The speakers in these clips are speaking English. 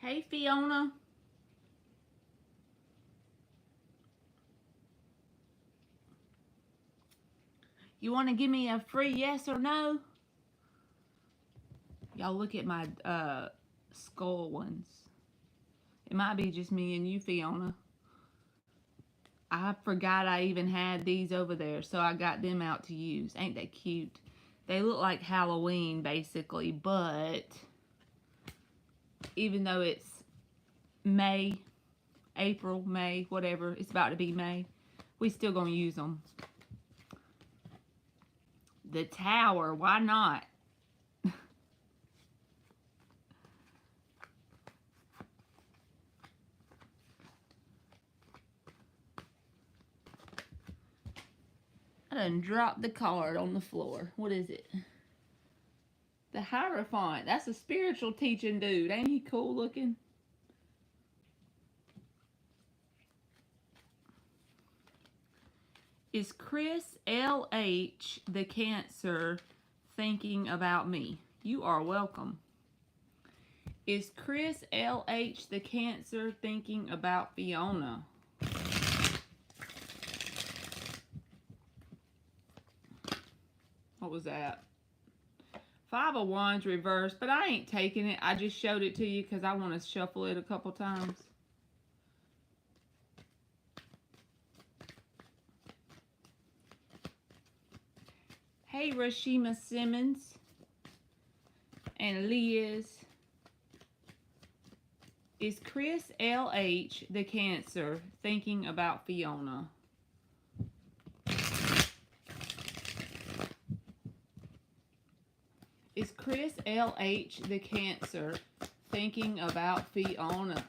Hey, Fiona. You want to give me a free yes or no? Y'all look at my skull ones. It might be just me and you, Fiona. I forgot I even had these over there, so I got them out to use. Ain't they cute? They look like Halloween, basically, but even though it's May, April, May, whatever, it's about to be May, we still gonna use them. The tower, why not? I done dropped the card on the floor. What is it? The Hierophant. That's a spiritual teaching dude. Ain't he cool looking? Is Chris LH the Cancer thinking about me? You are welcome. Is Chris LH the Cancer thinking about Fiona? What was that? Five of Wands reversed, but I ain't taking it. I just showed it to you because I want to shuffle it a couple times. Hey, Rashima Simmons and Liz. Is Chris LH the Cancer thinking about Fiona? Is Chris LH the Cancer thinking about Fiona?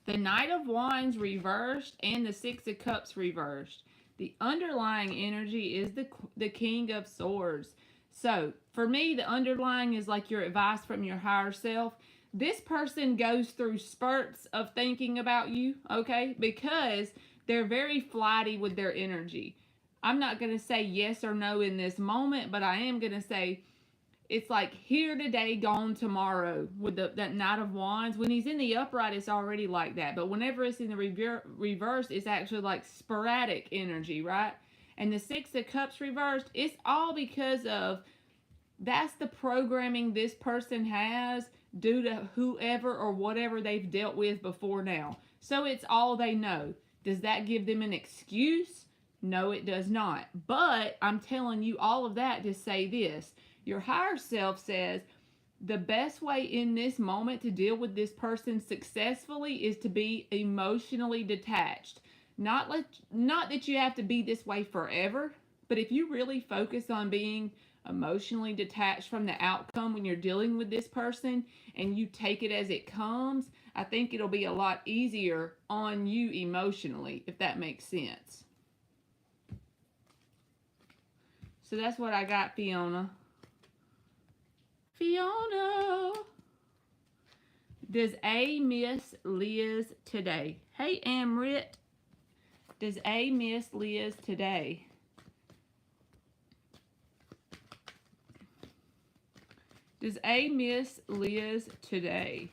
The Knight of Wands reversed and the Six of Cups reversed. The underlying energy is the King of Swords. So, for me, the underlying is like your advice from your higher self. This person goes through spurts of thinking about you, okay? Because they're very flighty with their energy. I'm not going to say yes or no in this moment, but I am going to say it's like here today, gone tomorrow with that Knight of Wands. When he's in the upright, it's already like that. But whenever it's in the reverse, it's actually like sporadic energy, right? And the Six of Cups reversed, it's all because of that's the programming this person has due to whoever or whatever they've dealt with before now. So it's all they know. Does that give them an excuse? No, it does not. But I'm telling you all of that to say this. Your higher self says the best way in this moment to deal with this person successfully is to be emotionally detached. Not that you have to be this way forever, but if you really focus on being emotionally detached from the outcome when you're dealing with this person and you take it as it comes, I think it'll be a lot easier on you emotionally, if that makes sense. So that's what I got, Fiona. Fiona! Does A miss Liz today? Hey, Amrit. Does A miss Liz today? Does A miss Liz today?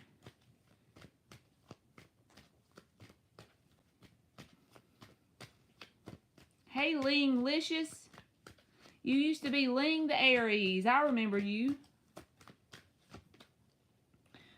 Hey, Linglicious. You used to be Ling the Aries. I remember you.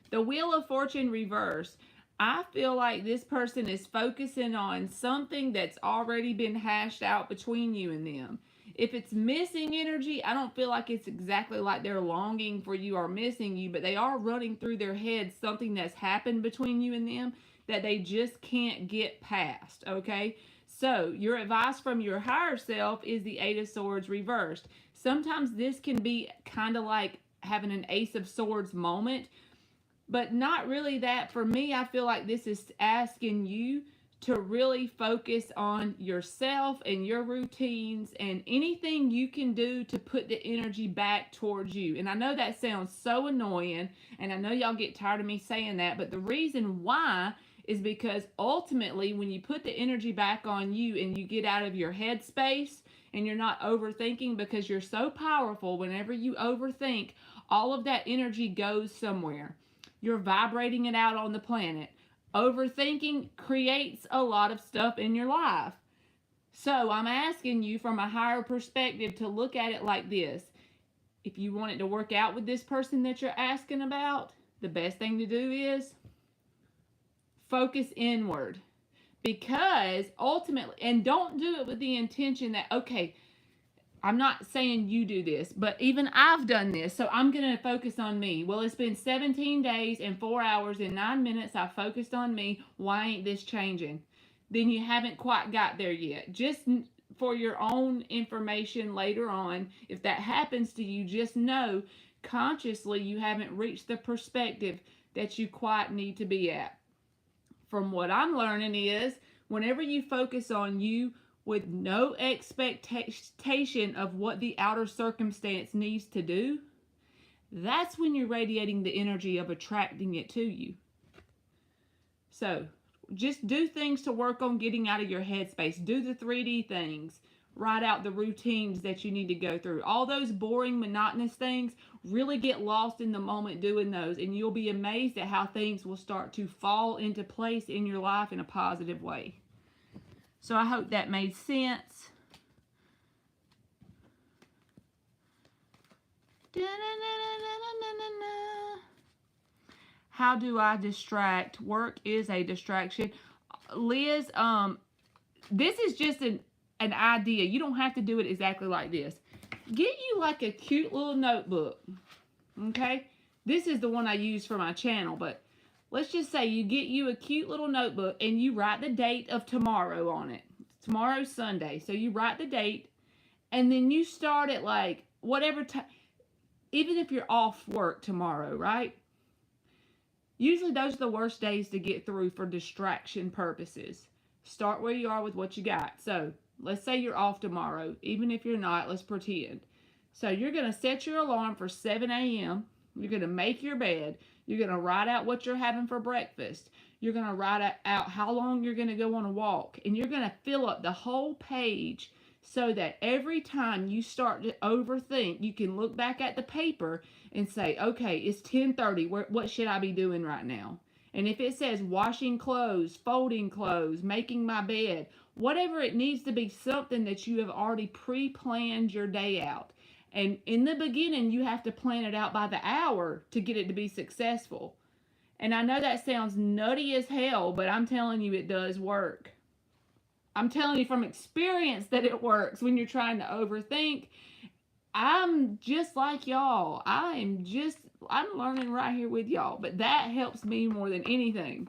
The Wheel of Fortune reversed. I feel like this person is focusing on something that's already been hashed out between you and them. If it's missing energy, I don't feel like it's exactly like they're longing for you or missing you, but they are running through their heads something that's happened between you and them that they just can't get past, okay? So, your advice from your higher self is the Eight of Swords reversed. Sometimes this can be kind of like having an Ace of Swords moment, but not really that. For me, I feel like this is asking you to really focus on yourself and your routines and anything you can do to put the energy back towards you. And I know that sounds so annoying, and I know y'all get tired of me saying that, but the reason why is because ultimately when you put the energy back on you and you get out of your head space, and you're not overthinking, because you're so powerful. Whenever you overthink, all of that energy goes somewhere. You're vibrating it out on the planet. Overthinking creates a lot of stuff in your life. So I'm asking you from a higher perspective to look at it like this. If you want it to work out with this person that you're asking about, the best thing to do is focus inward. Because ultimately, and don't do it with the intention that, okay, I'm not saying you do this, but even I've done this, so I'm going to focus on me. Well, it's been 17 days and 4 hours and 9 minutes. I focused on me. Why ain't this changing? Then you haven't quite got there yet. Just for your own information later on, if that happens to you, just know consciously you haven't reached the perspective that you quite need to be at. From what I'm learning is, whenever you focus on you with no expectation of what the outer circumstance needs to do, that's when you're radiating the energy of attracting it to you. So just do things to work on getting out of your headspace. Do the 3D things. Write out the routines that you need to go through. All those boring, monotonous things, really get lost in the moment doing those, and you'll be amazed at how things will start to fall into place in your life in a positive way. So I hope that made sense. How do I distract? Work is a distraction. Liz, this is just an idea. You don't have to do it exactly like this. Get you like a cute little notebook. Okay? This is the one I use for my channel, but let's just say you get you a cute little notebook and you write the date of tomorrow on it. Tomorrow's Sunday. So you write the date, and then you start at like whatever time, even if you're off work tomorrow, right? Usually those are the worst days to get through for distraction purposes. Start where you are with what you got. So let's say you're off tomorrow. Even if you're not, let's pretend. So you're going to set your alarm for 7 a.m. You're going to make your bed. You're going to write out what you're having for breakfast. You're going to write out how long you're going to go on a walk. And you're going to fill up the whole page so that every time you start to overthink, you can look back at the paper and say, okay, it's 10:30. What should I be doing right now? And if it says washing clothes, folding clothes, making my bed, whatever it needs to be, something that you have already pre-planned your day out. And in the beginning, you have to plan it out by the hour to get it to be successful. And I know that sounds nutty as hell, but I'm telling you it does work. I'm telling you from experience that it works when you're trying to overthink. I'm just like y'all. I'm learning right here with y'all. But that helps me more than anything.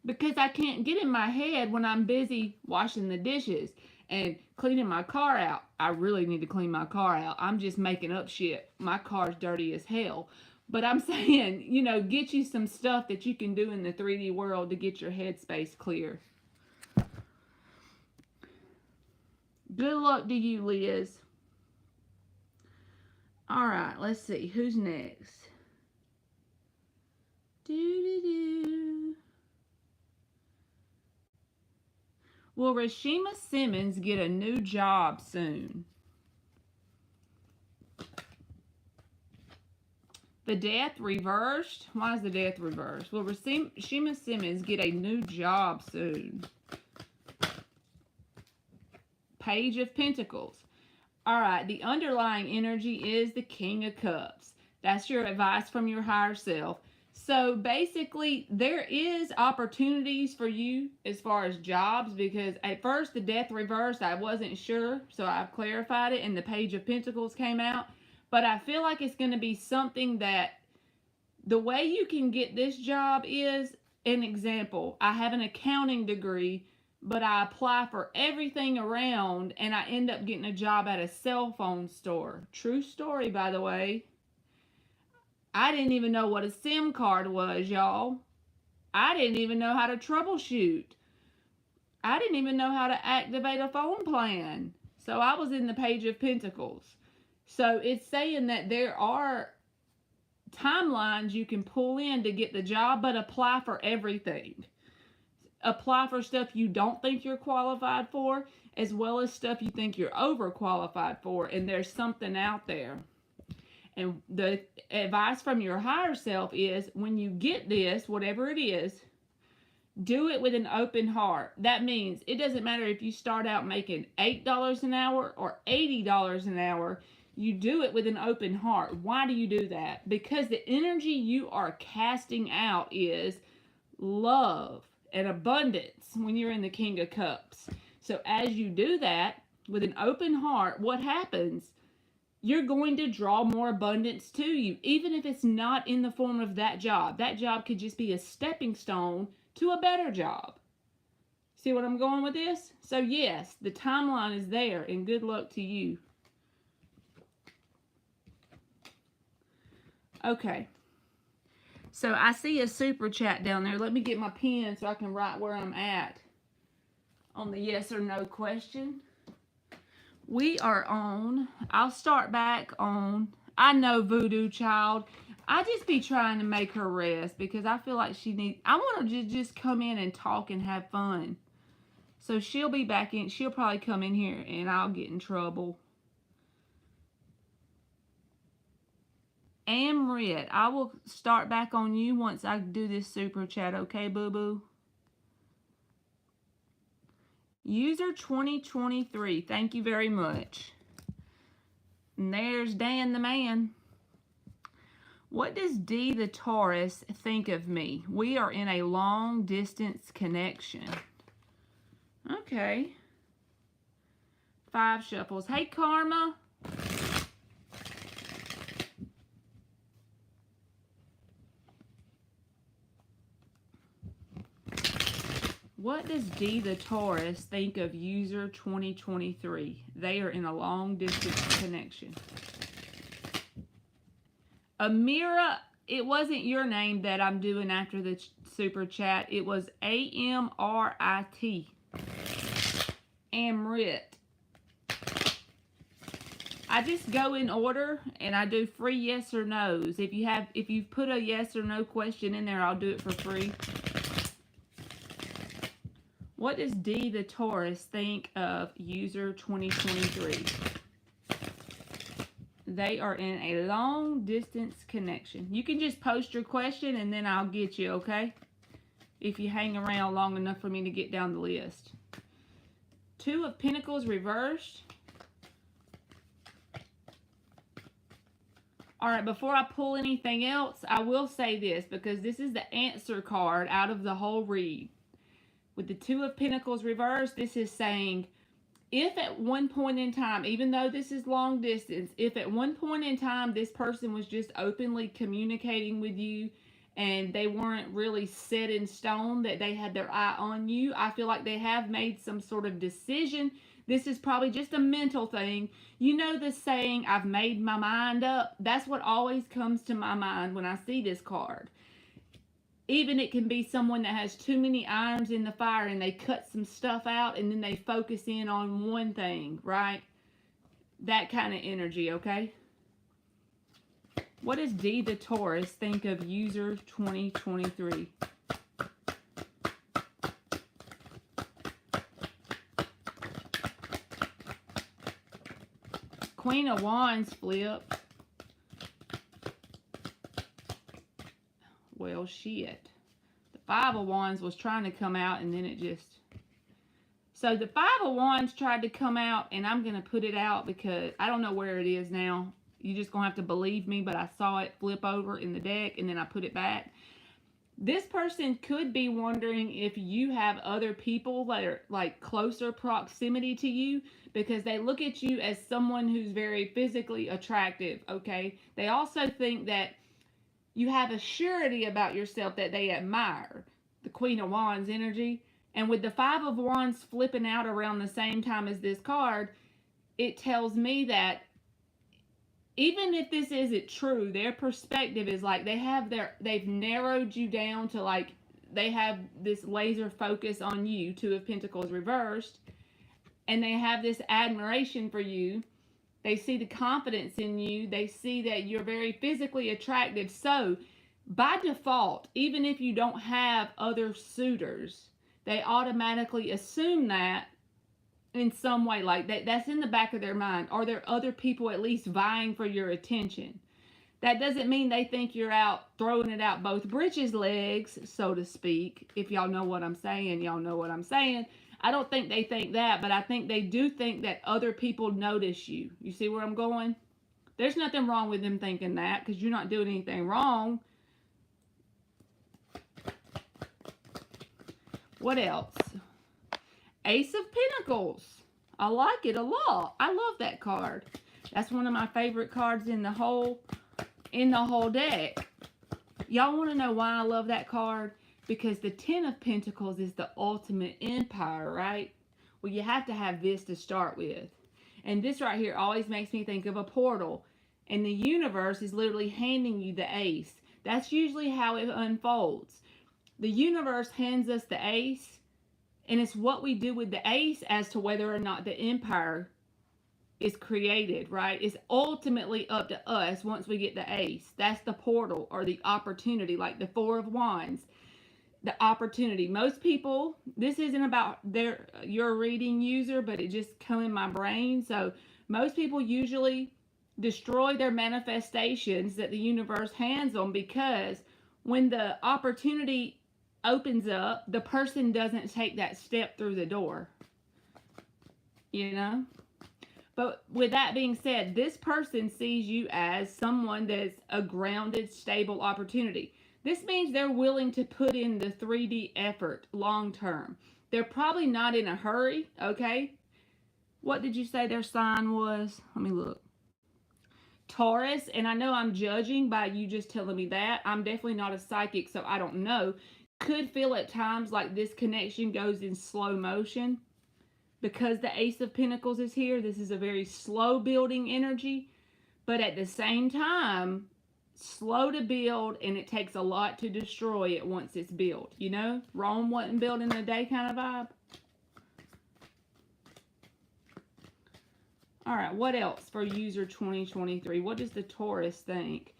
Because I can't get in my head when I'm busy washing the dishes and cleaning my car out. I really need to clean my car out. I'm just making up shit. My car's dirty as hell. But I'm saying, you know, get you some stuff that you can do in the 3D world to get your headspace clear. Good luck to you, Liz. All right, let's see. Who's next? Will Rashima Simmons get a new job soon? The death reversed? Why is the death reversed? Will Rashima Simmons get a new job soon? Page of Pentacles. All right, the underlying energy is the King of Cups. That's your advice from your higher self. So basically, there is opportunities for you as far as jobs, because at first the death reversed, I wasn't sure, so I've clarified it, and the Page of Pentacles came out. But I feel like it's going to be something that the way you can get this job is, an example, I have an accounting degree, but I apply for everything around and I end up getting a job at a cell phone store. True story, by the way. I didn't even know what a SIM card was, y'all. I didn't even know how to troubleshoot. I didn't even know how to activate a phone plan. So I was in the Page of Pentacles. So it's saying that there are timelines you can pull in to get the job, but apply for everything. apply for stuff you don't think you're qualified for, as well as stuff you think you're overqualified for, and there's something out there. And the advice from your higher self is when you get this, whatever it is, do it with an open heart. That means it doesn't matter if you start out making $8 an hour or $80 an hour. You do it with an open heart. Why do you do that? Because the energy you are casting out is love and abundance when you're in the King of Cups. So as you do that with an open heart, what happens? You're going to draw more abundance to you, even if it's not in the form of that job. That job could just be a stepping stone to a better job. See what I'm going with this? So yes, the timeline is there, and good luck to you. Okay. So I see a super chat down there. Let me get my pen so I can write where I'm at on the yes or no question. We are on, I'll start back on, I know Voodoo Child. I just be trying to make her rest because I feel like she needs, I want her to just come in and talk and have fun. So she'll be back in, she'll probably come in here and I'll get in trouble. Amrit, I will start back on you once I do this super chat, okay, boo-boo? User 2023, thank you very much. And there's Dan the man. What does D the Taurus think of me? We are in a long distance connection. Okay. 5 shuffles. Hey, Karma. What does D the Taurus think of user 2023? They are in a long distance connection. Amira, it wasn't your name that I'm doing after the super chat. It was A-M-R-I-T. Amrit. I just go in order and I do free yes or no's. If you've put a yes or no question in there, I'll do it for free. What does D the Taurus think of user 2023? They are in a long distance connection. You can just post your question and then I'll get you, okay? If you hang around long enough for me to get down the list. 2 of Pentacles reversed. Alright, before I pull anything else, I will say this because this is the answer card out of the whole read. With the 2 of Pentacles reversed, this is saying, if at one point in time, even though this is long distance, if at one point in time this person was just openly communicating with you and they weren't really set in stone that they had their eye on you, I feel like they have made some sort of decision. This is probably just a mental thing. You know the saying, I've made my mind up? That's what always comes to my mind when I see this card. Even it can be someone that has too many irons in the fire and they cut some stuff out and then they focus in on one thing, right? That kind of energy, okay? What does D the Taurus think of user 2023? Queen of Wands flip. Well, shit. The 5 of Wands was trying to come out and then it just... So the 5 of Wands tried to come out and I'm going to put it out because I don't know where it is now. You're just going to have to believe me, but I saw it flip over in the deck and then I put it back. This person could be wondering if you have other people that are like closer proximity to you because they look at you as someone who's very physically attractive, okay? They also think that you have a surety about yourself that they admire, the Queen of Wands energy. And with the 5 of Wands flipping out around the same time as this card, it tells me that even if this isn't true, their perspective is like they've narrowed you down to like, they have this laser focus on you, 2 of Pentacles reversed, and they have this admiration for you. They see the confidence in you. They see that you're very physically attractive. So, by default, even if you don't have other suitors, they automatically assume that in some way, like that's in the back of their mind. Are there other people at least vying for your attention? That doesn't mean they think you're out throwing it out both britches legs, so to speak. If y'all know what I'm saying, y'all know what I'm saying. I don't think they think that, but I think they do think that other people notice you. You see where I'm going? There's nothing wrong with them thinking that, because you're not doing anything wrong. What else? Ace of Pentacles. I like it a lot. I love that card. That's one of my favorite cards in the whole deck. Y'all want to know why I love that card? Because the Ten of Pentacles is the ultimate empire, right? Well, you have to have this to start with. And this right here always makes me think of a portal. And the universe is literally handing you the ace. That's usually how it unfolds. The universe hands us the ace, and it's what we do with the ace as to whether or not the empire is created, right? It's ultimately up to us once we get the ace. That's the portal or the opportunity, like the Four of Wands. The opportunity. Most people, this isn't about your reading user, but it just come in my brain. So most people usually destroy their manifestations that the universe hands them, because when the opportunity opens up, the person doesn't take that step through the door, you know. But with that being said, this person sees you as someone that's a grounded, stable opportunity. This means they're willing to put in the 3D effort long term. They're probably not in a hurry, okay? What did you say their sign was? Let me look. Taurus, and I know I'm judging by you just telling me that. I'm definitely not a psychic, so I don't know. Could feel at times like this connection goes in slow motion because the Ace of Pentacles is here. This is a very slow building energy, but at the same time, slow to build, and it takes a lot to destroy it once it's built. You know, Rome wasn't built in a day kind of vibe. All right, what else for user 2023? What does the Taurus think?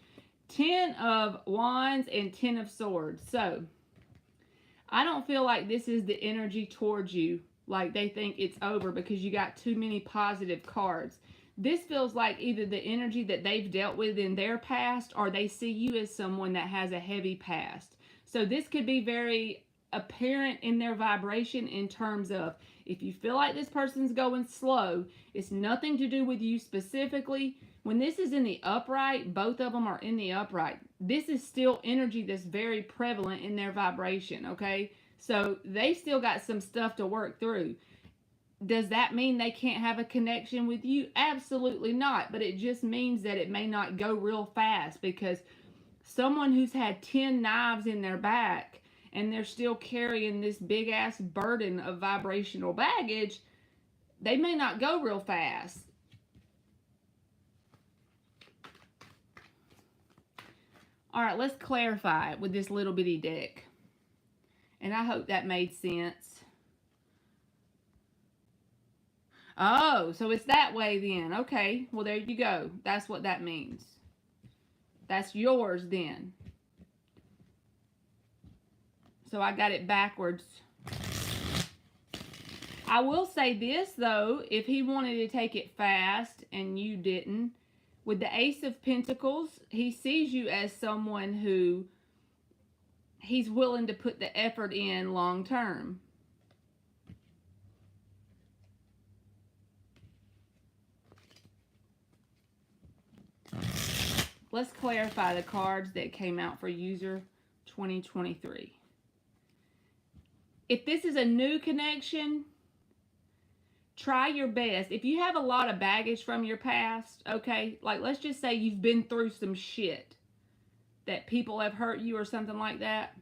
10 of Wands and 10 of Swords. So, I don't feel like this is the energy towards you, like they think it's over because you got too many positive cards. This feels like either the energy that they've dealt with in their past, or they see you as someone that has a heavy past. So this could be very apparent in their vibration in terms of, if you feel like this person's going slow, it's nothing to do with you specifically. When this is in the upright, both of them are in the upright. This is still energy that's very prevalent in their vibration, okay? So they still got some stuff to work through. Does that mean they can't have a connection with you? Absolutely not. But it just means that it may not go real fast, because someone who's had 10 knives in their back and they're still carrying this big ass burden of vibrational baggage, they may not go real fast. All right, let's clarify it with this little bitty deck. And I hope that made sense. Oh, so it's that way then. Okay, well, there you go. That's what that means. That's yours then. So I got it backwards. I will say this, though. If he wanted to take it fast and you didn't, with the Ace of Pentacles, he sees you as someone who he's willing to put the effort in long term. Let's clarify the cards that came out for user 2023. If this is a new connection, try your best. If you have a lot of baggage from your past, okay, like let's just say you've been through some shit, that people have hurt you or something like that,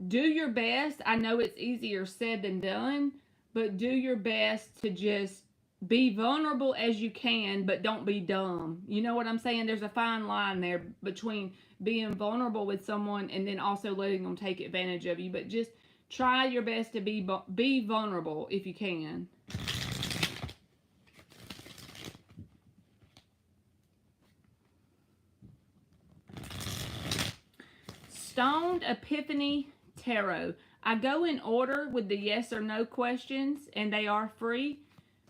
do your best. I know it's easier said than done, but do your best to just be vulnerable as you can, but don't be dumb. You know what I'm saying? There's a fine line there between being vulnerable with someone and then also letting them take advantage of you. But just try your best to be vulnerable if you can. Stoned Epiphany Tarot. I go in order with the yes or no questions, and they are free,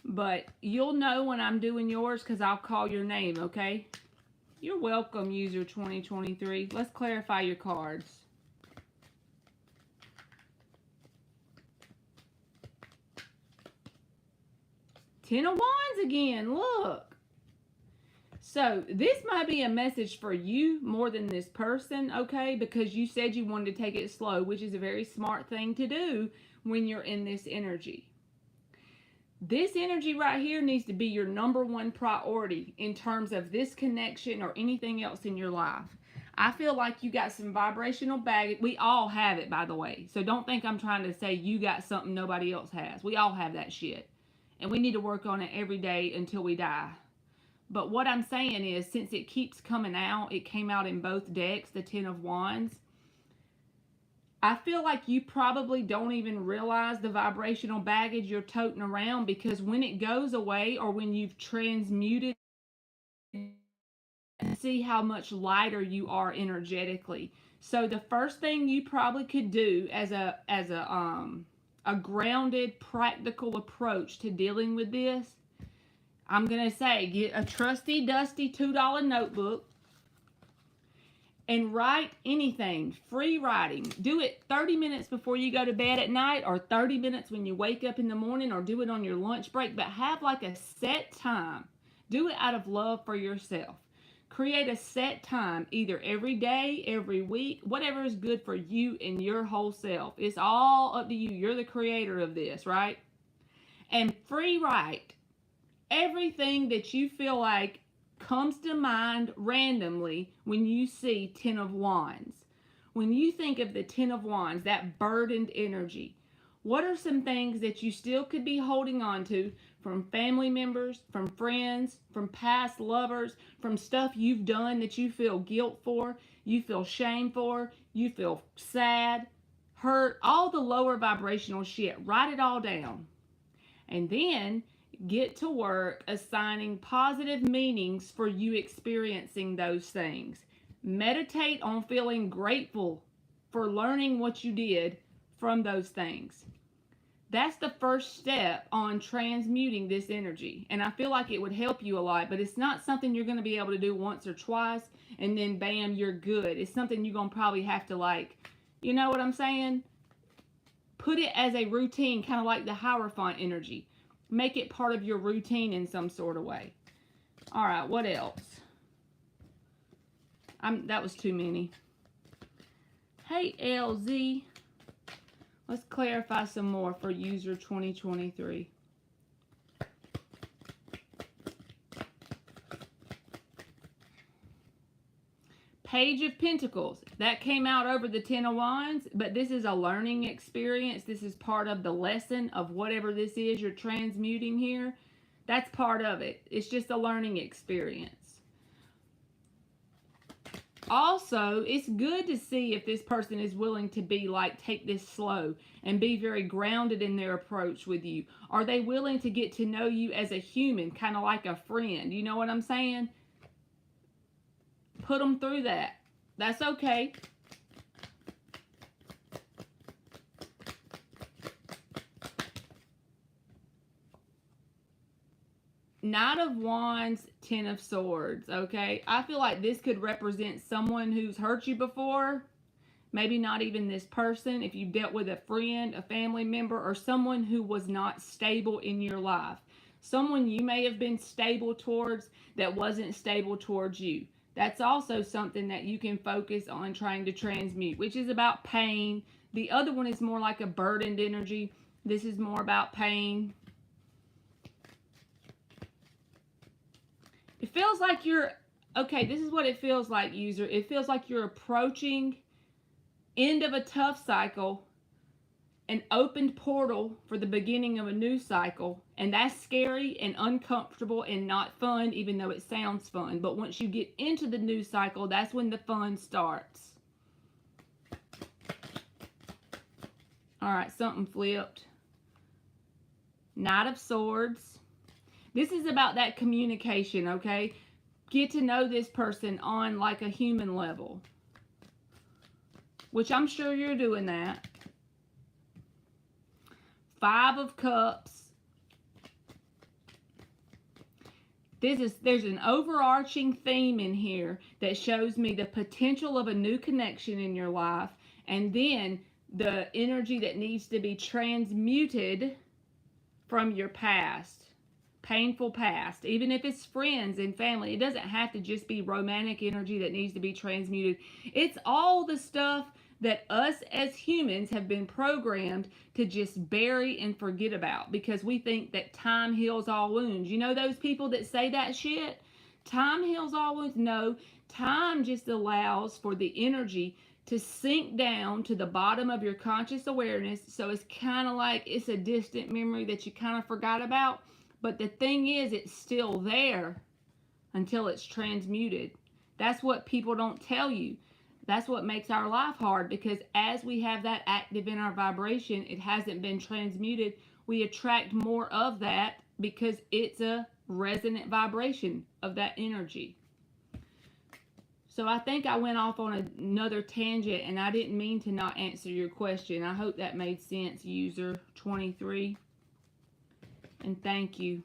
but you'll know when I'm doing yours because I'll call your name, okay? You're welcome, user 2023. Let's clarify your cards. Ten of Wands again, look. So this might be a message for you more than this person, okay? Because you said you wanted to take it slow, which is a very smart thing to do when you're in this energy. This energy right here needs to be your number one priority in terms of this connection or anything else in your life. I feel like you got some vibrational baggage. We all have it, by the way. So don't think I'm trying to say you got something nobody else has. We all have that shit. And we need to work on it every day until we die. But what I'm saying is, since it keeps coming out, it came out in both decks, the Ten of Wands. I feel like you probably don't even realize the vibrational baggage you're toting around, because when it goes away or when you've transmuted, see how much lighter you are energetically. So the first thing you probably could do as a grounded, practical approach to dealing with this, I'm going to say, get a trusty, dusty $2 notebook and write anything, free writing. Do it 30 minutes before you go to bed at night, or 30 minutes when you wake up in the morning, or do it on your lunch break, but have like a set time. Do it out of love for yourself. Create a set time, either every day, every week, whatever is good for you and your whole self. It's all up to you. You're the creator of this, right? And free write everything that you feel like comes to mind randomly when you see Ten of Wands. When you think of the Ten of Wands, that burdened energy, what are some things that you still could be holding on to from family members, from friends, from past lovers, from stuff you've done that you feel guilt for, you feel shame for, you feel sad, hurt, all the lower vibrational shit. Write it all down. And then get to work assigning positive meanings for you experiencing those things. Meditate on feeling grateful for learning what you did from those things. That's the first step on transmuting this energy. And I feel like it would help you a lot, but it's not something you're going to be able to do once or twice and then bam, you're good. It's something you're going to probably have to, like, you know what I'm saying? Put it as a routine, kind of like the Hierophant energy. Make it part of your routine in some sort of way. All right, what else? That was too many. Hey, LZ. Let's clarify some more for user 2023. Page of Pentacles. That came out over the Ten of Wands, but this is a learning experience. This is part of the lesson of whatever this is you're transmuting here. That's part of it. It's just a learning experience. Also, it's good to see if this person is willing to be like, take this slow and be very grounded in their approach with you. Are they willing to get to know you as a human, kind of like a friend? You know what I'm saying? Put them through that. That's okay. Knight of Wands, Ten of Swords, okay? I feel like this could represent someone who's hurt you before. Maybe not even this person. If you dealt with a friend, a family member, or someone who was not stable in your life. Someone you may have been stable towards that wasn't stable towards you. That's also something that you can focus on trying to transmute, which is about pain. The other one is more like a burdened energy. This is more about pain. It feels like you're, okay, this is what it feels like, user. It feels like you're approaching end of a tough cycle, an opened portal for the beginning of a new cycle, and that's scary and uncomfortable and not fun, even though it sounds fun. But once you get into the new cycle, that's when the fun starts. All right, something flipped. Knight of Swords. This is about that communication, okay? Get to know this person on like a human level, which I'm sure you're doing that. Five of Cups. There's an overarching theme in here that shows me the potential of a new connection in your life, and then the energy that needs to be transmuted from your past, painful past. Even if it's friends and family, it doesn't have to just be romantic energy that needs to be transmuted. It's all the stuff that us as humans have been programmed to just bury and forget about, because we think that time heals all wounds. You know those people that say that shit? Time heals all wounds? No, time just allows for the energy to sink down to the bottom of your conscious awareness. So it's kind of like it's a distant memory that you kind of forgot about. But the thing is, it's still there until it's transmuted. That's what people don't tell you. That's what makes our life hard, because as we have that active in our vibration, it hasn't been transmuted. We attract more of that because it's a resonant vibration of that energy. So I think I went off on another tangent, and I didn't mean to not answer your question. I hope that made sense, user 23. And thank you.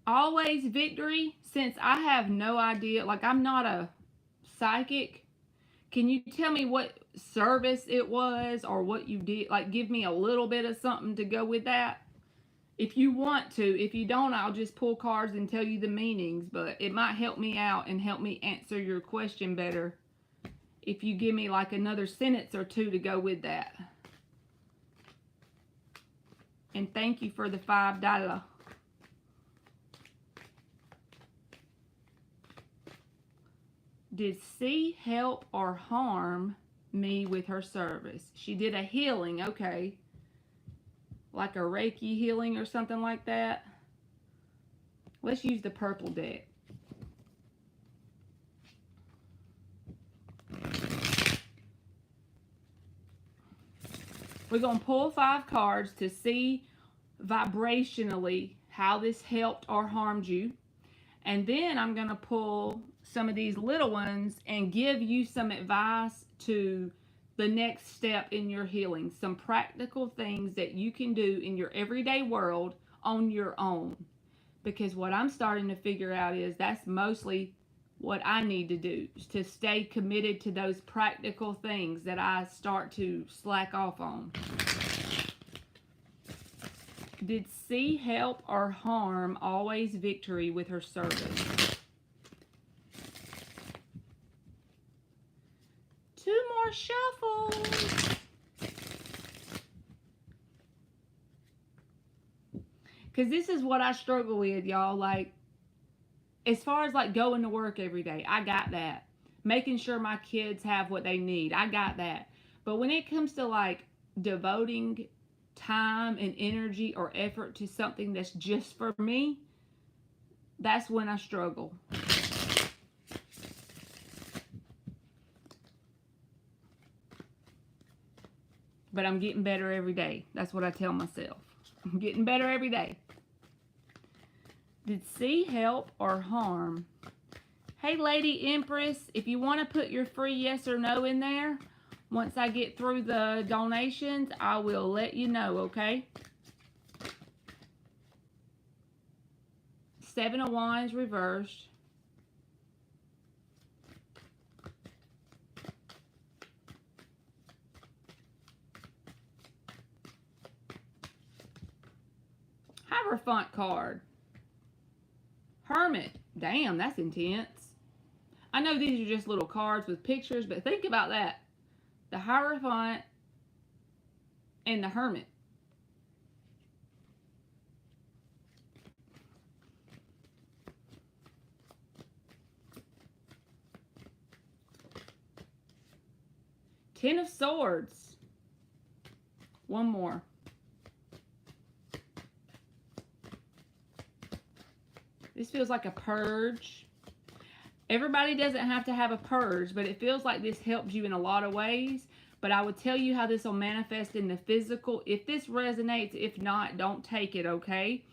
Always victory. Since I have no idea, like I'm not a psychic, can you tell me what service it was or what you did? Like give me a little bit of something to go with that. If you want to. If you don't, I'll just pull cards and tell you the meanings. But it might help me out and help me answer your question better if you give me like another sentence or two to go with that. And thank you for the $5. Did C help or harm me with her service? She did a healing, okay. Like a Reiki healing or something like that. Let's use the purple deck. We're going to pull 5 cards to see vibrationally how this helped or harmed you. And then I'm going to pull some of these little ones and give you some advice to the next step in your healing. Some practical things that you can do in your everyday world on your own. Because what I'm starting to figure out is that's mostly what I need to do, is to stay committed to those practical things that I start to slack off on. Did C help or harm always victory with her service? 2 more shuffles. Because this is what I struggle with, y'all. Like, as far as like going to work every day, I got that. Making sure my kids have what they need, I got that. But when it comes to like devoting time and energy or effort to something that's just for me, that's when I struggle. But I'm getting better every day. That's what I tell myself. I'm getting better every day. Did C help or harm? Hey, Lady Empress, if you want to put your free yes or no in there, once I get through the donations, I will let you know, okay? 7 of Wands reversed. Hierophant card. Hermit. Damn, that's intense. I know these are just little cards with pictures, but think about that. The Hierophant and the Hermit. Ten of Swords. One more. This feels like a purge. Everybody doesn't have to have a purge, but it feels like this helps you in a lot of ways. But I would tell you how this will manifest in the physical. If this resonates, if not, don't take it, okay?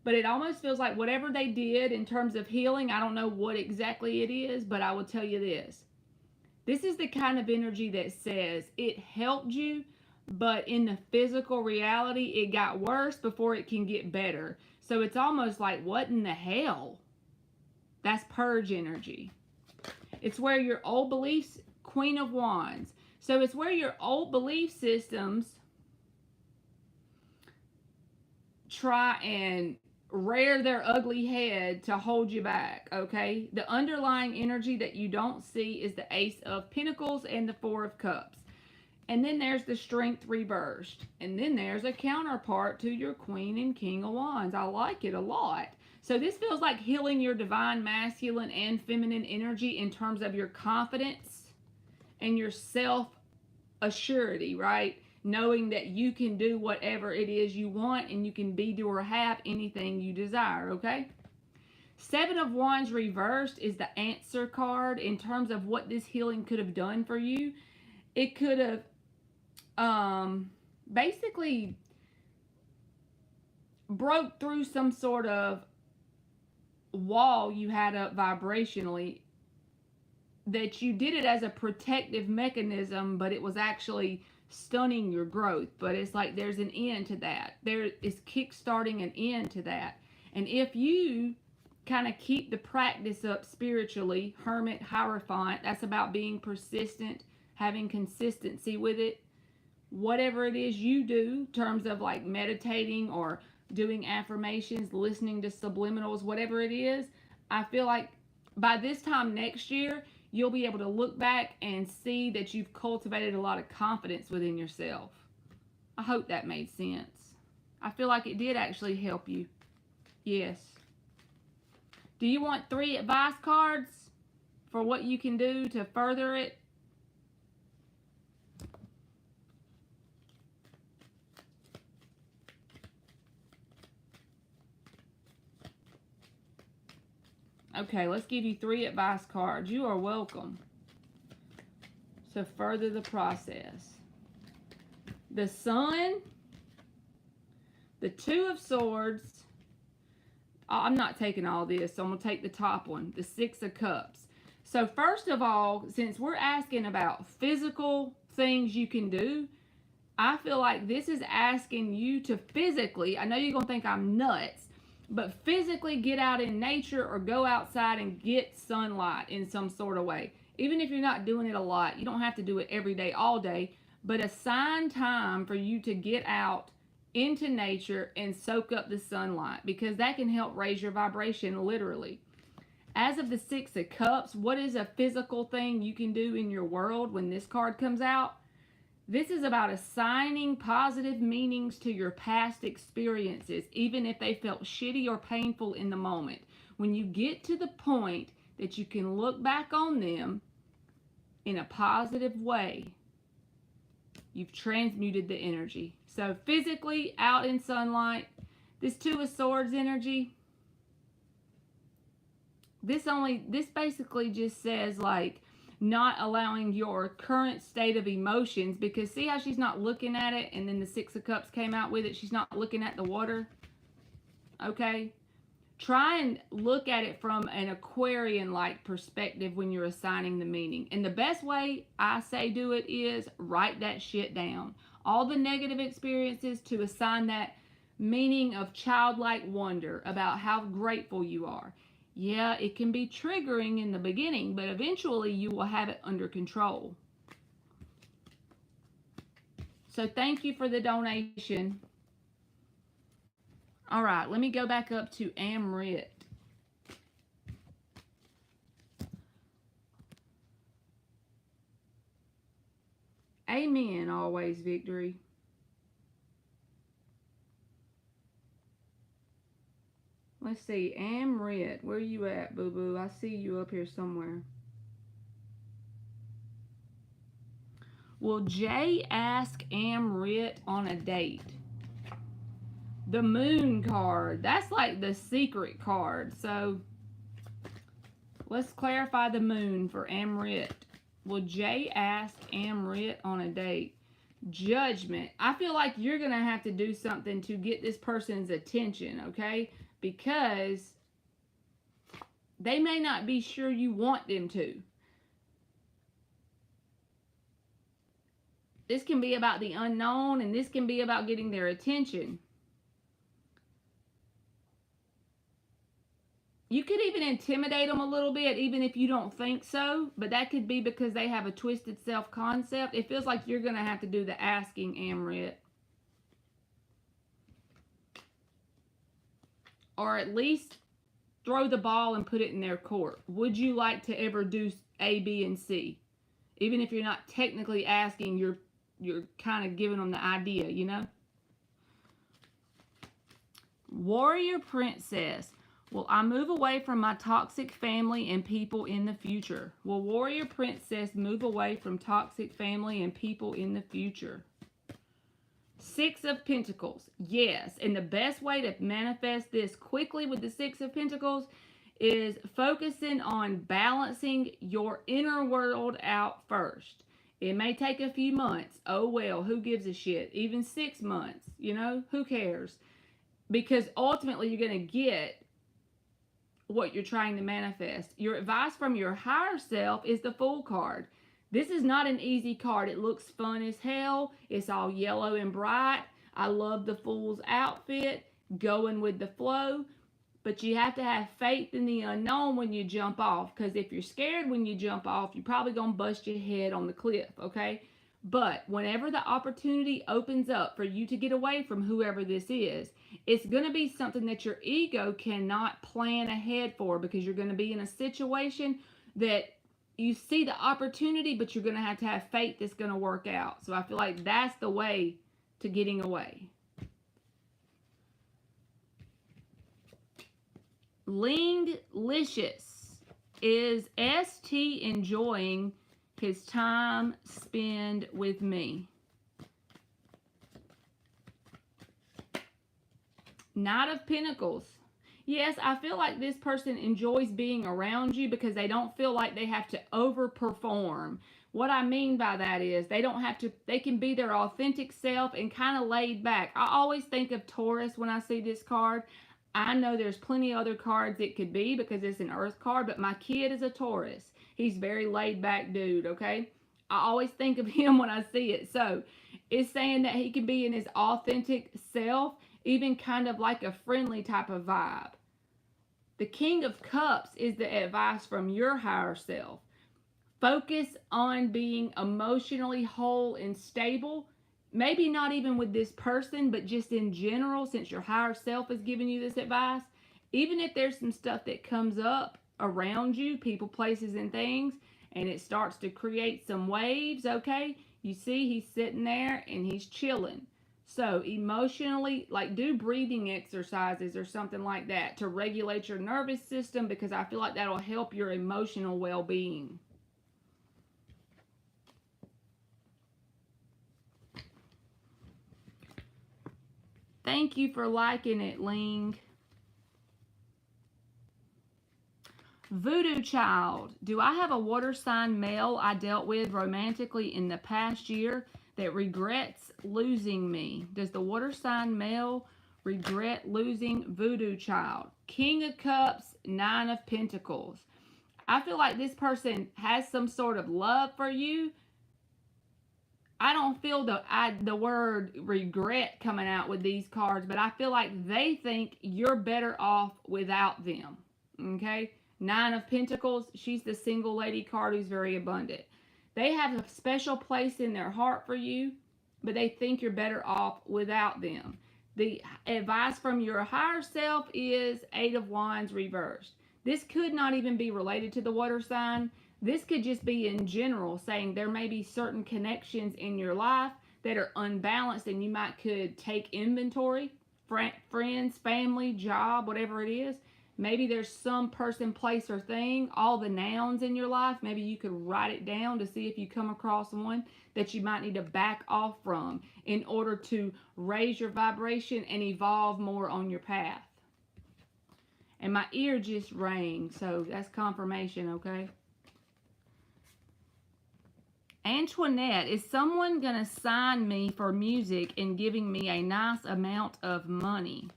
but it almost feels like whatever they did in terms of healing, I don't know what exactly it is, but I will tell you this. This is the kind of energy that says it helped you, but in the physical reality, it got worse before it can get better. So it's almost like, what in the hell? That's purge energy. It's where your old beliefs, Queen of Wands. So it's where your old belief systems try and rear their ugly head to hold you back, okay? The underlying energy that you don't see is the Ace of Pentacles and the Four of Cups. And then there's the Strength reversed. And then there's a counterpart to your Queen and King of Wands. I like it a lot. So this feels like healing your divine masculine and feminine energy in terms of your confidence and your self-assurity, right? Knowing that you can do whatever it is you want and you can be, do, or have anything you desire, okay? Seven of Wands reversed is the Answer card in terms of what this healing could have done for you. It could have basically broke through some sort of wall you had up vibrationally, that you did it as a protective mechanism, but it was actually stunning your growth. But it's like there's an end to that. There is kickstarting an end to that. And if you kind of keep the practice up spiritually, Hermit, Hierophant, that's about being persistent, having consistency with it. Whatever it is you do, in terms of like meditating or doing affirmations, listening to subliminals, whatever it is, I feel like by this time next year, you'll be able to look back and see that you've cultivated a lot of confidence within yourself. I hope that made sense. I feel like it did actually help you. Yes. Do you want 3 advice cards for what you can do to further it? Okay, let's give you 3 advice cards. You are welcome. So further the process. The Sun, the Two of Swords. I'm not taking all this, so I'm going to take the top one, the Six of Cups. So first of all, since we're asking about physical things you can do, I feel like this is asking you to physically, I know you're going to think I'm nuts, but physically get out in nature or go outside and get sunlight in some sort of way. Even if you're not doing it a lot, you don't have to do it every day, all day, but assign time for you to get out into nature and soak up the sunlight, because that can help raise your vibration literally. As of the Six of Cups, what is a physical thing you can do in your world when this card comes out? This is about assigning positive meanings to your past experiences, even if they felt shitty or painful in the moment. When you get to the point that you can look back on them in a positive way, you've transmuted the energy. So physically, out in sunlight, this Two of Swords energy, this basically just says like, not allowing your current state of emotions, because see how she's not looking at it, and then the Six of Cups came out with it. She's not looking at the water. Okay? Try and look at it from an Aquarian-like perspective when you're assigning the meaning. And the best way I say do it is write that shit down. All the negative experiences, to assign that meaning of childlike wonder about how grateful you are. Yeah, it can be triggering in the beginning, but eventually you will have it under control. So thank you for the donation. All right, let me go back up to Amrit. Amen, always victory. Let's see, Amrit, where you at, boo-boo? I see you up here somewhere. Will Jay ask Amrit on a date? The Moon card, that's like the secret card. So let's clarify the Moon for Amrit. Will Jay ask Amrit on a date? Judgment. I feel like you're going to have to do something to get this person's attention, okay? because they may not be sure you want them to. This can be about the unknown, and this can be about getting their attention. You could even intimidate them a little bit, even if you don't think so, but that could be because they have a twisted self-concept. It feels like you're going to have to do the asking, Amrit. Or at least throw the ball and put it in their court. Would you like to ever do A, B, and C? Even if you're not technically asking, you're kind of giving them the idea, you know? Warrior Princess. Will I move away from my toxic family and people in the future? Will Warrior Princess move away from toxic family and people in the future? Six of Pentacles. Yes. And the best way to manifest this quickly with the Six of Pentacles is focusing on balancing your inner world out first. It may take a few months. Oh, well, who gives a shit? Even 6 months, you know, who cares? Because ultimately you're going to get what you're trying to manifest. Your advice from your higher self is the Fool card. This is not an easy card. It looks fun as hell. It's all yellow and bright. I love the Fool's outfit, going with the flow. But you have to have faith in the unknown when you jump off. Because if you're scared when you jump off, you're probably going to bust your head on the cliff, okay? But whenever the opportunity opens up for you to get away from whoever this is, it's going to be something that your ego cannot plan ahead for, because you're going to be in a situation that you see the opportunity, but you're going to have faith that's going to work out. So I feel like that's the way to getting away. Linglicious. Is ST enjoying his time spent with me? Knight of Pentacles. Yes, I feel like this person enjoys being around you because they don't feel like they have to overperform. What I mean by that is they don't have to, they can be their authentic self and kind of laid back. I always think of Taurus when I see this card. I know there's plenty of other cards it could be because it's an Earth card, but my kid is a Taurus. He's very laid back dude, okay? I always think of him when I see it. So it's saying that he can be in his authentic self, even kind of like a friendly type of vibe. The King of Cups is the advice from your higher self. Focus on being emotionally whole and stable. Maybe not even with this person, but just in general, since your higher self is giving you this advice. Even if there's some stuff that comes up around you, people, places, and things, and it starts to create some waves, okay? You see he's sitting there and he's chilling. So emotionally, like do breathing exercises or something like that to regulate your nervous system, because I feel like that'll help your emotional well-being. Thank you for liking it, Ling. Voodoo Child. Do I have a water sign male I dealt with romantically in the past year that regrets losing me? Does the water sign male regret losing Voodoo Child? King of Cups, Nine of Pentacles. I feel like this person has some sort of love for you. I don't feel the word regret coming out with these cards, but I feel like they think you're better off without them. Okay? Nine of Pentacles, she's the single lady card who's very abundant. They have a special place in their heart for you, but they think you're better off without them. The advice from your higher self is Eight of Wands reversed. This could not even be related to the water sign. This could just be in general, saying there may be certain connections in your life that are unbalanced, and you might could take inventory, friends, family, job, whatever it is. Maybe there's some person, place, or thing, all the nouns in your life. Maybe you could write it down to see if you come across one that you might need to back off from in order to raise your vibration and evolve more on your path. And my ear just rang, so that's confirmation, okay? Antoinette, is someone going to sign me for music and giving me a nice amount of money?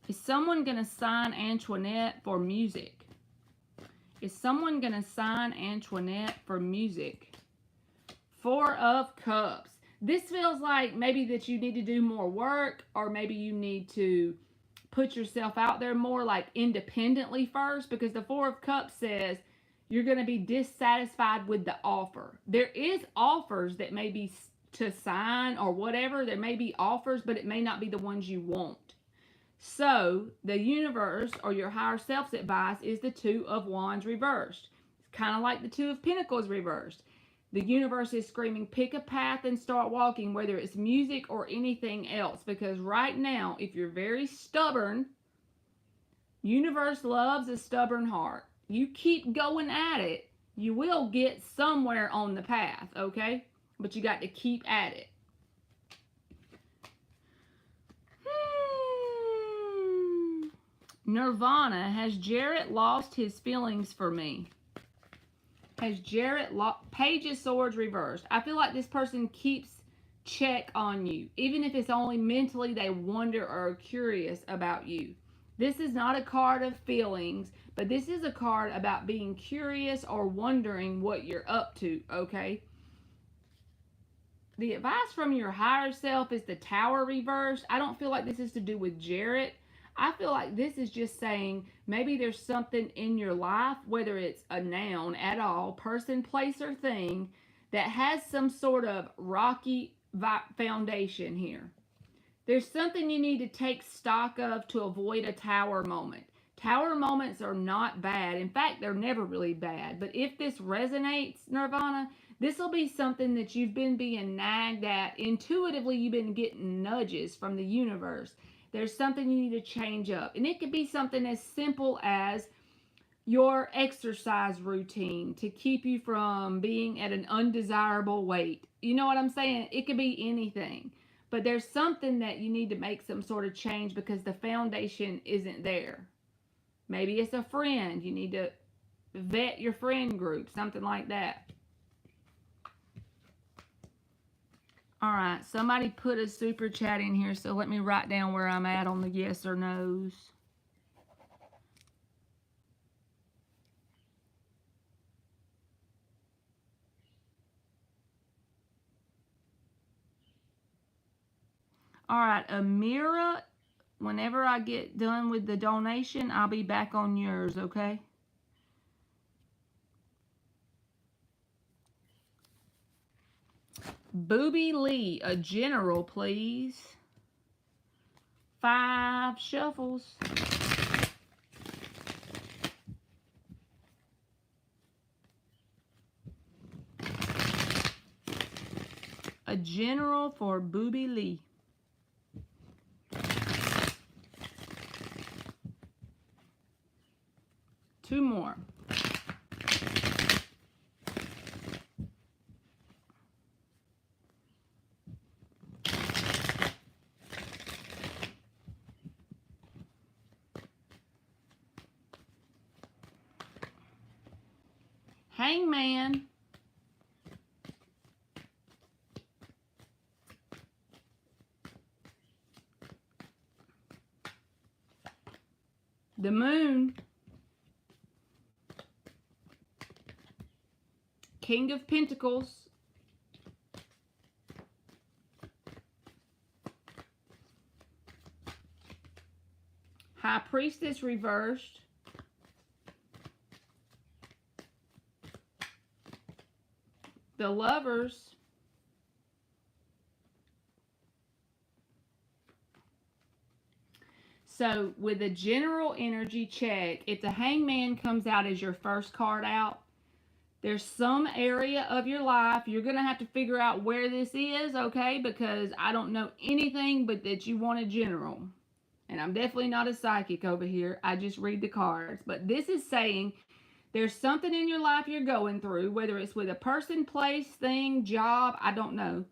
Is someone going to sign Antoinette for music? Is someone going to sign Antoinette for music? Four of Cups. This feels like maybe that you need to do more work, or maybe you need to put yourself out there more, like independently first, because the Four of Cups says you're going to be dissatisfied with the offer. There is offers that may be to sign or whatever. There may be offers, but it may not be the ones you want. So the universe or your higher self's advice is the Two of Wands reversed. It's kind of like the Two of Pentacles reversed. The universe is screaming, pick a path and start walking, whether it's music or anything else. Because right now, if you're very stubborn, universe loves a stubborn heart. You keep going at it, you will get somewhere on the path, okay? But you got to keep at it. Nirvana, has Jarrett lost his feelings for me? Has Jarrett lost? Page of Swords reversed. I feel like this person keeps check on you. Even if it's only mentally they wonder or are curious about you. This is not a card of feelings, but this is a card about being curious or wondering what you're up to, okay? The advice from your higher self is the Tower reversed. I don't feel like this is to do with Jarrett. I feel like this is just saying maybe there's something in your life, whether it's a noun at all, person, place, or thing, that has some sort of rocky foundation here. There's something you need to take stock of to avoid a tower moment. Tower moments are not bad. In fact, they're never really bad. But if this resonates, Nirvana, this will be something that you've been being nagged at. Intuitively, you've been getting nudges from the universe. There's something you need to change up. And it could be something as simple as your exercise routine to keep you from being at an undesirable weight. You know what I'm saying? It could be anything. But there's something that you need to make some sort of change because the foundation isn't there. Maybe it's a friend. You need to vet your friend group, something like that. All right, somebody put a super chat in here, so let me write down where I'm at on the yes or no's. All right, Amira, whenever I get done with the donation, I'll be back on yours, okay? Booby Lee, a general, please. 5 shuffles. A general for Booby Lee. Two more. Hangman. The Moon. King of Pentacles. High Priestess reversed. The Lovers. So with a general energy check, if the Hangman comes out as your first card out, there's some area of your life, you're going to have to figure out where this is, okay? Because I don't know anything but that you want a general. And I'm definitely not a psychic over here. I just read the cards. But this is saying there's something in your life you're going through, whether it's with a person, place, thing, job, I don't know,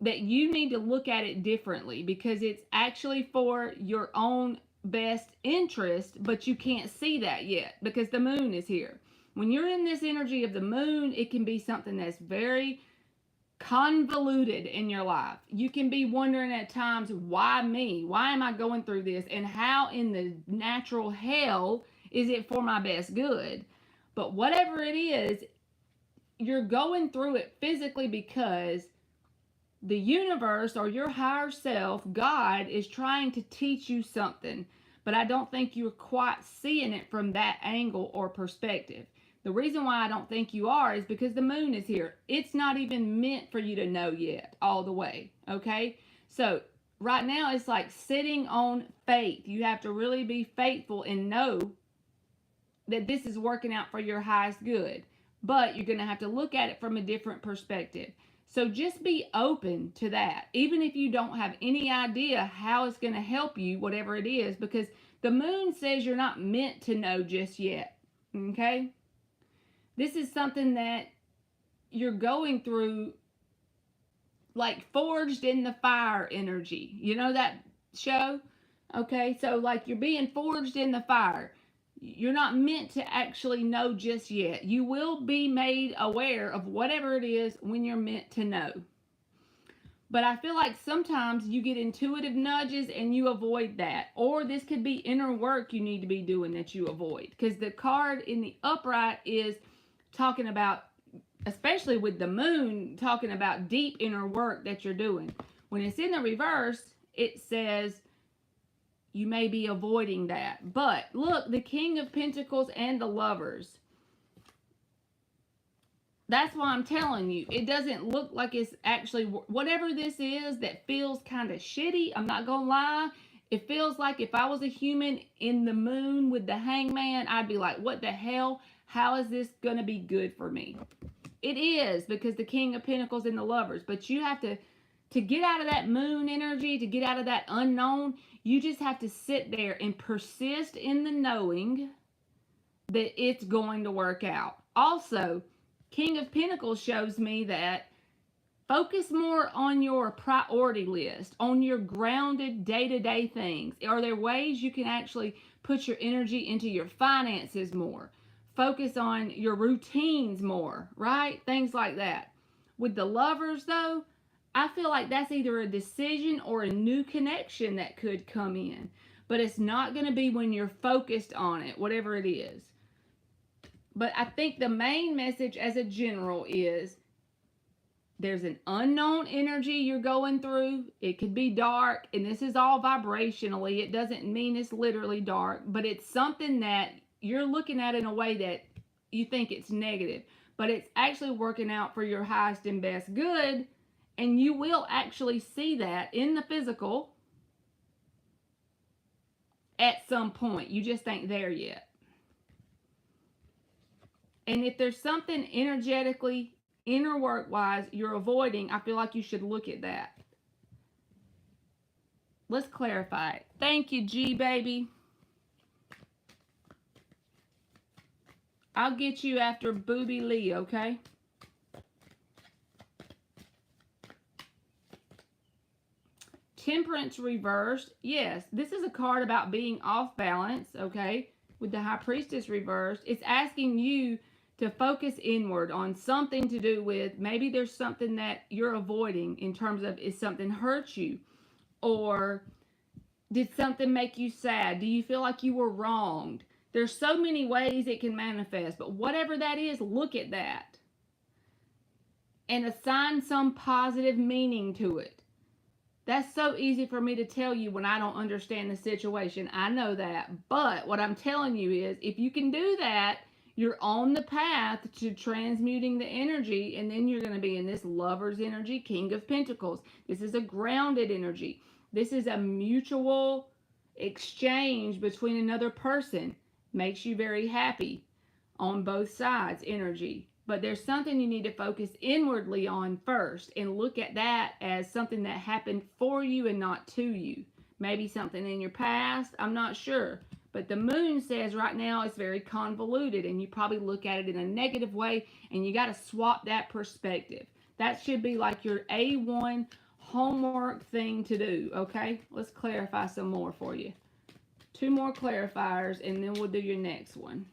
that you need to look at it differently because it's actually for your own best interest, but you can't see that yet because the Moon is here. When you're in this energy of the Moon, it can be something that's very convoluted in your life. You can be wondering at times, why me? Why am I going through this? And how in the natural hell is it for my best good? But whatever it is, you're going through it physically because the universe or your higher self, God, is trying to teach you something. But I don't think you're quite seeing it from that angle or perspective. The reason why I don't think you are is because the moon is here. It's not even meant for you to know yet all the way, okay? So right now it's like sitting on faith. You have to really be faithful and know that this is working out for your highest good. But you're going to have to look at it from a different perspective. So just be open to that, even if you don't have any idea how it's going to help you, whatever it is, because the moon says you're not meant to know just yet, okay? This is something that you're going through, like Forged in the Fire energy. You know that show? Okay, so like you're being forged in the fire. You're not meant to actually know just yet. You will be made aware of whatever it is when you're meant to know. But I feel like sometimes you get intuitive nudges and you avoid that. Or this could be inner work you need to be doing that you avoid. Because the card in the upright is talking about, especially with the moon, talking about deep inner work that you're doing. When it's in the reverse, it says you may be avoiding that. But look, the King of Pentacles and the Lovers. That's why I'm telling you, it doesn't look like it's actually, whatever this is that feels kind of shitty, I'm not going to lie. It feels like if I was a human in the moon with the Hangman, I'd be like, what the hell? How is this going to be good for me? It is, because the King of Pentacles and the Lovers. But you have to get out of that moon energy, to get out of that unknown, you just have to sit there and persist in the knowing that it's going to work out. Also, King of Pentacles shows me that focus more on your priority list, on your grounded day-to-day things. Are there ways you can actually put your energy into your finances more? Focus on your routines more, right? Things like that. With the Lovers, though, I feel like that's either a decision or a new connection that could come in. But it's not going to be when you're focused on it, whatever it is. But I think the main message as a general is there's an unknown energy you're going through. It could be dark, and this is all vibrationally. It doesn't mean it's literally dark, but it's something that you're looking at in a way that you think it's negative. But it's actually working out for your highest and best good, and you will actually see that in the physical at some point. You just ain't there yet. And if there's something energetically, inner work wise, you're avoiding, I feel like you should look at that. Let's clarify it. Thank you, G baby. I'll get you after Booby Lee, okay? Temperance reversed. Yes, this is a card about being off balance, okay? With the High Priestess reversed, it's asking you to focus inward on something to do with, maybe there's something that you're avoiding in terms of, is something hurt you? Or did something make you sad? Do you feel like you were wronged? There's so many ways it can manifest, but whatever that is, look at that and assign some positive meaning to it. That's so easy for me to tell you when I don't understand the situation. I know that. But what I'm telling you is, if you can do that, you're on the path to transmuting the energy, and then you're going to be in this Lover's energy, King of Pentacles. This is a grounded energy. This is a mutual exchange between another person. Makes you very happy on both sides energy. But there's something you need to focus inwardly on first and look at that as something that happened for you and not to you. Maybe something in your past, I'm not sure. But the moon says right now it's very convoluted, and you probably look at it in a negative way, and you got to swap that perspective. That should be like your A1 homework thing to do, okay? Let's clarify some more for you. 2 more clarifiers, and then we'll do your next one.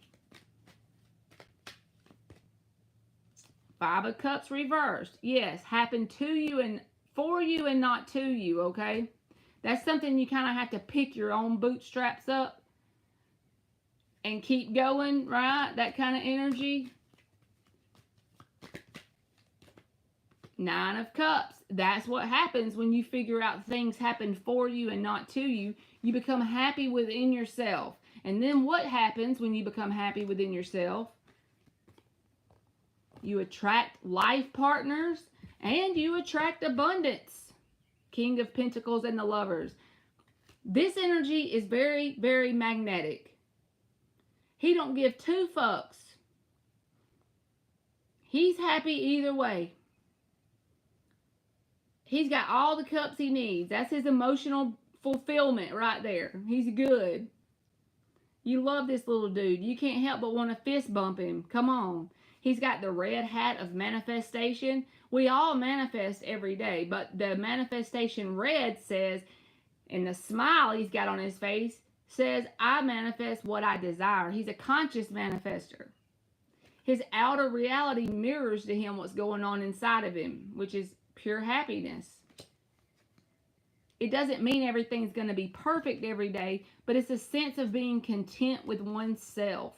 Five of Cups reversed. Yes, happened to you and for you and not to you, okay? That's something you kind of have to pick your own bootstraps up and keep going, right? That kind of energy. Nine of Cups. That's what happens when you figure out things happen for you and not to you. You become happy within yourself. And then what happens when you become happy within yourself? You attract life partners and you attract abundance. King of Pentacles and the Lovers. This energy is very, very magnetic. He don't give two fucks. He's happy either way. He's got all the cups he needs. That's his emotional fulfillment right there. He's good. You love this little dude. You can't help but want to fist bump him. Come on. He's got the red hat of manifestation. We all manifest every day, but the manifestation red says, and the smile he's got on his face says, I manifest what I desire. He's a conscious manifester. His outer reality mirrors to him what's going on inside of him, which is pure happiness. It doesn't mean everything's going to be perfect every day, but it's a sense of being content with oneself.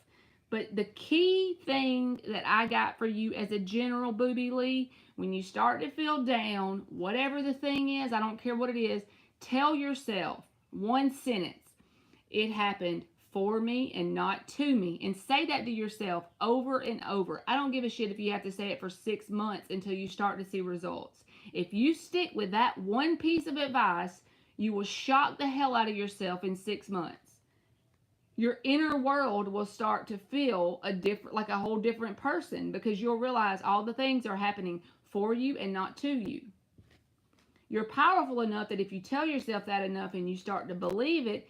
But the key thing that I got for you as a general, Booby Lee, when you start to feel down, whatever the thing is, I don't care what it is, tell yourself one sentence. It happened for me and not to me. And say that to yourself over and over. I don't give a shit if you have to say it for 6 months until you start to see results. If you stick with that one piece of advice, you will shock the hell out of yourself in 6 months. Your inner world will start to feel like a whole different person, because you'll realize all the things are happening for you and not to you. You're powerful enough that if you tell yourself that enough and you start to believe it,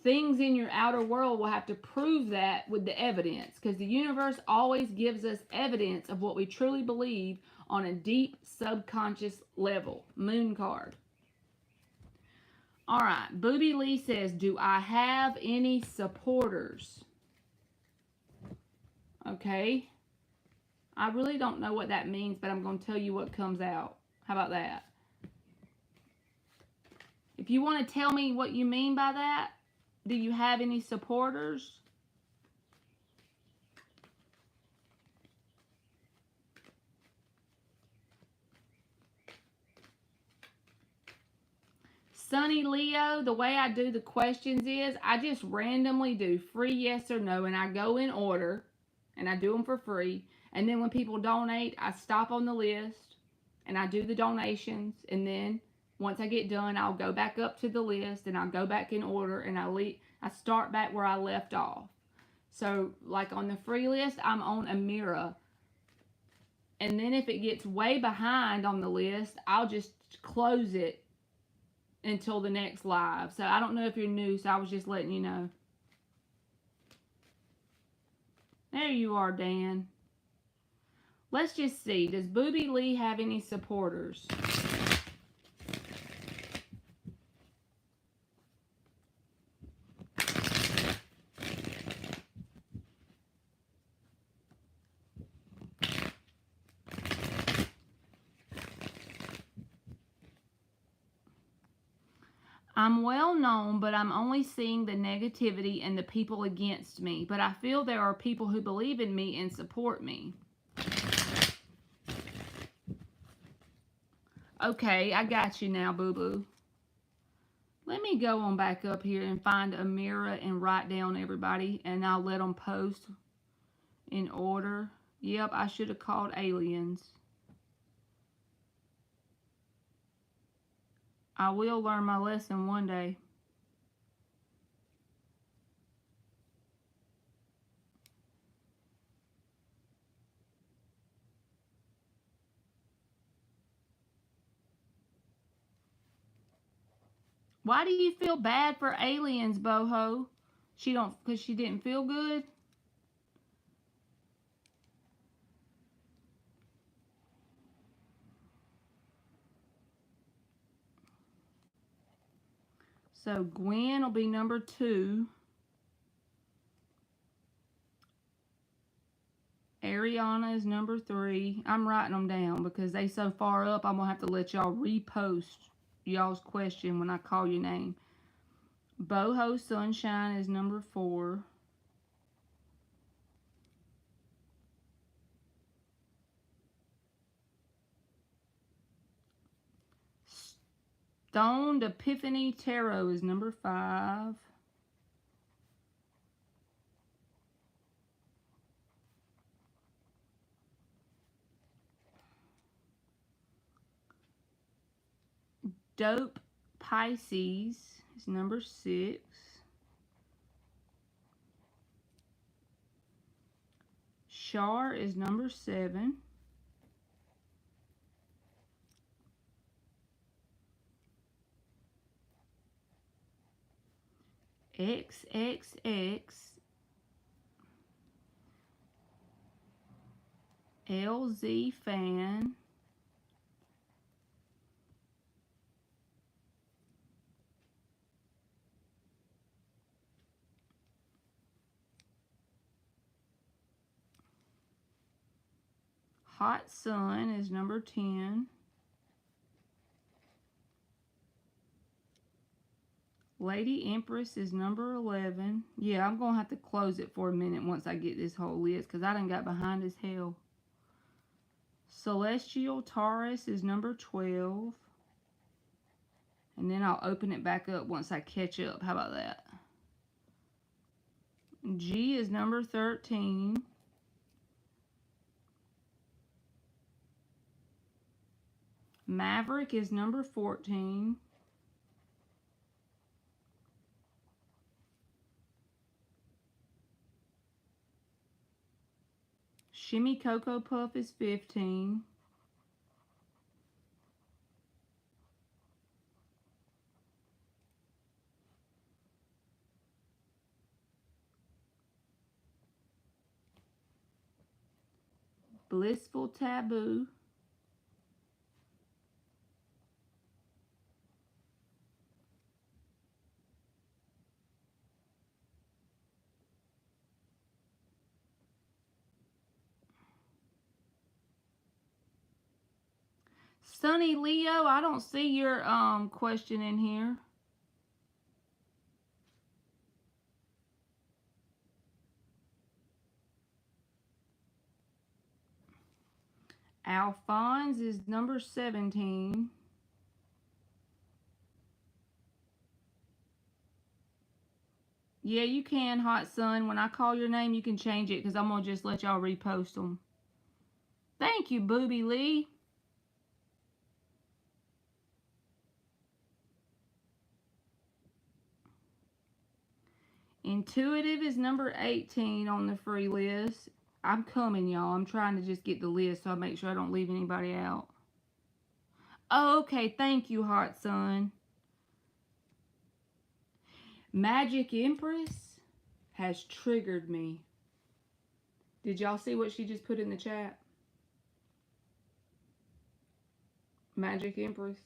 things in your outer world will have to prove that with the evidence, because the universe always gives us evidence of what we truly believe on a deep subconscious level. Moon card. All right, Booby Lee says, do I have any supporters? Okay. I really don't know what that means, but I'm going to tell you what comes out. How about that? If you want to tell me what you mean by that, do you have any supporters? Sunny Leo, the way I do the questions is I just randomly do free yes or no, and I go in order, and I do them for free. And then when people donate, I stop on the list, and I do the donations. And then once I get done, I'll go back up to the list, and I'll go back in order, and I start back where I left off. So, like on the free list, I'm on Amira. And then if it gets way behind on the list, I'll just close it until the next live. So I don't know if you're new, so I was just letting you know. There you are, Dan. Let's just see. Does Booby Lee have any supporters? I'm well known, but I'm only seeing the negativity and the people against me. But I feel there are people who believe in me and support me. Okay, I got you now, boo-boo. Let me go on back up here and find Amira and write down everybody, and I'll let them post in order. Yep, I should have called aliens. I will learn my lesson one day. Why do you feel bad for aliens, Boho? Because she didn't feel good? So Gwen will be number 2. Aries Ariana is number 3. I'm writing them down because they so far up, I'm going to have to let y'all repost y'all's question when I call your name. Boho Sunshine is number 4. Stoned Epiphany Tarot is number 5. Dope Pisces is number 6. Char is number 7. XXX LZ Fan Hot Sun is number 10. Lady Empress is number 11. Yeah, I'm going to have to close it for a minute once I get this whole list because I done got behind as hell. Celestial Taurus is number 12. And then I'll open it back up once I catch up. How about that? G is number 13. Maverick is number 14. Shimmy Cocoa Puff is 15. Blissful Taboo. Sunny Leo, I don't see your question in here. Alphonse is number 17. Yeah, you can, Hot Sun. When I call your name, you can change it because I'm going to just let y'all repost them. Thank you, Booby Lee. Intuitive is number 18 on the free list. I'm coming, y'all. I'm trying to just get the list so I make sure I don't leave anybody out. Oh, okay. Thank you, Hot Sun. Magic Empress has triggered me. Did y'all see what she just put in the chat? Magic Empress.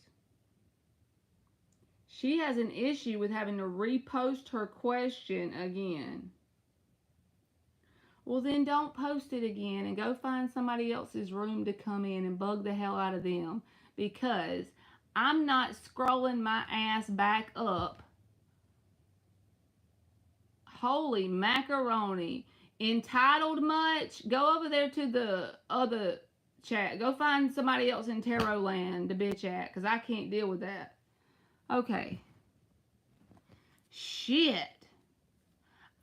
She has an issue with having to repost her question again. Well, then don't post it again and go find somebody else's room to come in and bug the hell out of them, because I'm not scrolling my ass back up. Holy macaroni. Entitled much? Go over there to the other chat. Go find somebody else in Tarot Land to bitch at, because I can't deal with that. Okay. Shit.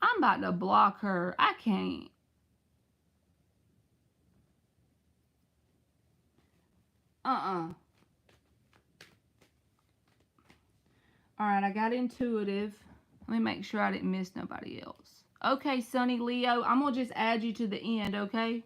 I'm about to block her. I can't. Alright, I got Intuitive. Let me make sure I didn't miss nobody else. Okay, Sunny Leo, I'm going to just add you to the end, okay?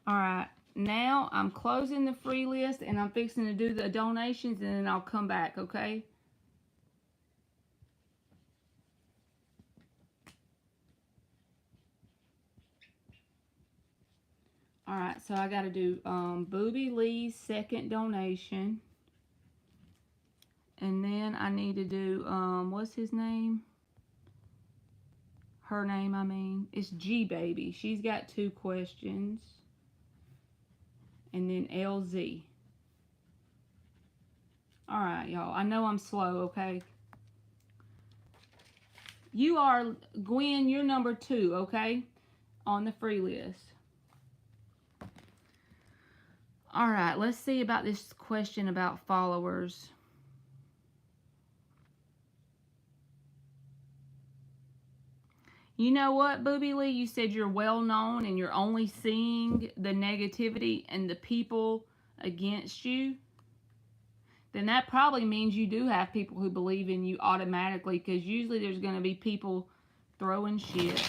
Alright, now I'm closing the free list and I'm fixing to do the donations, and then I'll come back, okay? All right, so I got to do Booby Lee's second donation. And then I need to do, what's his name? Her name, I mean. It's G Baby. She's got 2 questions. And then LZ. All right, y'all. I know I'm slow, okay? You are, Gwen, you're number 2, okay? On the free list. All right, let's see about this question about followers. You know what, Booby Lee? You said you're well known and you're only seeing the negativity and the people against you. Then that probably means you do have people who believe in you automatically, because usually there's going to be people throwing shit.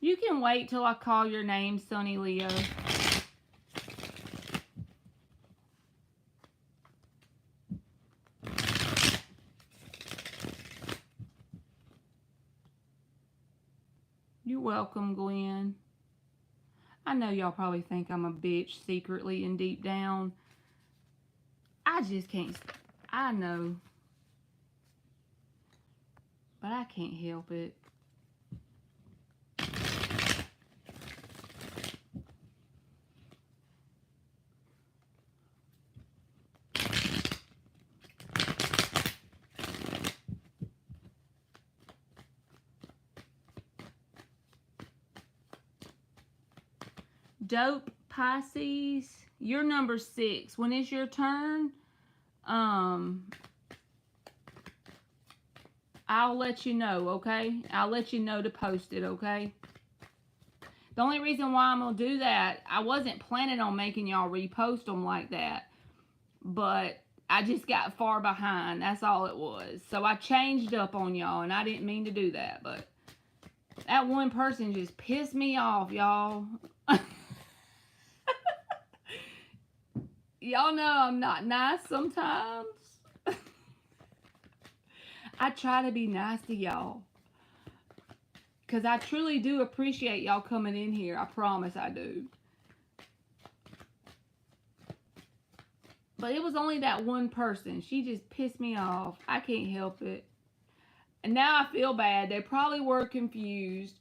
You can wait till I call your name, Sunny Leo. You're welcome, Gwen. I know y'all probably think I'm a bitch secretly and deep down. I just can't. I know. But I can't help it. Dope Pisces, you're number 6. When it's your turn, I'll let you know, okay? I'll let you know to post it, okay? The only reason why I'm going to do that, I wasn't planning on making y'all repost them like that, but I just got far behind. That's all it was. So I changed up on y'all, and I didn't mean to do that, but that one person just pissed me off, y'all. Y'all know I'm not nice sometimes. I try to be nice to y'all, because I truly do appreciate y'all coming in here. I promise I do. But it was only that one person. She just pissed me off. I can't help it. And now I feel bad. They probably were confused.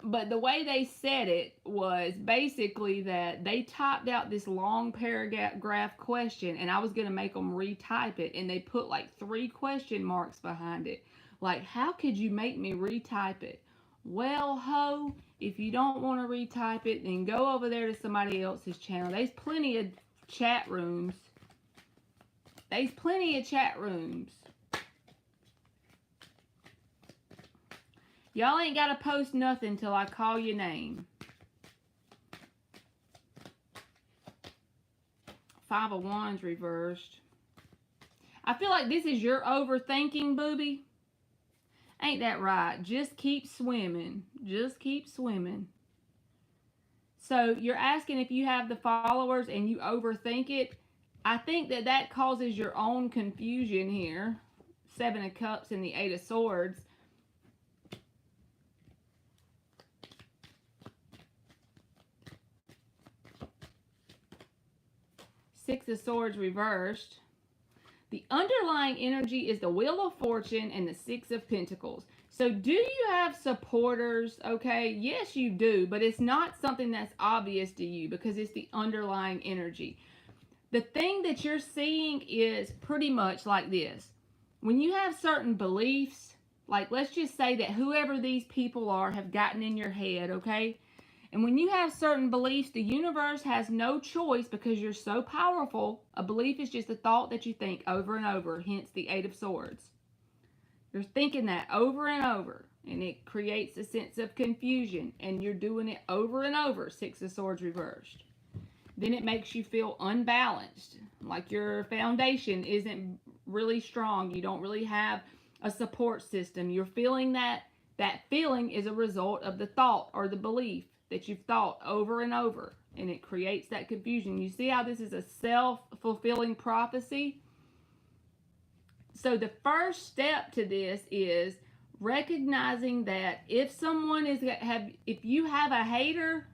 But the way they said it was basically that they typed out this long paragraph question, and I was going to make them retype it, and they put like 3 question marks behind it. Like, how could you make me retype it? Well, ho, if you don't want to retype it, then go over there to somebody else's channel. There's plenty of chat rooms. There's plenty of chat rooms. Y'all ain't got to post nothing till I call your name. 5 of Wands reversed. I feel like this is your overthinking, Booby. Ain't that right? Just keep swimming. Just keep swimming. So you're asking if you have the followers and you overthink it. I think that that causes your own confusion here. 7 of Cups and the 8 of Swords. Six of Swords reversed. The underlying energy is the Wheel of Fortune and the 6 of Pentacles. So do you have supporters? Okay, yes you do, but it's not something that's obvious to you because it's the underlying energy. The thing that you're seeing is pretty much like this. When you have certain beliefs, like let's just say that whoever these people are have gotten in your head, okay? And when you have certain beliefs, the universe has no choice because you're so powerful. A belief is just a thought that you think over and over, hence the 8 of Swords. You're thinking that over and over, and it creates a sense of confusion, and you're doing it over and over, 6 of Swords reversed. Then it makes you feel unbalanced, like your foundation isn't really strong. You don't really have a support system. You're feeling that feeling is a result of the thought or the belief that you've thought over and over, and it creates that confusion. You see how this is a self-fulfilling prophecy? So the first step to this is recognizing that if someone if you have a hater,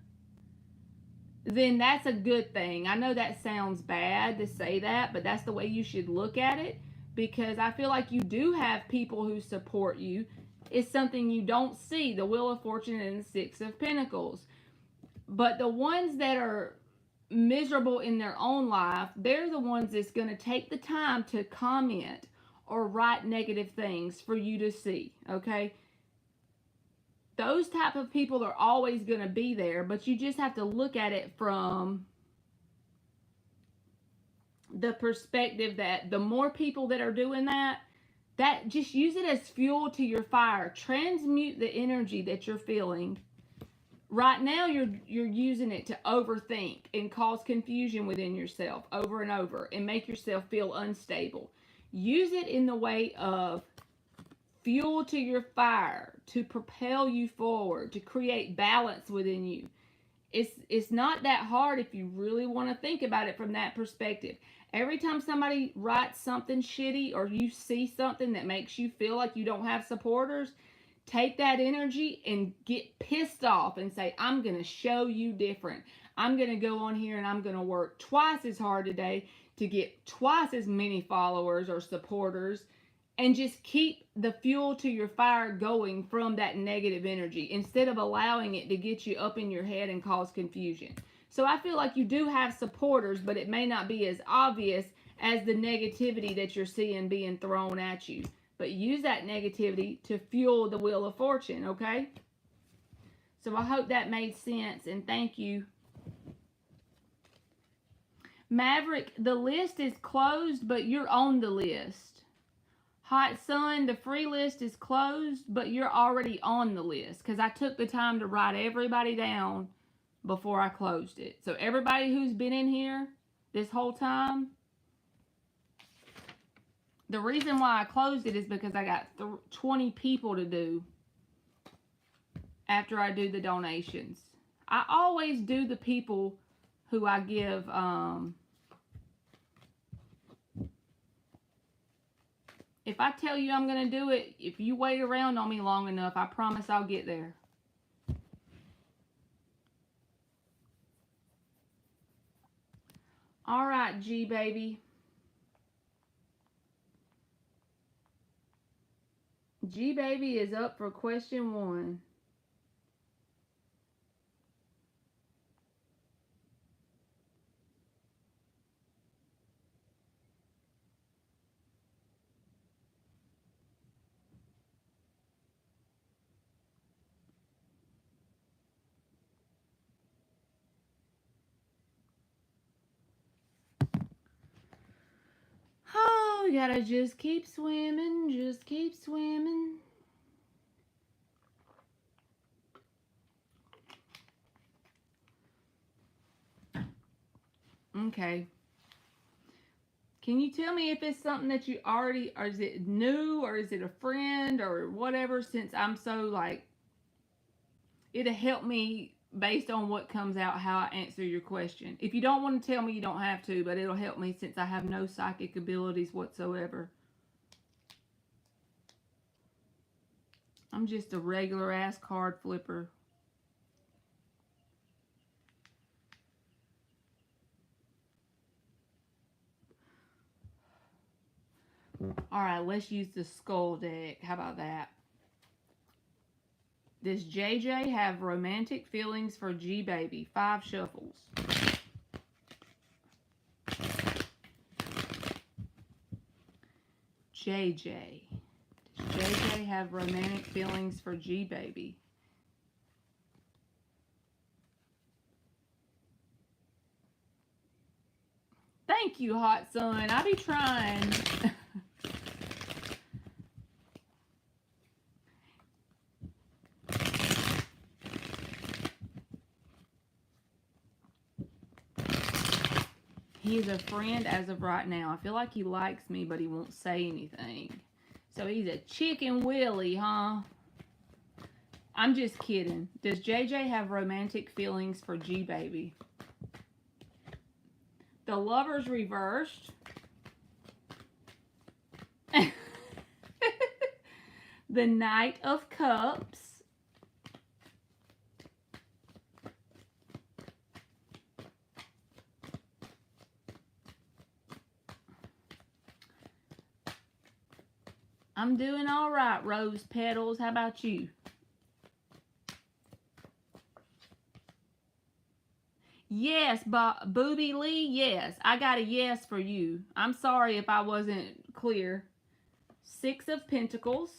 then that's a good thing. I know that sounds bad to say that, but that's the way you should look at it, because I feel like you do have people who support you. It's something you don't see, the Wheel of Fortune and the Six of Pentacles. But the ones that are miserable in their own life, they're the ones that's going to take the time to comment or write negative things for you to see, okay? Those type of people are always going to be there, but you just have to look at it from the perspective that the more people that are doing that just use it as fuel to your fire. Transmute the energy that you're feeling. Right now, you're using it to overthink and cause confusion within yourself over and over and make yourself feel unstable. Use it in the way of fuel to your fire, to propel you forward, to create balance within you. It's not that hard if you really want to think about it from that perspective. Every time somebody writes something shitty or you see something that makes you feel like you don't have supporters, take that energy and get pissed off and say, I'm going to show you different. I'm going to go on here and I'm going to work twice as hard today to get twice as many followers or supporters, and just keep the fuel to your fire going from that negative energy instead of allowing it to get you up in your head and cause confusion. So I feel like you do have supporters, but it may not be as obvious as the negativity that you're seeing being thrown at you. But use that negativity to fuel the Wheel of Fortune, okay? So I hope that made sense, and thank you. Maverick, the list is closed, but you're on the list. Hot Sun, the free list is closed, but you're already on the list because I took the time to write everybody down before I closed it. So everybody who's been in here this whole time, the reason why I closed it is because I got 20 people to do after I do the donations. I always do the people who I give if I tell you I'm going to do it, if you wait around on me long enough, I promise I'll get there. All right, G baby. G baby is up for question 1. Oh, we gotta just keep swimming, just keep swimming. Okay. Can you tell me if it's something that you already, or is it new, or is it a friend, or whatever, since I'm so like, it'll help me based on what comes out how I answer your question. If you don't want to tell me, you don't have to, but it'll help me since I have no psychic abilities whatsoever. I'm just a regular ass card flipper. Alright, let's use the skull deck. How about that? Does JJ have romantic feelings for G baby? 5 shuffles. JJ. Does JJ have romantic feelings for G baby? Thank you, Hot Sun. I be trying. He's a friend as of right now. I feel like he likes me, but he won't say anything. So he's a chicken willy, huh? I'm just kidding. Does JJ have romantic feelings for G baby? The Lover's reversed. the Knight of Cups, I'm doing all right, Rose Petals. How about you? Yes, Booby Lee, yes. I got a yes for you. I'm sorry if I wasn't clear. Six of Pentacles.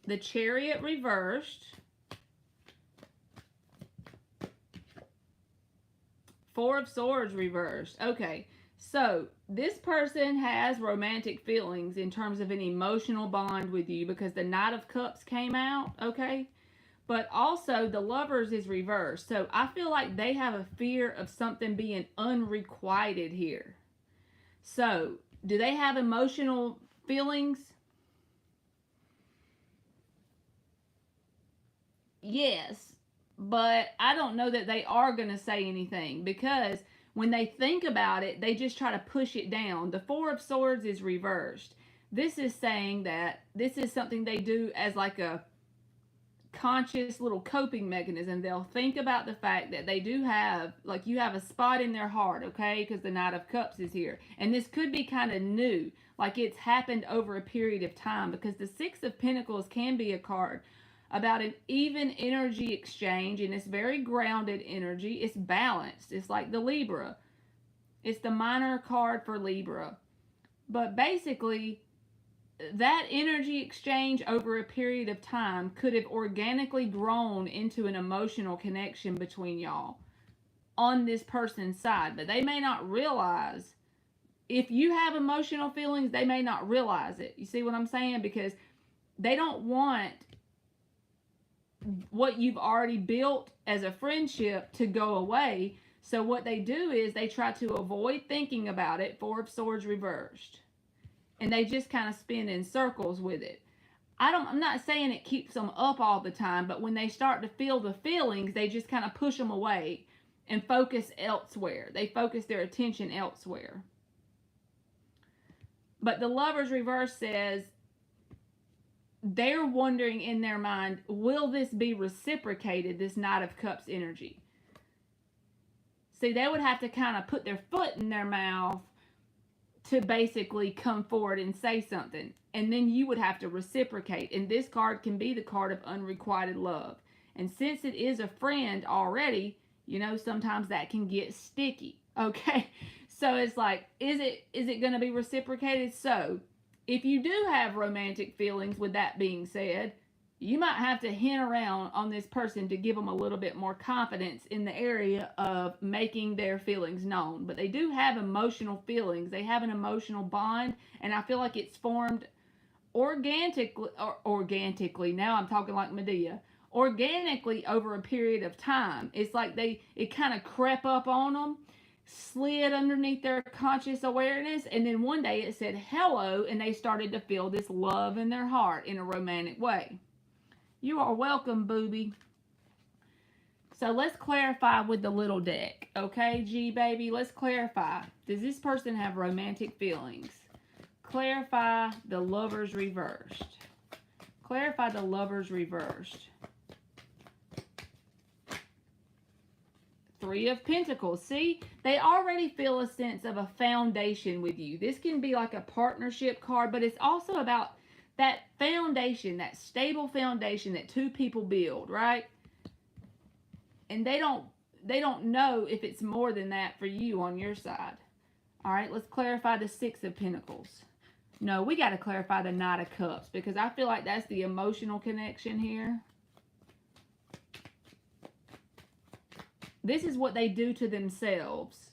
The Chariot reversed. Four of Swords reversed. Okay, so this person has romantic feelings in terms of an emotional bond with you because the Knight of Cups came out, okay? But also the Lovers is reversed. So I feel like they have a fear of something being unrequited here. So do they have emotional feelings? Yes, but I don't know that they are going to say anything because when they think about it, they just try to push it down. The Four of Swords is reversed. This is saying that this is something they do as like a conscious little coping mechanism. They'll think about the fact that they do have, like, you have a spot in their heart, okay, because the Knight of Cups is here. And this could be kind of new, like it's happened over a period of time, because the Six of Pentacles can be a card about an even energy exchange, and it's very grounded energy. It's balanced. It's like the Libra. It's the minor card for Libra. But basically, that energy exchange over a period of time could have organically grown into an emotional connection between y'all on this person's side. But they may not realize, if you have emotional feelings, they may not realize it. You see what I'm saying? Because they don't want what you've already built as a friendship to go away. So what they do is they try to avoid thinking about it. Four of Swords reversed. And they just kind of spin in circles with it. I'm not saying it keeps them up all the time, but when they start to feel the feelings, they just kind of push them away and focus elsewhere. They focus their attention elsewhere. But the Lovers reverse says they're wondering in their mind, will this be reciprocated, this Knight of Cups energy? See, they would have to kind of put their foot in their mouth to basically come forward and say something. And then you would have to reciprocate. And this card can be the card of unrequited love. And since it is a friend already, you know, sometimes that can get sticky. Okay? So it's like, is it going to be reciprocated? So if you do have romantic feelings, with that being said, you might have to hint around on this person to give them a little bit more confidence in the area of making their feelings known. But they do have emotional feelings. They have an emotional bond, and I feel like it's formed organically. Now I'm talking like Medea. Organically over a period of time. It's like it kind of crept up on them, slid underneath their conscious awareness, and then one day it said hello, and they started to feel this love in their heart in a romantic way. You are welcome, Booby. So let's clarify with the little deck. Okay, G baby, let's clarify. Does this person have romantic feelings? Clarify the Lovers reversed. Clarify the Lovers reversed. Three of Pentacles. See, they already feel a sense of a foundation with you. This can be like a partnership card, but it's also about that foundation, that stable foundation that two people build, right? And they don't know if it's more than that for you on your side. All right, let's clarify the Six of Pentacles. No, we got to clarify the Knight of Cups, because I feel like that's the emotional connection here. This is what they do to themselves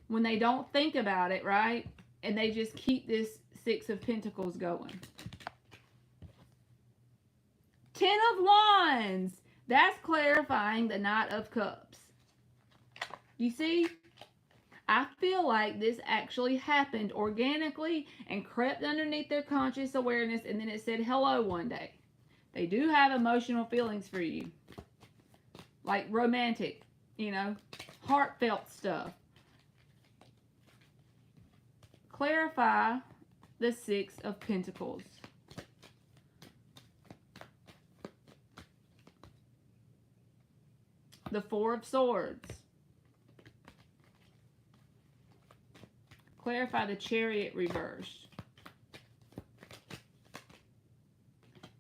when they don't think about it, right? And they just keep this Six of Pentacles going. Ten of Wands. That's clarifying the Knight of Cups. You see? I feel like this actually happened organically and crept underneath their conscious awareness, and then it said hello one day. They do have emotional feelings for you. Like romantic, you know, heartfelt stuff. Clarify the Six of Pentacles. The Four of Swords. Clarify the Chariot reversed.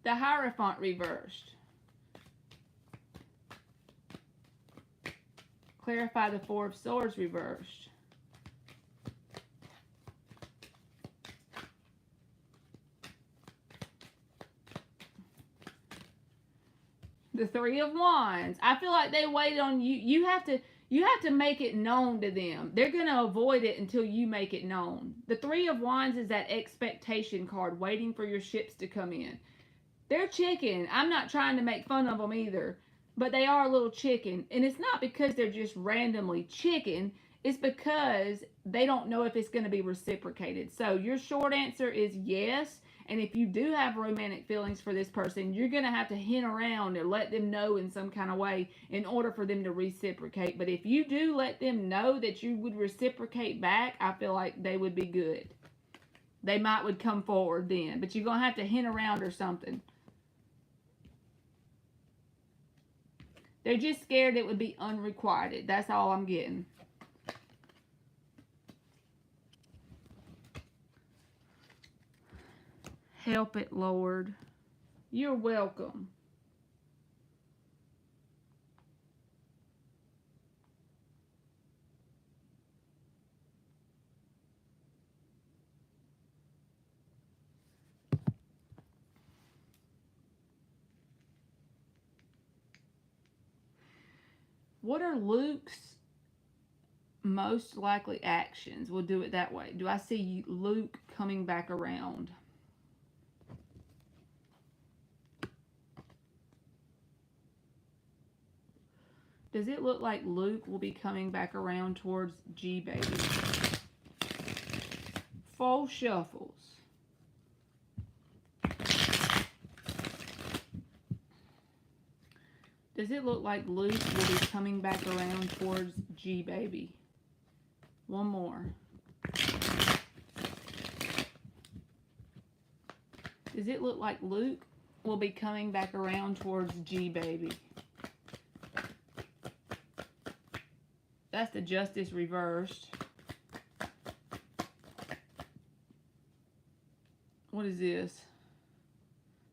The Hierophant reversed. Clarify the Four of Swords reversed. The Three of Wands. I feel like they waited on you. You have to make it known to them. They're going to avoid it until you make it known. The Three of Wands is that expectation card, waiting for your ships to come in. They're chicken. I'm not trying to make fun of them either, but they are a little chicken. And it's not because they're just randomly chicken. It's because they don't know if it's going to be reciprocated. So your short answer is yes. And if you do have romantic feelings for this person, you're going to have to hint around or let them know in some kind of way in order for them to reciprocate. But if you do let them know that you would reciprocate back, I feel like they would be good. They would come forward then. But you're going to have to hint around or something. They're just scared it would be unrequited. That's all I'm getting. Help it, Lord. You're welcome. What are Luke's most likely actions? We'll do it that way. Do I see Luke coming back around? Does it look like Luke will be coming back around towards G Baby? Full shuffles. Does it look like Luke will be coming back around towards G Baby? One more. Does it look like Luke will be coming back around towards G Baby? That's the Justice reversed. What is this?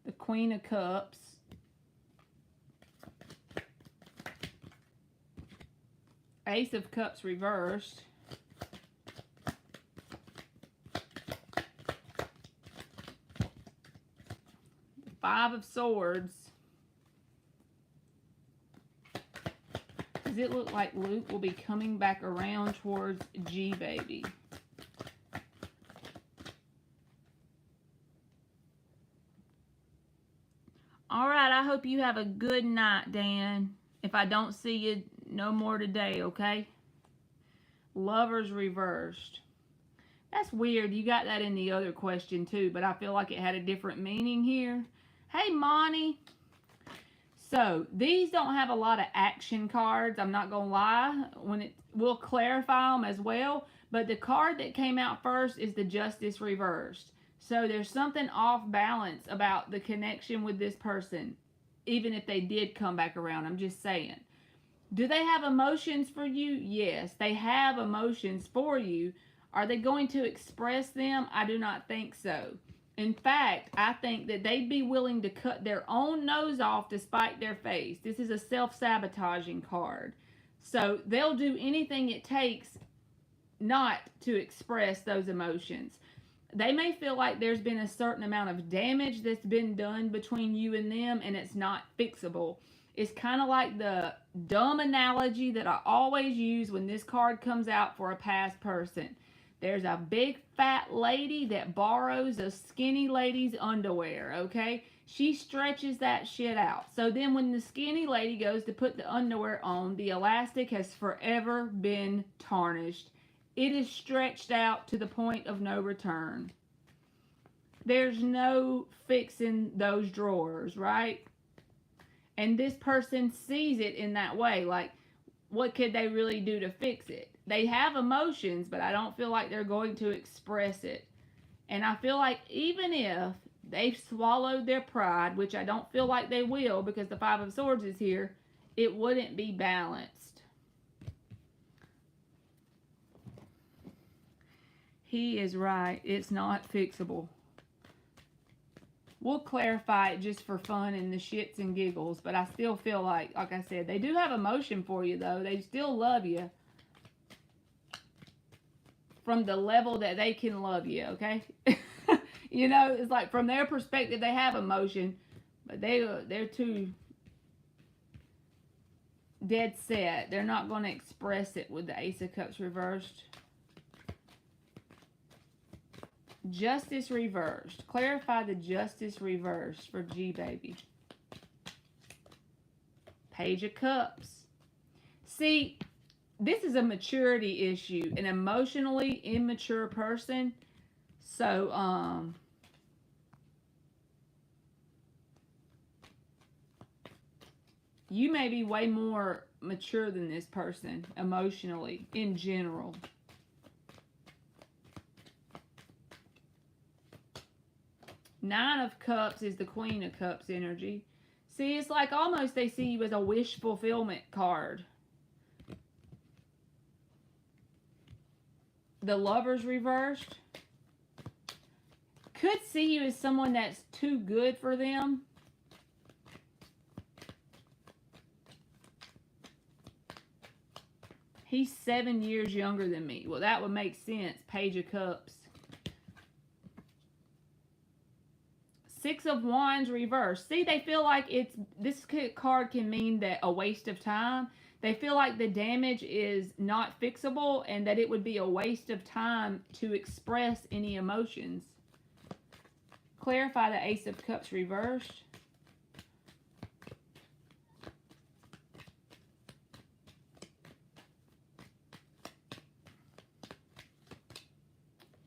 The Queen of Cups. Ace of Cups reversed. The Five of Swords. Does it look like Luke will be coming back around towards G Baby? All right, I hope you have a good night, Dan. If I don't see you no more today, okay? Lovers reversed. That's weird. You got that in the other question too, but I feel like it had a different meaning here. Hey, Monty. So, these don't have a lot of action cards, I'm not going to lie. We'll clarify them as well. But the card that came out first is the Justice reversed. So, there's something off balance about the connection with this person. Even if they did come back around, I'm just saying. Do they have emotions for you? Yes, they have emotions for you. Are they going to express them? I do not think so. In fact, I think that they'd be willing to cut their own nose off to spite their face. This is a self-sabotaging card. So they'll do anything it takes not to express those emotions. They may feel like there's been a certain amount of damage that's been done between you and them, and it's not fixable. It's kind of like the dumb analogy that I always use when this card comes out for a past person. There's a big fat lady that borrows a skinny lady's underwear, okay? She stretches that shit out. So then when the skinny lady goes to put the underwear on, the elastic has forever been tarnished. It is stretched out to the point of no return. There's no fixing those drawers, right? And this person sees it in that way. Like, what could they really do to fix it? they have emotions, but I don't feel like they're going to express it. And I feel like even if they've swallowed their pride, which I don't feel like they will because the Five of Swords is here, it wouldn't be balanced. He is right. It's not fixable. We'll clarify it just for fun and the shits and giggles, but I still feel like I said, they do have emotion for you, though. They still love you from the level that they can love you, okay? You know, it's like from their perspective, they have emotion, but they're too dead set. They're not going to express it with the Ace of Cups reversed. Justice reversed. Clarify the Justice reversed for G baby. Page of Cups. See, this is a maturity issue, an emotionally immature person. So, you may be way more mature than this person emotionally in general. Nine of Cups is the Queen of Cups energy. See, it's like almost they see you as a wish fulfillment card. The Lovers reversed. Could see you as someone that's too good for them. He's 7 years younger than me. Well, that would make sense. Page of Cups. Six of Wands reversed. See, they feel like this card can mean that a waste of time. They feel like the damage is not fixable and that it would be a waste of time to express any emotions. Clarify the Ace of Cups reversed.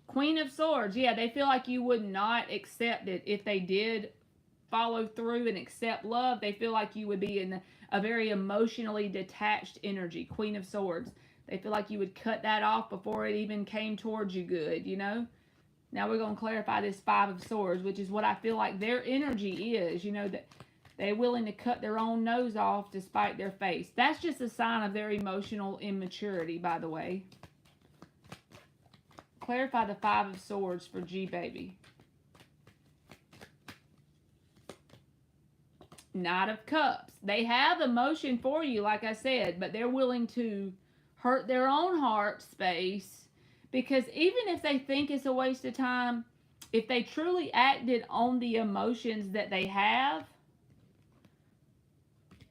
Queen of Swords. Yeah, they feel like you would not accept it if they did follow through and accept love. They feel like you would be in a very emotionally detached energy. Queen of Swords. They feel like you would cut that off before it even came towards you good, you know? Now we're going to clarify this Five of Swords, which is what I feel like their energy is, you know, that they're willing to cut their own nose off to spite their face. That's just a sign of their emotional immaturity, by the way. Clarify the Five of Swords for G baby. Knight of Cups. They have emotion for you, like I said, but they're willing to hurt their own heart space because even if they think it's a waste of time, if they truly acted on the emotions that they have,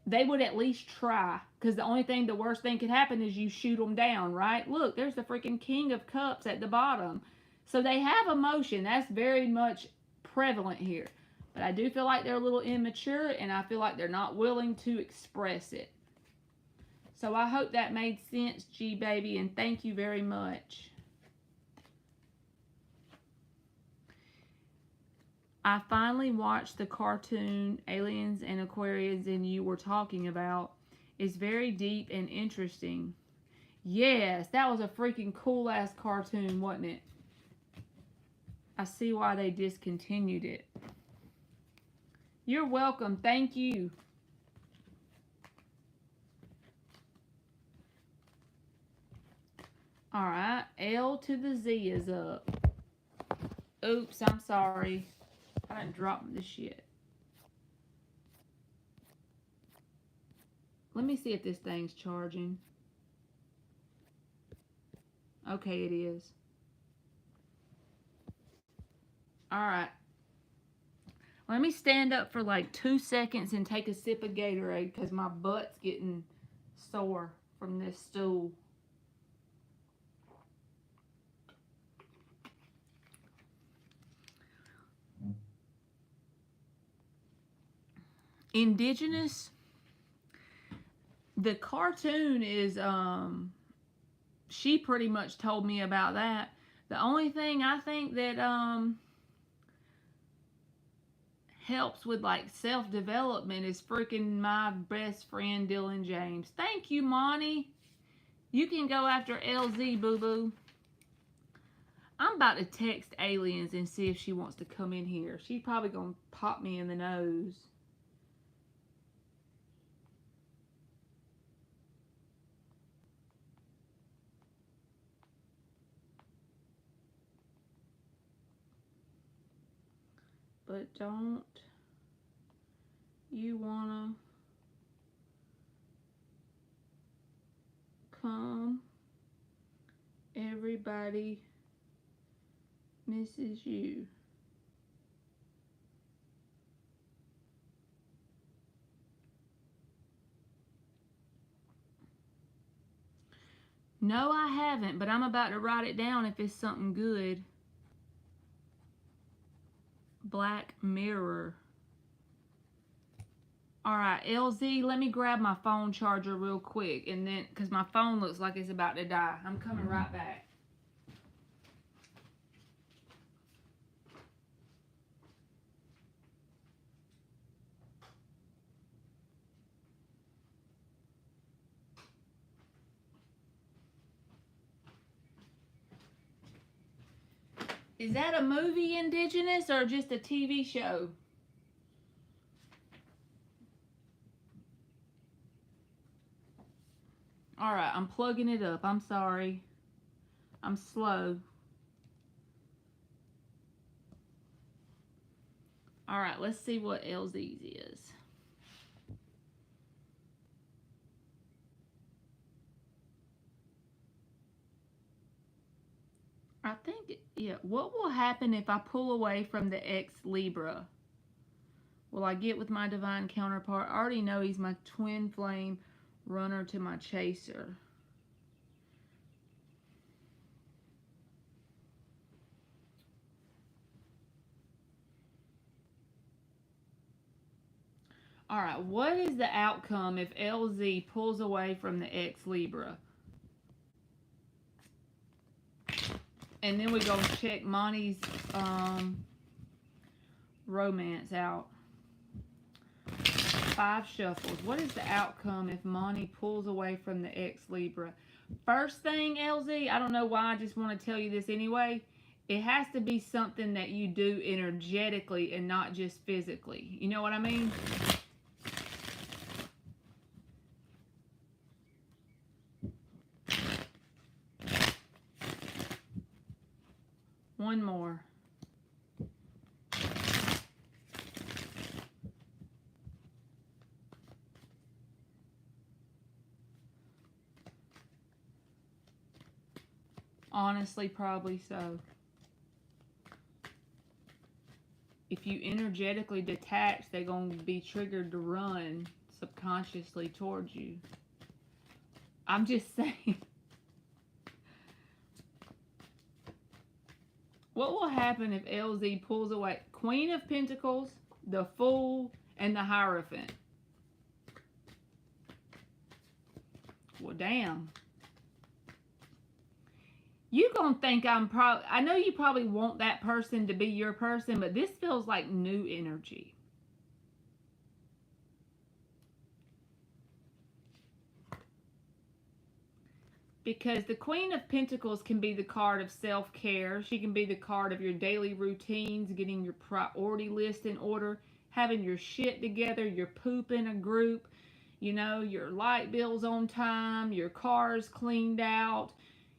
they would at least try. Because the worst thing could happen is you shoot them down, right? Look, there's the freaking King of Cups at the bottom. So they have emotion. That's very much prevalent here. But I do feel like they're a little immature, and I feel like they're not willing to express it. So I hope that made sense, G baby, and thank you very much. I finally watched the cartoon Aliens and Aquarians and you were talking about. It's very deep and interesting. Yes, that was a freaking cool ass cartoon, wasn't it? I see why they discontinued it. You're welcome. Thank you. Alright, L to the Z is up. Oops, I'm sorry. I didn't drop the shit. Let me see if this thing's charging. Okay, it is. Alright. Let me stand up for like 2 seconds and take a sip of Gatorade because my butt's getting sore from this stool. Indigenous. The cartoon is, she pretty much told me about that. The only thing I think that, helps with like self-development is freaking my best friend Dylan James. Thank you, Monty. You can go after LZ, boo-boo. I'm about to text Aliens and see if she wants to come in here. She's probably going to pop me in the nose. But don't you want to come? Everybody misses you. No, I haven't, but I'm about to write it down if it's something good. Black Mirror. Alright, LZ, let me grab my phone charger real quick, and then, because my phone looks like it's about to die. I'm coming right back. Is that a movie, Indigenous, or just a TV show? Alright, I'm plugging it up. I'm sorry. I'm slow. Alright, let's see what LZ's is. I think, yeah, what will happen if I pull away from the ex Libra? Will I get with my divine counterpart? I already know he's my twin flame runner to my chaser. Alright, what is the outcome if LZ pulls away from the ex Libra? And then we go check Monty's romance out. 5 shuffles. What is the outcome if Monty pulls away from the ex Libra? First thing, LZ, I don't know why, I just want to tell you this anyway. It has to be something that you do energetically and not just physically. You know what I mean? One more. Honestly, probably so. If you energetically detach, they're going to be triggered to run subconsciously towards you. I'm just saying. What will happen if LZ pulls away? Queen of Pentacles, the Fool, and the Hierophant. Well, damn. You gonna think I know you probably want that person to be your person, but this feels like new energy. Because the Queen of Pentacles can be the card of self-care. She can be the card of your daily routines, getting your priority list in order, having your shit together, your poop in a group, you know, your light bills on time, your car's cleaned out,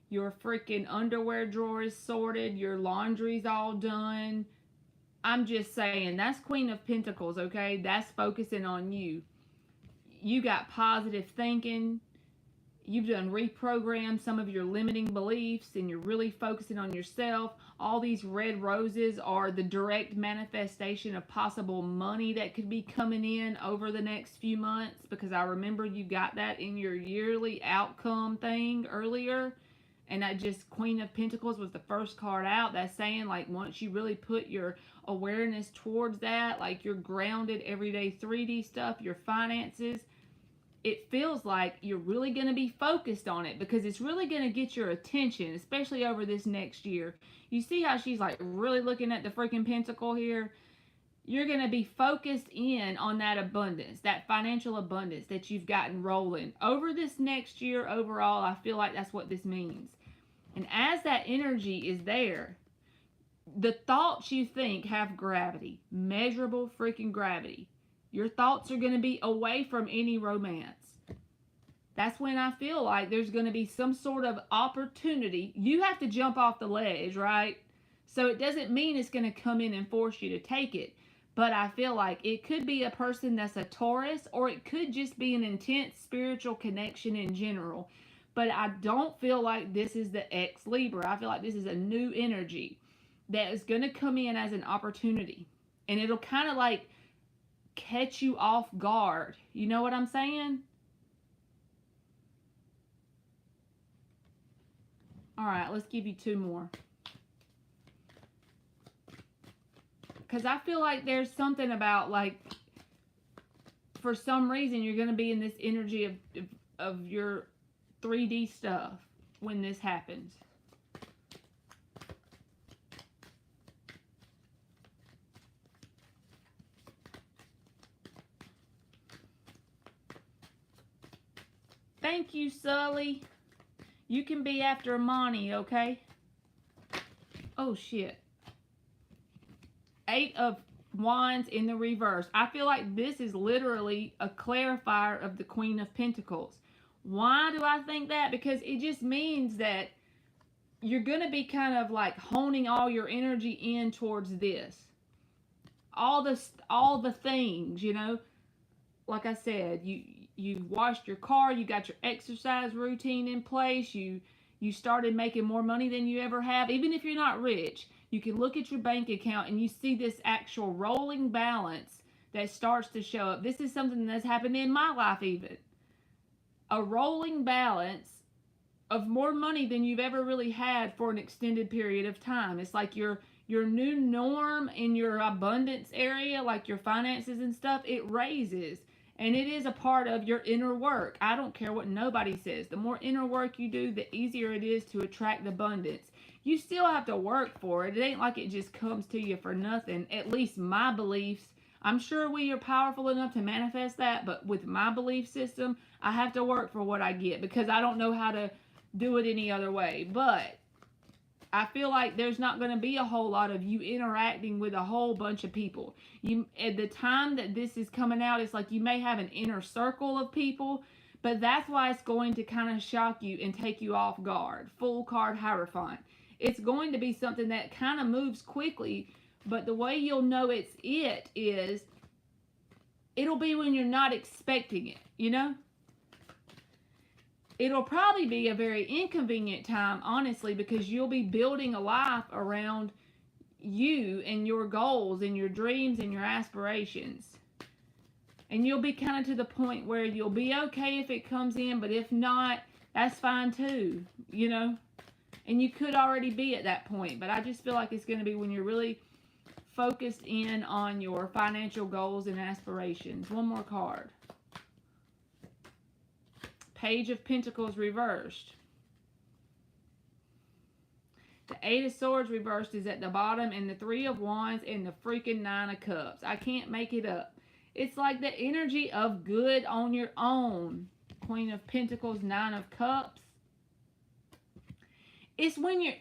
your freaking underwear drawer is sorted, your laundry's all done. I'm just saying, that's Queen of Pentacles, okay? That's focusing on you. You got positive thinking. You've done reprogrammed some of your limiting beliefs and you're really focusing on yourself. All these red roses are the direct manifestation of possible money that could be coming in over the next few months, because I remember you got that in your yearly outcome thing earlier. And that just, Queen of Pentacles was the first card out. That's saying, like, once you really put your awareness towards that, like your grounded everyday 3D stuff, your finances, it feels like you're really going to be focused on it, because it's really going to get your attention, especially over this next year. You see how she's like really looking at the freaking pentacle here? you're going to be focused in on that abundance, that financial abundance that you've gotten rolling over this next year. Overall, I feel like that's what this means. And as that energy is there, the thoughts you think have gravity, measurable freaking gravity. Your thoughts are going to be away from any romance. That's when I feel like there's going to be some sort of opportunity. You have to jump off the ledge, right? So it doesn't mean it's going to come in and force you to take it. But I feel like it could be a person that's a Taurus, or it could just be an intense spiritual connection in general. But I don't feel like this is the ex Libra. I feel like this is a new energy that is going to come in as an opportunity. And it'll kind of like catch you off guard. You know what I'm saying? All right, let's give you two more. Because I feel like there's something about, like, for some reason you're going to be in this energy of your 3D stuff when this happens. Thank you, Sully. You can be after Amani, okay? Oh, shit. 8 of Wands in the reverse. I feel like this is literally a clarifier of the Queen of Pentacles. Why do I think that? Because it just means that you're going to be kind of like honing all your energy in towards this. All the things, you know. Like I said, you've washed your car, you got your exercise routine in place, you started making more money than you ever have. Even if you're not rich, you can look at your bank account and you see this actual rolling balance that starts to show up. This is something that's happened in my life even. A rolling balance of more money than you've ever really had for an extended period of time. It's like your new norm in your abundance area, like your finances and stuff, it raises. And it is a part of your inner work. I don't care what nobody says. The more inner work you do, the easier it is to attract abundance. You still have to work for it. It ain't like it just comes to you for nothing. At least my beliefs. I'm sure we are powerful enough to manifest that, but with my belief system, I have to work for what I get because I don't know how to do it any other way. But I feel like there's not going to be a whole lot of you interacting with a whole bunch of people. You, at the time that this is coming out, it's like you may have an inner circle of people, but that's why it's going to kind of shock you and take you off guard. Full card Hierophant. It's going to be something that kind of moves quickly, but the way you'll know it is it'll be when you're not expecting it, you know? It'll probably be a very inconvenient time, honestly, because you'll be building a life around you and your goals and your dreams and your aspirations. And you'll be kind of to the point where you'll be okay if it comes in, but if not, that's fine too, you know? And you could already be at that point, but I just feel like it's going to be when you're really focused in on your financial goals and aspirations. One more card. Page of Pentacles reversed. The 8 of Swords reversed is at the bottom, and the 3 of Wands and the freaking 9 of Cups. I can't make it up. It's like the energy of good on your own. Queen of Pentacles, 9 of Cups. It's when you're...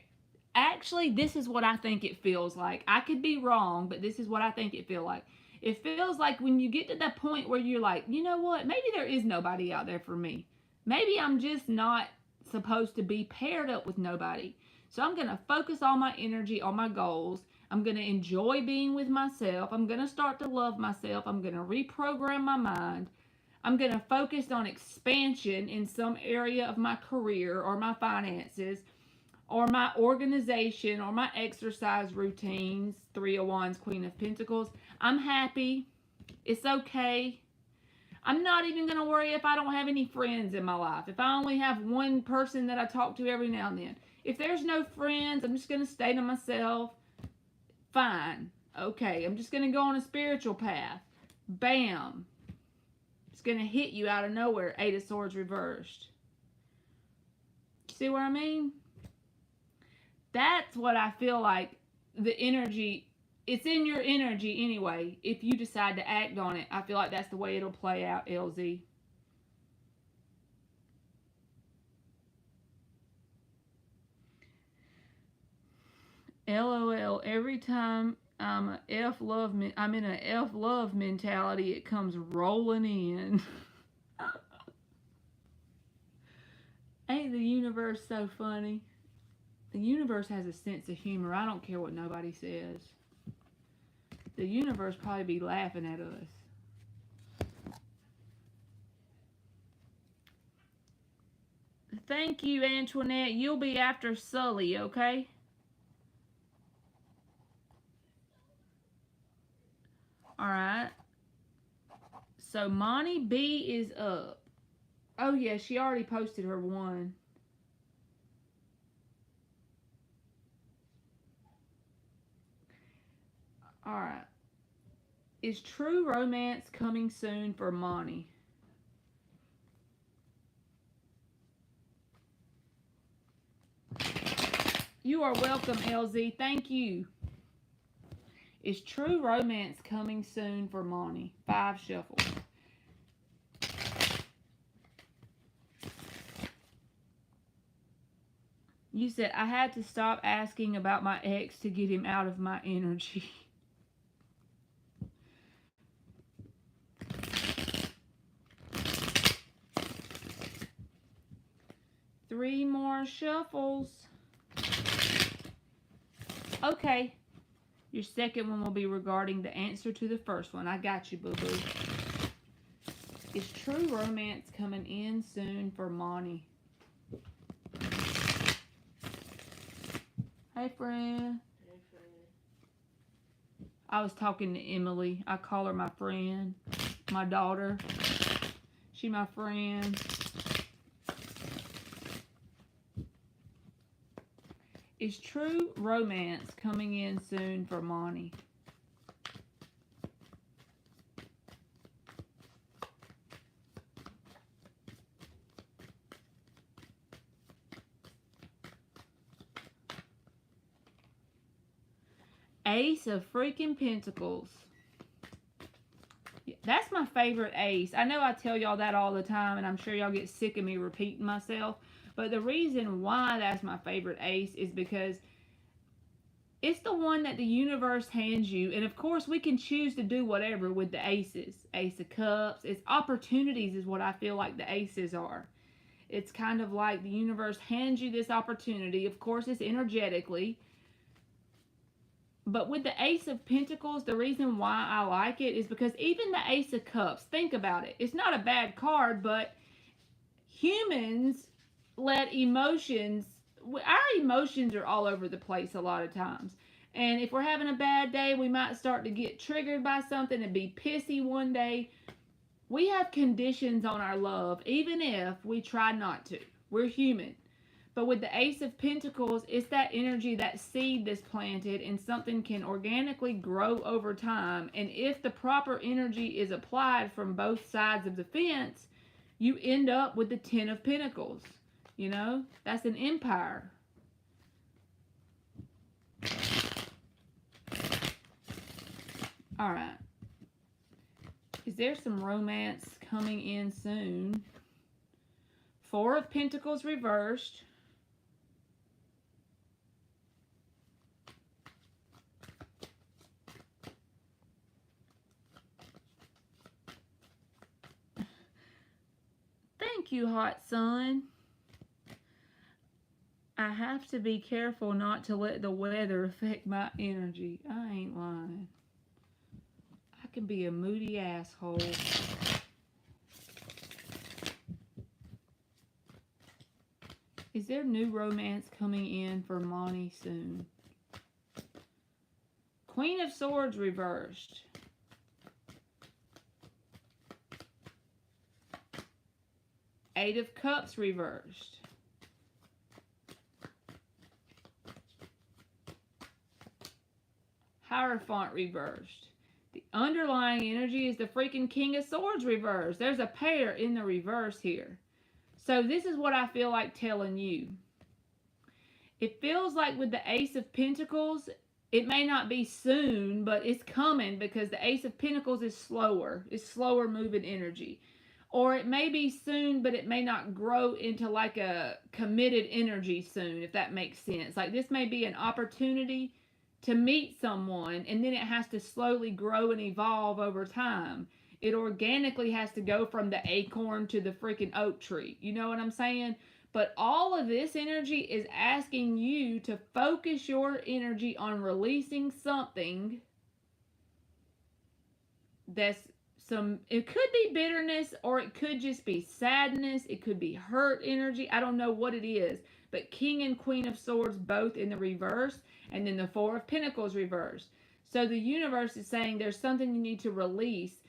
Actually, this is what I think it feels like. I could be wrong, but this is what I think it feels like. It feels like when you get to that point where you're like, you know what? Maybe there is nobody out there for me. Maybe I'm just not supposed to be paired up with nobody. So I'm going to focus all my energy on my goals. I'm going to enjoy being with myself. I'm going to start to love myself. I'm going to reprogram my mind. I'm going to focus on expansion in some area of my career or my finances or my organization or my exercise routines. 3 of Wands, Queen of Pentacles. I'm happy. It's okay. I'm not even going to worry if I don't have any friends in my life. If I only have one person that I talk to every now and then. If there's no friends, I'm just going to stay to myself. Fine. Okay, I'm just going to go on a spiritual path. Bam. It's going to hit you out of nowhere. 8 of Swords reversed. See what I mean? That's what I feel like the energy it's in your energy anyway. If you decide to act on it, I feel like that's the way it'll play out, LZ. LOL. Every time I'm in a F love mentality, it comes rolling in. Ain't the universe so funny? The universe has a sense of humor. I don't care what nobody says. The universe probably be laughing at us. Thank you, Antoinette. You'll be after Sully, okay? Alright. So Monty B is up. Oh yeah, she already posted her one. Alright. Is true romance coming soon for Monty? You are welcome, LZ. Thank you. Is true romance coming soon for Monty? 5 shuffles. You said, I had to stop asking about my ex to get him out of my energy. Three more shuffles. Okay. Your second one will be regarding the answer to the first one. I got you, boo-boo. Is true romance coming in soon for Monty? Hey, friend. Hey, friend. I was talking to Emily. I call her my friend. My daughter. She my friend. Is true romance coming in soon for Monty? Ace of freaking Pentacles. That's my favorite ace. I know I tell y'all that all the time, and I'm sure y'all get sick of me repeating myself. But the reason why that's my favorite ace is because it's the one that the universe hands you. And of course, we can choose to do whatever with the aces. Ace of Cups. It's opportunities is what I feel like the aces are. It's kind of like the universe hands you this opportunity. Of course, it's energetically. But with the Ace of Pentacles, the reason why I like it is because even the Ace of Cups, think about it. It's not a bad card, but humans let emotions, our emotions are all over the place a lot of times. And if we're having a bad day, we might start to get triggered by something and be pissy one day. We have conditions on our love, even if we try not to. We're human. But with the Ace of Pentacles, it's that energy, that seed that's planted, and something can organically grow over time. And if the proper energy is applied from both sides of the fence, you end up with the 10 of Pentacles. You know, that's an empire. All right. Is there some romance coming in soon? 4 of Pentacles reversed. Thank you, hot sun. I have to be careful not to let the weather affect my energy. I ain't lying. I can be a moody asshole. Is there new romance coming in for Monty soon? Queen of Swords reversed. Eight of Cups reversed. Hierophant reversed. The underlying energy is the freaking King of Swords reversed. There's a pair in the reverse here. So this is what I feel like telling you. It feels like with the Ace of Pentacles, It may not be soon, but it's coming because the Ace of Pentacles is slower. It's slower moving energy. Or it may be soon, but it may not grow into like a committed energy soon, if that makes sense. Like this may be an opportunity to meet someone, and then it has to slowly grow and evolve over time. It organically has to go from the acorn to the freaking oak tree. You know what I'm saying? But all of this energy is asking you to focus your energy on releasing something that's it could be bitterness, or it could just be sadness. It could be hurt energy. I don't know what it is. But King and Queen of Swords both in the reverse, and then the Four of Pentacles reversed. So the universe is saying there's something you need to release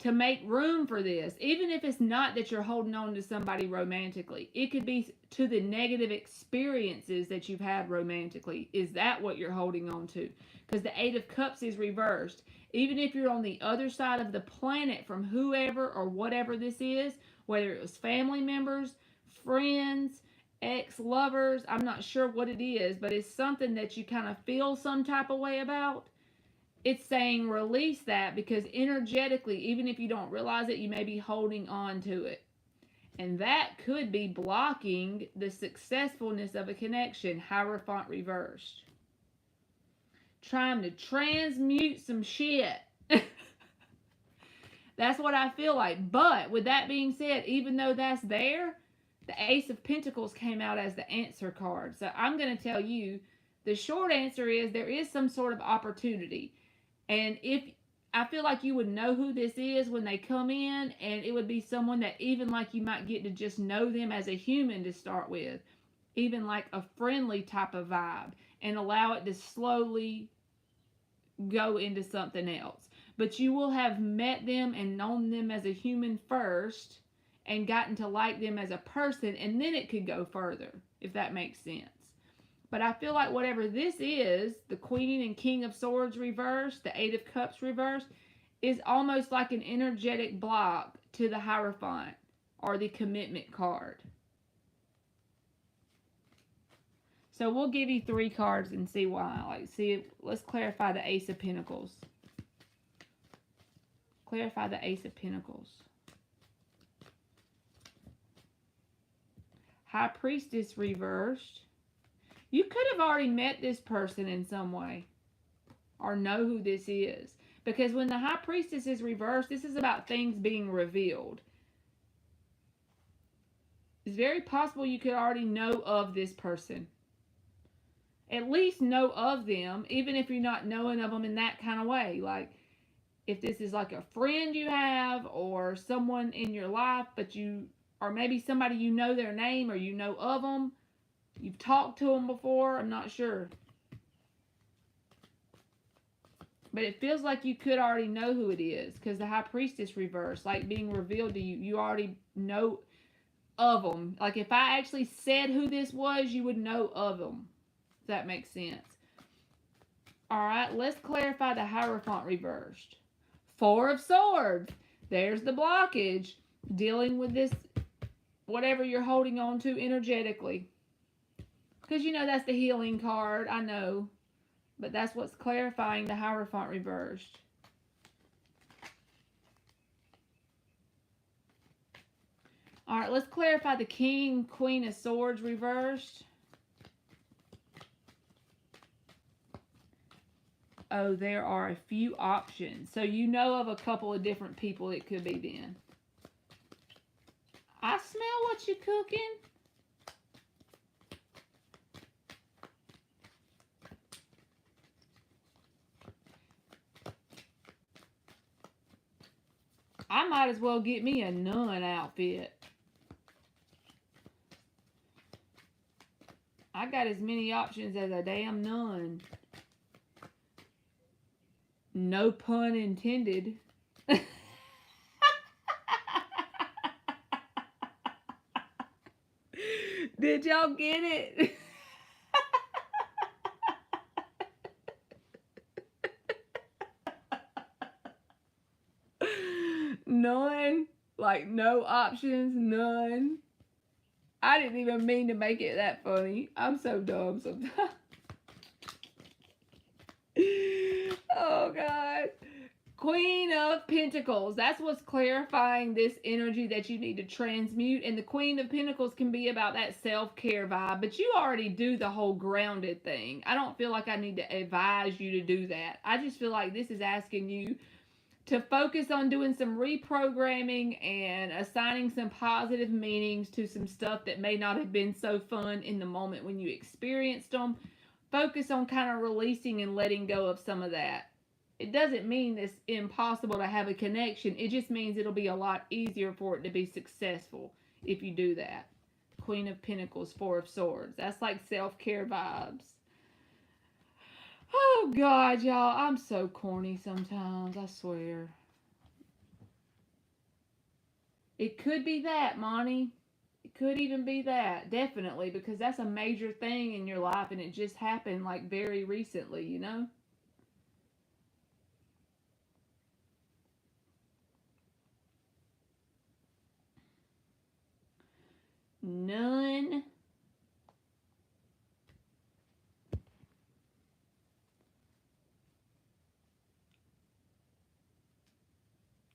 to make room for this. Even if it's not that you're holding on to somebody romantically, it could be to the negative experiences that you've had romantically. Is that what you're holding on to? Because the Eight of Cups is reversed. Even if you're on the other side of the planet from whoever or whatever this is, whether it was family members, friends, ex-lovers, I'm not sure what it is, but it's something that you kind of feel some type of way about. It's saying release that, because energetically, even if you don't realize it, you may be holding on to it. And that could be blocking the successfulness of a connection. Hierophant reversed. Trying to transmute some shit. That's what I feel like. But with that being said, even though that's there, the Ace of Pentacles came out as the answer card. So I'm going to tell you, the short answer is there is some sort of opportunity. And if I feel like you would know who this is when they come in, and it would be someone that even like you might get to just know them as a human to start with, even like a friendly type of vibe, and allow it to slowly go into something else. But you will have met them and known them as a human first, and gotten to like them as a person, and then it could go further, if that makes sense. But I feel like whatever this is, the Queen and King of Swords reversed, the Eight of Cups reversed, is almost like an energetic block to the Hierophant, or the commitment card. So we'll give you 3 cards and see why. Let's clarify the Ace of Pentacles. Clarify the Ace of Pentacles. High Priestess reversed. You could have already met this person in some way, or know who this is. Because when the High Priestess is reversed, this is about things being revealed. It's very possible you could already know of this person. At least know of them, even if you're not knowing of them in that kind of way. Like, if this is like a friend you have, or someone in your life, but or maybe somebody you know their name, or you know of them. You've talked to them before, I'm not sure. But it feels like you could already know who it is, because the High Priestess reversed, like being revealed to you. You already know of them. Like if I actually said who this was, you would know of them. If that makes sense. Alright, let's clarify the Hierophant reversed. Four of Swords. There's the blockage. Dealing with this, whatever you're holding on to energetically. Because, you know, that's the healing card, I know. But that's what's clarifying the Hierophant reversed. Alright, let's clarify the King, Queen of Swords reversed. Oh, there are a few options. So you know of a couple of different people it could be then. I smell what you're cooking. I might as well get me a nun outfit. I got as many options as a damn nun. No pun intended. Did y'all get it? None. Like no options, none. I didn't even mean to make it that funny. I'm so dumb sometimes. God. Queen of Pentacles. That's what's clarifying this energy that you need to transmute. And the Queen of Pentacles can be about that self-care vibe, but you already do the whole grounded thing. I don't feel like I need to advise you to do that. I just feel like this is asking you to focus on doing some reprogramming and assigning some positive meanings to some stuff that may not have been so fun in the moment when you experienced them. Focus on kind of releasing and letting go of some of that. It doesn't mean it's impossible to have a connection. It just means it'll be a lot easier for it to be successful if you do that. Queen of Pentacles, Four of Swords. That's like self-care vibes. Oh, God, y'all. I'm so corny sometimes. I swear. It could be that, Monty. It could even be that. Definitely. Because that's a major thing in your life. And it just happened like very recently, you know? None.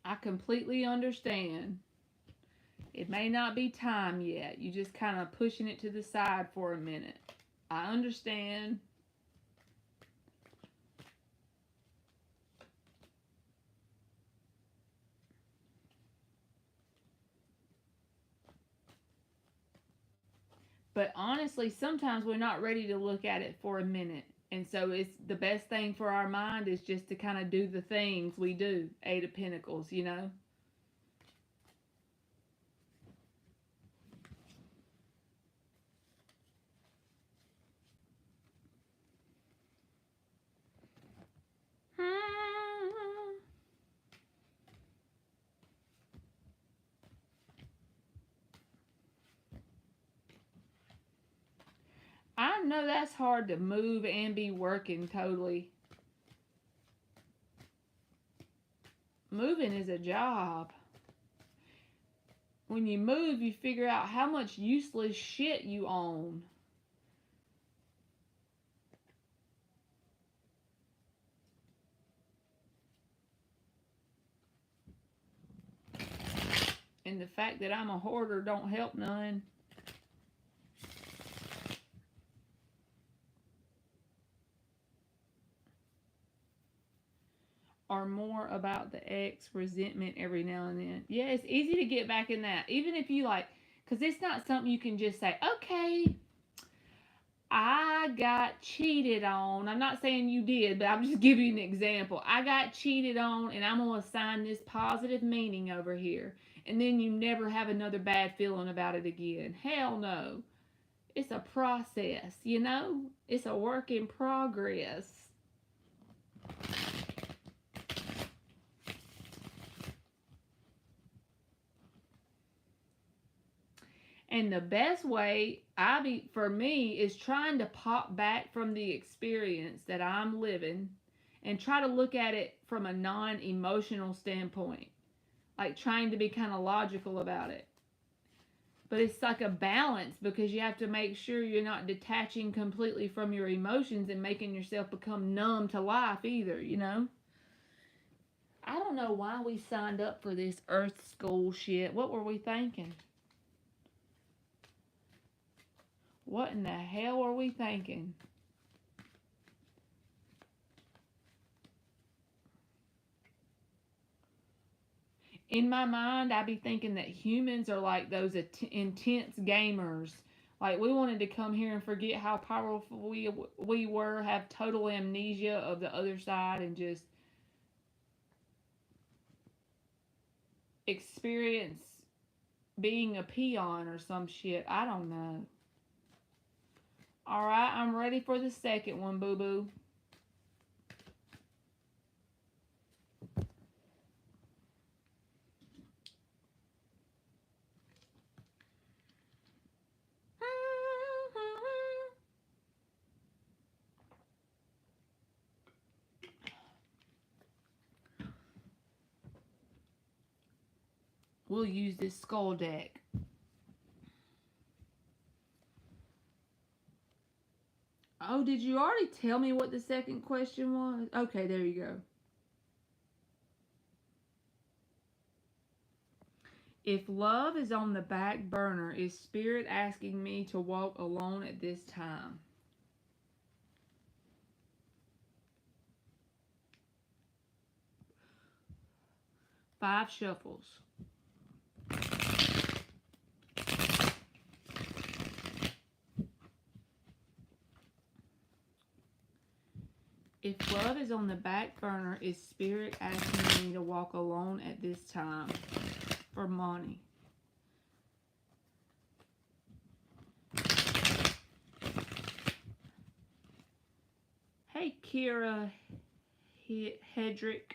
I completely understand. It may not be time yet. You just kind of pushing it to the side for a minute. I understand. But honestly, sometimes we're not ready to look at it for a minute. And so it's the best thing for our mind is just to kind of do the things we do. Eight of Pentacles, you know? I know that's hard to move and be working totally. Moving is a job. When you move, you figure out how much useless shit you own. And the fact that I'm a hoarder don't help none. Or more about the ex, resentment every now and then. Yeah, it's easy to get back in that. Even if you like, because it's not something you can just say, okay, I got cheated on. I'm not saying you did, but I'm just giving you an example. I got cheated on, and I'm going to assign this positive meaning over here. And then you never have another bad feeling about it again. Hell no. It's a process, you know? It's a work in progress. And the best way for me is trying to pop back from the experience that I'm living and try to look at it from a non-emotional standpoint. Like trying to be kind of logical about it. But it's like a balance because you have to make sure you're not detaching completely from your emotions and making yourself become numb to life either, you know? I don't know why we signed up for this Earth School shit. What were we thinking? What in the hell are we thinking? In my mind, I be thinking that humans are like those intense gamers. Like we wanted to come here and forget how powerful we were, have total amnesia of the other side, and just experience being a peon or some shit. I don't know. All right, I'm ready for the second one, boo boo. We'll use this skull deck. Oh, did you already tell me what the second question was? Okay, there you go. If love is on the back burner, is Spirit asking me to walk alone at this time? Five shuffles. If love is on the back burner, is Spirit asking me to walk alone at this time? For Monty. Hey, Kira Hedrick.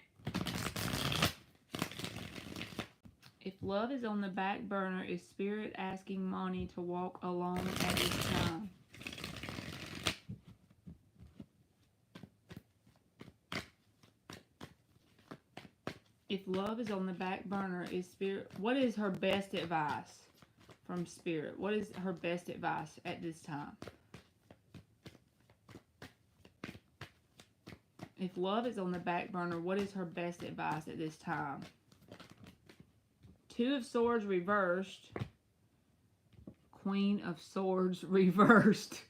If love is on the back burner, is Spirit asking Monty to walk alone at this time? If love is on the back burner, is Spirit... What is her best advice from Spirit? What is her best advice at this time? If love is on the back burner, what is her best advice at this time? Two of Swords reversed. Queen of Swords reversed.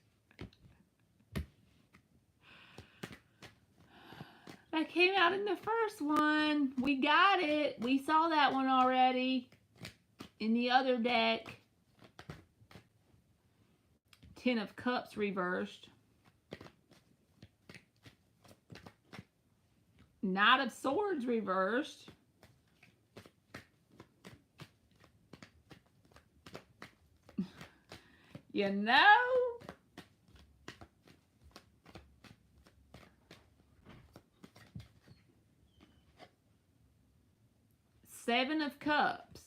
That came out in the first one. We got it. We saw that one already in the other deck. Ten of Cups reversed. Knight of Swords reversed. You know? Seven of Cups.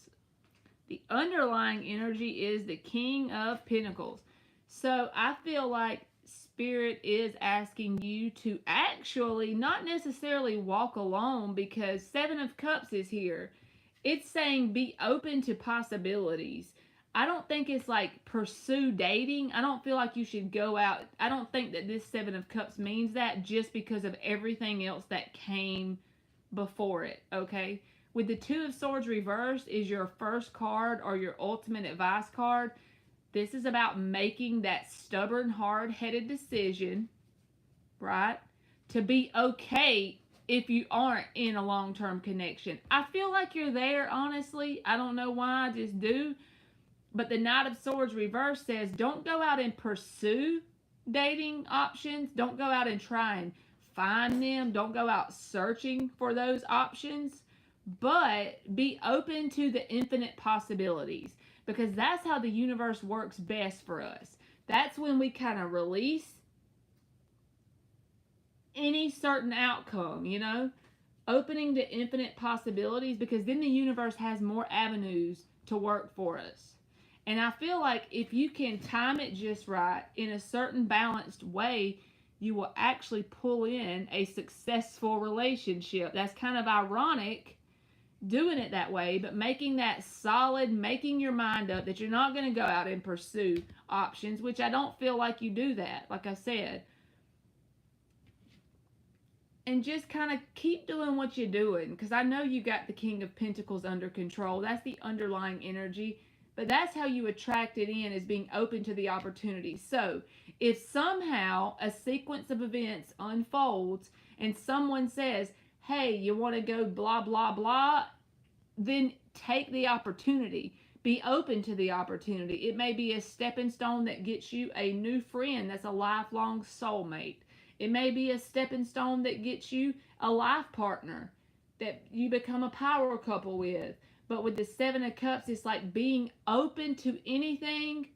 The underlying energy is the King of Pentacles. So I feel like Spirit is asking you to actually not necessarily walk alone, because Seven of Cups is here. It's saying be open to possibilities. I don't think it's like pursue dating. I don't feel like you should go out. I don't think that this Seven of Cups means that, just because of everything else that came before it, okay? With the Two of Swords reversed is your first card or your ultimate advice card. This is about making that stubborn, hard-headed decision, right? To be okay if you aren't in a long-term connection. I feel like you're there, honestly. I don't know why, I just do. But the Knight of Swords reverse says, don't go out and pursue dating options. Don't go out and try and find them. Don't go out searching for those options. But be open to the infinite possibilities, because that's how the universe works best for us. That's when we kind of release any certain outcome, you know, opening to infinite possibilities, because then the universe has more avenues to work for us. And I feel like if you can time it just right in a certain balanced way, you will actually pull in a successful relationship. That's kind of ironic doing it that way, but making that solid, making your mind up that you're not going to go out and pursue options, which I don't feel like you do that, like I said. And just kind of keep doing what you're doing, because I know you got the King of Pentacles under control. That's the underlying energy, but that's how you attract it in, is being open to the opportunity. So if somehow a sequence of events unfolds and someone says, hey, you want to go blah, blah, blah, then take the opportunity. Be open to the opportunity. It may be a stepping stone that gets you a new friend that's a lifelong soulmate. It may be a stepping stone that gets you a life partner that you become a power couple with. But with the Seven of Cups, it's like being open to anything,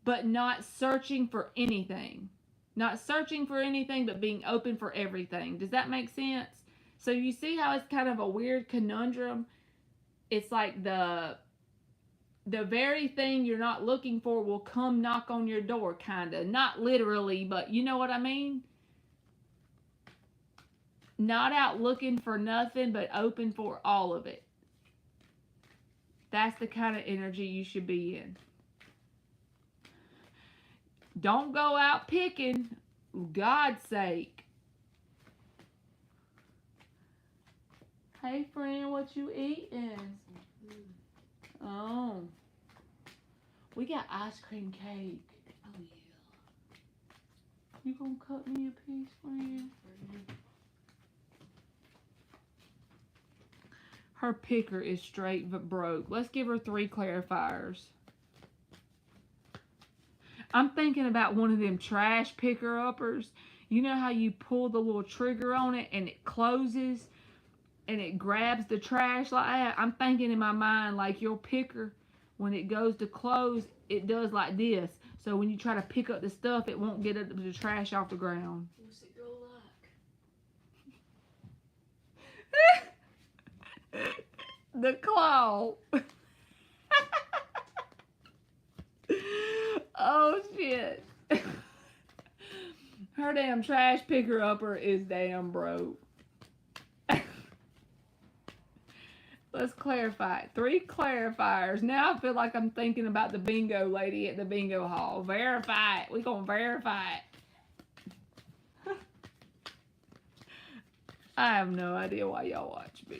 but not searching for anything. Not searching for anything, but being open for everything. Does that make sense? So you see how it's kind of a weird conundrum? It's like the very thing you're not looking for will come knock on your door, kind of. Not literally, but you know what I mean? Not out looking for nothing, but open for all of it. That's the kind of energy you should be in. Don't go out picking, for God's sake. Hey friend, what you eating? Oh. We got ice cream cake. Oh, yeah. You gonna cut me a piece, friend? Her picker is straight but broke. Let's give her 3 clarifiers. I'm thinking about one of them trash picker uppers. You know how you pull the little trigger on it and it closes and it grabs the trash like that? I'm thinking in my mind like your picker, when it goes to close, it does like this. So when you try to pick up the stuff, it won't get the trash off the ground. What's it go like? The claw. Oh shit. Her damn trash picker upper is damn broke. Let's clarify. 3 clarifiers. Now I feel like I'm thinking about the bingo lady at the bingo hall. Verify it. We gonna verify it. I have no idea why y'all watch me.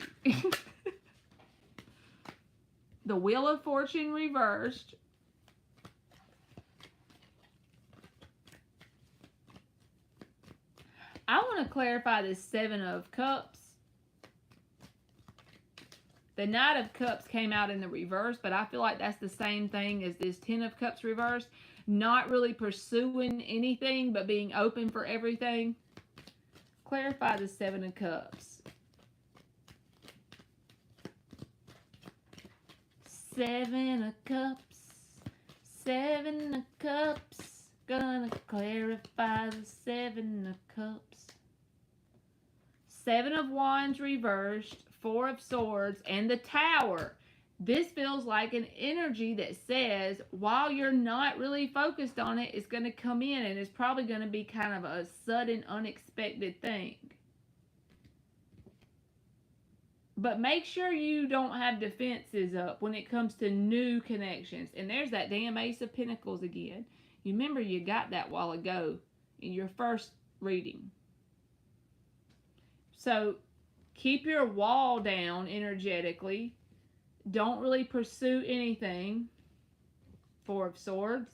The Wheel of Fortune reversed. I want to clarify this 7 of Cups. The Knight of Cups came out in the reverse, but I feel like that's the same thing as this 10 of Cups reversed. Not really pursuing anything, but being open for everything. Clarify the 7 of Cups. 7 of Cups. 7 of Cups. Gonna clarify the 7 of Cups. 7 of Wands reversed. 4 of Swords, and the Tower. This feels like an energy that says, while you're not really focused on it, it's going to come in, and it's probably going to be kind of a sudden, unexpected thing. But make sure you don't have defenses up when it comes to new connections. And there's that damn Ace of Pentacles again. You remember you got that while ago in your first reading. So keep your wall down energetically. Don't really pursue anything. 4 of Swords.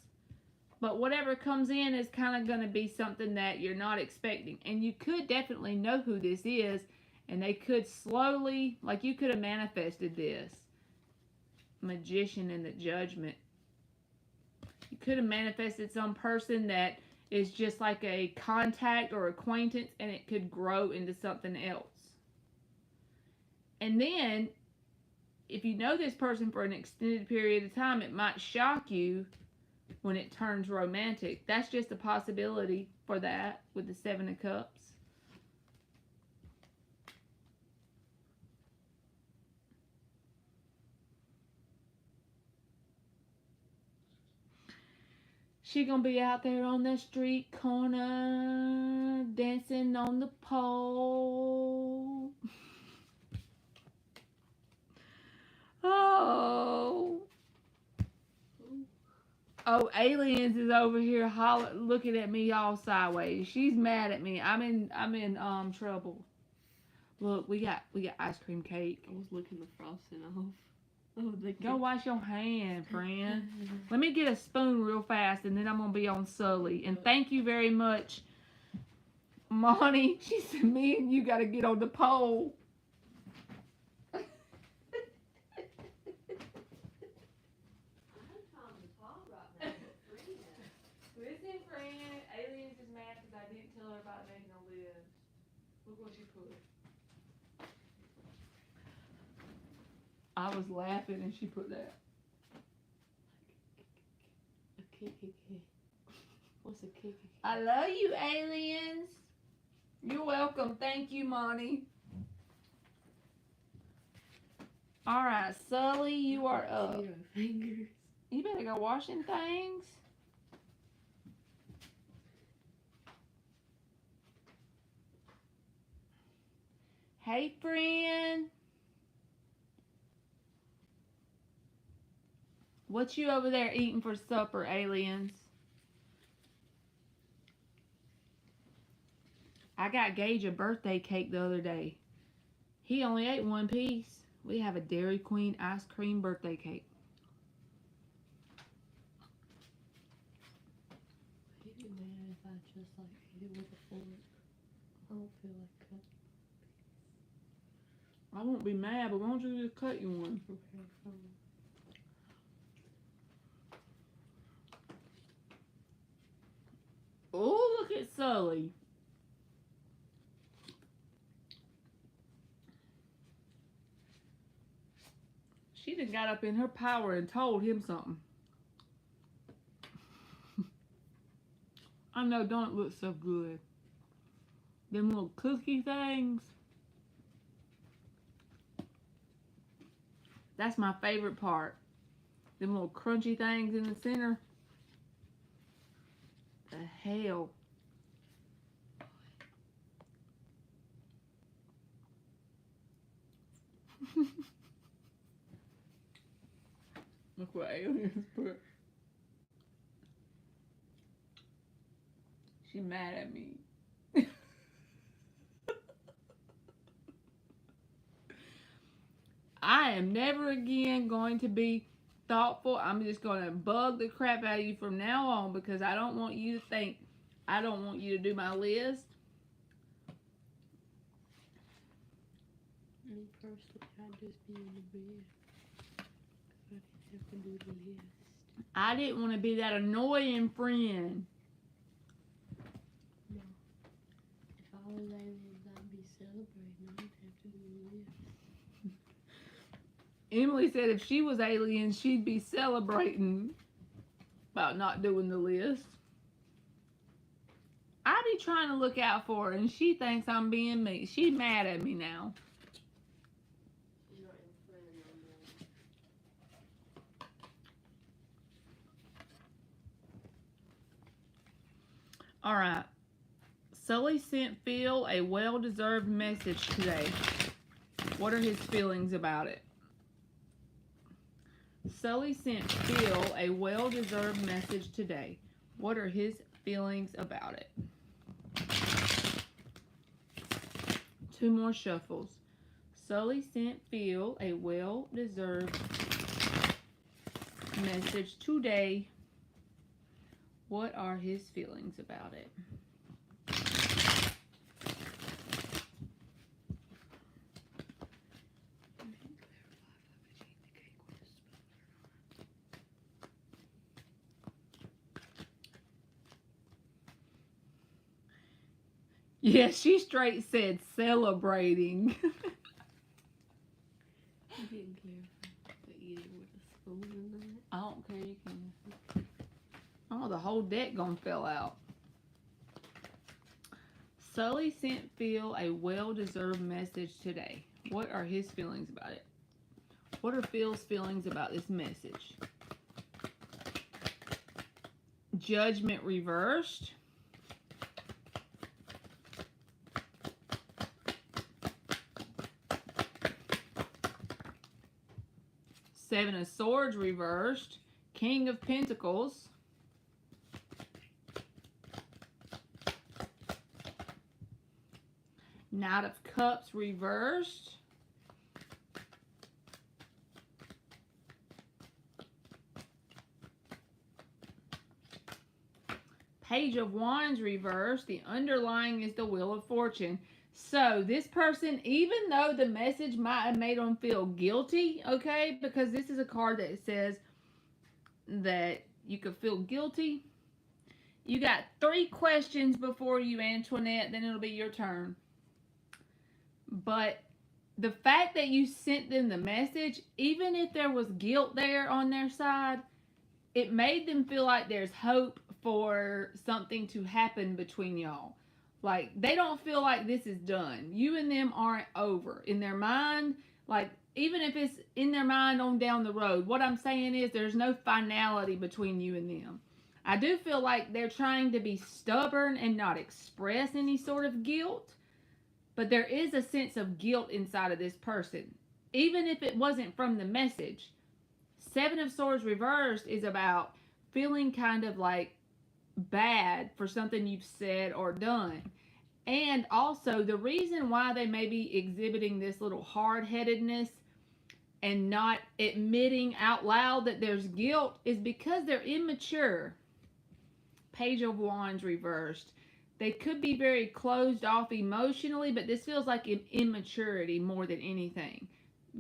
But whatever comes in is kind of going to be something that you're not expecting. And you could definitely know who this is. And they could slowly, like you could have manifested this. Magician and the Judgment. You could have manifested some person that is just like a contact or acquaintance. And it could grow into something else. And then, if you know this person for an extended period of time, it might shock you when it turns romantic. That's just a possibility for that with the 7 of Cups. She gonna be out there on the street corner, dancing on the pole. Oh. Oh, Aliens is over here looking at me all sideways. She's mad at me. I'm in trouble. Look, we got ice cream cake. I was licking the frosting off. Oh, go wash your hand, friend. Let me get a spoon real fast, and then I'm gonna be on Sully. And thank you very much, Monty. She said, "Me and you got to get on the pole." Listen, friend. Aliens is mad because I didn't tell her about making a list. Look what she put. I was laughing and she put that. A KKK. What's a KKK? I love you, aliens. You're welcome. Thank you, Monty. All right, Sully, you are up. Fingers. You better go washing things. Hey, friend. What you over there eating for supper, aliens? I got Gage a birthday cake the other day. He only ate 1 piece. We have a Dairy Queen ice cream birthday cake. just like eat it with a fork. I don't feel like cutting. I won't be mad, but why don't you just cut you one? Okay, Oh, look at Sully. She done got up in her power and told him something. I know, don't it look so good? Them little cookie things. That's my favorite part. Them little crunchy things in the center. The hell. Look what aliens put. She mad at me. I am never again going to be thoughtful. I'm just going to bug the crap out of you from now on because I don't want you to think I don't want you to do my list. Me personally, I'd just be in the bed. I didn't have to do the list. I didn't want to be that annoying friend. No. If I was aliens, I'd be celebrating. I wouldn't have to do the list. Emily said if she was alien, she'd be celebrating about not doing the list. I be trying to look out for her, and she thinks I'm being mean. She's mad at me now. She's not even planning on that. All right. Sully sent Phil a well-deserved message today. What are his feelings about it? Sully sent Phil a well-deserved message today. What are his feelings about it? 2 more shuffles. Sully sent Phil a well-deserved message today. What are his feelings about it? Yeah, she straight said celebrating. You didn't clarify to eat it with a spoon or not. I don't care, you can. Oh, the whole deck gonna fell out. Sully sent Phil a well-deserved message today. What are his feelings about it? What are Phil's feelings about this message? Judgment reversed. Seven of Swords reversed. King of Pentacles. Knight of Cups reversed. Page of Wands reversed. The underlying is the Wheel of Fortune. So this person, even though the message might have made them feel guilty, okay, because this is a card that says that you could feel guilty. You got 3 questions before you, Antoinette, then it'll be your turn. But the fact that you sent them the message, even if there was guilt there on their side, it made them feel like there's hope for something to happen between y'all. Like, they don't feel like this is done. You and them aren't over. In their mind, like, even if it's in their mind on down the road, what I'm saying is there's no finality between you and them. I do feel like they're trying to be stubborn and not express any sort of guilt, but there is a sense of guilt inside of this person, even if it wasn't from the message. 7 of Swords reversed is about feeling kind of like bad for something you've said or done. And also the reason why they may be exhibiting this little hard-headedness and not admitting out loud that there's guilt is because they're immature. Page of Wands reversed. They could be very closed off emotionally, but this feels like immaturity more than anything.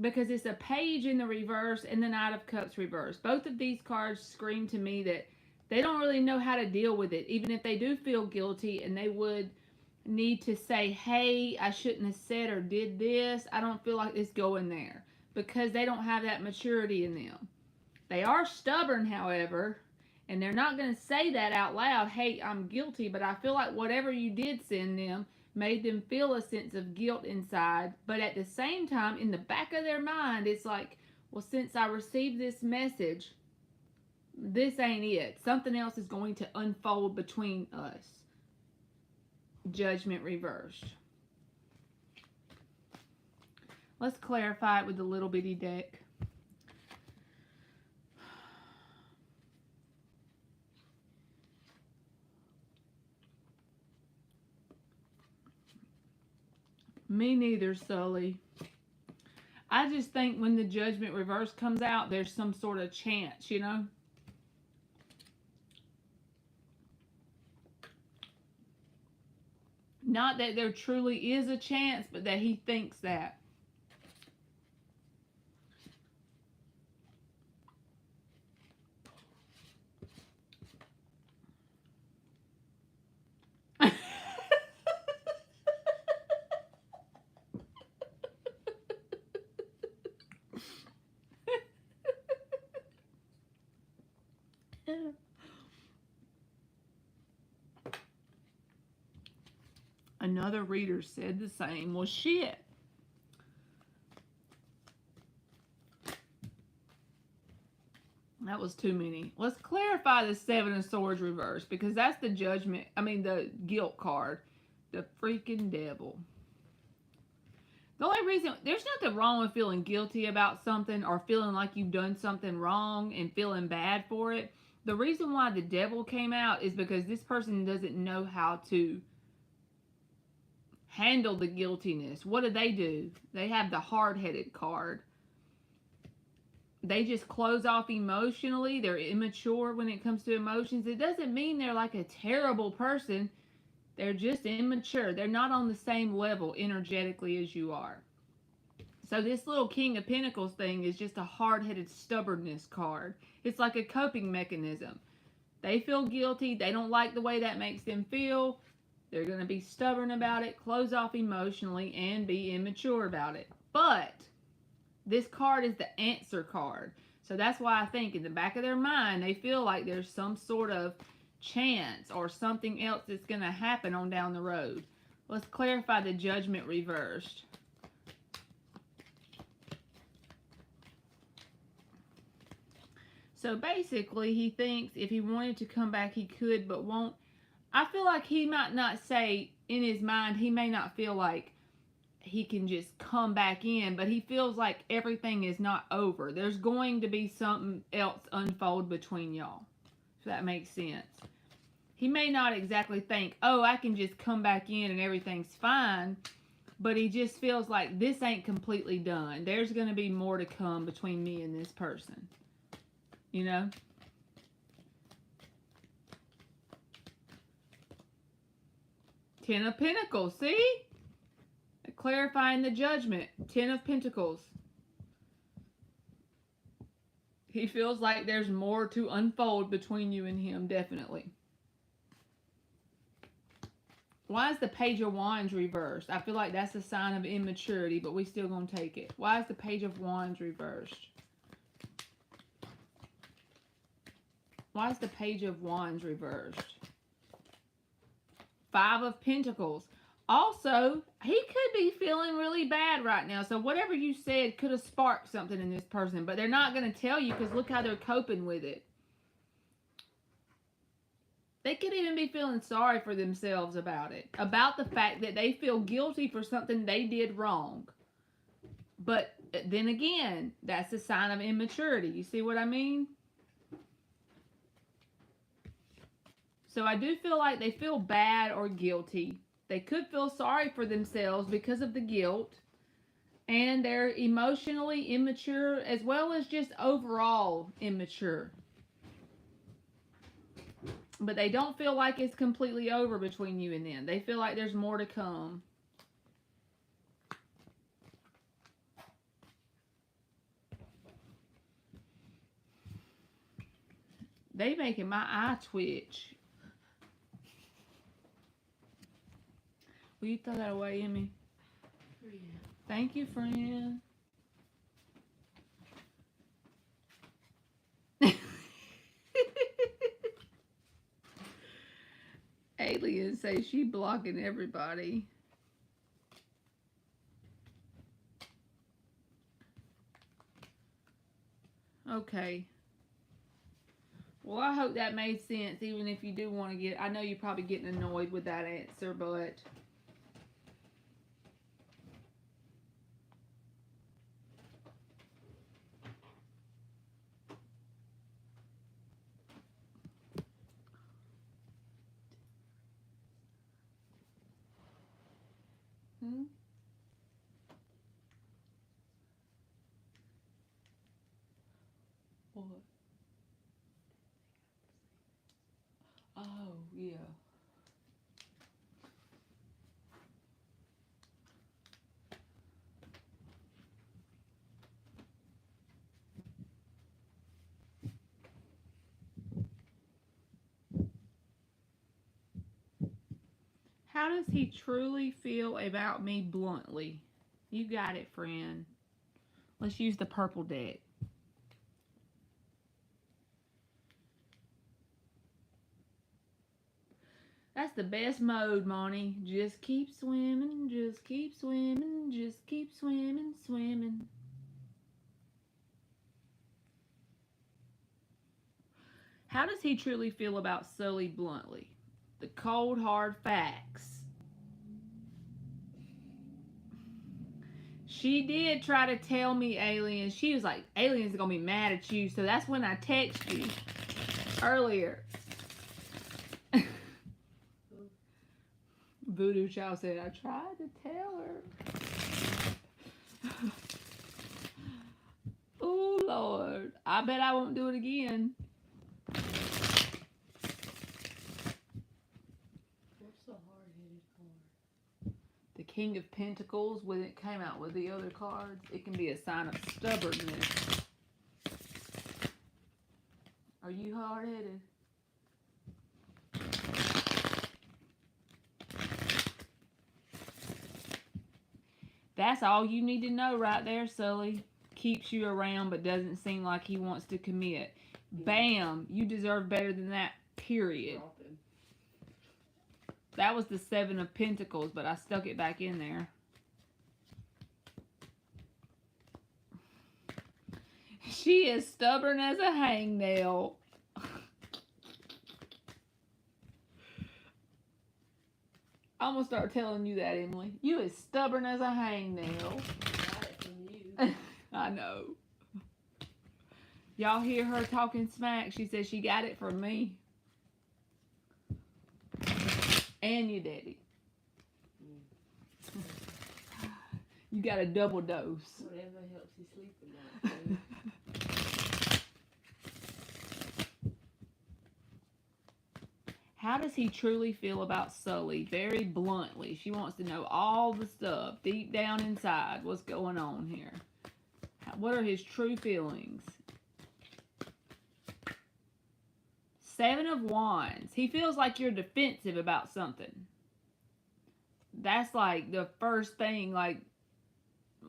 Because it's a page in the reverse and the Knight of Cups reverse. Both of these cards scream to me that they don't really know how to deal with it, even if they do feel guilty and they would need to say, hey, I shouldn't have said or did this. I don't feel like it's going there because they don't have that maturity in them. They are stubborn, however, and they're not going to say that out loud, hey, I'm guilty, but I feel like whatever you did send them made them feel a sense of guilt inside. But at the same time, in the back of their mind, it's like, well, since I received this message, this ain't it. Something else is going to unfold between us. Judgment reversed. Let's clarify it with the little bitty deck. Me neither, Sully. I just think when the Judgment reverse comes out, there's some sort of chance, you know? Not that there truly is a chance, but that he thinks that. Another reader said the same. Well, shit. That was too many. Let's clarify the Seven of Swords reverse, because that's the judgment. I mean, the guilt card. The freaking devil. The only reason, there's nothing wrong with feeling guilty about something or feeling like you've done something wrong and feeling bad for it. The reason why the devil came out is because this person doesn't know how to handle the guiltiness. What do? They have the hard-headed card. They just close off emotionally. They're immature when it comes to emotions. It doesn't mean they're like a terrible person. They're just immature. They're not on the same level energetically as you are. So this little King of Pentacles thing is just a hard-headed stubbornness card. It's like a coping mechanism. They feel guilty. They don't like the way that makes them feel. They're going to be stubborn about it, close off emotionally, and be immature about it. But this card is the answer card. So that's why I think in the back of their mind, they feel like there's some sort of chance or something else that's going to happen on down the road. Let's clarify the Judgment reversed. So basically, he thinks if he wanted to come back, he could, but won't. I feel like he might not say in his mind, he may not feel like he can just come back in, but he feels like everything is not over. There's going to be something else unfold between y'all, if that makes sense. He may not exactly think, oh, I can just come back in and everything's fine, but he just feels like this ain't completely done. There's going to be more to come between me and this person, you know? Ten of Pentacles, see? Clarifying the Judgment. Ten of Pentacles. He feels like there's more to unfold between you and him, definitely. Why is the Page of Wands reversed? I feel like that's a sign of immaturity, but we still gonna take it. Why is the Page of Wands reversed? Why is the Page of Wands reversed? Five of Pentacles. Also, he could be feeling really bad right now. So whatever you said could have sparked something in this person. But they're not going to tell you because look how they're coping with it. They could even be feeling sorry for themselves about it. About the fact that they feel guilty for something they did wrong. But then again, that's a sign of immaturity. You see what I mean? So I do feel like they feel bad or guilty. They could feel sorry for themselves because of the guilt. And they're emotionally immature as well as just overall immature. But they don't feel like it's completely over between you and them. They feel like there's more to come. They making my eye twitch. Will you throw that away, Emmy? Yeah. Thank you, friend. Alien say she blocking everybody. Okay. Well, I hope that made sense, even if you do want to get... I know you're probably getting annoyed with that answer, but... Hmm? What? Oh, yeah. How does he truly feel about me bluntly? You got it, friend. Let's use the purple deck. That's the best mode, Monty. Just keep swimming, just keep swimming, just keep swimming, swimming. How does he truly feel about Sully bluntly? The cold, hard facts. She did try to tell me, Alien. She was like, Alien's gonna be mad at you. So that's when I texted you earlier. Voodoo Child said, I tried to tell her. Oh, Lord. I bet I won't do it again. What's the hard-headed card? The King of Pentacles, when it came out with the other cards, it can be a sign of stubbornness. Are you hard-headed? That's all you need to know right there, Sully. Keeps you around but doesn't seem like he wants to commit. Bam! You deserve better than that, period. That was the Seven of Pentacles, but I stuck it back in there. She is stubborn as a hangnail. I'm gonna start telling you that, Emily. You as stubborn as a hangnail. Got it from you. I know. Y'all hear her talking smack? She says she got it from me. And your daddy. You got a double dose. Whatever helps you sleep at night. How does he truly feel about Sully? Very bluntly. She wants to know all the stuff deep down inside. What's going on here? What are his true feelings? Seven of Wands. He feels like you're defensive about something. That's like the first thing, like,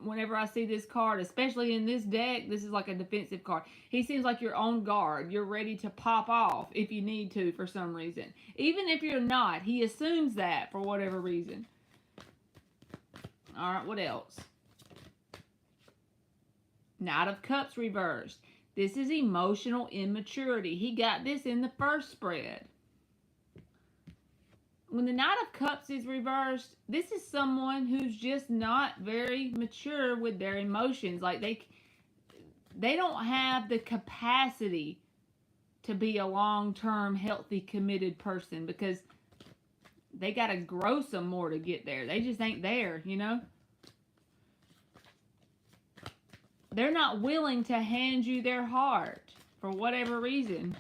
whenever I see this card, especially in this deck, this is like a defensive card. He seems like you're on guard. You're ready to pop off if you need to for some reason. Even if you're not, he assumes that for whatever reason. All right, what else? Knight of Cups reversed. This is emotional immaturity. He got this in the first spread. When the Knight of Cups is reversed, this is someone who's just not very mature with their emotions. Like they don't have the capacity to be a long-term, healthy, committed person because they got to grow some more to get there. They just ain't there, you know? They're not willing to hand you their heart for whatever reason.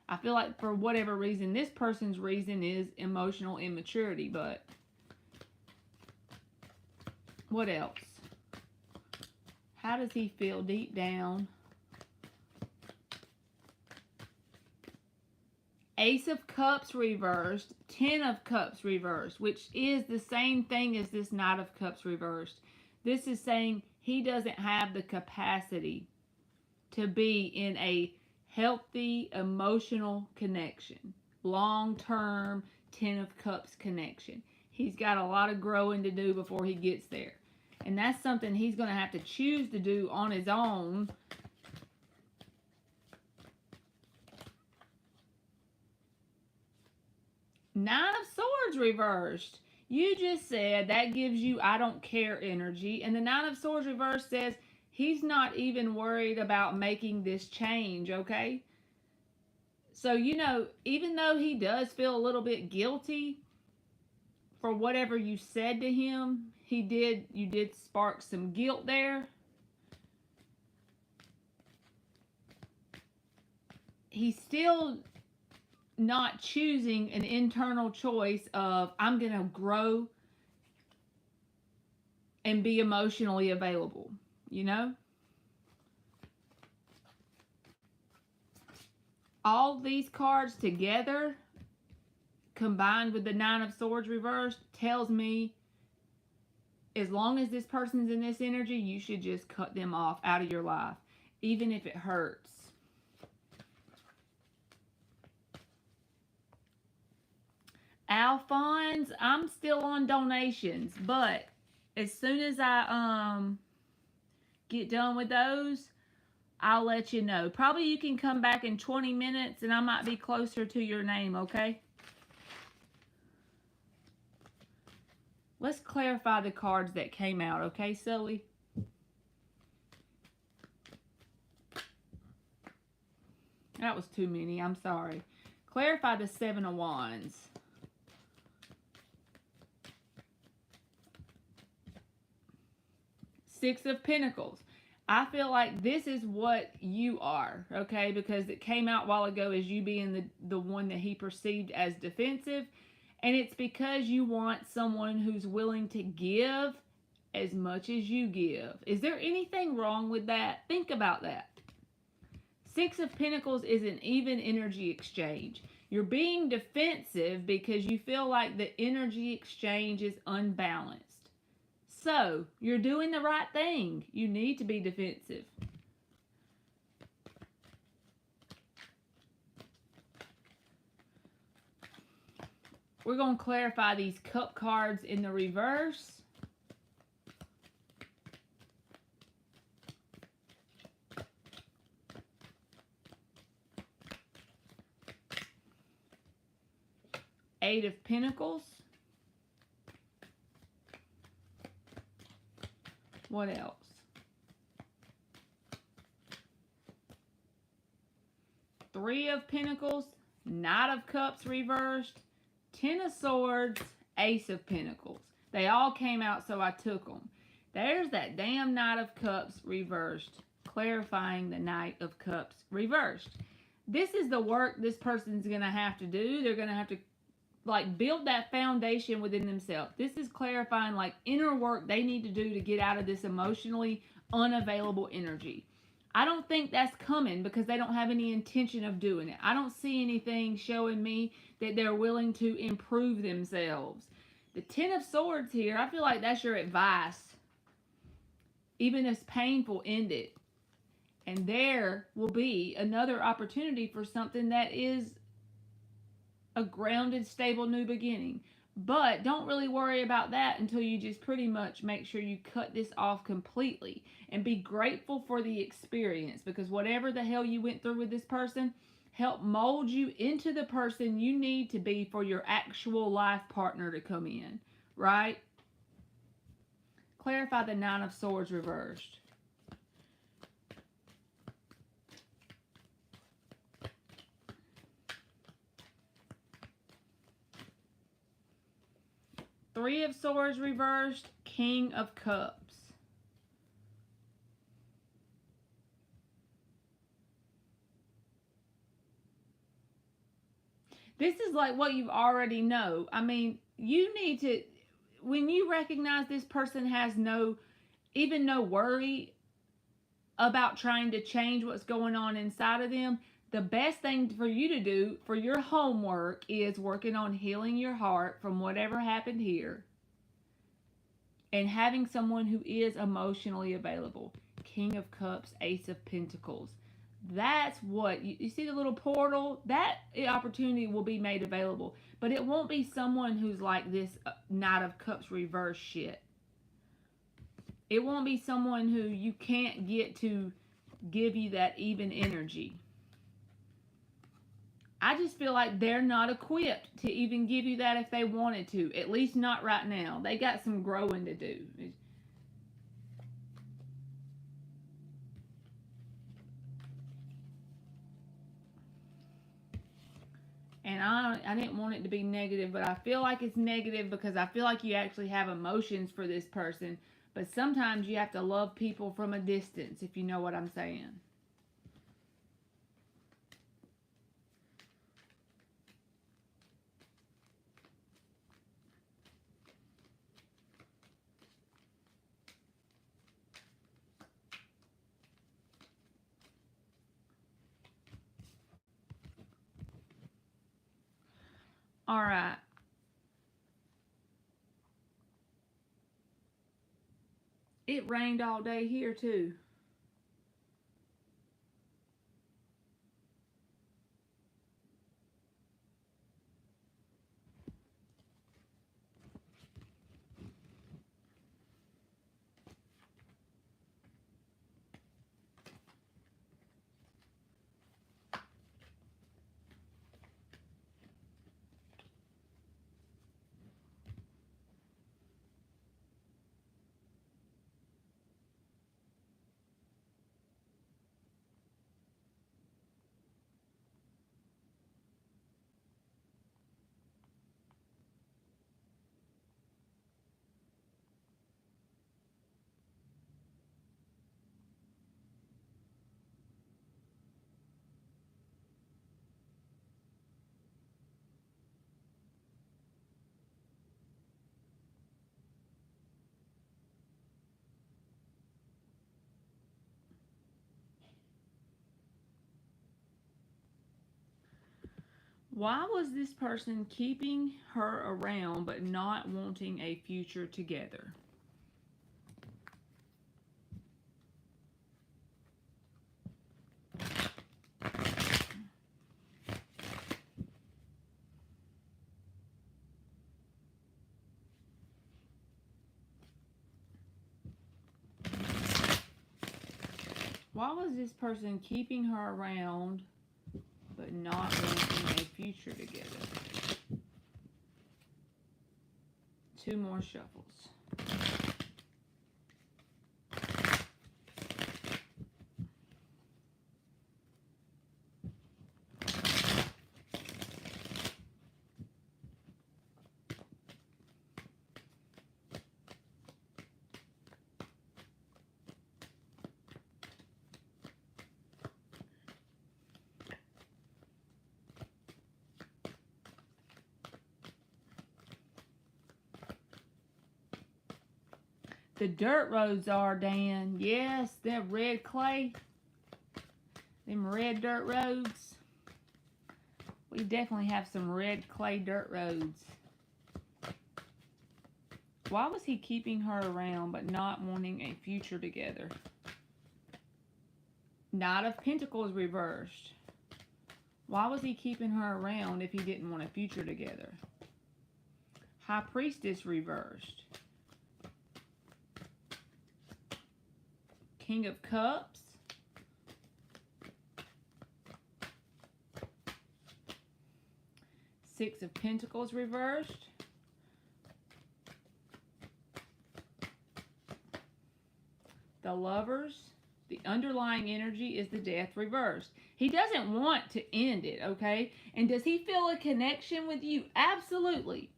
I feel like for whatever reason, this person's reason is emotional immaturity, but what else? How does he feel deep down? Ace of Cups reversed, 10 of Cups reversed, which is the same thing as this Knight of Cups reversed. This is saying he doesn't have the capacity to be in a healthy emotional connection, long-term 10 of Cups connection. He's got a lot of growing to do before he gets there. And that's something he's going to have to choose to do on his own. Nine of Swords reversed. You just said that gives you I don't care energy. And the Nine of Swords reversed says he's not even worried about making this change, okay? So, you know, even though he does feel a little bit guilty for whatever you said to him, you did spark some guilt there. He's still not choosing an internal choice of I'm going to grow and be emotionally available, you know? All these cards together, combined with the Nine of Swords reversed, tells me as long as this person's in this energy, you should just cut them off out of your life, even if it hurts. Alphonse, I'm still on donations, but as soon as I get done with those, I'll let you know. Probably you can come back in 20 minutes and I might be closer to your name, okay? Let's clarify the cards that came out, okay, Sully? That was too many, I'm sorry. Clarify the Seven of Wands. Six of Pentacles. I feel like this is what you are, okay? Because it came out a while ago as you being the one that he perceived as defensive. And it's because you want someone who's willing to give as much as you give. Is there anything wrong with that? Think about that. Six of Pentacles is an even energy exchange. You're being defensive because you feel like the energy exchange is unbalanced. So, you're doing the right thing. You need to be defensive. We're going to clarify these cup cards in the reverse. Eight of Pentacles. What else? Three of Pentacles, Knight of Cups reversed, Ten of Swords, Ace of Pentacles. They all came out, so I took them. There's that damn Knight of Cups reversed, clarifying the Knight of Cups reversed. This is the work this person's going to have to do. They're going to have to like build that foundation within themselves. This is clarifying like inner work they need to do to get out of this emotionally unavailable energy. I don't think that's coming because they don't have any intention of doing it. I don't see anything showing me that they're willing to improve themselves. The Ten of Swords here, I feel like that's your advice. Even if it's painful, end it. And there will be another opportunity for something that is a grounded, stable new beginning. But don't really worry about that until you just pretty much make sure you cut this off completely and be grateful for the experience, because whatever the hell you went through with this person helped mold you into the person you need to be for your actual life partner to come in, right? Clarify the Nine of Swords reversed. Three of Swords reversed, King of Cups. This is like what you already know. I mean, you need to, when you recognize this person has no worry about trying to change what's going on inside of them, the best thing for you to do for your homework is working on healing your heart from whatever happened here and having someone who is emotionally available. King of Cups, Ace of Pentacles. That's what you see the little portal, that opportunity will be made available, but it won't be someone who's like this Knight of Cups reverse shit. It won't be someone who you can't get to give you that even energy. I just feel like they're not equipped to even give you that if they wanted to. At least not right now. They got some growing to do. And I didn't want it to be negative, but I feel like it's negative because I feel like you actually have emotions for this person. But sometimes you have to love people from a distance, if you know what I'm saying. All right. It rained all day here too. Why was this person keeping her around but not wanting a future together? Why was this person keeping her around but not wanting a future together? 2 more shuffles. The dirt roads are, Dan. Yes, that red clay. Them red dirt roads. We definitely have some red clay dirt roads. Why was he keeping her around but not wanting a future together? Knight of Pentacles reversed. Why was he keeping her around if he didn't want a future together? High Priestess reversed. King of Cups. Six of Pentacles reversed. The Lovers. The underlying energy is the Death reversed. He doesn't want to end it, okay? And does he feel a connection with you? Absolutely.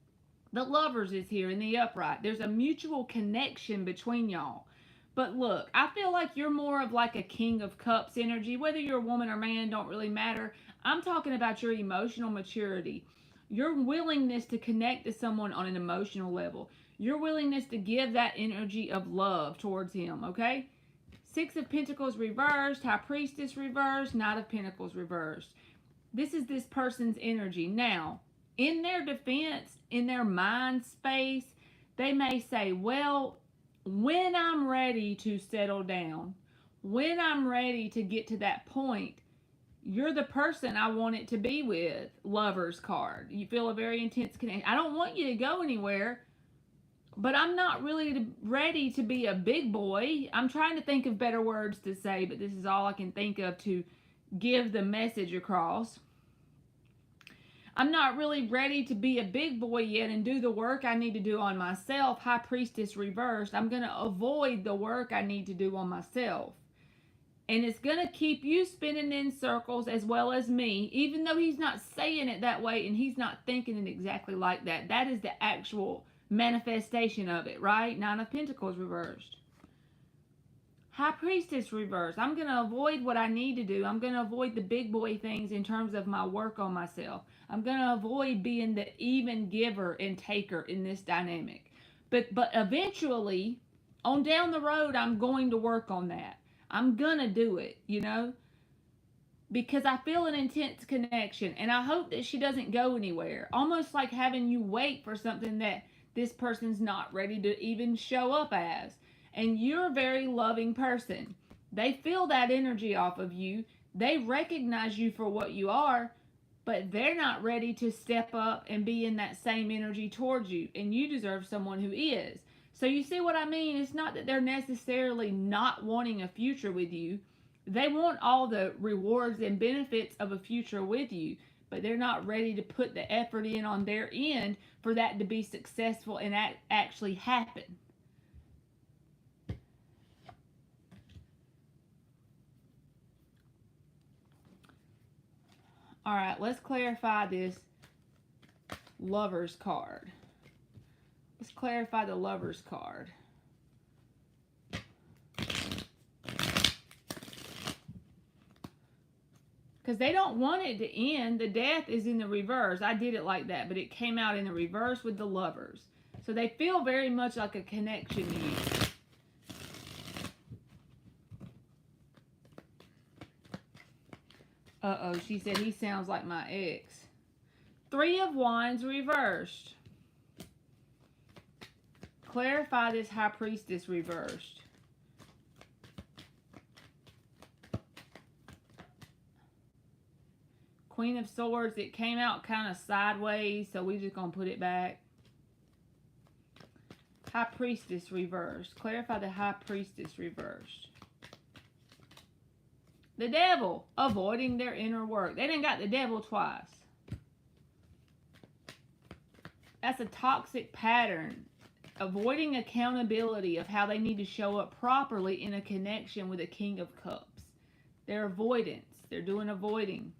The Lovers is here in the upright. There's a mutual connection between y'all. But look, I feel like you're more of like a King of Cups energy. Whether you're a woman or man, don't really matter. I'm talking about your emotional maturity, your willingness to connect to someone on an emotional level, your willingness to give that energy of love towards him, okay? Six of Pentacles reversed, High Priestess reversed, Knight of Pentacles reversed. This is this person's energy. Now, in their defense, in their mind space, they may say, well, when I'm ready to settle down, when I'm ready to get to that point, you're the person I want it to be with. Lover's card. You feel a very intense connection. I don't want you to go anywhere, but I'm not really ready to be a big boy. I'm trying to think of better words to say, but this is all I can think of to give the message across. I'm not really ready to be a big boy yet and do the work I need to do on myself. High Priestess reversed. I'm going to avoid the work I need to do on myself. And it's going to keep you spinning in circles as well as me, even though he's not saying it that way and he's not thinking it exactly like that. That is the actual manifestation of it, right? Nine of Pentacles reversed. High Priestess reversed. I'm going to avoid what I need to do. I'm going to avoid the big boy things in terms of my work on myself. I'm going to avoid being the even giver and taker in this dynamic. But eventually, on down the road, I'm going to work on that. I'm going to do it, you know, because I feel an intense connection and I hope that she doesn't go anywhere. Almost like having you wait for something that this person's not ready to even show up as. And you're a very loving person. They feel that energy off of you. They recognize you for what you are, but they're not ready to step up and be in that same energy towards you. And you deserve someone who is. So you see what I mean? It's not that they're necessarily not wanting a future with you. They want all the rewards and benefits of a future with you, but they're not ready to put the effort in on their end for that to be successful and actually happen. All right, let's clarify this Lover's card. Let's clarify the Lover's card. Because they don't want it to end. The Death is in the reverse. I did it like that, but it came out in the reverse with the Lovers. So they feel very much like a connection to you. Uh-oh, she said he sounds like my ex. Three of Wands reversed. Clarify this High Priestess reversed. Queen of Swords, it came out kind of sideways, so we're just going to put it back. High Priestess reversed. Clarify the High Priestess reversed. The Devil, avoiding their inner work. They done got the Devil twice. That's a toxic pattern. Avoiding accountability of how they need to show up properly in a connection with a King of Cups. They're avoidance. They're doing avoiding.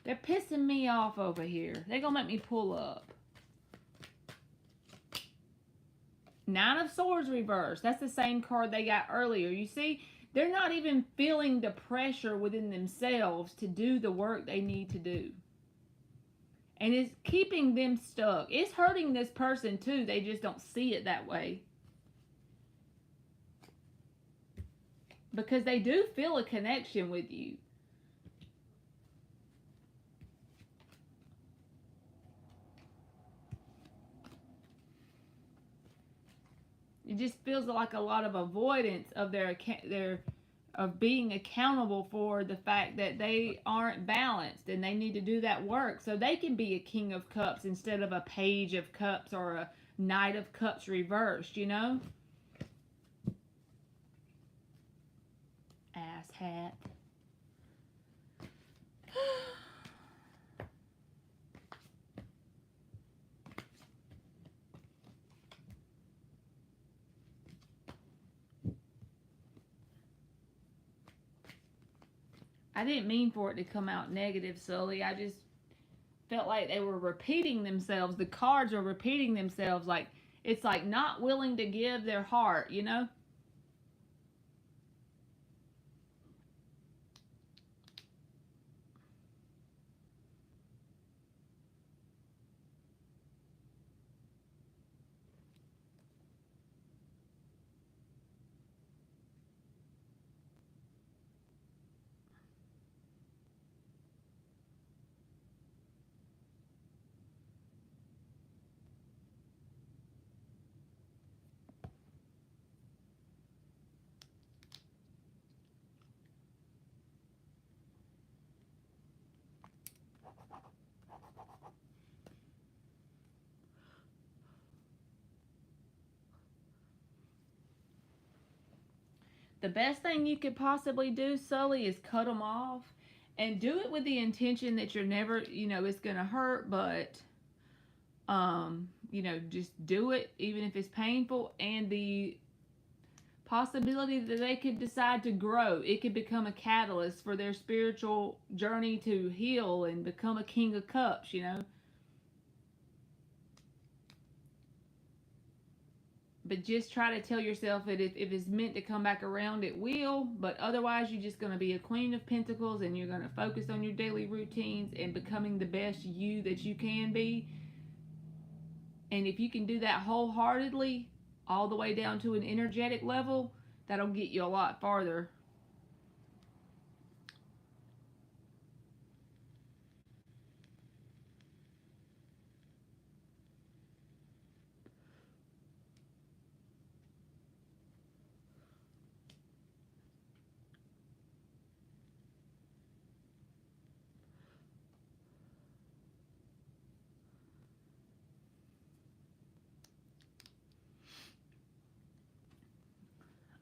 They're pissing me off over here. They're going to make me pull up. Nine of Swords reversed. That's the same card they got earlier. You see, they're not even feeling the pressure within themselves to do the work they need to do. And it's keeping them stuck. It's hurting this person too. They just don't see it that way. Because they do feel a connection with you. It just feels like a lot of avoidance of of being accountable for the fact that they aren't balanced and they need to do that work so they can be a King of Cups instead of a Page of Cups or a Knight of Cups reversed, you know? Ass hat. I didn't mean for it to come out negative, Sully. I just felt like they were repeating themselves. The cards are repeating themselves. Like, it's like not willing to give their heart, you know? The best thing you could possibly do, Sully, is cut them off. And do it with the intention that you're never, it's going to hurt, but, just do it even if it's painful. And the possibility that they could decide to grow. It could become a catalyst for their spiritual journey to heal and become a King of Cups, But just try to tell yourself that if it's meant to come back around, it will. But otherwise, you're just going to be a Queen of Pentacles, and you're going to focus on your daily routines and becoming the best you that you can be. And if you can do that wholeheartedly, all the way down to an energetic level, that'll get you a lot farther.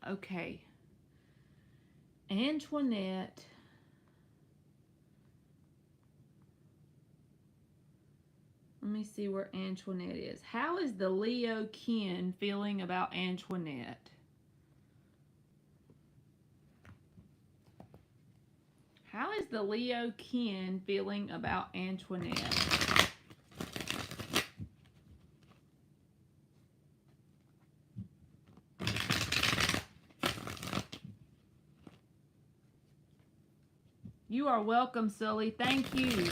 Okay. Antoinette. Let me see where Antoinette is. How is the Leo kin feeling about Antoinette? How is the Leo kin feeling about Antoinette? You are welcome, Sully. Thank you.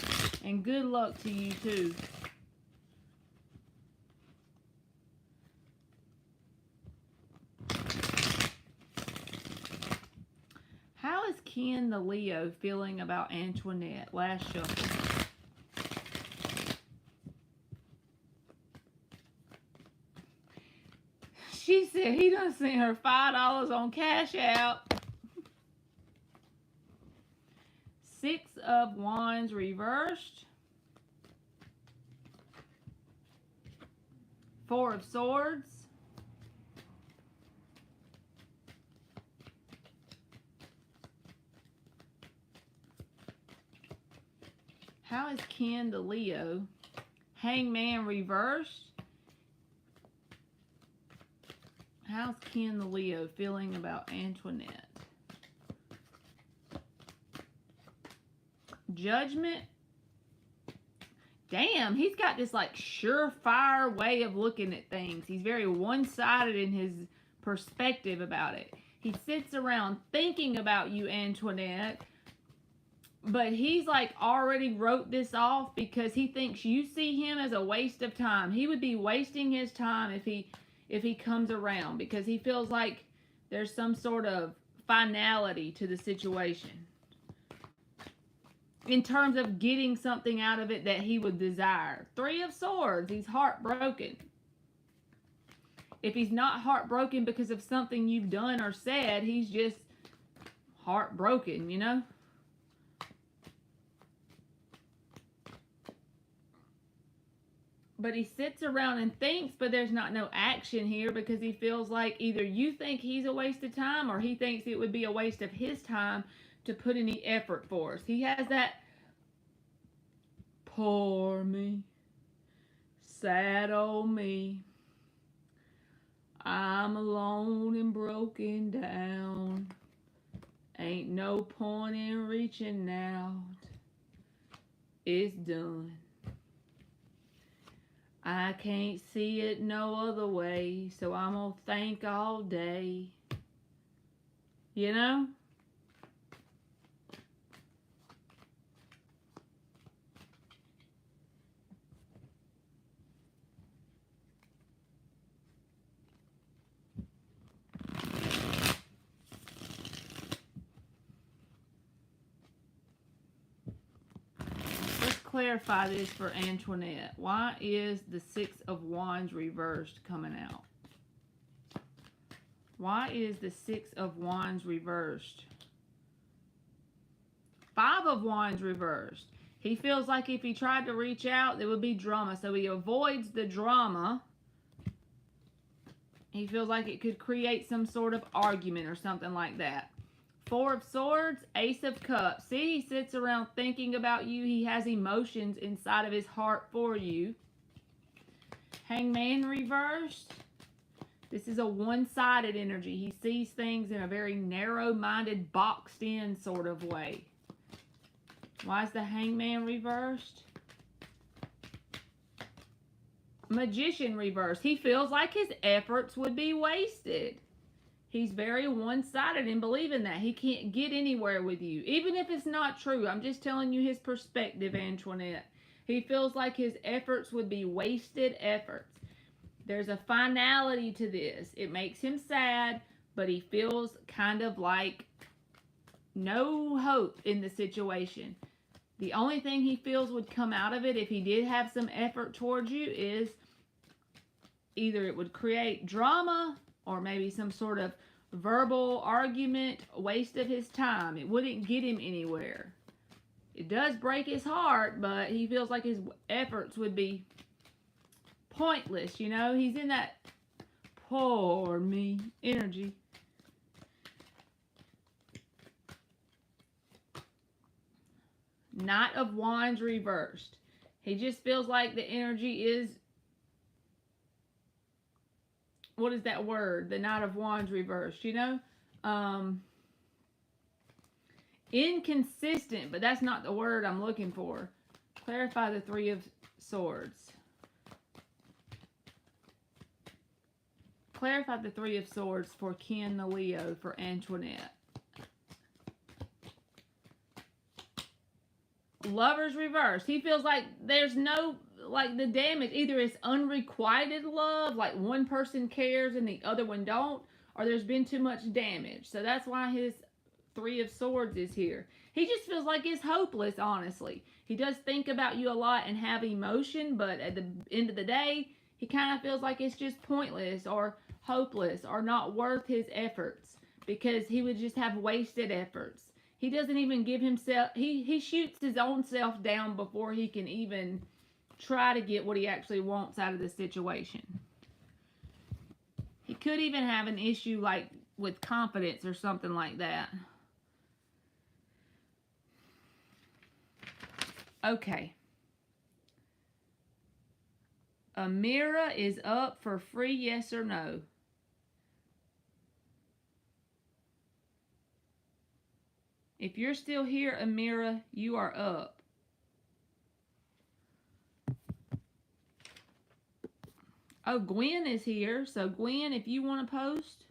And good luck to you, too. How is Ken the Leo feeling about Antoinette? Last shuffle. She said he done sent her $5 on Cash App. 6 of Wands reversed. 4 of Swords. How is Ken the Leo? Hangman reversed. How's Ken the Leo feeling about Antoinette? Judgment. Damn, he's got this like surefire way of looking at things. He's very one-sided in his perspective about it. He sits around thinking about you, Antoinette, but he's like already wrote this off because he thinks you see him as a waste of time. He would be wasting his time if he comes around because he feels like there's some sort of finality to the situation. In terms of getting something out of it that he would desire. 3 of Swords. He's heartbroken. If he's not heartbroken because of something you've done or said, he's just heartbroken, you know? But he sits around and thinks, but there's not no action here because he feels like either you think he's a waste of time or he thinks it would be a waste of his time to put any effort for us. He has that poor me, sad old me, I'm alone and broken down, ain't no point in reaching out, it's done. I can't see it no other way, so I'm gonna think all day. You know? Clarify this for Antoinette. Why is the 6 of Wands reversed coming out? Why is the 6 of Wands reversed? 5 of Wands reversed. He feels like if he tried to reach out, there would be drama. So he avoids the drama. He feels like it could create some sort of argument or something like that. Four of Swords, Ace of Cups. See, he sits around thinking about you. He has emotions inside of his heart for you. Hangman reversed. This is a one-sided energy. He sees things in a very narrow-minded, boxed-in sort of way. Why is the Hangman reversed? Magician reversed. He feels like his efforts would be wasted. He's very one-sided in believing that. He can't get anywhere with you. Even if it's not true. I'm just telling you his perspective, Antoinette. He feels like his efforts would be wasted efforts. There's a finality to this. It makes him sad, but he feels kind of like no hope in the situation. The only thing he feels would come out of it if he did have some effort towards you is either it would create drama or maybe some sort of verbal argument, waste of his time. It wouldn't get him anywhere. It does break his heart, but he feels like his efforts would be pointless, you know? He's in that poor me energy. Knight of Wands reversed. He just feels like the energy is, what is that word? The Knight of Wands reversed, you know? Inconsistent, but that's not the word I'm looking for. Clarify the Three of Swords. Clarify the Three of Swords for Ken the Leo, for Antoinette. Lovers reversed. He feels like there's no, like the damage, either it's unrequited love, like one person cares and the other one don't, or there's been too much damage. So that's why his Three of Swords is here. He just feels like it's hopeless, honestly. He does think about you a lot and have emotion, but at the end of the day, he kind of feels like it's just pointless or hopeless or not worth his efforts because he would just have wasted efforts. He doesn't even give himself, he shoots his own self down before he can even try to get what he actually wants out of the situation. He could even have an issue like with confidence or something like that. Okay. Amira is up for free, yes or no? If you're still here, Amira, you are up. Oh, Gwen is here. So, Gwen, if you want to post.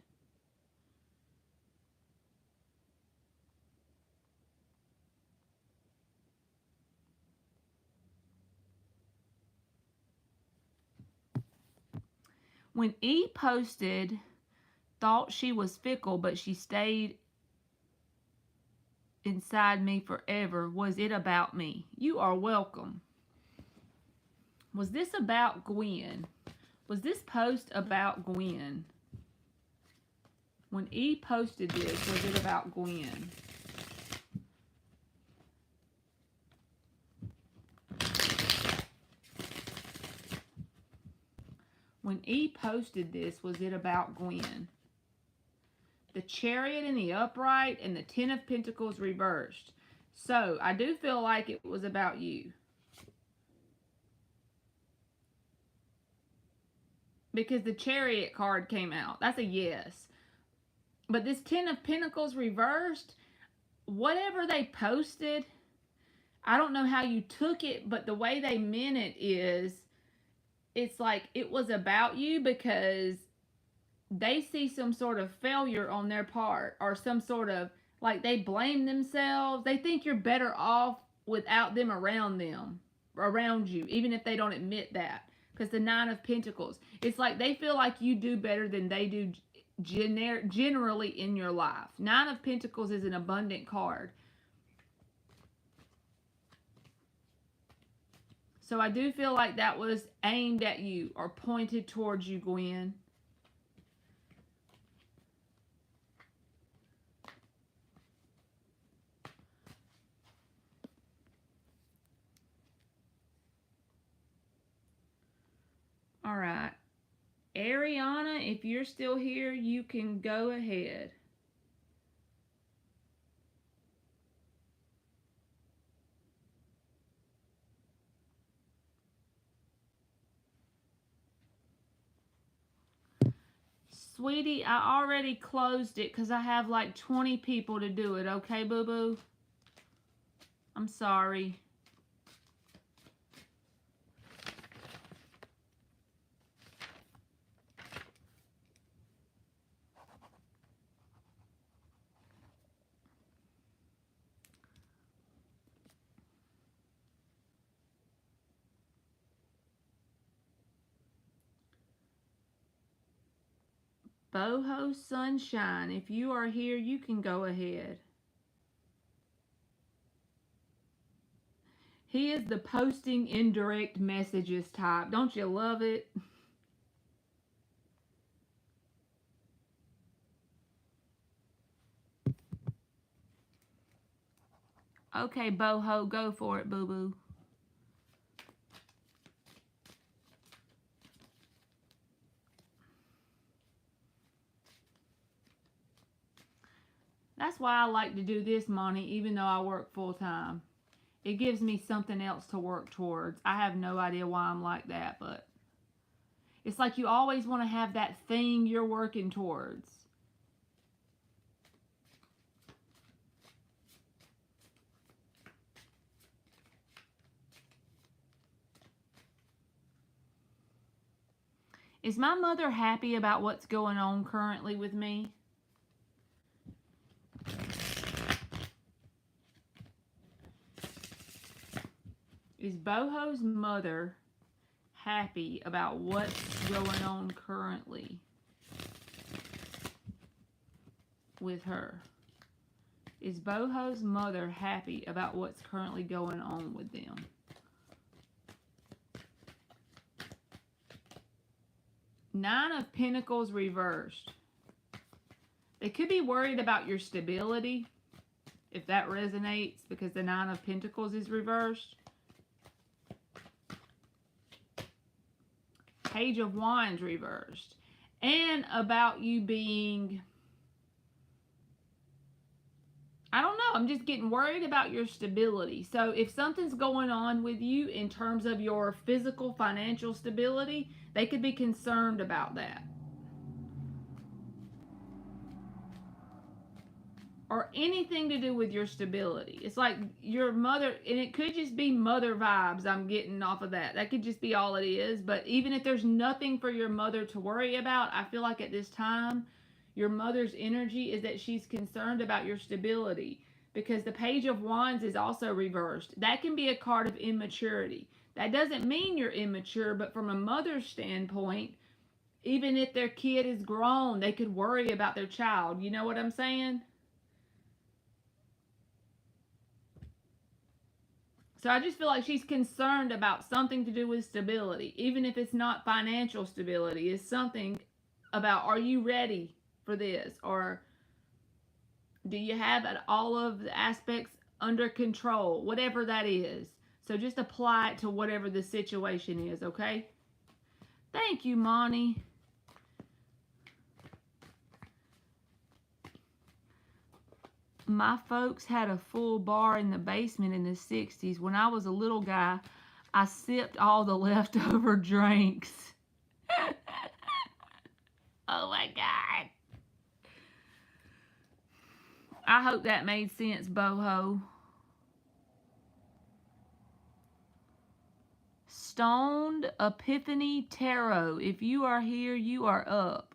When E posted, thought she was fickle, but she stayed inside me forever. Was it about me? You are welcome. Was this about Gwen? Was this post about Gwen? When E posted this, was it about Gwen? When E posted this, was it about Gwen? The Chariot in the upright and the Ten of Pentacles reversed. So, I do feel like it was about you. Because the Chariot card came out. That's a yes. But this Ten of Pentacles reversed, whatever they posted, I don't know how you took it, but the way they meant it is, it's like it was about you because they see some sort of failure on their part or some sort of, like they blame themselves. They think you're better off without them, around you, even if they don't admit that. Because the Nine of Pentacles, it's like they feel like you do better than they do generally in your life. Nine of Pentacles is an abundant card. So I do feel like that was aimed at you or pointed towards you, Gwen. All right. Ariana, if you're still here, you can go ahead. Sweetie, I already closed it because I have like 20 people to do it. Okay, boo-boo? I'm sorry. Boho Sunshine, if you are here, you can go ahead. He is the posting indirect messages type. Don't you love it? Okay, Boho, go for it, boo-boo. That's why I like to do this, Monty, even though I work full-time. It gives me something else to work towards. I have no idea why I'm like that, but it's like you always want to have that thing you're working towards. Is my mother happy about what's going on currently with me? Is Boho's mother happy about what's going on currently with her? Is Boho's mother happy about what's currently going on with them? Nine of Pentacles reversed. They could be worried about your stability, if that resonates, because the Nine of Pentacles is reversed. Page of Wands reversed. And about you being, I don't know, I'm just getting worried about your stability. So if something's going on with you in terms of your physical, financial stability, they could be concerned about that. Or anything to do with your stability. It's like your mother, and it could just be mother vibes I'm getting off of that. That could just be all it is. But even if there's nothing for your mother to worry about, I feel like at this time, your mother's energy is that she's concerned about your stability. Because the Page of Wands is also reversed. That can be a card of immaturity. That doesn't mean you're immature, but from a mother's standpoint, even if their kid is grown, they could worry about their child. You know what I'm saying? So I just feel like she's concerned about something to do with stability. Even if it's not financial stability, it's something about, are you ready for this? Or do you have all of the aspects under control? Whatever that is. So just apply it to whatever the situation is, okay? Thank you, Monty. My folks had a full bar in the basement in the 60s. When I was a little guy, I sipped all the leftover drinks. Oh my God. I hope that made sense, Boho. Stoned Epiphany Tarot. If you are here, you are up.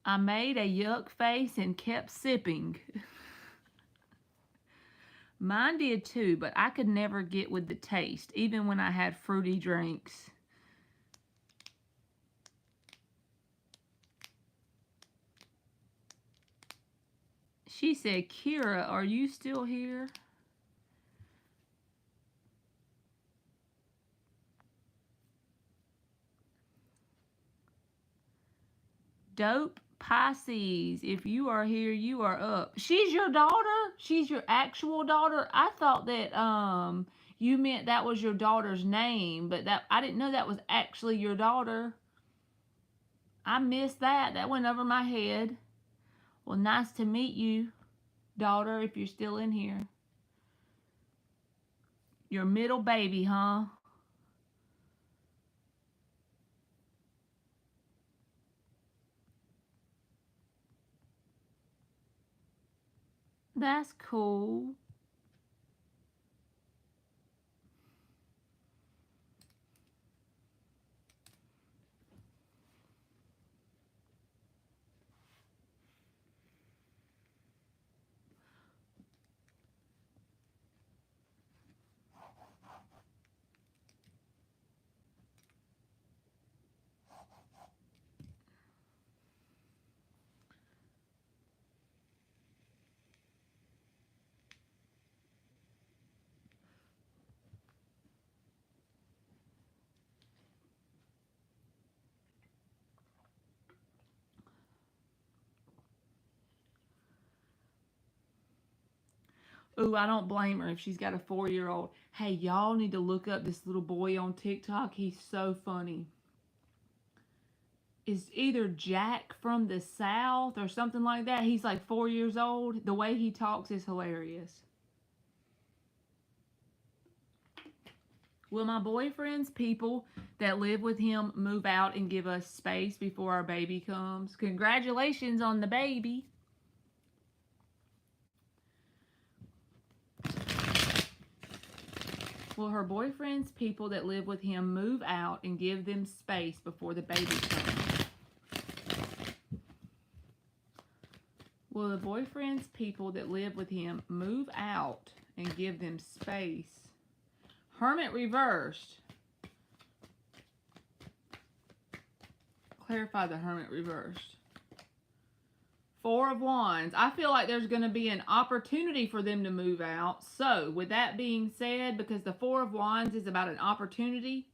I made a yuck face and kept sipping. Mine did too, but I could never get with the taste, even when I had fruity drinks. She said, Kira, are you still here? Dope Pisces, if you are here, you are up. She's your daughter? She's your actual daughter? I thought that you meant that was your daughter's name, but that I didn't know that was actually your daughter. I missed that. That went over my head. Well, nice to meet you, daughter, if you're still in here. Your middle baby, huh? That's cool. Ooh, I don't blame her if she's got a 4-year-old. Hey, y'all need to look up this little boy on TikTok. He's so funny. It's either Jack from the South or something like that. He's like 4 years old. The way he talks is hilarious. Will my boyfriend's people that live with him move out and give us space before our baby comes? Congratulations on the baby. Will her boyfriend's people that live with him move out and give them space before the baby comes? Will the boyfriend's people that live with him move out and give them space? Hermit reversed. Clarify the Hermit reversed. 4 of Wands. I feel like there's going to be an opportunity for them to move out. So, with that being said, because the 4 of Wands is about an opportunity,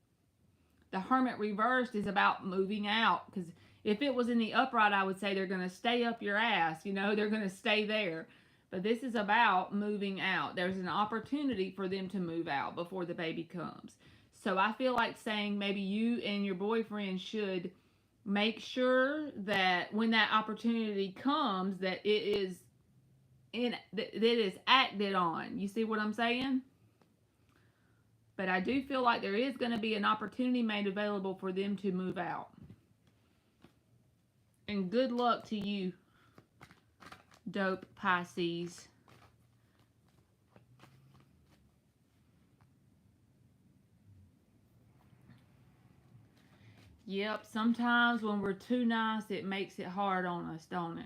the Hermit reversed is about moving out. Because if it was in the upright, I would say they're going to stay up your ass. You know, they're going to stay there. But this is about moving out. There's an opportunity for them to move out before the baby comes. So, I feel like saying maybe you and your boyfriend should make sure that when that opportunity comes, that it is acted on. You see what I'm saying? But I do feel like there is going to be an opportunity made available for them to move out. And good luck to you, Dope Pisces. Yep, sometimes when we're too nice, it makes it hard on us, don't it?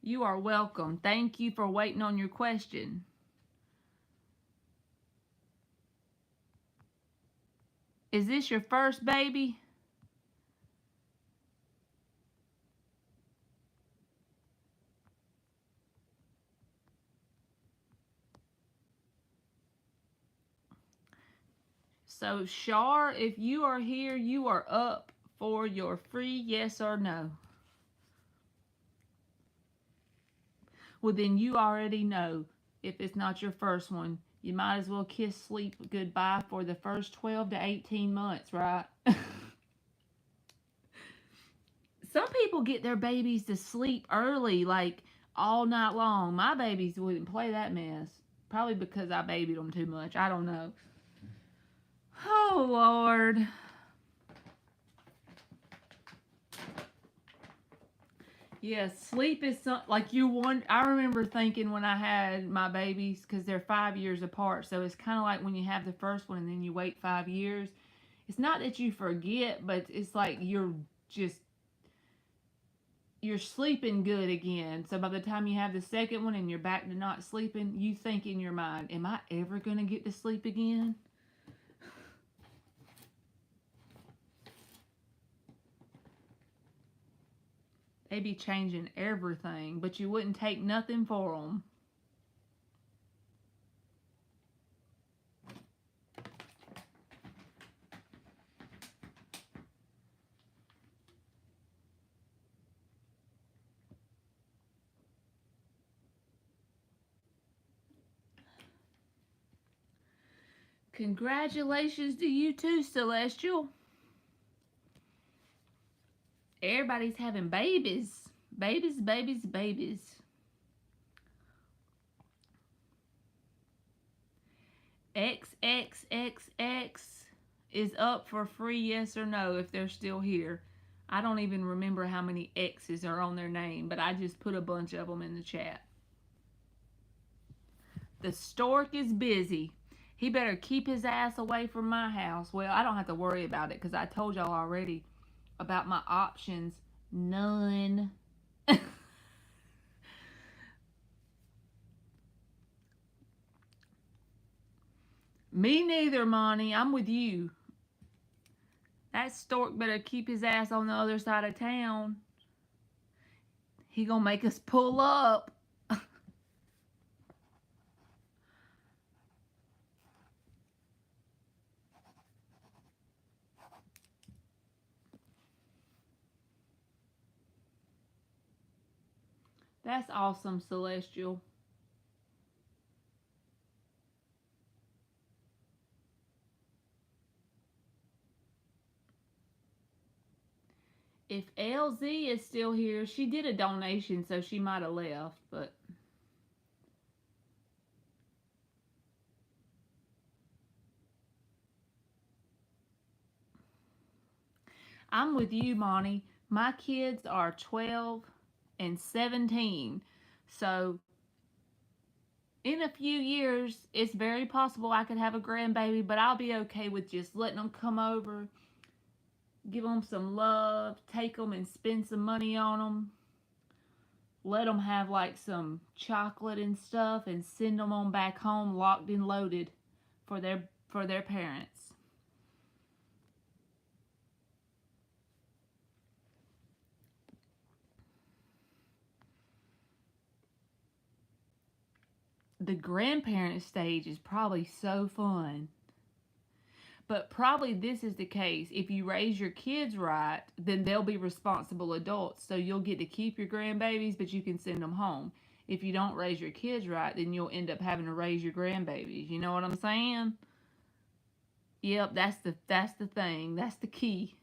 You are welcome. Thank you for waiting on your question. Is this your first baby? So, Shar, if you are here, you are up for your free yes or no. Well, then you already know if it's not your first one. You might as well kiss sleep goodbye for the first 12 to 18 months, right? Some people get their babies to sleep early, like all night long. My babies wouldn't play that mess. Probably because I babied them too much. I don't know. Oh, Lord. Yes, sleep is like you want. I remember thinking when I had my babies, because they're 5 years apart, so it's kind of like when you have the first one and then you wait 5 years. It's not that you forget, but it's like you're sleeping good again. So by the time you have the second one and you're back to not sleeping, you think in your mind, am I ever going to get to sleep again? They be changing everything, but you wouldn't take nothing for them. Congratulations to you too, Celestial. Everybody's having babies. Babies, babies, babies. XXXX is up for free, yes or no, if they're still here. I don't even remember how many X's are on their name, but I just put a bunch of them in the chat. The stork is busy. He better keep his ass away from my house. Well, I don't have to worry about it because I told y'all already about my options. None. Me neither, Monty. I'm with you. That stork better keep his ass on the other side of town. He gonna make us pull up. That's awesome, Celestial. If LZ is still here, she did a donation, so she might have left, but I'm with you, Monty. My kids are 12 and 17, so in a few years, it's very possible I could have a grandbaby, but I'll be okay with just letting them come over, give them some love, take them and spend some money on them, let them have like some chocolate and stuff, and send them on back home locked and loaded for their parents. The grandparent stage is probably so fun. But probably this is the case. If you raise your kids right, then they'll be responsible adults. So you'll get to keep your grandbabies, but you can send them home. If you don't raise your kids right, then you'll end up having to raise your grandbabies. You know what I'm saying? Yep, that's the thing. That's the key.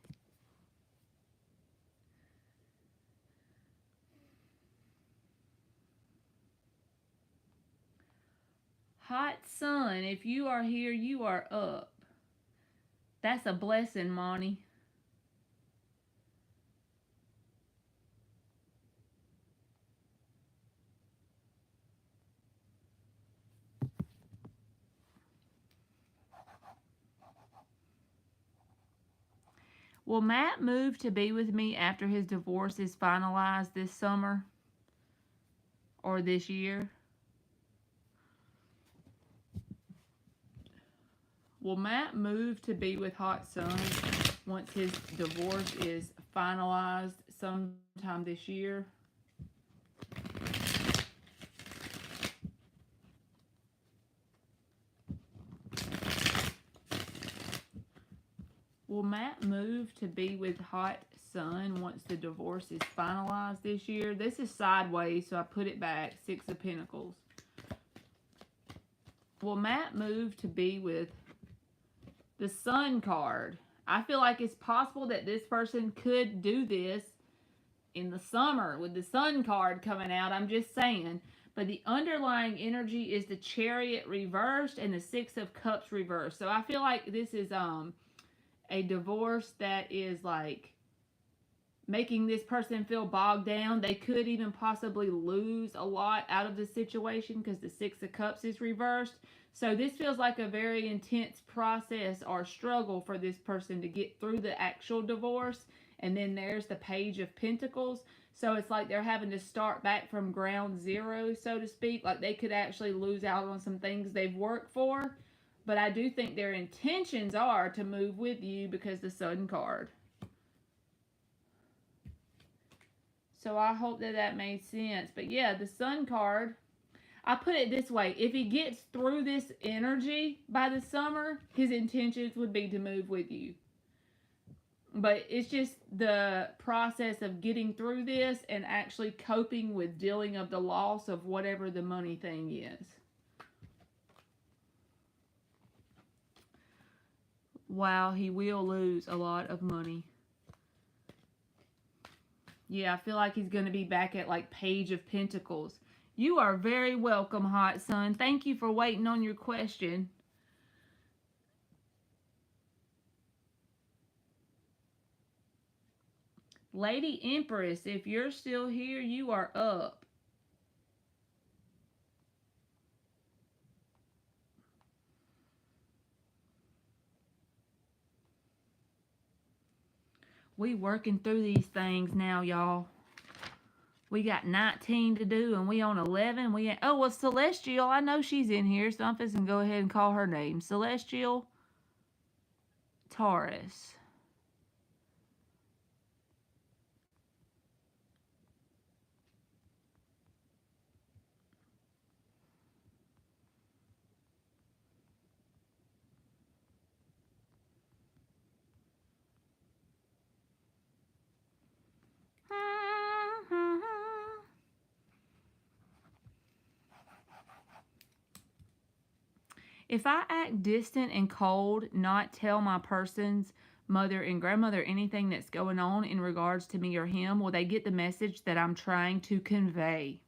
Hot sun, if you are here, you are up. That's a blessing, Monty. Will Matt move to be with me after his divorce is finalized this summer or this year? Will Matt move to be with Hot Sun once his divorce is finalized sometime this year? Will Matt move to be with Hot Sun once the divorce is finalized this year? This is sideways, so I put it back. Six of Pentacles. Will Matt move to be with the Sun card? I feel like it's possible that this person could do this in the summer with the Sun card coming out. I'm just saying. But the underlying energy is the Chariot reversed and the Six of Cups reversed. So I feel like this is a divorce that is like making this person feel bogged down. They could even possibly lose a lot out of the situation because the Six of Cups is reversed. So this feels like a very intense process or struggle for this person to get through the actual divorce. And then there's the Page of Pentacles. So it's like they're having to start back from ground zero, so to speak. Like they could actually lose out on some things they've worked for. But I do think their intentions are to move with you because the Sun card. So I hope that that made sense. But yeah, the Sun card, I put it this way: if he gets through this energy by the summer, his intentions would be to move with you. But it's just the process of getting through this and actually coping with dealing of the loss of whatever the money thing is. Wow, he will lose a lot of money. Yeah, I feel like he's going to be back at like Page of Pentacles. You are very welcome, Hot Sun. Thank you for waiting on your question. Lady Empress, if you're still here, you are up. We working through these things now, y'all. We got 19 to do, and we on 11. Oh, well, Celestial, I know she's in here, so I'm just going to go ahead and call her name. Celestial Taurus. If I act distant and cold, not tell my person's mother and grandmother anything that's going on in regards to me or him, will they get the message that I'm trying to convey?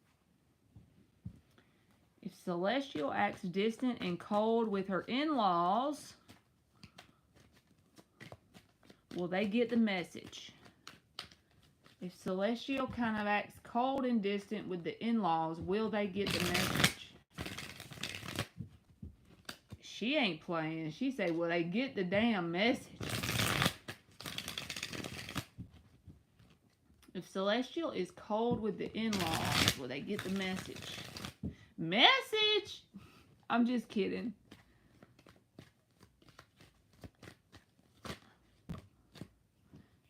If Celestial acts distant and cold with her in-laws, will they get the message? If Celestial kind of acts cold and distant with the in-laws, will they get the message? She ain't playing. She say, well, they get the damn message. If Celestial is cold with the in-laws, will they get the message? Message? I'm just kidding.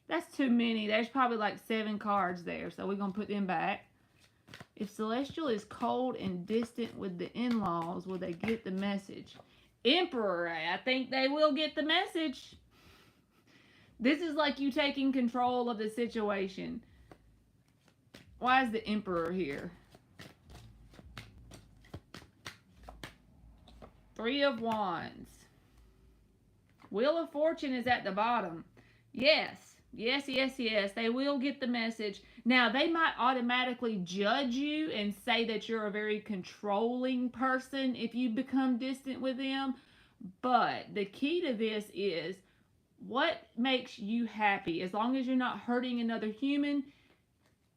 That's too many. There's probably like 7 cards there, so we're going to put them back. If Celestial is cold and distant with the in-laws, will they get the message? Emperor, I think they will get the message. This is like you taking control of the situation. Why is the Emperor here? 3 of Wands. Wheel of Fortune is at the bottom. Yes. Yes, yes, yes. They will get the message. Now, they might automatically judge you and say that you're a very controlling person if you become distant with them. But the key to this is what makes you happy. As long as you're not hurting another human,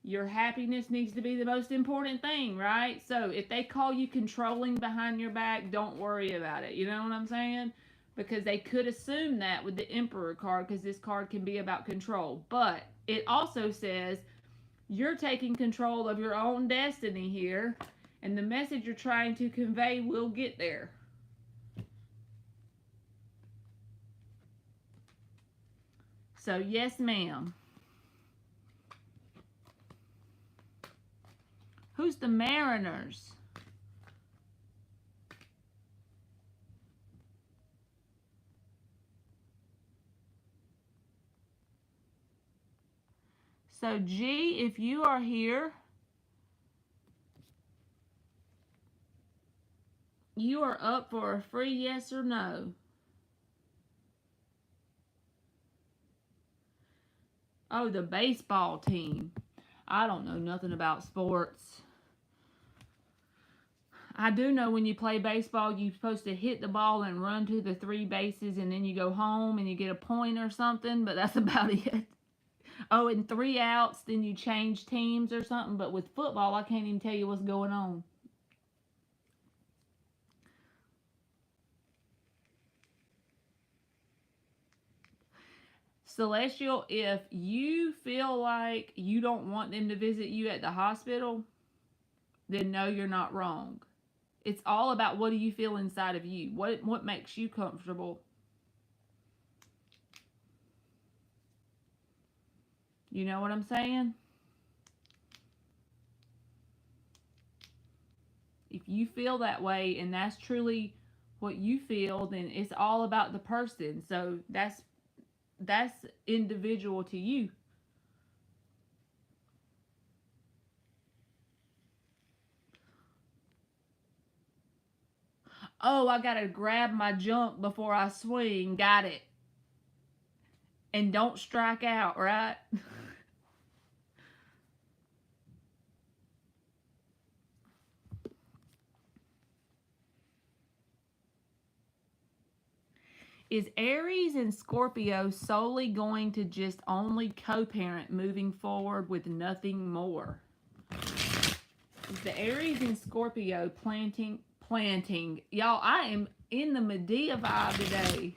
your happiness needs to be the most important thing, right? So if they call you controlling behind your back, don't worry about it. You know what I'm saying? Because they could assume that with the Emperor card, because this card can be about control. But it also says you're taking control of your own destiny here, and the message you're trying to convey will get there. So, yes, ma'am. Who's the Mariners? So, G, if you are here, you are up for a free yes or no. Oh, the baseball team. I don't know nothing about sports. I do know when you play baseball, you're supposed to hit the ball and run to the 3 bases, and then you go home and you get a point or something, but that's about it. Oh, and 3 outs, then you change teams or something, but with football, I can't even tell you what's going on. Celestial, if you feel like you don't want them to visit you at the hospital, then no, you're not wrong. It's all about what do you feel inside of you? What makes you comfortable? You know what I'm saying? If you feel that way and that's truly what you feel, then it's all about the person. So that's individual to you. Oh, I gotta grab my junk before I swing. Got it. And don't strike out, right? Is Aries and Scorpio solely going to just only co-parent moving forward with nothing more? Is the Aries and Scorpio planting? Y'all, I am in the Medea vibe today.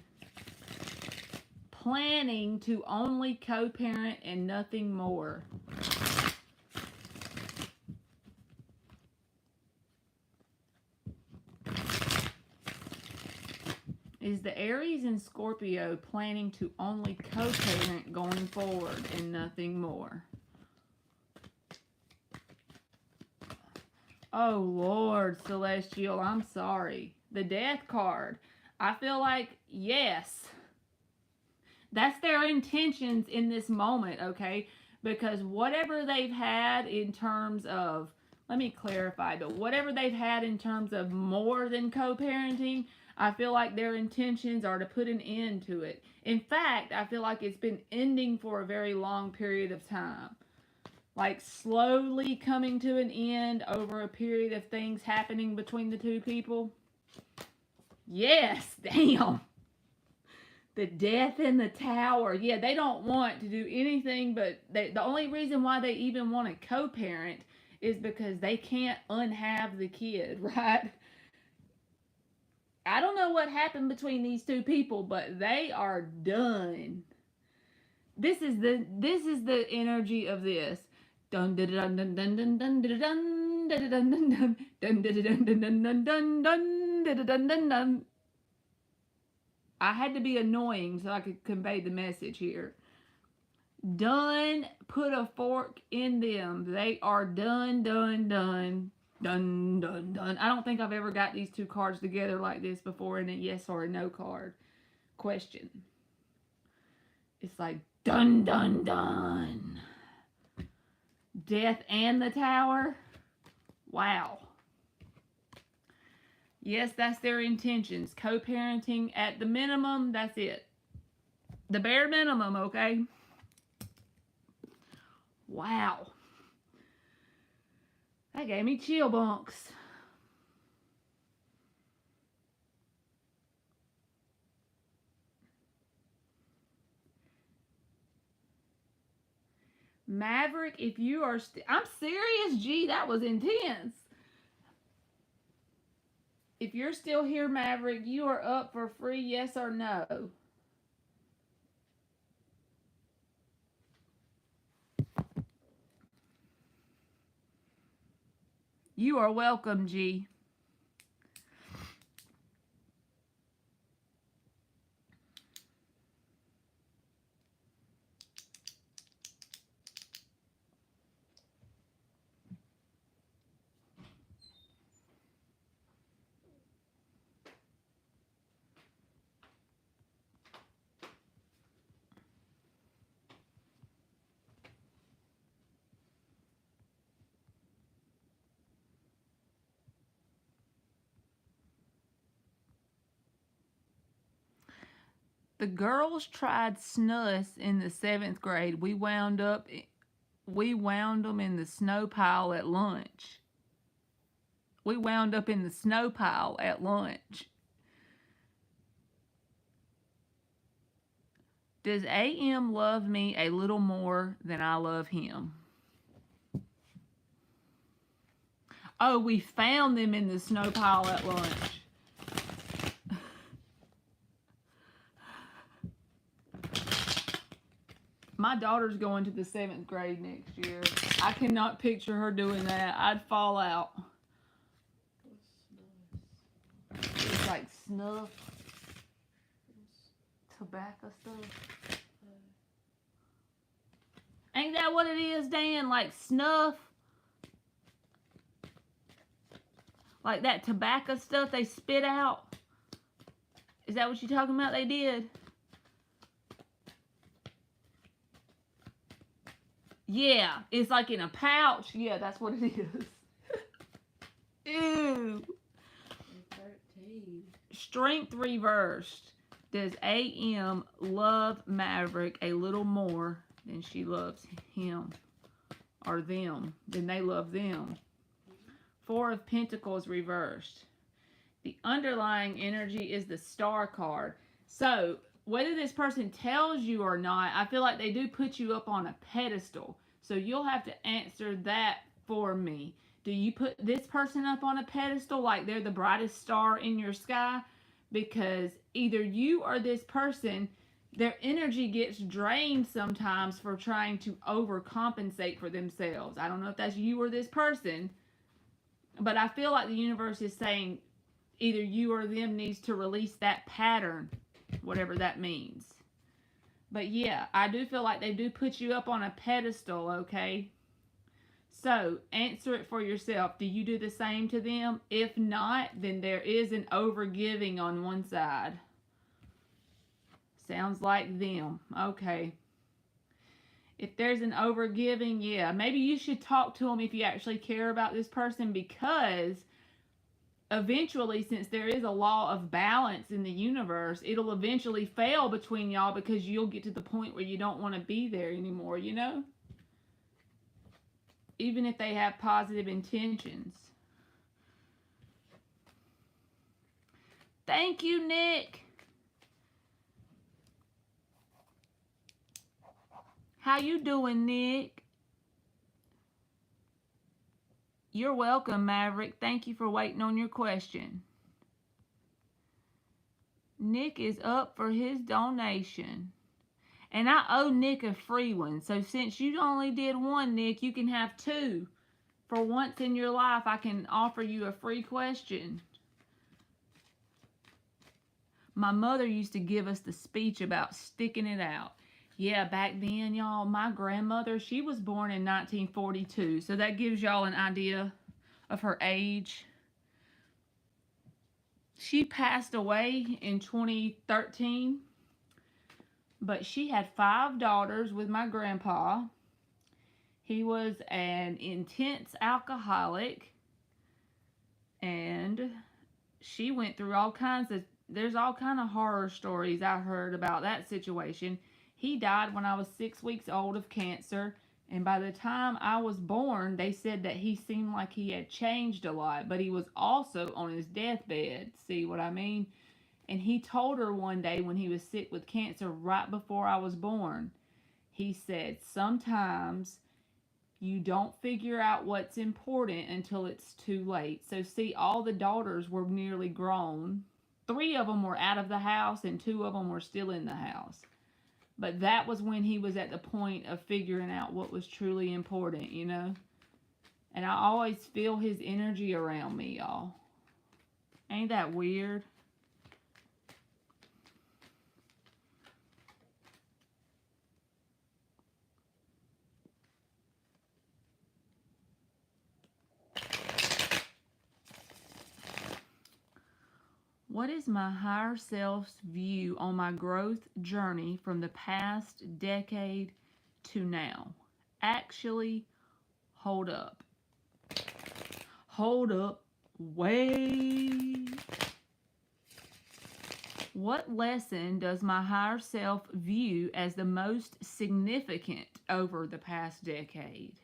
Planning to only co-parent and nothing more. Is the Aries and Scorpio planning to only co-parent going forward and nothing more? Oh Lord, Celestial, I'm sorry. The Death card. I feel like, yes, that's their intentions in this moment, okay? Because whatever they've had in terms of, let me clarify, but whatever they've had in terms of more than co-parenting, I feel like their intentions are to put an end to it. In fact, I feel like it's been ending for a very long period of time. Like slowly coming to an end over a period of things happening between the two people. Yes, damn. The Death in the Tower. Yeah, they don't want to do anything, but the only reason why they even want to co-parent is because they can't unhave the kid, right? I don't know what happened between these two people, but they are done. This is the energy of this. Dun dun dun dun dun dun dun dun dun dun dun dun dun dun dun dun dun dun dun. I had to be annoying so I could convey the message here. Done, put a fork in them. They are done, done, done. Dun, dun, dun. I don't think I've ever got these two cards together like this before in a yes or a no card question. It's like dun, dun, dun. Death and the Tower. Wow. Yes, that's their intentions. Co-parenting at the minimum, that's it. The bare minimum, okay? Wow. That gave me chill bunks. Maverick, if you are I'm serious, G, that was intense. If you're still here, Maverick, you are up for free, yes or no? You are welcome, G. The girls tried snus in the 7th grade. We wound them in the snow pile at lunch. We wound up in the snow pile at lunch. Does AM love me a little more than I love him? Oh, we found them in the snow pile at lunch. My daughter's going to the 7th grade next year. I cannot picture her doing that. I'd fall out. It's like snuff. Tobacco stuff. Ain't that what it is, Dan? Like snuff? Like that tobacco stuff they spit out. Is that what you're talking about they did? Yeah, it's like in a pouch. Yeah, that's what it is. Ew. 13. Strength reversed. Does AM love Maverick a little more than she loves him or them? Than they love them? Four of Pentacles reversed. The underlying energy is the Star card. So, whether this person tells you or not, I feel like they do put you up on a pedestal. So, you'll have to answer that for me. Do you put this person up on a pedestal like they're the brightest star in your sky? Because either you or this person, their energy gets drained sometimes for trying to overcompensate for themselves. I don't know if that's you or this person, but I feel like the universe is saying either you or them needs to release that pattern, whatever that means. But yeah, I do feel like they do put you up on a pedestal, okay? So, answer it for yourself. Do you do the same to them? If not, then there is an overgiving on one side. Sounds like them. Okay. If there's an overgiving, yeah, maybe you should talk to them if you actually care about this person, because eventually, since there is a law of balance in the universe, it'll eventually fail between y'all because you'll get to the point where you don't want to be there anymore, you know? Even if they have positive intentions. Thank you, Nick. How you doing, Nick? You're welcome, Maverick. Thank you for waiting on your question. Nick is up for his donation. And I owe Nick a free one. So since you only did one, Nick, you can have two. For once in your life, I can offer you a free question. My mother used to give us the speech about sticking it out. Yeah, back then, y'all, my grandmother, she was born in 1942. So that gives y'all an idea of her age. She passed away in 2013. But she had 5 daughters with my grandpa. He was an intense alcoholic. And she went through there's all kind of horror stories I heard about that situation. He died when I was 6 weeks old of cancer. And by the time I was born, they said that he seemed like he had changed a lot. But he was also on his deathbed. See what I mean? And he told her one day when he was sick with cancer right before I was born, he said, sometimes you don't figure out what's important until it's too late. So see, all the daughters were nearly grown. 3 of them were out of the house and 2 of them were still in the house. But that was when he was at the point of figuring out what was truly important, you know? And I always feel his energy around me, y'all. Ain't that weird? What is my higher self's view on my growth journey from the past decade to now? Actually, hold up. Hold up. Wait. What lesson does my higher self view as the most significant over the past decade?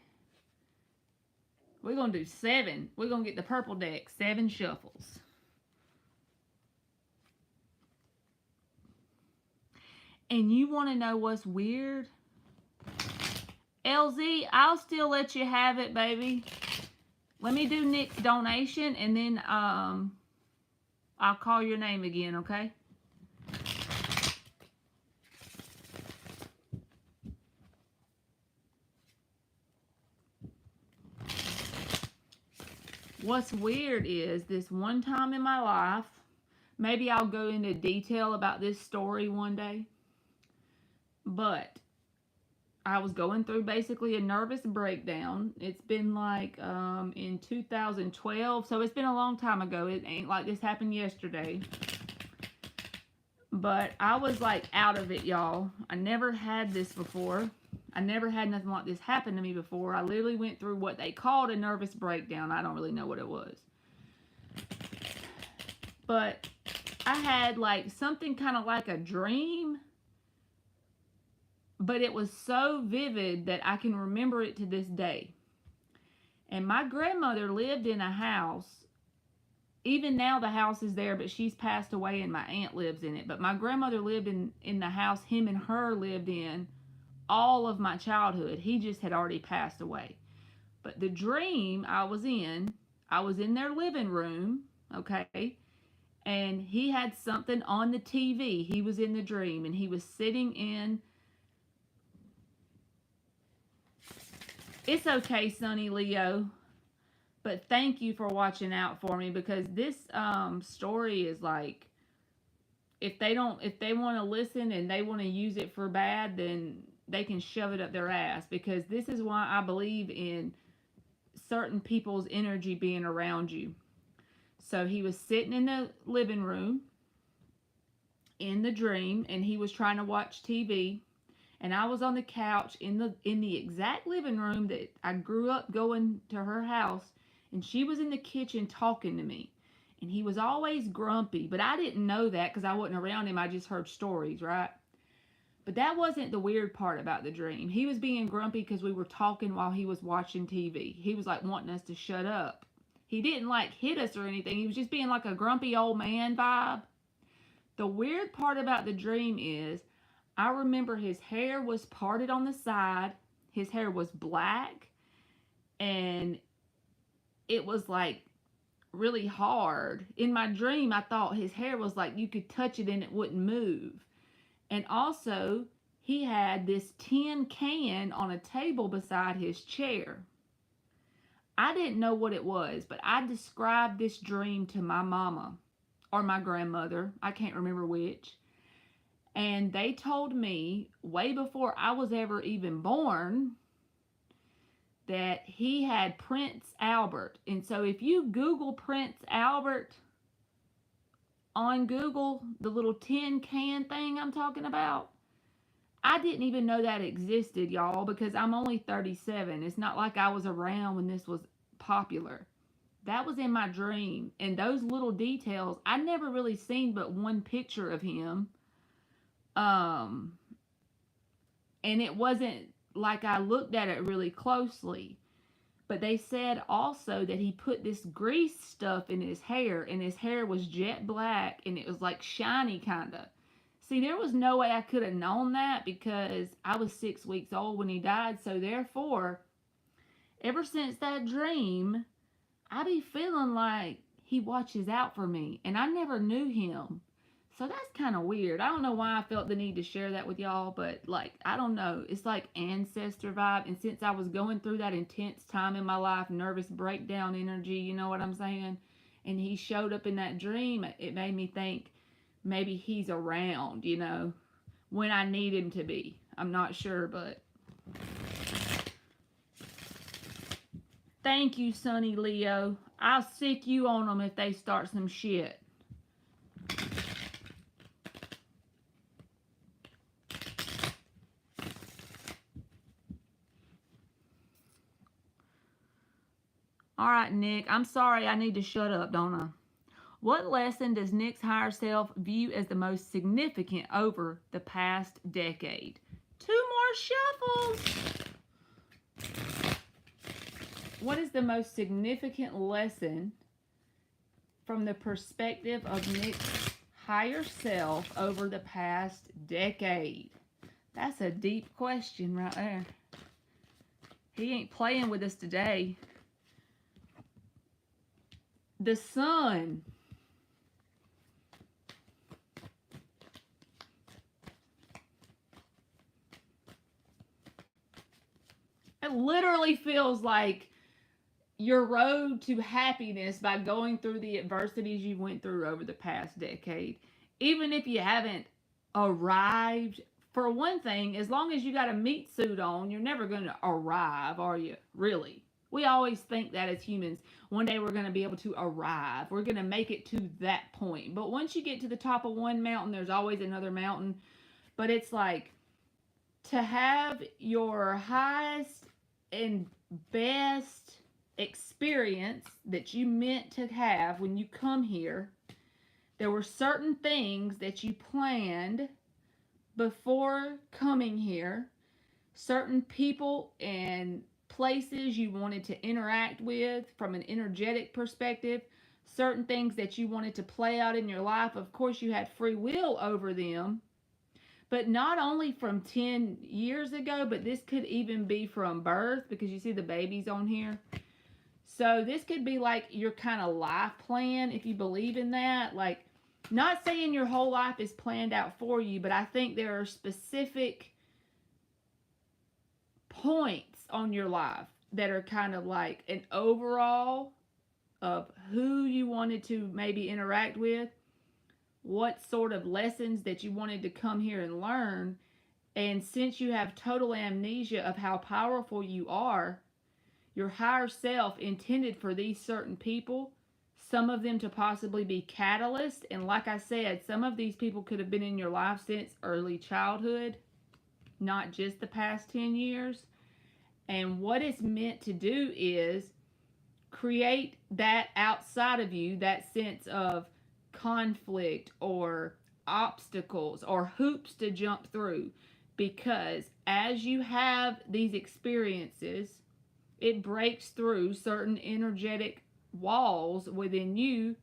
We're going to do 7. We're going to get the purple deck, 7 shuffles. And you want to know what's weird? LZ, I'll still let you have it, baby. Let me do Nick's donation, and then I'll call your name again, okay? What's weird is this one time in my life, maybe I'll go into detail about this story one day. But I was going through basically a nervous breakdown. It's been like in 2012, so it's been a long time ago. It ain't like this happened yesterday. But I was like out of it, y'all. I never had this before. I never had nothing like this happen to me before. I literally went through what they called a nervous breakdown. I don't really know what it was. But I had like something kind of like a dream, but it was so vivid that I can remember it to this day. And my grandmother lived in a house. Even now the house is there, but she's passed away and my aunt lives in it. But my grandmother lived in the house him and her lived in all of my childhood. He just had already passed away. But the dream I was in their living room, okay? And he had something on the TV. He was in the dream and he was sitting in. It's okay, Sunny Leo. But thank you for watching out for me, because this story is like, if they want to listen and they want to use it for bad, then they can shove it up their ass, because this is why I believe in certain people's energy being around you. So he was sitting in the living room in the dream and he was trying to watch TV, and I was on the couch in the exact living room that I grew up going to her house, and she was in the kitchen talking to me. And he was always grumpy, but I didn't know that because I wasn't around him. I just heard stories, right? But that wasn't the weird part about the dream. He was being grumpy because we were talking while he was watching TV. He was like wanting us to shut up. He didn't like hit us or anything. He was just being like a grumpy old man vibe. The weird part about the dream is I remember his hair was parted on the side. His hair was black. And it was like really hard. In my dream, I thought his hair was like you could touch it and it wouldn't move. And also, he had this tin can on a table beside his chair. I didn't know what it was, but I described this dream to my mama or my grandmother. I can't remember which. And they told me way before I was ever even born that he had Prince Albert. And so if you Google Prince Albert on Google, the little tin can thing I'm talking about, I didn't even know that existed, y'all, because I'm only 37. It's not like I was around when this was popular. That was in my dream. And those little details, I never really seen but one picture of him. And it wasn't like I looked at it really closely. But they said also that he put this grease stuff in his hair, and his hair was jet black, and it was like shiny kind of. See, there was no way I could have known that because I was 6 weeks old when he died. So therefore, ever since that dream, I be feeling like he watches out for me, and I never knew him. So that's kind of weird. I don't know why I felt the need to share that with y'all, but like, I don't know. It's like ancestor vibe. And since I was going through that intense time in my life, nervous breakdown energy, you know what I'm saying? And he showed up in that dream, it made me think maybe he's around, you know, when I need him to be. I'm not sure, but thank you, Sunny Leo. I'll sick you on them if they start some shit. All right, Nick. I'm sorry I need to shut up, don't I? What lesson does Nick's higher self view as the most significant over the past decade? 2 more shuffles. What is the most significant lesson from the perspective of Nick's higher self over the past decade? That's a deep question right there. He ain't playing with us today. The sun. It literally feels like your road to happiness by going through the adversities you went through over the past decade. Even if you haven't arrived for one thing, as long as you got a meat suit on, you're never going to arrive, are you? Really? We always think that as humans, one day we're going to be able to arrive. We're going to make it to that point. But once you get to the top of one mountain, there's always another mountain. But it's like to have your highest and best experience that you meant to have when you come here. There were certain things that you planned before coming here, certain people and places you wanted to interact with from an energetic perspective, certain things that you wanted to play out in your life. Of course, you had free will over them, but not only from 10 years ago, but this could even be from birth, because you see the babies on here. So this could be like your kind of life plan, if you believe in that. Like, not saying your whole life is planned out for you, but I think there are specific points on your life that are kind of like an overall of who you wanted to maybe interact with, what sort of lessons that you wanted to come here and learn. And since you have total amnesia of how powerful you are, your higher self intended for these certain people, some of them to possibly be catalysts. And like I said, some of these people could have been in your life since early childhood, not just the past 10 years. And what it's meant to do is create that outside of you, that sense of conflict or obstacles or hoops to jump through. Because as you have these experiences, it breaks through certain energetic walls within you,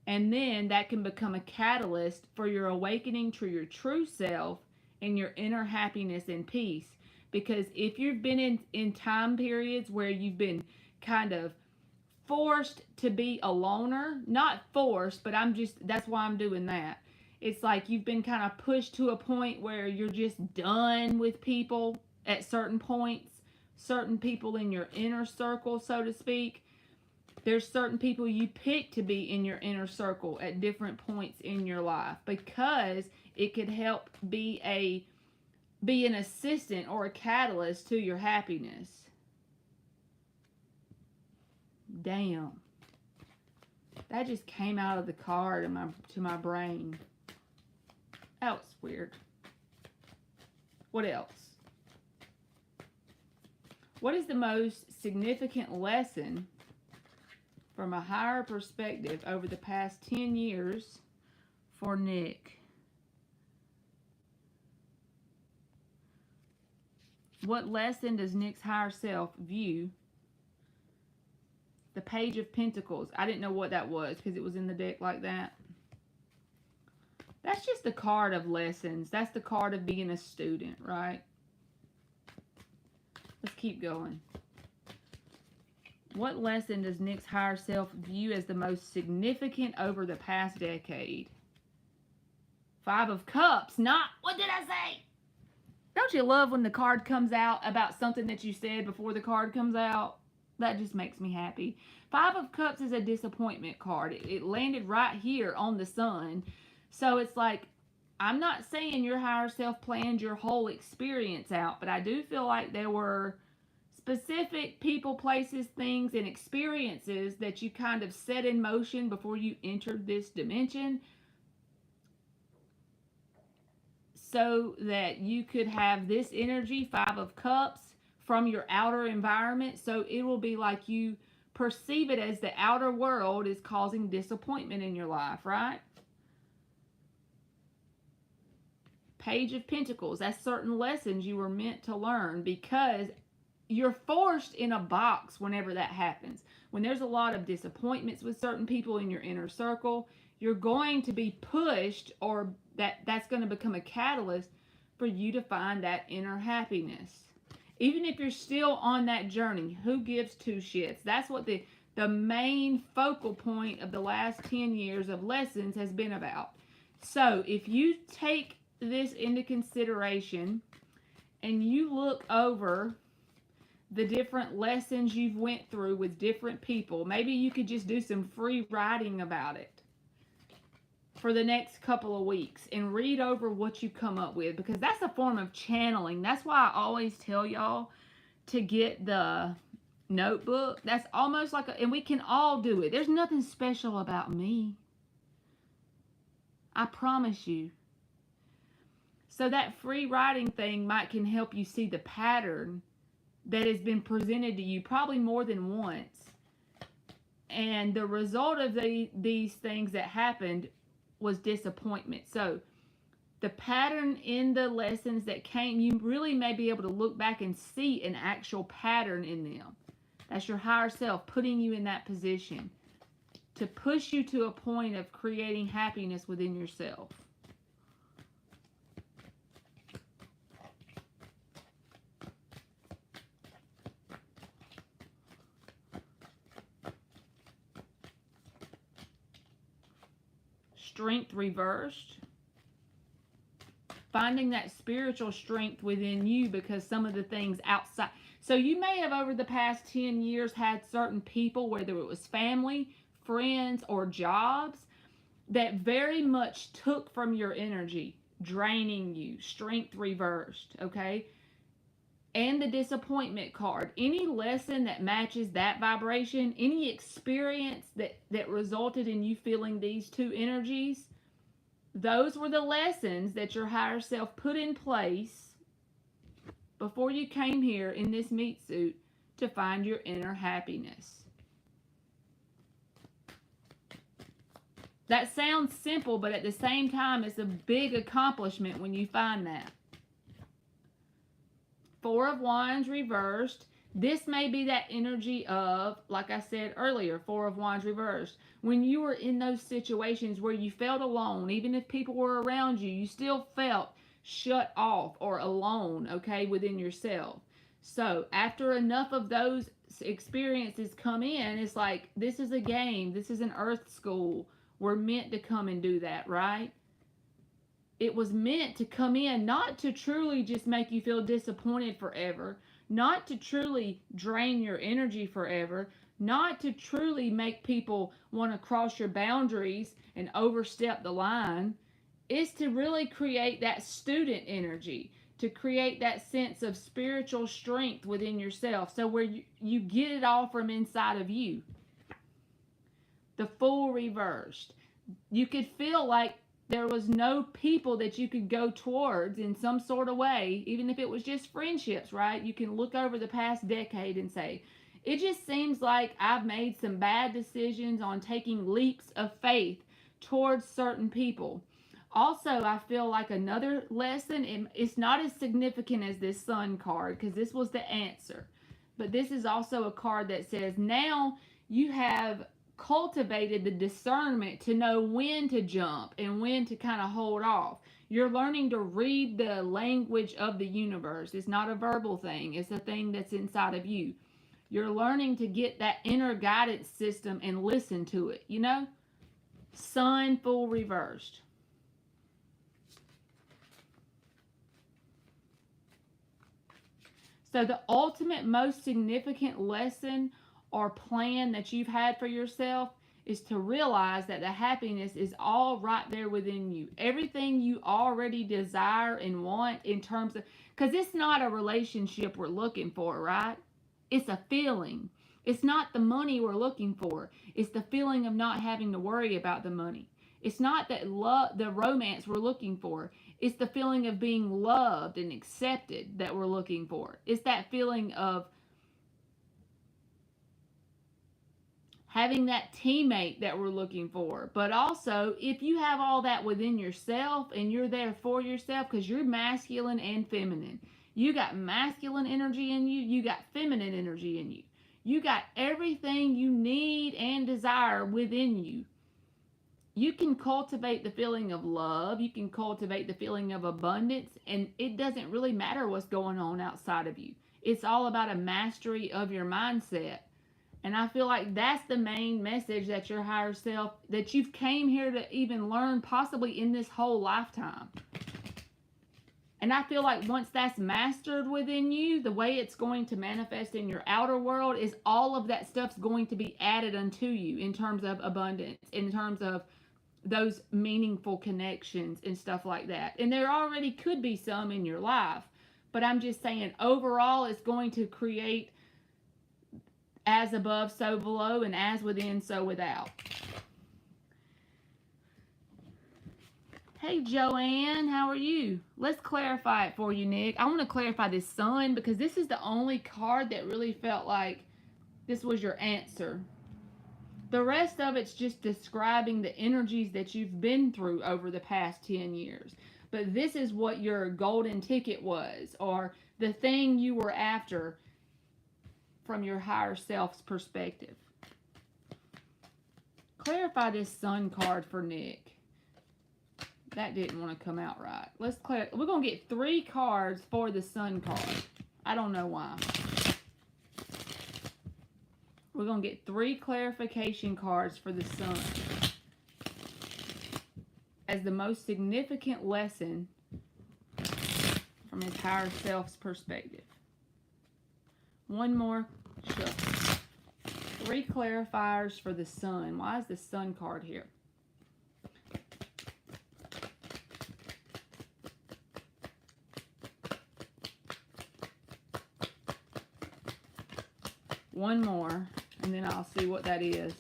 and then that can become a catalyst for your awakening to your true self and your inner happiness and peace. Because if you've been in time periods where you've been kind of forced to be a loner, not forced, but that's why I'm doing that. It's like you've been kind of pushed to a point where you're just done with people at certain points, certain people in your inner circle, so to speak. There's certain people you pick to be in your inner circle at different points in your life, because it could help be an assistant or a catalyst to your happiness. Damn. That just came out of the card to my brain. That was weird. What else? What is the most significant lesson from a higher perspective over the past 10 years for Nick? What lesson does Nick's higher self view? The Page of Pentacles. I didn't know what that was because it was in the deck like that. That's just the card of lessons. That's the card of being a student, right? Let's keep going. What lesson does Nick's higher self view as the most significant over the past decade? Five of Cups. Not, what did I say? Don't you love when the card comes out about something that you said before the card comes out? That just makes me happy. Five of Cups is a disappointment card. It landed right here on the sun. So it's like, I'm not saying your higher self planned your whole experience out, but I do feel like there were specific people, places, things, and experiences that you kind of set in motion before you entered this dimension, so that you could have this energy, Five of Cups, from your outer environment. So it will be like you perceive it as the outer world is causing disappointment in your life, right? Page of Pentacles. That's certain lessons you were meant to learn, because you're forced in a box whenever that happens. When there's a lot of disappointments with certain people in your inner circle, you're going to be pushed, or that's going to become a catalyst for you to find that inner happiness. Even if you're still on that journey, who gives two shits? That's what the main focal point of the last 10 years of lessons has been about. So if you take this into consideration and you look over the different lessons you've went through with different people, maybe you could just do some free writing about it. for the next couple of weeks and read over what you come up with, because that's a form of channeling. That's why I always tell y'all to get the notebook. That's almost like and we can all do it. There's nothing special about me. I promise you. So that free writing thing can help you see the pattern that has been presented to you probably more than once. And the result of these things that happened was disappointment. So the pattern in the lessons that came, you really may be able to look back and see an actual pattern in them. That's your higher self putting you in that position to push you to a point of creating happiness within yourself. Strength reversed. Finding that spiritual strength within you because some of the things outside. So you may have over the past 10 years had certain people, whether it was family, friends, or jobs, that very much took from your energy, draining you. Strength reversed, okay? And the disappointment card. Any lesson that matches that vibration, any experience that resulted in you feeling these two energies, those were the lessons that your higher self put in place before you came here in this meat suit to find your inner happiness. That sounds simple, but at the same time, it's a big accomplishment when you find that. Four of Wands reversed. This may be that energy of, like I said earlier, Four of Wands reversed. When you were in those situations where you felt alone, even if people were around you, you still felt shut off or alone, okay, within yourself. So after enough of those experiences come in, it's like, this is a game. This is an earth school. We're meant to come and do that, right? It was meant to come in, not to truly just make you feel disappointed forever, not to truly drain your energy forever, not to truly make people want to cross your boundaries and overstep the line. It's to really create that student energy, to create that sense of spiritual strength within yourself, so where you get it all from inside of you. The Fool reversed. You could feel like there was no people that you could go towards in some sort of way, even if it was just friendships, right? You can look over the past decade and say, it just seems like I've made some bad decisions on taking leaps of faith towards certain people. Also, I feel like another lesson, it's not as significant as this Sun card, because this was the answer. But this is also a card that says, now you have cultivated the discernment to know when to jump and when to kind of hold off. You're learning to read the language of the universe. It's not a verbal thing. It's a thing that's inside of you. You're learning to get that inner guidance system and listen to it, you know? Sun, Fool reversed. So the ultimate, most significant lesson or plan that you've had for yourself is to realize that the happiness is all right there within you. Everything you already desire and want in terms of, because it's not a relationship we're looking for, right? It's a feeling. It's not the money we're looking for. It's the feeling of not having to worry about the money. It's not that the romance we're looking for. It's the feeling of being loved and accepted that we're looking for. It's that feeling of having that teammate that we're looking for. But also, if you have all that within yourself and you're there for yourself, because you're masculine and feminine. You got masculine energy in you. You got feminine energy in you. You got everything you need and desire within you. You can cultivate the feeling of love. You can cultivate the feeling of abundance. And it doesn't really matter what's going on outside of you. It's all about a mastery of your mindset. And I feel like that's the main message that your higher self, that you've came here to even learn possibly in this whole lifetime. And I feel like once that's mastered within you, the way it's going to manifest in your outer world is all of that stuff's going to be added unto you in terms of abundance, in terms of those meaningful connections and stuff like that. And there already could be some in your life, but I'm just saying overall it's going to create as above, so below, and as within, so without. Hey, Joanne, how are you? Let's clarify it for you, Nick. I want to clarify this Sun because this is the only card that really felt like this was your answer. The rest of it's just describing the energies that you've been through over the past 10 years. But this is what your golden ticket was, or the thing you were after from your higher self's perspective. Clarify this Sun card for Nick. That didn't want to come out right. Let's clarify. We're going to get 3 cards for the Sun card. I don't know why. We're going to get 3 clarification cards for the Sun as the most significant lesson from his higher self's perspective. One more shuffle. 3 clarifiers for the Sun. Why is the Sun card here? One more, and then I'll see what that is.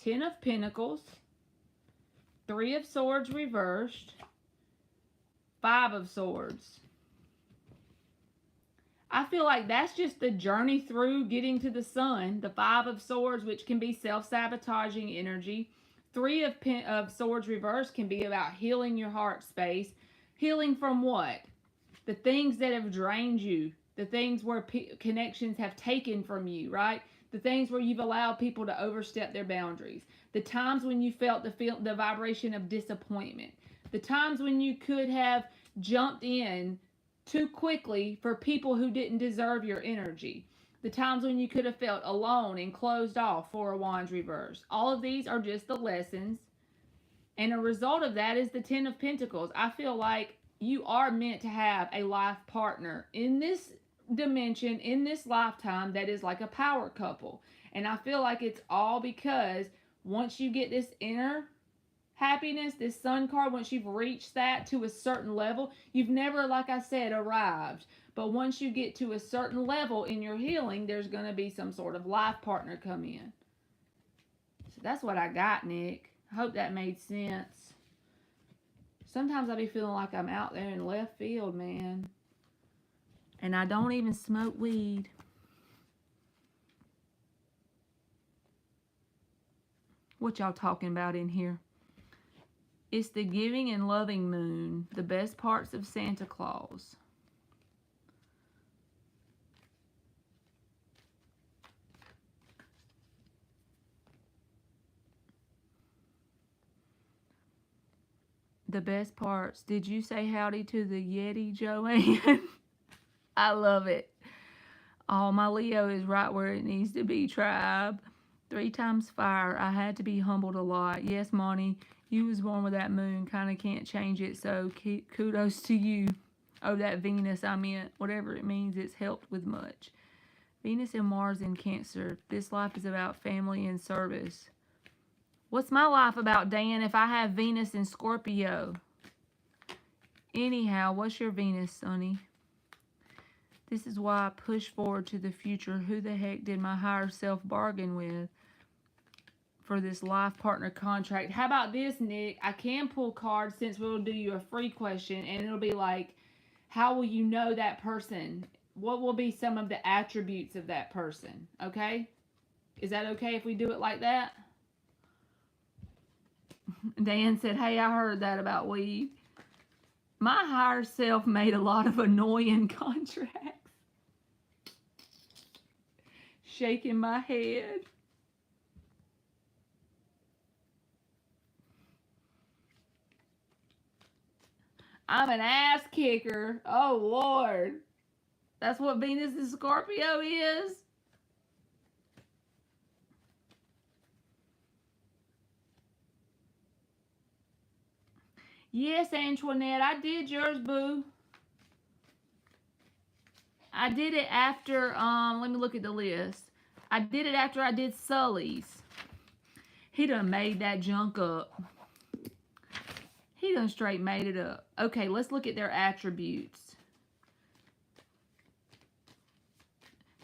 Ten of Pentacles, 3 of Swords reversed, 5 of Swords. I feel like that's just the journey through getting to the Sun. The 5 of Swords, which can be self-sabotaging energy. 3 of Swords reversed can be about healing your heart space. Healing from what? The things that have drained you, the things where connections have taken from you, right? The things where you've allowed people to overstep their boundaries. The times when you felt the vibration of disappointment. The times when you could have jumped in too quickly for people who didn't deserve your energy. The times when you could have felt alone and closed off. 4 of Wands reversed. All of these are just the lessons. And a result of that is the 10 of Pentacles. I feel like you are meant to have a life partner in this dimension, in this lifetime, that is like a power couple. And I feel like it's all because once you get this inner happiness, this Sun card, once you've reached that to a certain level, you've never, like I said, arrived. But once you get to a certain level in your healing, there's going to be some sort of life partner come in. So that's what I got, Nick. I hope that made sense. Sometimes I be feeling like I'm out there in left field, man. And I don't even smoke weed. What y'all talking about in here? It's the giving and loving moon. The best parts of Santa Claus. The best parts. Did you say howdy to the Yeti, Joanne? I love it. Oh, my Leo is right where it needs to be, tribe. 3 times fire. I had to be humbled a lot. Yes, Monty, you was born with that moon. Kind of can't change it, so kudos to you. Oh, that Venus, I meant. Whatever it means, it's helped with much. Venus and Mars in Cancer. This life is about family and service. What's my life about, Dan, if I have Venus in Scorpio? Anyhow, what's your Venus, Sonny? This is why I push forward to the future. Who the heck did my higher self bargain with for this life partner contract? How about this, Nick? I can pull cards since we'll do you a free question, and it'll be like, how will you know that person? What will be some of the attributes of that person? Okay? Is that okay if we do it like that? Dan said, hey, I heard that about weed. My higher self made a lot of annoying contracts. Shaking my head. I'm an ass kicker. Oh, Lord. That's what Venus in Scorpio is? Yes, Antoinette, I did yours, boo. I did it after, let me look at the list. I did it after I did Sully's. He done made that junk up. He done straight made it up. Okay, let's look at their attributes.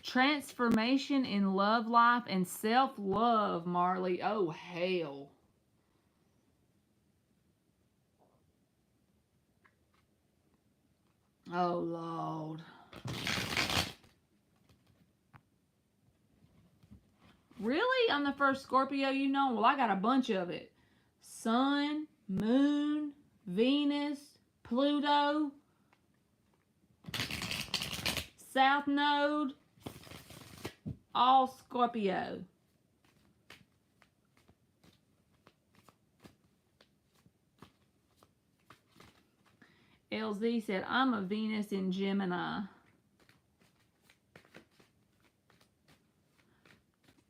Transformation in love life and self-love, Marley. Oh, hell. Oh, Lord. Really? I'm the first Scorpio you know? Well, I got a bunch of it. Sun, Moon, Venus, Pluto, South Node, all Scorpio. LZ said, I'm a Venus in Gemini.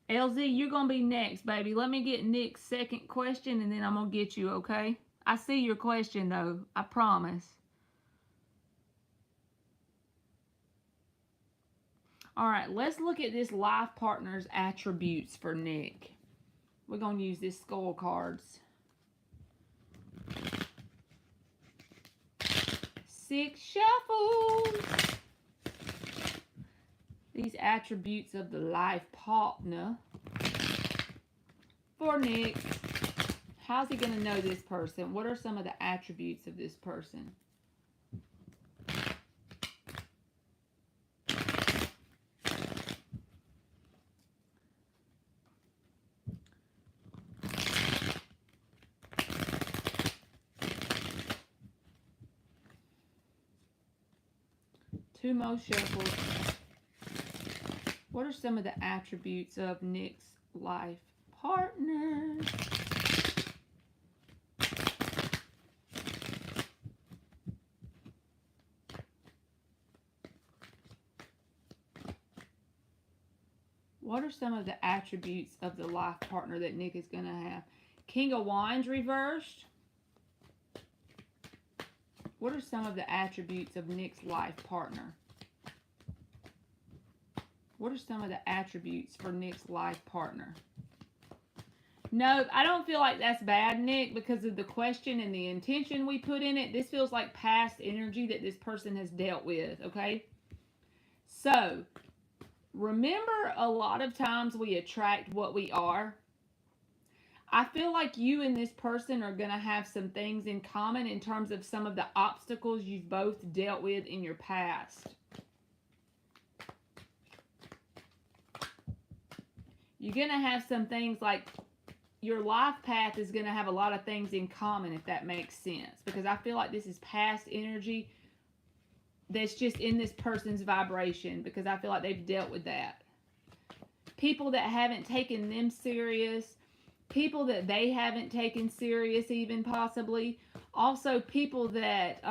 LZ, you're going to be next, baby. Let me get Nick's second question, and then I'm going to get you, okay? I see your question, though. I promise. All right, let's look at this life partner's attributes for Nick. We're going to use this skull cards. 6 shuffles. These attributes of the life partner for Nick. How's he going to know this person? What are some of the attributes of this person? Two more shuffles. What are some of the attributes of Nick's life partner? What are some of the attributes of the life partner that Nick is going to have? King of Wands reversed. What are some of the attributes of Nick's life partner? What are some of the attributes for Nick's life partner? No, I don't feel like that's bad, Nick, because of the question and the intention we put in it. This feels like past energy that this person has dealt with, okay? So, remember, a lot of times we attract what we are. I feel like you and this person are going to have some things in common in terms of some of the obstacles you've both dealt with in your past. You're going to have some things like your life path is going to have a lot of things in common, if that makes sense. Because I feel like this is past energy that's just in this person's vibration, because I feel like they've dealt with that. People that haven't taken them serious, people that they haven't taken serious even possibly. Also people that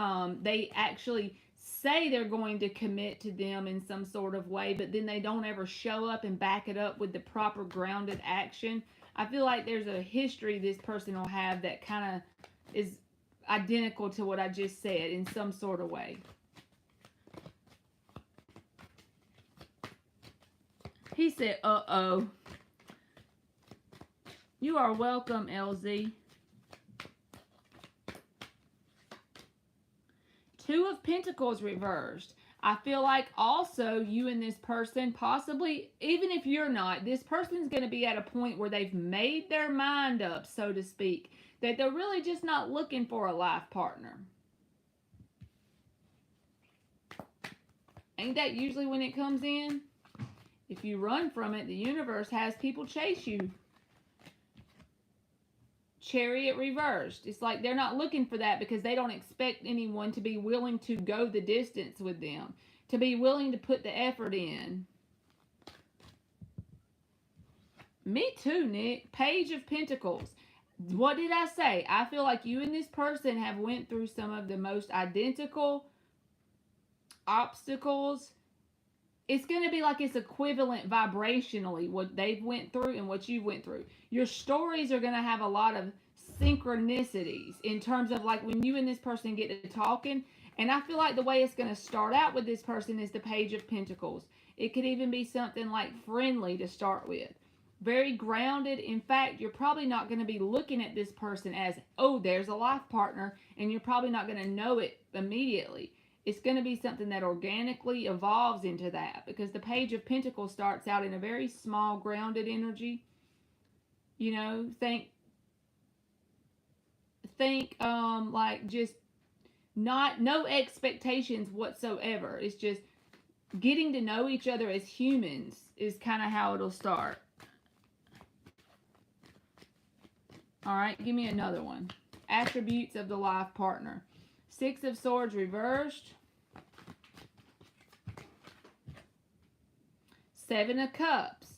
they actually say they're going to commit to them in some sort of way, but then they don't ever show up and back it up with the proper grounded action. I feel like there's a history this person will have that kind of is identical to what I just said in some sort of way. He said, uh-oh. You are welcome, LZ. 2 of Pentacles reversed. I feel like also you and this person, possibly, even if you're not, this person's going to be at a point where they've made their mind up, so to speak, that they're really just not looking for a life partner. Ain't that usually when it comes in? If you run from it, the universe has people chase you. Chariot reversed. It's like they're not looking for that because they don't expect anyone to be willing to go the distance with them, to be willing to put the effort in. Me too, Nick. Page of Pentacles. What did I say? I feel like you and this person have went through some of the most identical obstacles. It's going to be like it's equivalent vibrationally, what they've went through and what you went through. Your stories are going to have a lot of synchronicities in terms of like when you and this person get to talking. And I feel like the way it's going to start out with this person is the Page of Pentacles. It could even be something like friendly to start with. Very grounded. In fact, you're probably not going to be looking at this person as, oh, there's a life partner, and you're probably not going to know it immediately. It's going to be something that organically evolves into that, because the Page of Pentacles starts out in a very small, grounded energy. You know, think like just no expectations whatsoever. It's just getting to know each other as humans is kind of how it'll start. All right, give me another one. Attributes of the life partner. Six of Swords reversed. Seven of Cups.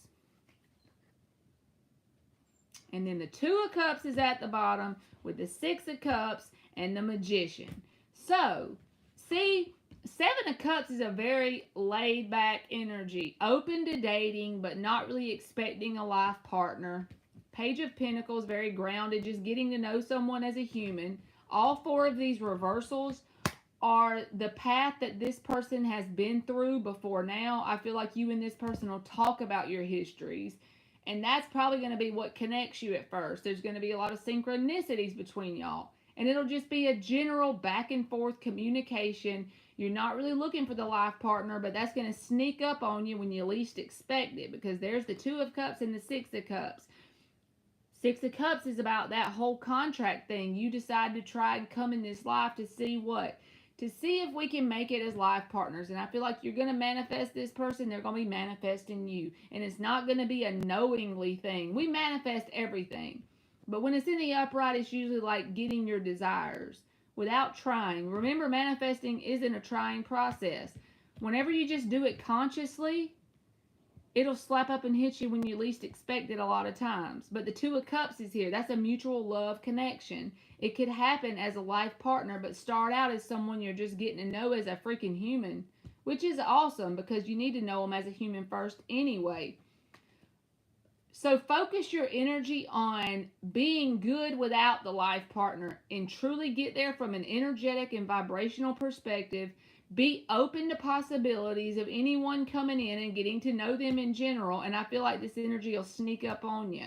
And then the Two of Cups is at the bottom with the Six of Cups and the Magician. So, see, Seven of Cups is a very laid back energy. Open to dating, but not really expecting a life partner. Page of Pentacles, very grounded, just getting to know someone as a human. All four of these reversals are the path that this person has been through before now. I feel like you and this person will talk about your histories. And that's probably going to be what connects you at first. There's going to be a lot of synchronicities between y'all. And it'll just be a general back and forth communication. You're not really looking for the life partner, but that's going to sneak up on you when you least expect it. Because there's the Two of Cups and the Six of Cups. Six of Cups is about that whole contract thing. You decide to try and come in this life to see what? To see if we can make it as life partners. And I feel like you're going to manifest this person. They're going to be manifesting you. And it's not going to be a knowingly thing. We manifest everything. But when it's in the upright, it's usually like getting your desires without trying. Remember, manifesting isn't a trying process. Whenever you just do it consciously, it'll slap up and hit you when you least expect it a lot of times. But the Two of Cups is here. That's a mutual love connection. It could happen as a life partner, but start out as someone you're just getting to know as a freaking human, which is awesome because you need to know them as a human first anyway. So focus your energy on being good without the life partner and truly get there from an energetic and vibrational perspective. Be open to possibilities of anyone coming in and getting to know them in general. And I feel like this energy will sneak up on you.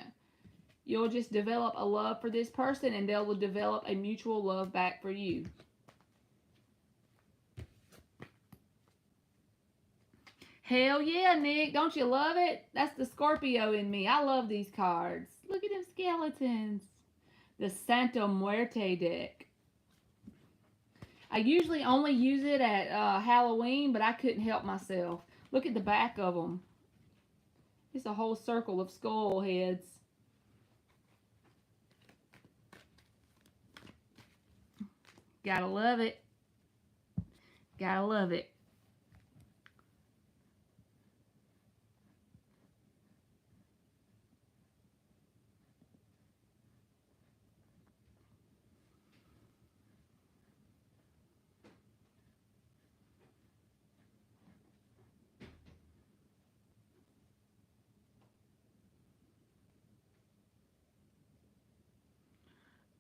You'll just develop a love for this person and they'll develop a mutual love back for you. Hell yeah, Nick. Don't you love it? That's the Scorpio in me. I love these cards. Look at them skeletons. The Santa Muerte deck. I usually only use it at Halloween, but I couldn't help myself. Look at the back of them. It's a whole circle of skull heads. Gotta love it. Gotta love it.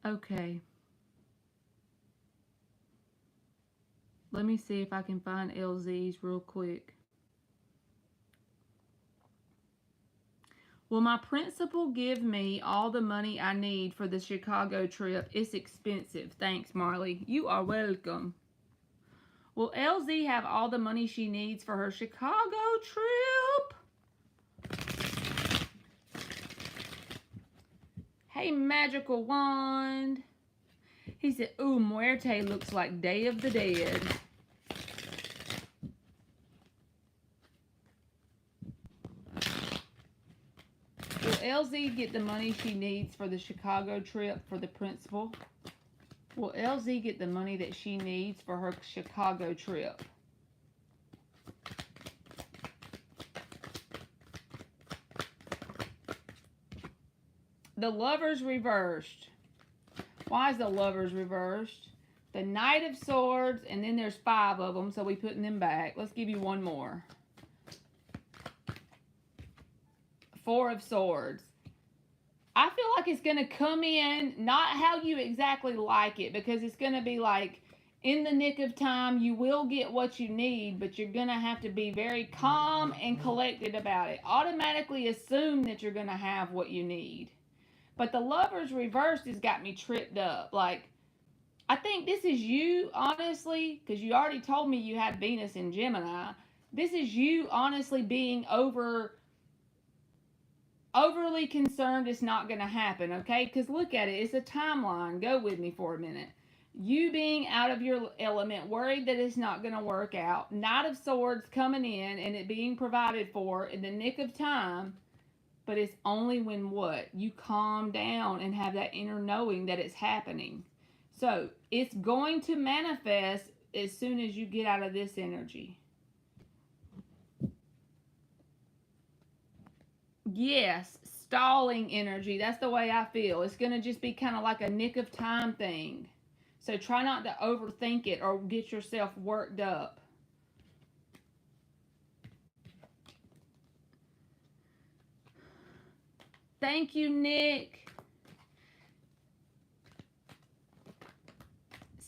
Okay. Let me see if I can find LZ's real quick. Will my principal give me all the money I need for the Chicago trip? It's expensive. Thanks, Marley. You are welcome. Will LZ have all the money she needs for her Chicago trip? Hey, magical wand. He said, ooh, Muerte looks like Day of the Dead. Will LZ get the money she needs for the Chicago trip for the principal? Will LZ get the money that she needs for her Chicago trip? The Lovers reversed. Why is the Lovers reversed? The Knight of Swords, and then there's 5 of them, so we're putting them back. Let's give you one more. 4 of Swords. I feel like it's going to come in not how you exactly like it, because it's going to be like in the nick of time, you will get what you need, but you're going to have to be very calm and collected about it. Automatically assume that you're going to have what you need. But the Lovers reversed has got me tripped up. Like, I think this is you, honestly, because you already told me you had Venus in Gemini. This is you, honestly, being overly concerned it's not going to happen, okay? Because look at it. It's a timeline. Go with me for a minute. You being out of your element, worried that it's not going to work out. Knight of Swords coming in and it being provided for in the nick of time. But it's only when what? You calm down and have that inner knowing that it's happening. So it's going to manifest as soon as you get out of this energy. Yes, stalling energy. That's the way I feel. It's going to just be kind of like a nick of time thing. So try not to overthink it or get yourself worked up. Thank you, Nick.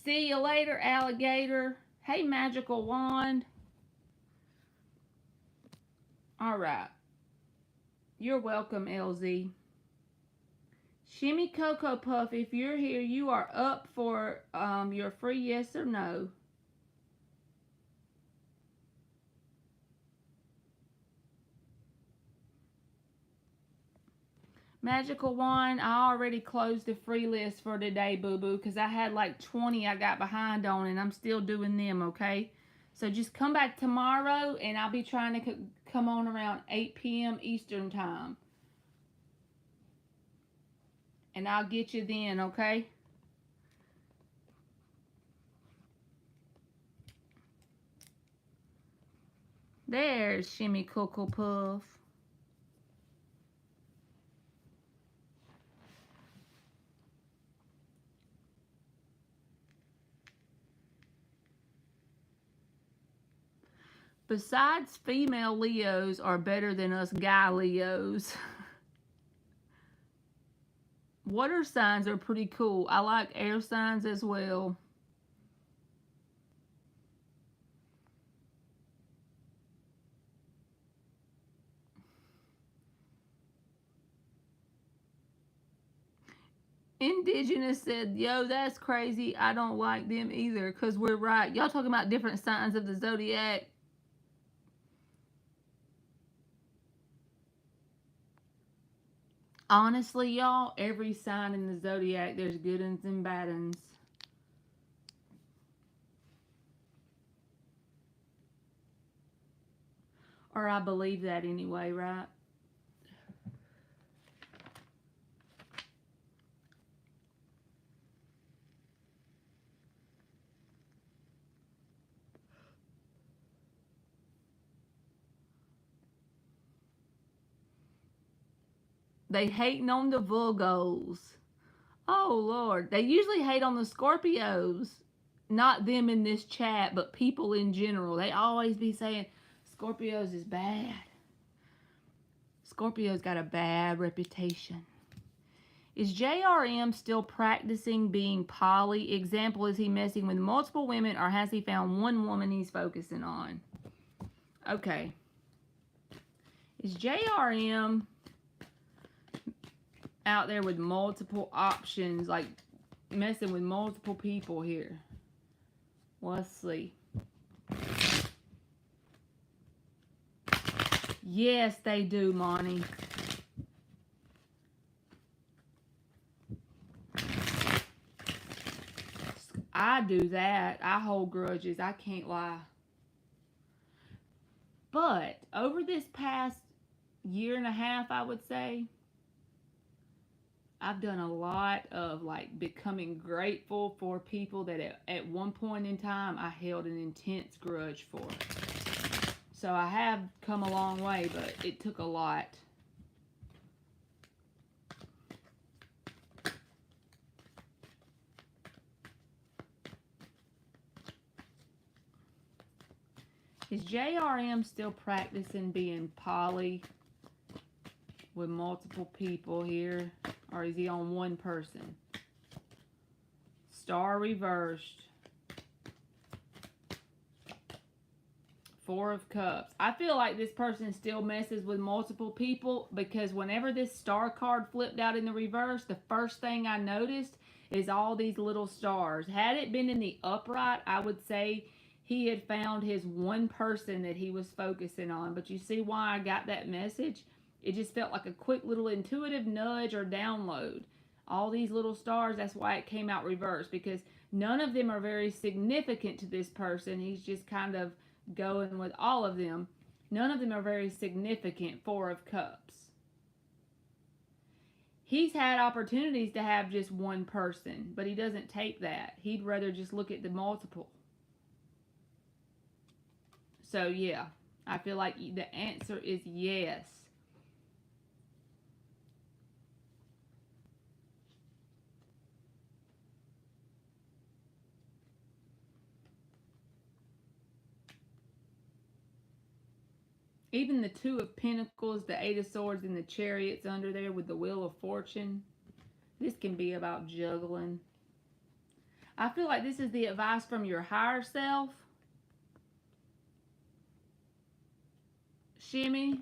See you later, alligator. Hey, magical wand. All right. You're welcome, LZ. Shimmy Cocoa Puff, if you're here, you are up for your free yes or no. Magical Wand, I already closed the free list for today, boo-boo, because I had like 20 I got behind on, and I'm still doing them, okay? So just come back tomorrow, and I'll be trying to come on around 8 p.m. Eastern Time. And I'll get you then, okay? There's Shimmy Cocoa Puff. Besides, female Leos are better than us guy Leos. Water signs are pretty cool. I like air signs as well. Indigenous said, yo, that's crazy. I don't like them either, because we're right. Y'all talking about different signs of the zodiac. Honestly, y'all, every sign in the zodiac, there's good uns and bad uns. Or I believe that anyway, right? They hating on the Virgos. Oh, Lord. They usually hate on the Scorpios. Not them in this chat, but people in general. They always be saying, Scorpios is bad. Scorpio's got a bad reputation. Is JRM still practicing being poly? Example, is he messing with multiple women, or has he found one woman he's focusing on? Okay. Is JRM out there with multiple options, like messing with multiple people here? Let's see. Yes, they do, Monty. I do that. I hold grudges. I can't lie. But over this past year and a half, I would say, I've done a lot of like becoming grateful for people that at one point in time I held an intense grudge for. So I have come a long way, but it took a lot. Is JRM still practicing being poly with multiple people here? Or is he on one person? Star reversed. Four of Cups. I feel like this person still messes with multiple people because whenever this star card flipped out in the reverse, the first thing I noticed is all these little stars. Had it been in the upright, I would say he had found his one person that he was focusing on. But you see why I got that message? It just felt like a quick little intuitive nudge or download. All these little stars, that's why it came out reversed, because none of them are very significant to this person. He's just kind of going with all of them. None of them are very significant. Four of Cups. He's had opportunities to have just one person, but he doesn't take that. He'd rather just look at the multiple. So yeah, I feel like the answer is yes. Even the Two of Pentacles, the Eight of Swords, and the Chariots under there with the Wheel of Fortune. This can be about juggling. I feel like this is the advice from your higher self. Shimmy.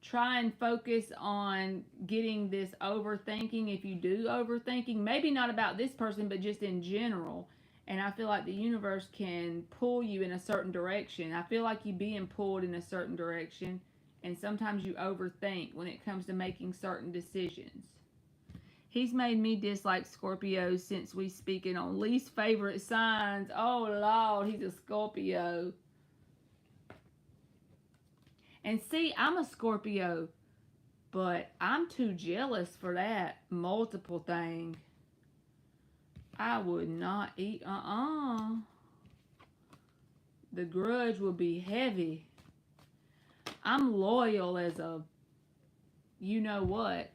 Try and focus on getting this overthinking. If you do overthinking, maybe not about this person, but just in general. And I feel like the universe can pull you in a certain direction. I feel like you're being pulled in a certain direction. And sometimes you overthink when it comes to making certain decisions. He's made me dislike Scorpios since we speaking on least favorite signs. Oh, Lord, he's a Scorpio. And see, I'm a Scorpio, but I'm too jealous for that multiple thing. I would not eat, The grudge will be heavy. I'm loyal as a, you know what.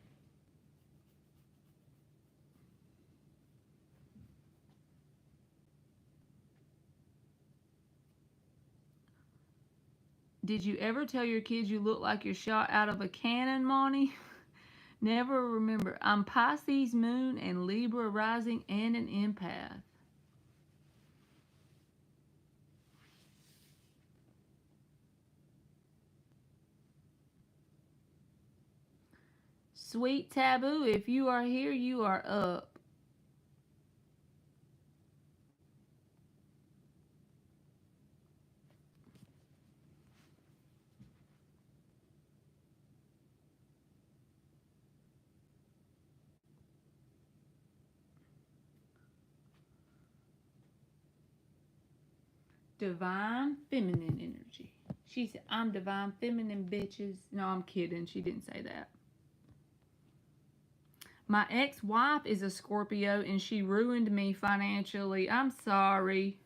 Did you ever tell your kids you look like you're shot out of a cannon, Monty? Never remember. I'm Pisces moon and Libra rising and an empath. Sweet Taboo, if you are here, you are up. Divine feminine energy. She said, I'm divine feminine, bitches. No, I'm kidding. She didn't say that. My ex-wife is a Scorpio and she ruined me financially. I'm sorry.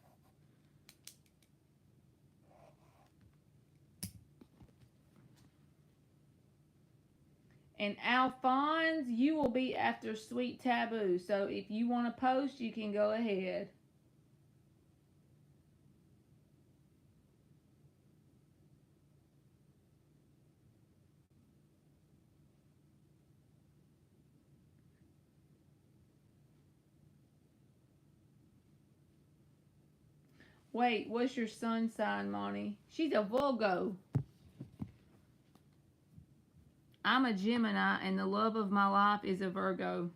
And Alphonse, you will be after Sweet Taboo. So if you want to post, you can go ahead. Wait, what's your sun sign, Monty? She's a Virgo. I'm a Gemini, and the love of my life is a Virgo.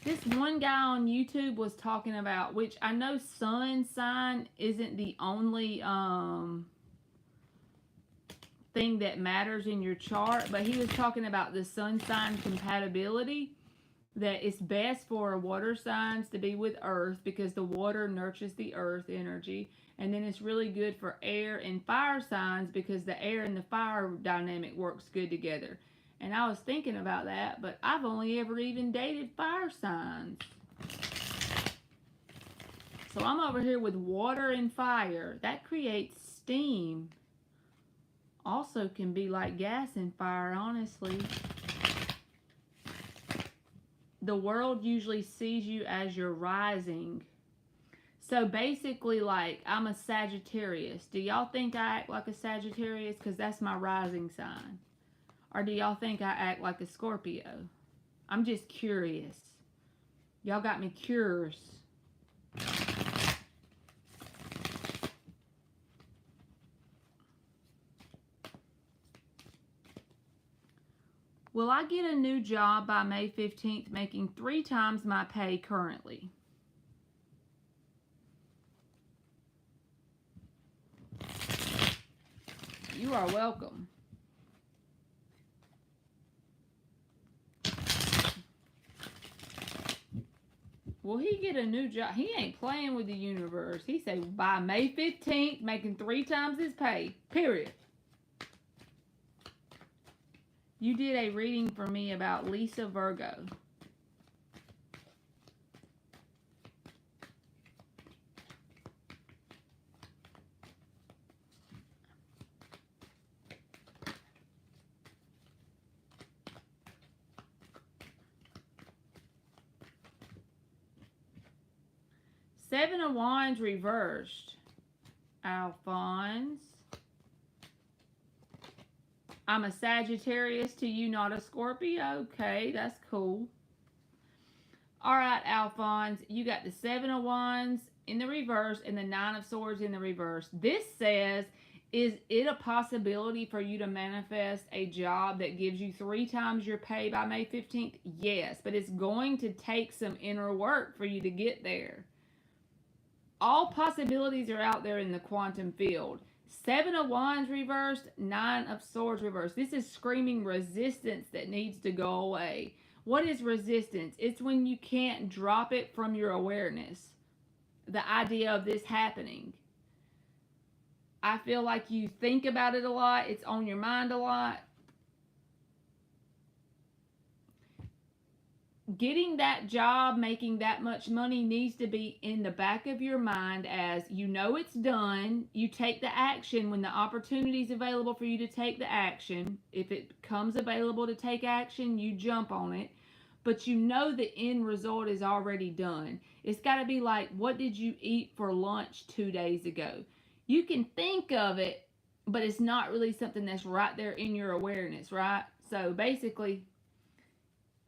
This one guy on YouTube was talking about, which I know sun sign isn't the only thing that matters in your chart, but he was talking about the sun sign compatibility. That it's best for water signs to be with earth because the water nurtures the earth energy. And then it's really good for air and fire signs because the air and the fire dynamic works good together. And I was thinking about that, but I've only ever even dated fire signs. So I'm over here with water and fire. That creates steam. Also can be like gas and fire, honestly. The world usually sees you as your rising. So basically, like, I'm a Sagittarius. Do y'all think I act like a Sagittarius? Because that's my rising sign. Or do y'all think I act like a Scorpio? I'm just curious. Y'all got me curious. Will I get a new job by May 15th making 3 times my pay currently? You are welcome. Will he get a new job? He ain't playing with the universe. He said by May 15th, making 3 times his pay. Period. You did a reading for me about Lisa Virgo. Seven of Wands reversed. Alphonse. I'm a Sagittarius to you, not a Scorpio. Okay, that's cool. All right, Alphonse, you got the Seven of Wands in the reverse and the Nine of Swords in the reverse. This says, is it a possibility for you to manifest a job that gives you 3 times your pay by May 15th? Yes, but it's going to take some inner work for you to get there. All possibilities are out there in the quantum field. Seven of Wands reversed, Nine of Swords reversed. This is screaming resistance that needs to go away. What is resistance? It's when you can't drop it from your awareness. The idea of this happening. I feel like you think about it a lot. It's on your mind a lot. Getting that job, making that much money needs to be in the back of your mind as you know it's done. You take the action when the opportunity is available for you to take the action. If it becomes available to take action, you jump on it. But you know the end result is already done. It's got to be like, what did you eat for lunch 2 days ago? You can think of it, but it's not really something that's right there in your awareness, right? So basically,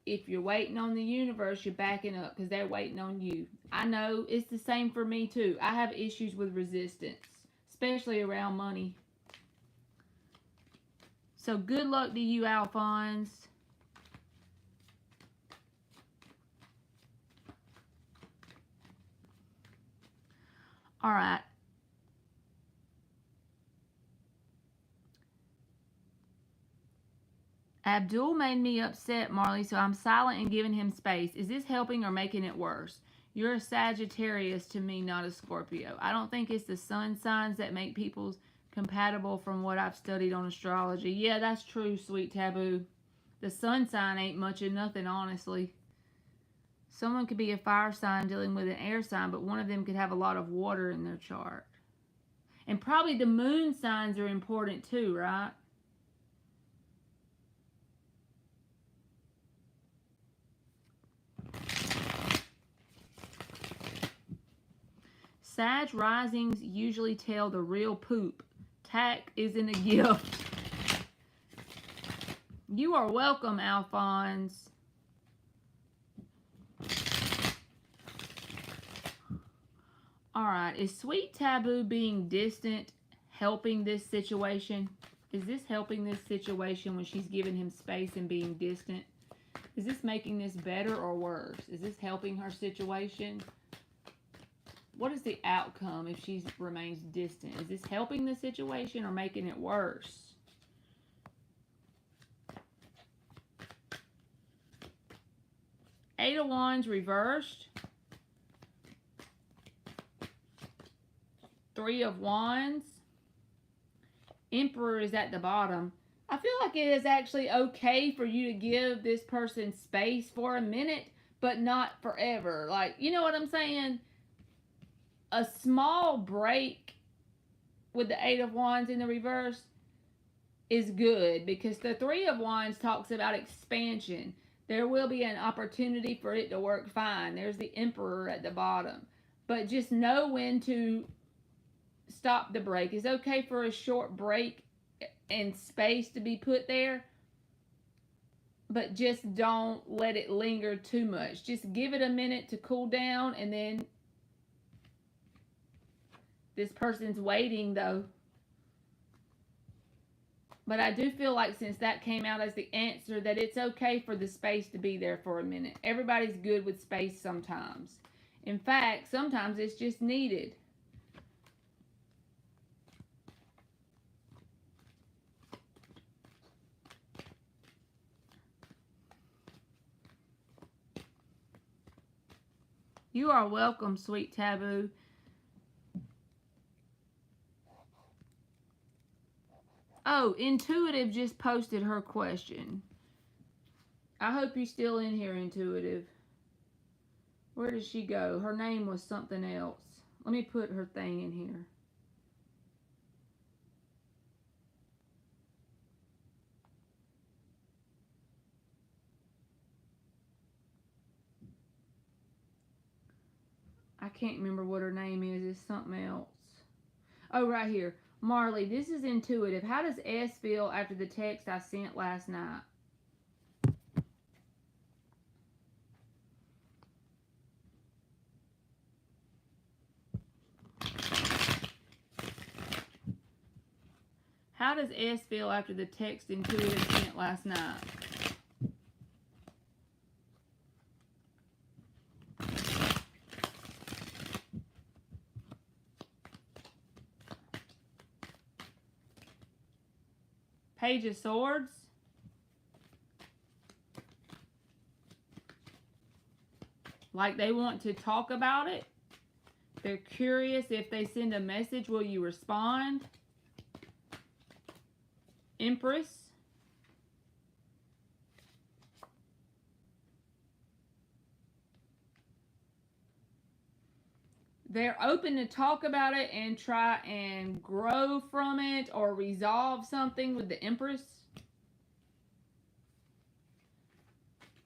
if you're waiting on the universe, you're backing up because they're waiting on you. I know it's the same for me too. I have issues with resistance, especially around money. So good luck to you, Alphonse. All right. Abdul made me upset, Marley, so I'm silent and giving him space. Is this helping or making it worse? You're a Sagittarius to me, not a Scorpio. I don't think it's the sun signs that make people compatible from what I've studied on astrology. Yeah, that's true, sweet taboo. The sun sign ain't much of nothing, honestly. Someone could be a fire sign dealing with an air sign, but one of them could have a lot of water in their chart. And probably the moon signs are important too, right? Sag risings usually tell the real poop. Tact isn't a gift. You are welcome, Alphonse. Alright, is sweet taboo being distant helping this situation? Is this helping this situation when she's giving him space and being distant? Is this making this better or worse? Is this helping her situation? What is the outcome if she remains distant? Is this helping the situation or making it worse? Eight of Wands reversed. Three of Wands. Emperor is at the bottom. I feel like it is actually okay for you to give this person space for a minute, but not forever. Like, you know what I'm saying? A small break with the Eight of Wands in the reverse is good because the Three of Wands talks about expansion. There will be an opportunity for it to work fine. There's the Emperor at the bottom. But just know when to stop the break. It's okay for a short break and space to be put there. but just don't let it linger too much. Just give it a minute to cool down, and then this person's waiting though. But I do feel like since that came out as the answer, that it's okay for the space to be there for a minute. Everybody's good with space sometimes. In fact, sometimes it's just needed. You are welcome, sweet Taboo. Oh, Intuitive just posted her question. I hope you're still in here, Intuitive. Where did she go? Her name was something else. Let me put her thing in here. I can't remember what her name is. It's something else. Oh, right here. Marley, this is Intuitive. How does S feel after the text I sent last night? How does S feel after the text Intuitive sent last night? Page of Swords. Like they want to talk about it. They're curious if they send a message, will you respond? Empress. They're open to talk about it and try and grow from it or resolve something with the Empress.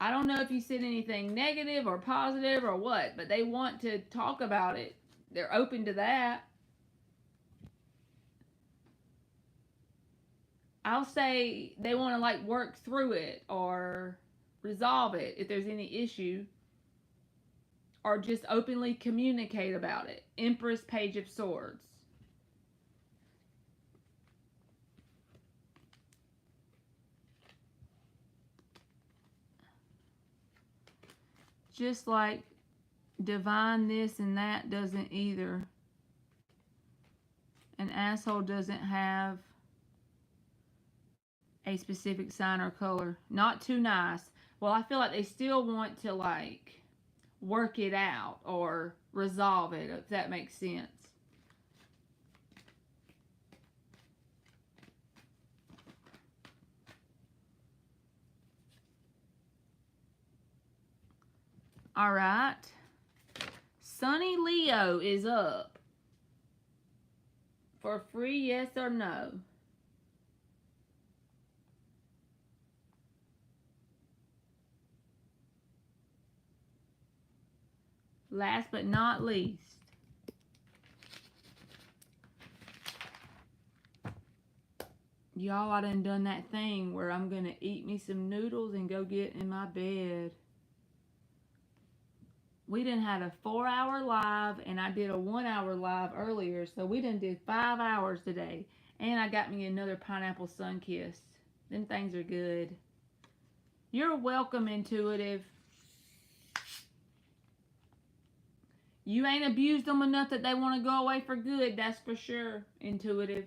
I don't know if you said anything negative or positive or what, but they want to talk about it. They're open to that. I'll say they want to like work through it or resolve it if there's any issue, or just openly communicate about it. Empress, Page of Swords. Just like divine this and that doesn't either. An asshole doesn't have a specific sign or color. Not too nice. Well, I feel like they still want to like work it out or resolve it, if that makes sense. All right. Sunny Leo is up. For free, yes or no? Last but not least. Y'all, I done that thing where I'm going to eat me some noodles and go get in my bed. We done had a 4-hour live, and I did a 1-hour live earlier, so we done did 5 hours today. And I got me another pineapple Sunkist. Them things are good. You're welcome, Intuitive. You ain't abused them enough that they want to go away for good, that's for sure, Intuitive.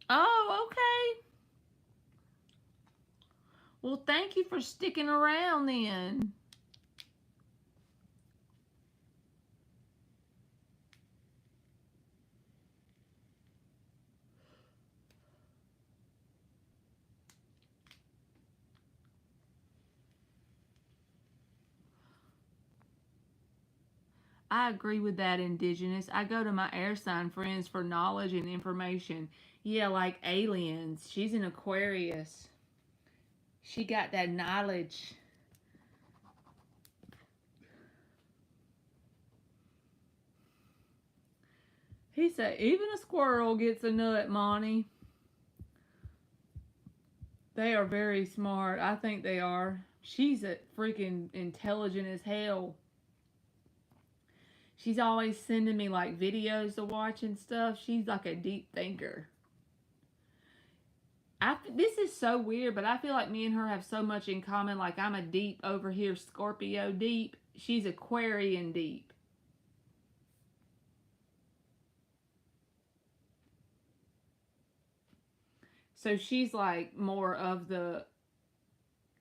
Oh, okay. Well, thank you for sticking around then. I agree with that, Indigenous. I go to my air sign friends for knowledge and information. Yeah, like aliens. She's an Aquarius. She got that knowledge. He said, even a squirrel gets a nut, Monty. They are very smart. I think they are. She's a freaking intelligent as hell. She's always sending me like videos to watch and stuff. She's like a deep thinker. This is so weird, but I feel like me and her have so much in common. Like I'm a deep over here, Scorpio deep. She's Aquarian deep. So she's like more of the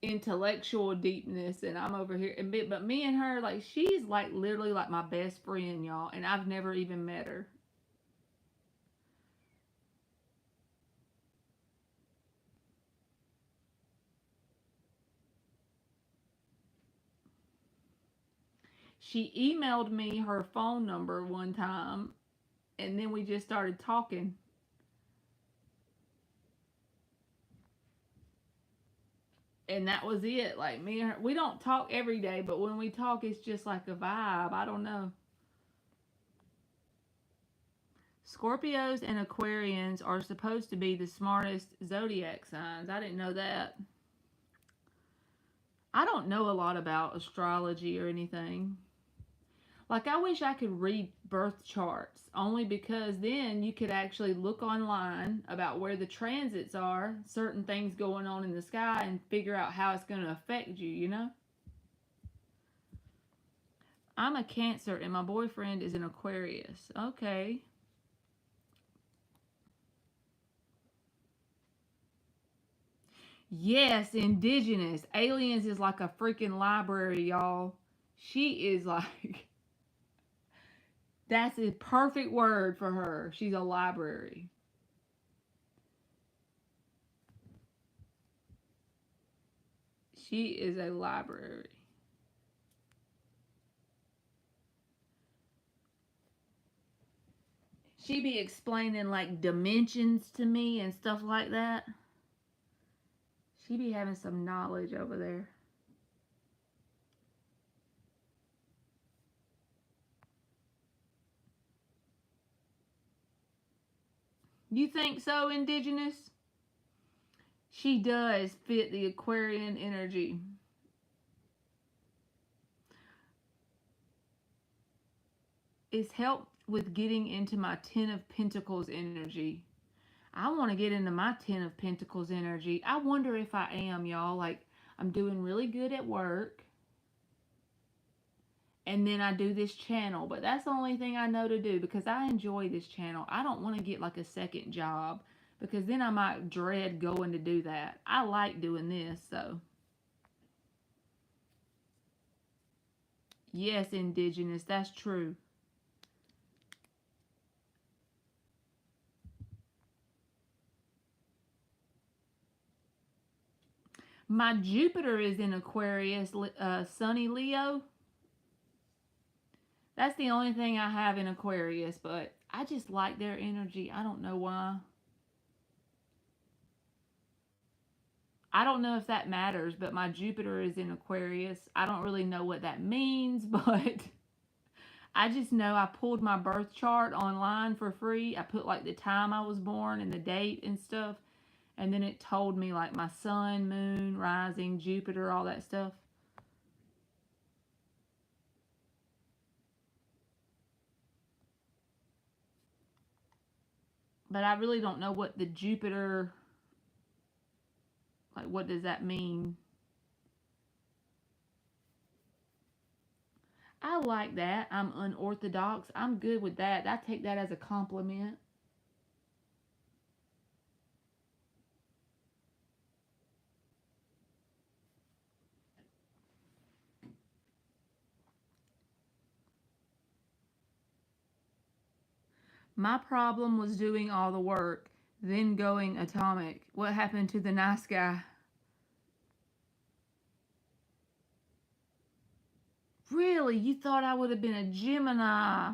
intellectual deepness, and I'm over here. But me and her, like she's like literally like my best friend, y'all, and I've never even met her. She emailed me her phone number one time, and then we just started talking. And that was it. Like me and her, we don't talk every day, but when we talk, it's just like a vibe. I don't know. Scorpios and Aquarians are supposed to be the smartest zodiac signs. I didn't know that. I don't know a lot about astrology or anything. Like, I wish I could read birth charts, only because then you could actually look online about where the transits are, certain things going on in the sky, and figure out how it's going to affect you, you know? I'm a Cancer and my boyfriend is an Aquarius. Okay. Yes, indigenous. Aliens is like a freaking library, y'all. She is like, that's a perfect word for her. She's a library. She is a library. She be explaining like dimensions to me and stuff like that. She be having some knowledge over there. You think so, indigenous? She does fit the Aquarian energy. It's helped with getting into my Ten of Pentacles energy. I want to get into my Ten of Pentacles energy. I wonder if I am, y'all. Like, I'm doing really good at work. And then I do this channel. But that's the only thing I know to do because I enjoy this channel. I don't want to get like a second job because then I might dread going to do that. I like doing this, so. Yes, indigenous. That's true. My Jupiter is in Aquarius, Sunny Leo. That's the only thing I have in Aquarius, but I just like their energy. I don't know why. I don't know if that matters, but my Jupiter is in Aquarius. I don't really know what that means, but I just know I pulled my birth chart online for free. I put like the time I was born and the date and stuff. And then it told me like my sun, moon, rising, Jupiter, all that stuff. But I really don't know what the Jupiter, like what does that mean? I like that. I'm unorthodox. I'm good with that. I take that as a compliment. My problem was doing all the work, then going atomic. What happened to the nice guy? Really? You thought I would have been a Gemini?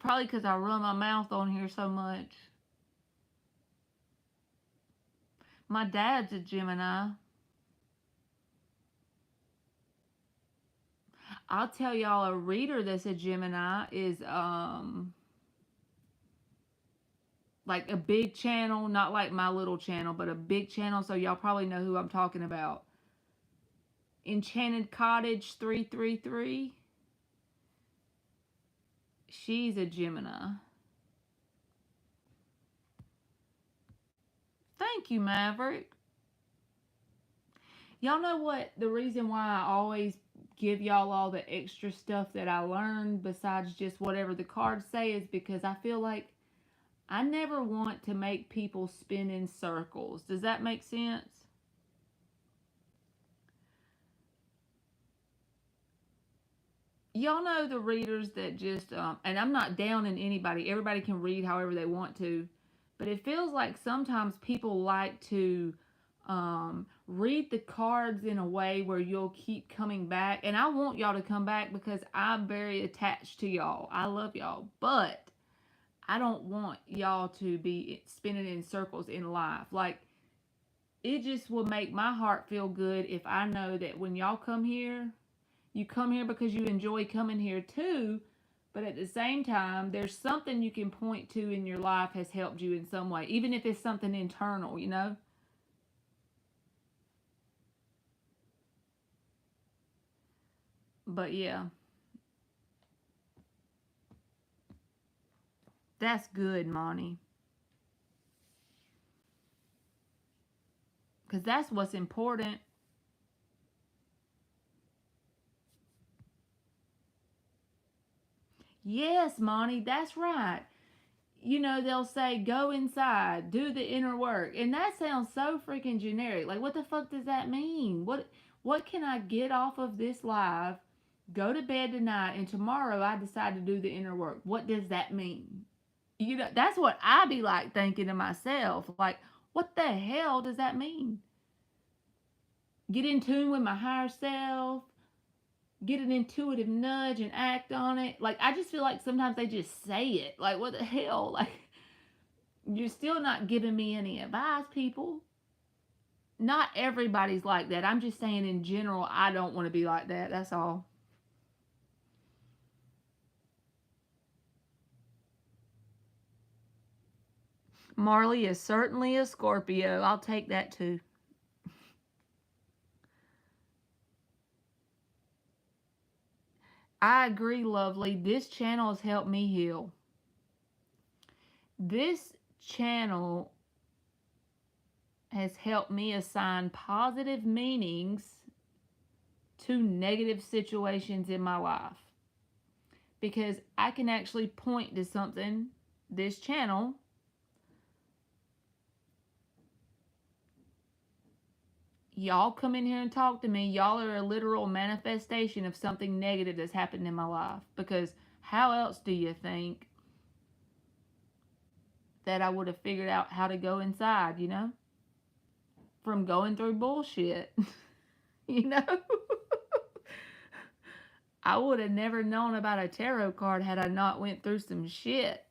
Probably because I run my mouth on here so much. My dad's a Gemini. I'll tell y'all, a reader that's a Gemini is like a big channel, not like my little channel, but a big channel, so y'all probably know who I'm talking about. Enchanted Cottage 333. She's a Gemini. Thank you, Maverick. Y'all know what? The reason why I always give y'all all the extra stuff that I learned besides just whatever the cards say is because I feel like I never want to make people spin in circles. Does that make sense? Y'all know the readers that just, and I'm not down in anybody. Everybody can read however they want to. But it feels like sometimes people like to read the cards in a way where you'll keep coming back. And I want y'all to come back because I'm very attached to y'all. I love y'all. But I don't want y'all to be spinning in circles in life. Like, it just will make my heart feel good if I know that when y'all come here, you come here because you enjoy coming here too. But at the same time, there's something you can point to in your life has helped you in some way, even if it's something internal, you know? But yeah. That's good, Monty. Because that's what's important. Yes, Monty, that's right. You know, they'll say, go inside, do the inner work. And that sounds so freaking generic. Like, what the fuck does that mean? What can I get off of this live, go to bed tonight, and tomorrow I decide to do the inner work? What does that mean? You know, that's what I be like thinking to myself. Like, what the hell does that mean? Get in tune with my higher self, get an intuitive nudge and act on it. Like, I just feel like sometimes they just say it. Like, what the hell? Like, you're still not giving me any advice, people. Not everybody's like that. I'm just saying in general, I don't want to be like that. That's all. Marley is certainly a Scorpio. I'll take that too. I agree, lovely. This channel has helped me heal. This channel has helped me assign positive meanings to negative situations in my life. Because I can actually point to something, this channel, y'all come in here and talk to me, y'all are a literal manifestation of something negative that's happened in my life. Because how else do you think that I would have figured out how to go inside, you know? From going through bullshit, you know? I would have never known about a tarot card had I not went through some shit.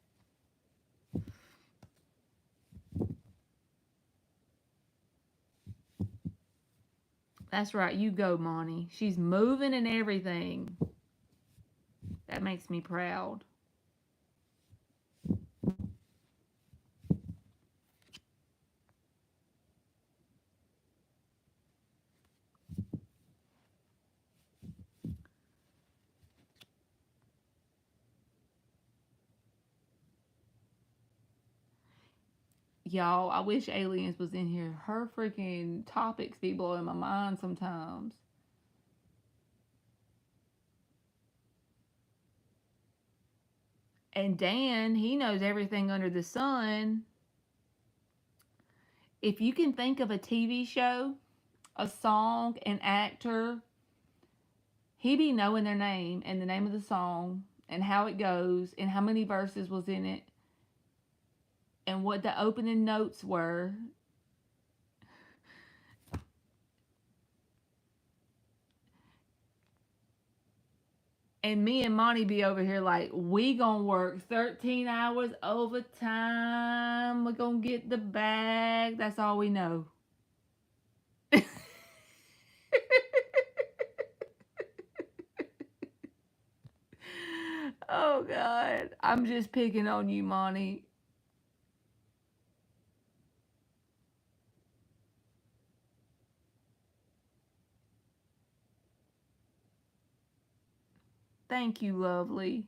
That's right, you go, Monty. She's moving and everything. That makes me proud. Y'all, I wish Aliens was in here. Her freaking topics be blowing my mind sometimes. And Dan, he knows everything under the sun. If you can think of a TV show, a song, an actor, he be knowing their name and the name of the song and how it goes and how many verses was in it and what the opening notes were. And me and Monty be over here like, we gonna work 13 hours overtime. We gonna get the bag. That's all we know. Oh God. I'm just picking on you, Monty. Thank you, lovely.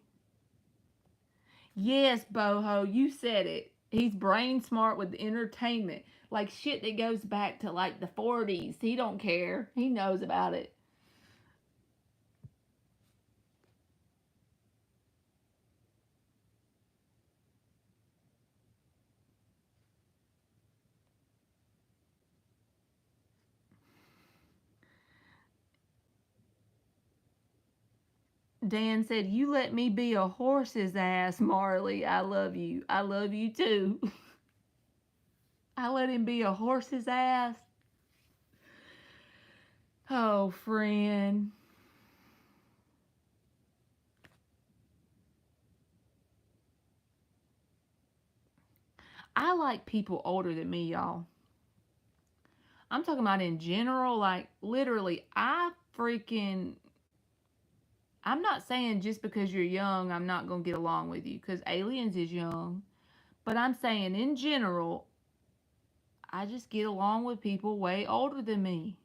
Yes, Boho, you said it. He's brain smart with entertainment. Like shit that goes back to like the 40s. He don't care. He knows about it. Dan said, "You let me be a horse's ass, Marley. I love you. I love you too." I let him be a horse's ass. Oh, friend. I like people older than me, y'all. I'm talking about in general, like literally, I'm not saying just because you're young, I'm not going to get along with you because Aliens is young. But I'm saying in general, I just get along with people way older than me.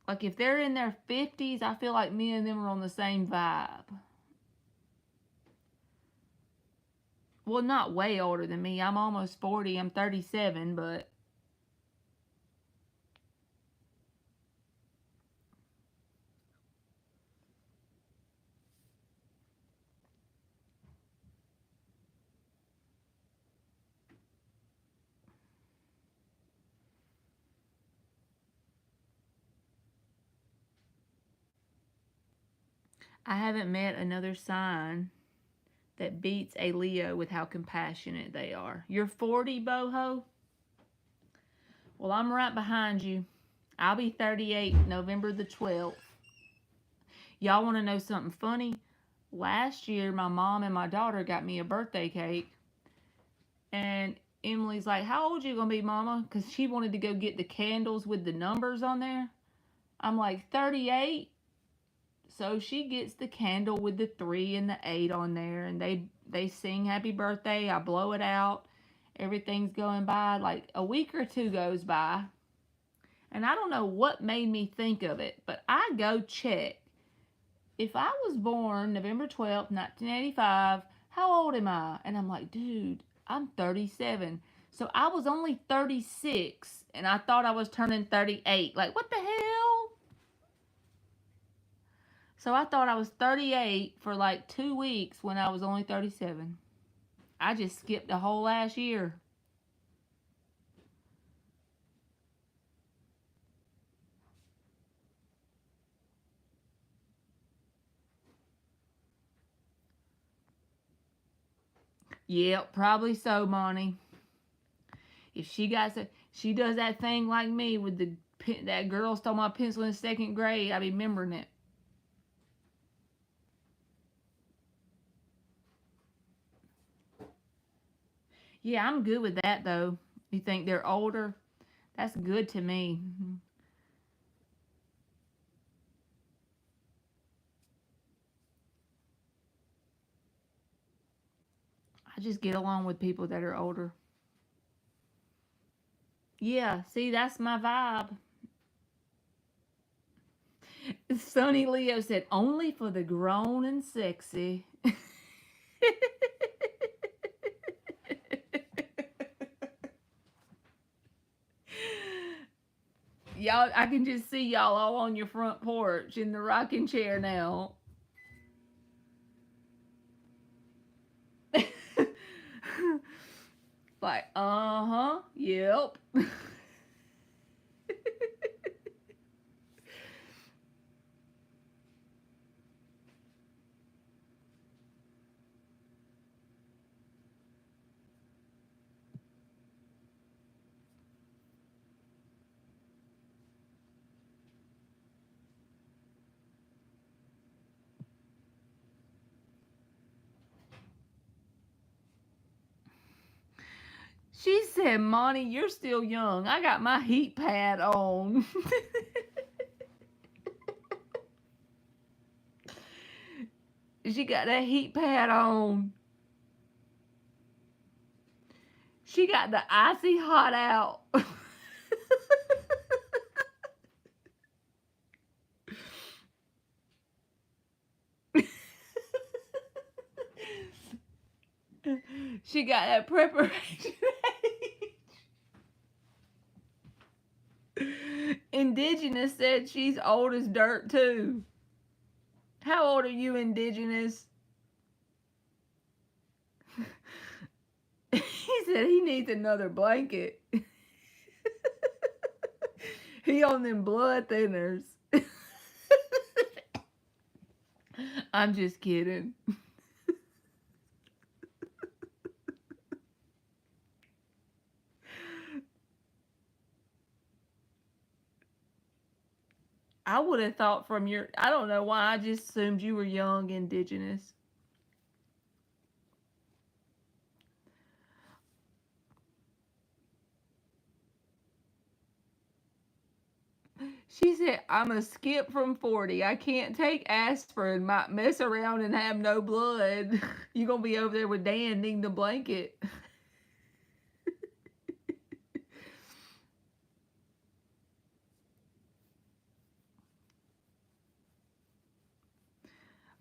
Like if they're in their 50s, I feel like me and them are on the same vibe. Well, not way older than me. I'm almost 40. I'm 37, but I haven't met another sign that beats a Leo with how compassionate they are. You're 40, Boho? Well, I'm right behind you. I'll be 38 November the 12th. Y'all want to know something funny? Last year, my mom and my daughter got me a birthday cake. And Emily's like, "How old you going to be, Mama?" Because she wanted to go get the candles with the numbers on there. I'm like, 38. So she gets the candle with the 3 and the 8 on there. And they sing happy birthday. I blow it out. Everything's going by. Like a week or two goes by. And I don't know what made me think of it, but I go check. If I was born November 12th, 1985, how old am I? And I'm like, dude, I'm 37. So I was only 36 and I thought I was turning 38. Like, what the hell? So I thought I was 38 for like 2 weeks when I was only 37. I just skipped the whole last year. Yep, probably so, Monty. If she does that thing like me with that girl stole my pencil in second grade, I be remembering it. Yeah, I'm good with that though. You think they're older? That's good to me. I just get along with people that are older. Yeah, see, that's my vibe. Sonny Leo said, only for the grown and sexy. Y'all, I can just see y'all all on your front porch in the rocking chair now. Like, uh-huh, yep. She said, Monty, you're still young. I got my heat pad on. She got that heat pad on. She got the icy hot out. She got that preparation age. Indigenous said she's old as dirt too. How old are you, Indigenous? He said he needs another blanket. He on them blood thinners. I'm just kidding. I would have thought from your, I don't know why, I just assumed you were young, Indigenous. She said, I'm a skip from 40. I can't take aspirin. Might mess around and have no blood. You gonna be over there with Dan needing the blanket.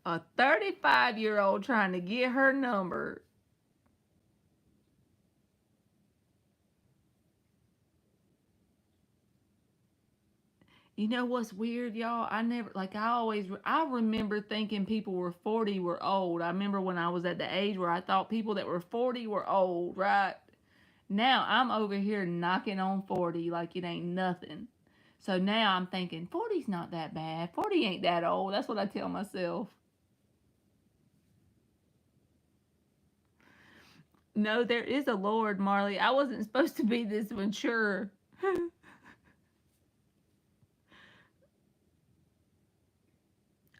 A 35-year-old trying to get her number. You know what's weird, y'all? I remember thinking people were 40 were old. I remember when I was at the age where I thought people that were 40 were old, right? Now I'm over here knocking on 40 like it ain't nothing. So now I'm thinking 40's not that bad. 40 ain't that old. That's what I tell myself. No, there is a Lord, Marley. I wasn't supposed to be this mature.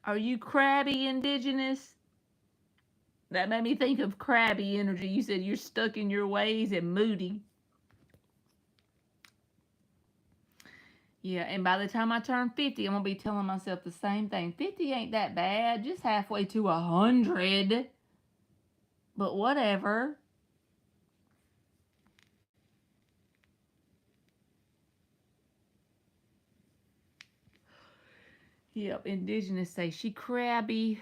Are you crabby, Indigenous? That made me think of crabby energy. You said you're stuck in your ways and moody. Yeah, and by the time I turn 50, I'm going to be telling myself the same thing. 50 ain't that bad, just halfway to 100. But whatever. Yep, Indigenous say she crabby.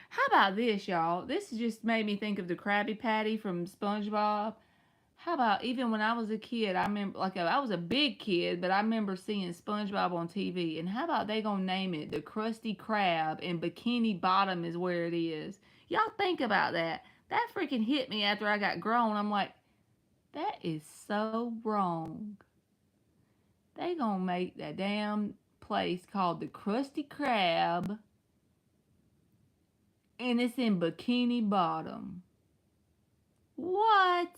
How about this, y'all? This just made me think of the Krabby Patty from SpongeBob. How about even when I was a kid, I remember, like, I was a big kid, but I remember seeing SpongeBob on TV. And how about they gonna name it the Krusty Krab and Bikini Bottom is where it is? Y'all think about that. That freaking hit me after I got grown. I'm like, that is so wrong. They gonna make that damn place called the Krusty Krab, and it's in Bikini Bottom. What?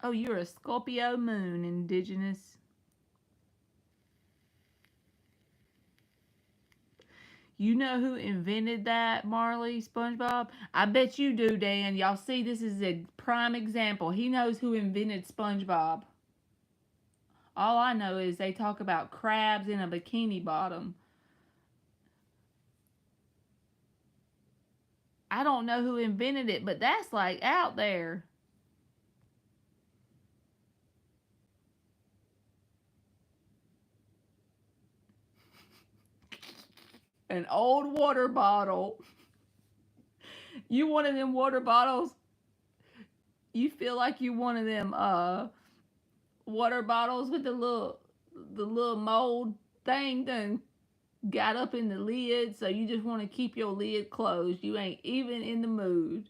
Oh, you're a Scorpio moon, Indigenous. You know who invented that, Marley, SpongeBob? I bet you do, Dan. Y'all see, this is a prime example. He knows who invented SpongeBob. All I know is they talk about crabs in a bikini bottom. I don't know who invented it, but that's like out there. An old water bottle. You one of them water bottles? You feel like you one of them water bottles with the little mold thing done got up in the lid, so you just want to keep your lid closed. You ain't even in the mood.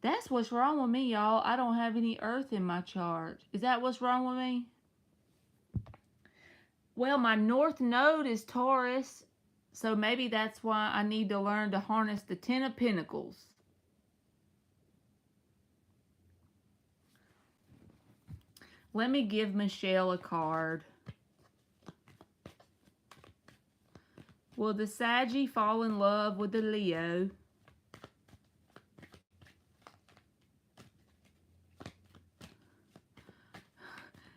That's what's wrong with me, y'all. I don't have any earth in my chart. Is that what's wrong with me? Well, my north node is Taurus, so maybe that's why I need to learn to harness the Ten of Pentacles. Let me give Michelle a card. Will the Saggy fall in love with the Leo?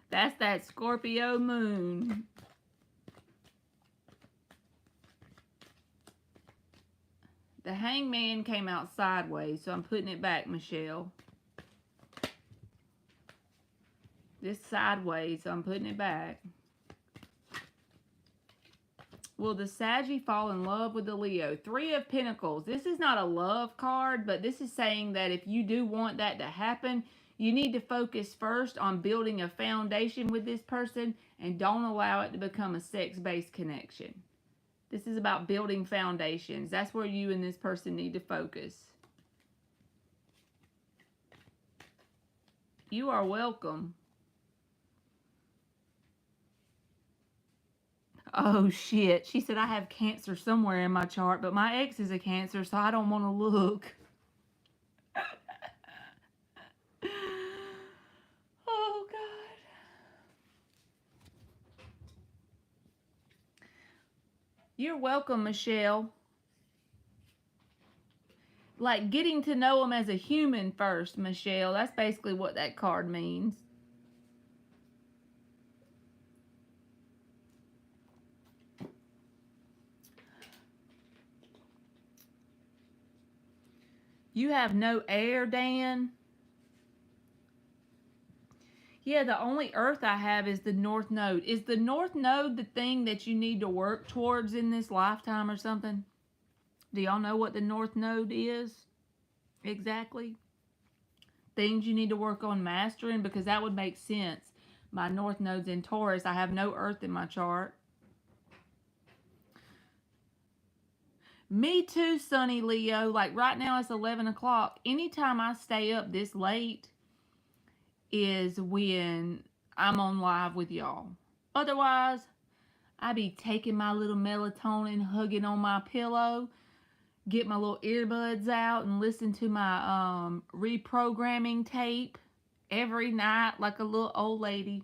That's that Scorpio moon. The Hangman came out sideways, so I'm putting it back, Michelle. This sideways, so I'm putting it back. Will the Saggy fall in love with the Leo? 3 of Pentacles. This is not a love card, but this is saying that if you do want that to happen, you need to focus first on building a foundation with this person and don't allow it to become a sex-based connection. This is about building foundations. That's where you and this person need to focus. You are welcome. Oh, shit. She said, I have Cancer somewhere in my chart, but my ex is a Cancer, so I don't want to look. Oh, God. You're welcome, Michelle. Like, getting to know him as a human first, Michelle. That's basically what that card means. You have no air, Dan? Yeah, the only earth I have is the North Node. Is the North Node the thing that you need to work towards in this lifetime or something? Do y'all know what the North Node is exactly? Things you need to work on mastering, because that would make sense. My North Node's in Taurus. I have no earth in my chart. Me too, Sunny Leo. Like right now it's 11 o'clock. Anytime I stay up this late is when I'm on live with y'all. Otherwise, I be taking my little melatonin, hugging on my pillow, get my little earbuds out and listen to my reprogramming tape every night like a little old lady.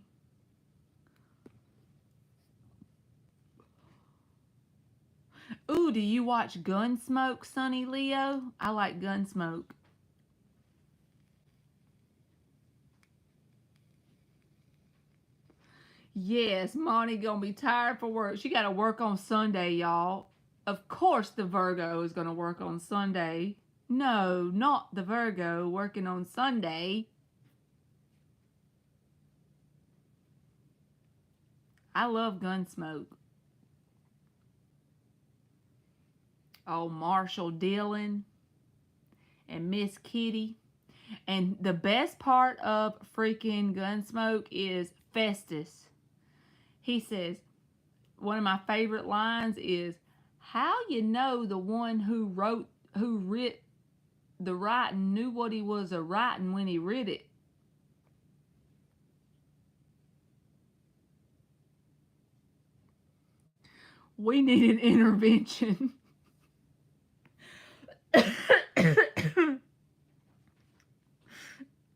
Ooh, do you watch Gunsmoke, Sunny Leo? I like Gunsmoke. Yes, Monty gonna be tired for work. She gotta work on Sunday, y'all. Of course the Virgo is gonna work on Sunday. No, not the Virgo working on Sunday. I love Gunsmoke. Oh, Marshall Dillon and Miss Kitty. And the best part of freaking Gunsmoke is Festus. He says, one of my favorite lines is, how you know the one who writ the writing knew what he was a writing when he writ it. We need an intervention.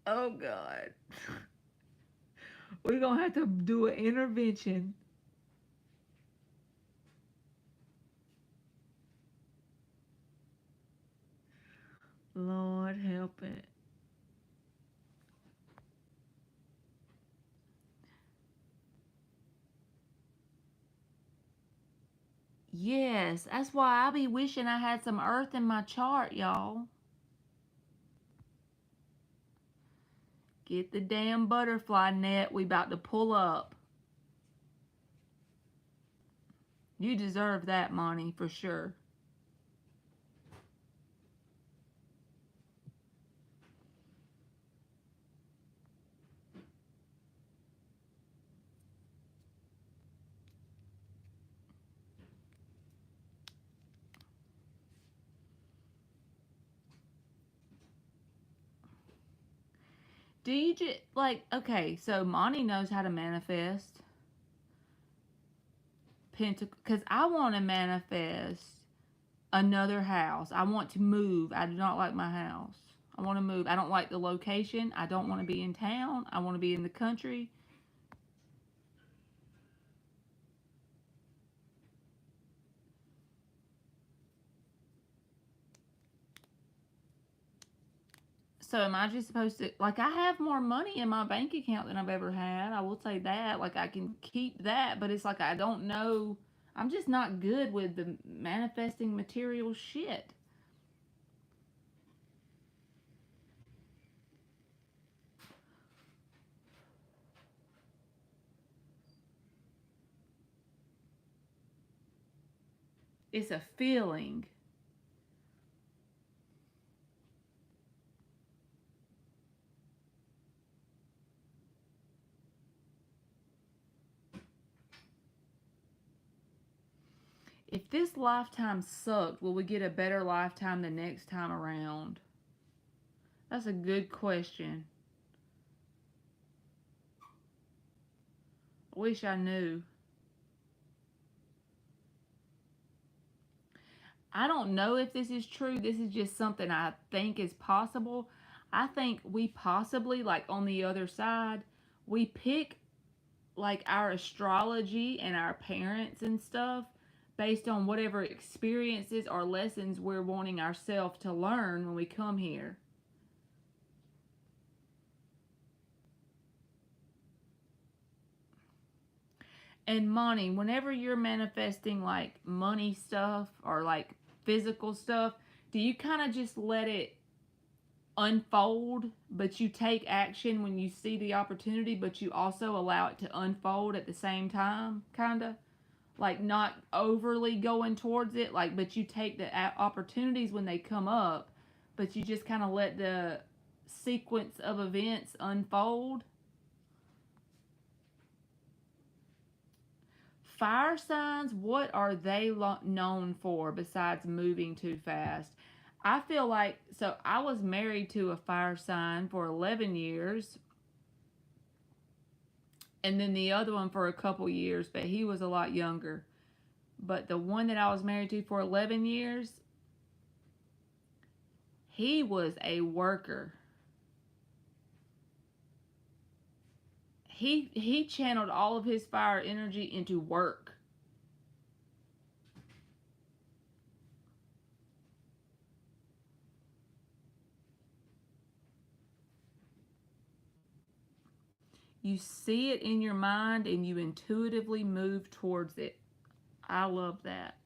Oh, God. We're going to have to do an intervention. Lord help it. Yes, that's why I be wishing I had some earth in my chart, y'all. Get the damn butterfly net. We about to pull up. You deserve that, Monty, for sure. Do you just, like, okay, so Monty knows how to manifest. Because I want to manifest another house. I want to move. I do not like my house. I want to move. I don't like the location. I don't want to be in town. I want to be in the country. So am I just supposed to, like, I have more money in my bank account than I've ever had. I will say that. Like, I can keep that, but it's like I don't know. I'm just not good with the manifesting material shit. It's a feeling. If this lifetime sucked, will we get a better lifetime the next time around? That's a good question. I wish I knew. I don't know if this is true. This is just something I think is possible. I think we possibly, like on the other side, we pick like our astrology and our parents and stuff based on whatever experiences or lessons we're wanting ourselves to learn when we come here. And money, whenever you're manifesting like money stuff or like physical stuff, do you kind of just let it unfold, but you take action when you see the opportunity, but you also allow it to unfold at the same time, kind of? Like not overly going towards it, like, but you take the opportunities when they come up, but you just kind of let the sequence of events unfold. Fire signs, what are they known for besides moving too fast? I feel like, so I was married to a fire sign for 11 years, and then the other one for a couple years, but he was a lot younger. But the one that I was married to for 11 years, he was a worker. He channeled all of his fire energy into work. You see it in your mind and you intuitively move towards it. I love that.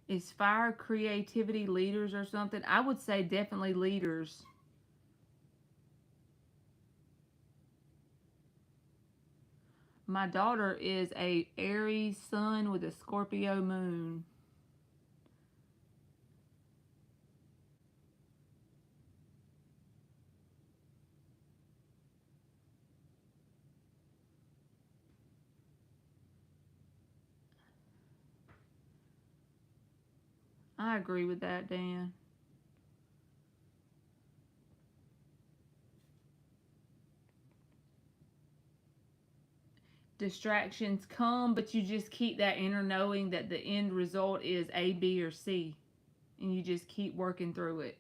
Is fire creativity leaders or something? I would say definitely leaders. My daughter is a Aries sun with a Scorpio moon. I agree with that, Dan. Distractions come, but you just keep that inner knowing that the end result is A, B, or C. And you just keep working through it.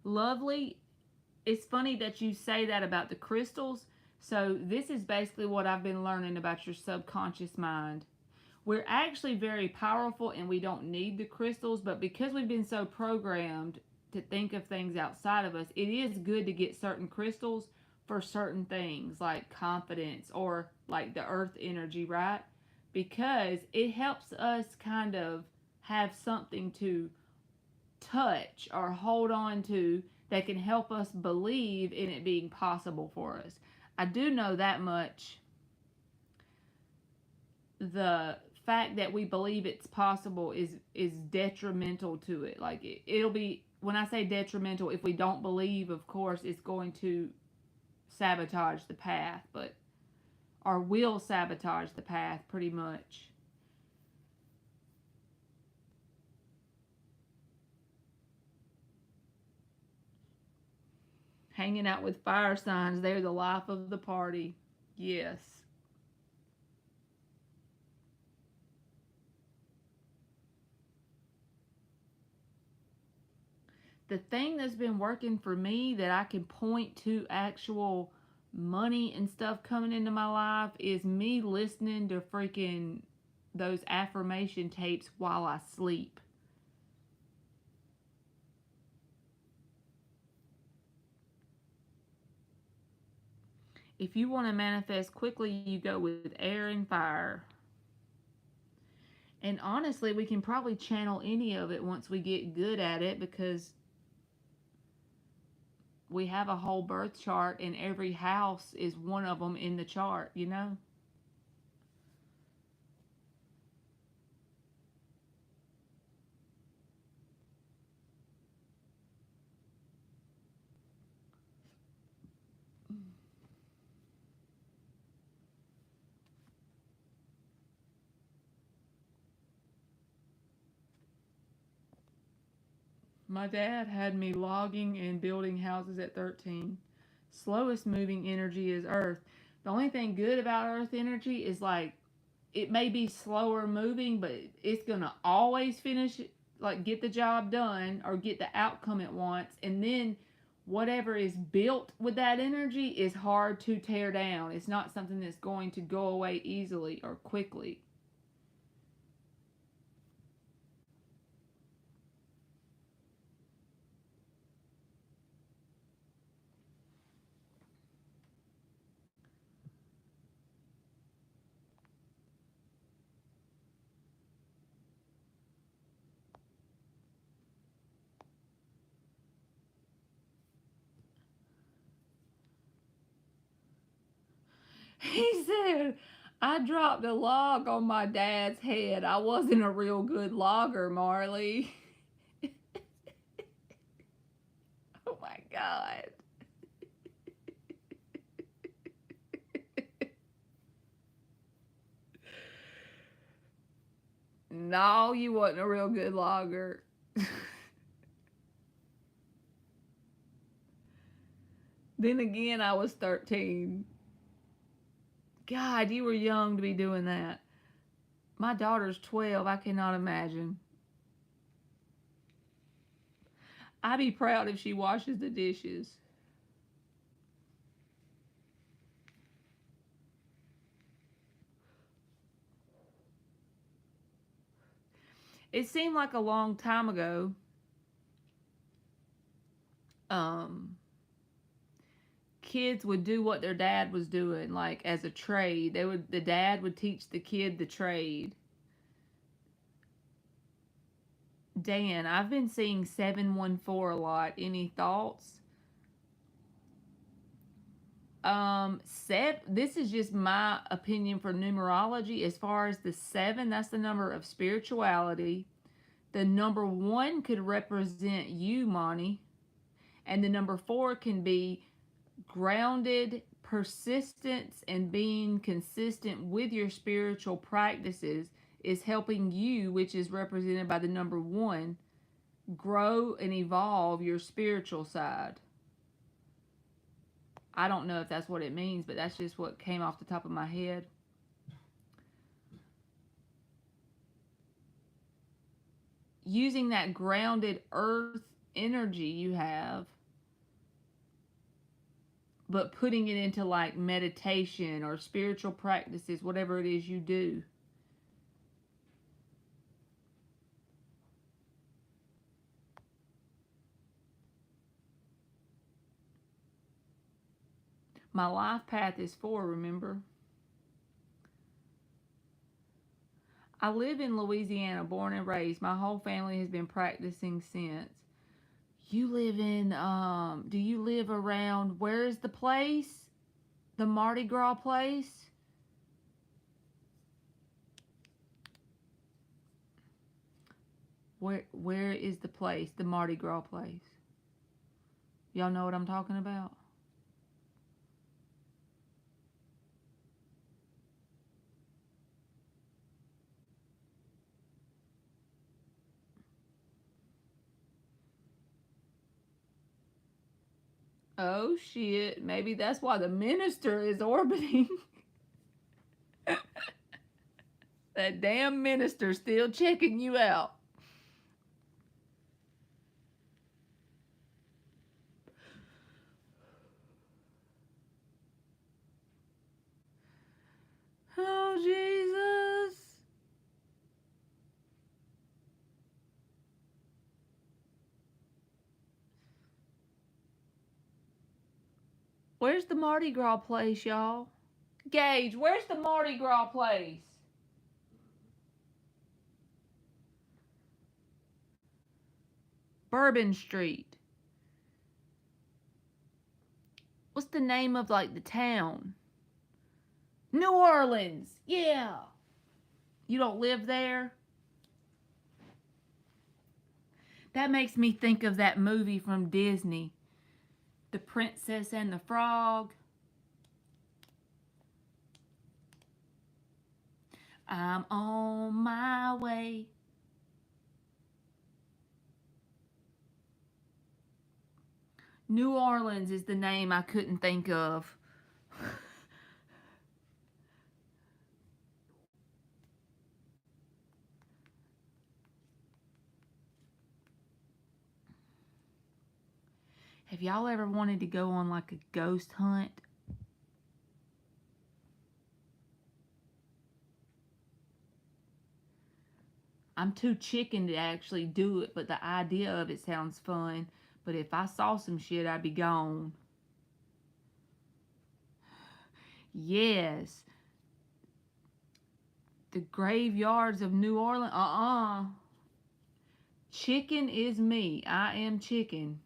Lovely. It's funny that you say that about the crystals. So, this is basically what I've been learning about your subconscious mind. We're actually very powerful and we don't need the crystals, but because we've been so programmed to think of things outside of us, it is good to get certain crystals for certain things like confidence or like the earth energy, right? Because it helps us kind of have something to touch or hold on to that can help us believe in it being possible for us. I do know that much. The fact that we believe it's possible is detrimental to it. Like it'll be, when I say detrimental, if we don't believe, of course, it's going to sabotage the path, but or will sabotage the path pretty much. Hanging out with fire signs, they're the life of the party. Yes. The thing that's been working for me that I can point to actual money and stuff coming into my life is me listening to freaking those affirmation tapes while I sleep. If you want to manifest quickly, you go with air and fire. And honestly, we can probably channel any of it once we get good at it, because we have a whole birth chart and every house is one of them in the chart, you know? My dad had me logging and building houses at 13. Slowest moving energy is Earth. The only thing good about Earth energy is like it may be slower moving, but it's gonna always finish, like get the job done or get the outcome it wants. And then whatever is built with that energy is hard to tear down. It's not something that's going to go away easily or quickly. He said, I dropped a log on my dad's head. I wasn't a real good logger, Marley. Oh my God. No, you wasn't a real good logger. Then again, I was 13. God, you were young to be doing that. My daughter's 12. I cannot imagine. I'd be proud if she washes the dishes. It seemed like a long time ago. Kids would do what their dad was doing, like as a trade. The dad would teach the kid the trade. Dan, I've been seeing 714 a lot. Any thoughts? This is just my opinion for numerology. As far as the 7, that's the number of spirituality. The number 1 could represent you, Monty. And the number 4 can be grounded, persistence, and being consistent with your spiritual practices is helping you, which is represented by the number 1, grow and evolve your spiritual side. I don't know if that's what it means, but that's just what came off the top of my head. Using that grounded earth energy you have, but putting it into like meditation or spiritual practices, whatever it is you do. My life path is 4, remember? I live in Louisiana, born and raised. My whole family has been practicing since. You live in, do you live around, where is the place? The Mardi Gras place? Where is the place? The Mardi Gras place. Y'all know what I'm talking about? Oh shit, maybe that's why the minister is orbiting. That damn minister still checking you out. Oh, Jesus. Where's the Mardi Gras place, y'all? Gage, where's the Mardi Gras place? Bourbon Street. What's the name of, like, the town? New Orleans. Yeah. You don't live there? That makes me think of that movie from Disney, The Princess and the Frog. I'm on my way. New Orleans is the name I couldn't think of. Have y'all ever wanted to go on like a ghost hunt? I'm too chicken to actually do it, but the idea of it sounds fun. But if I saw some shit, I'd be gone. Yes. The graveyards of New Orleans. Chicken is me. I am chicken.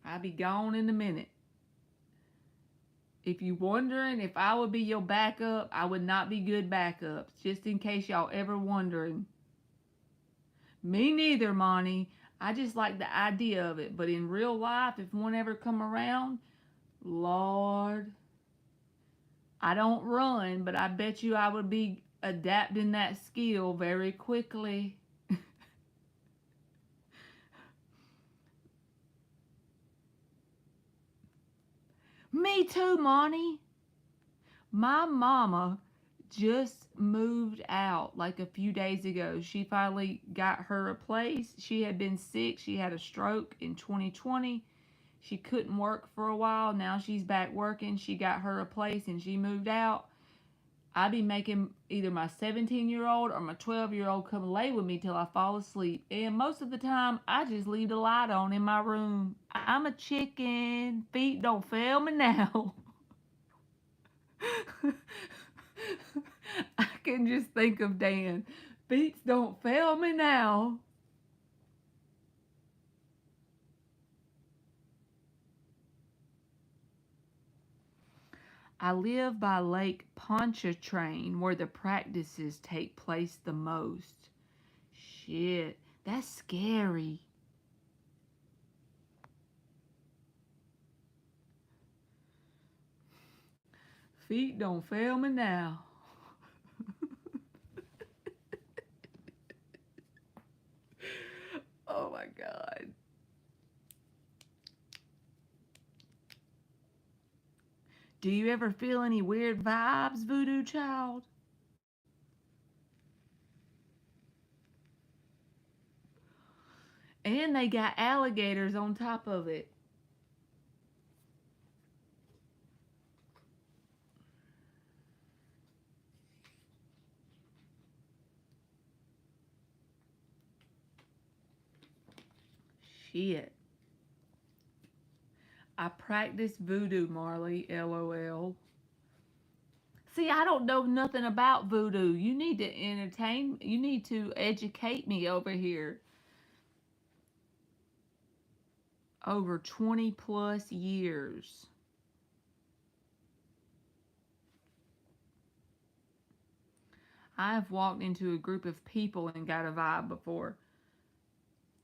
I'll be gone in a minute. If you're wondering if I would be your backup, I would not be good backups. Just in case y'all ever wondering. Me neither, Monty. I just like the idea of it. But in real life, if one ever come around, Lord, I don't run, but I bet you I would be adapting that skill very quickly. Me too, Monty. My mama just moved out like a few days ago. She finally got her a place. She had been sick. She had a stroke in 2020. She couldn't work for a while. Now she's back working. She got her a place and she moved out. I be making either my 17-year-old or my 12-year-old come lay with me till I fall asleep. And most of the time, I just leave the light on in my room. I'm a chicken. Feet don't fail me now. I can just think of Dan. Feet don't fail me now. I live by Lake Pontchartrain, where the practices take place the most. Shit, that's scary. Feet don't fail me now. Oh my God. Do you ever feel any weird vibes, Voodoo Child? And they got alligators on top of it. Shit. I practice voodoo, Marley, LOL. See, I don't know nothing about voodoo. You need to entertain, you need to educate me over here. Over 20 plus years. I have walked into a group of people and got a vibe before.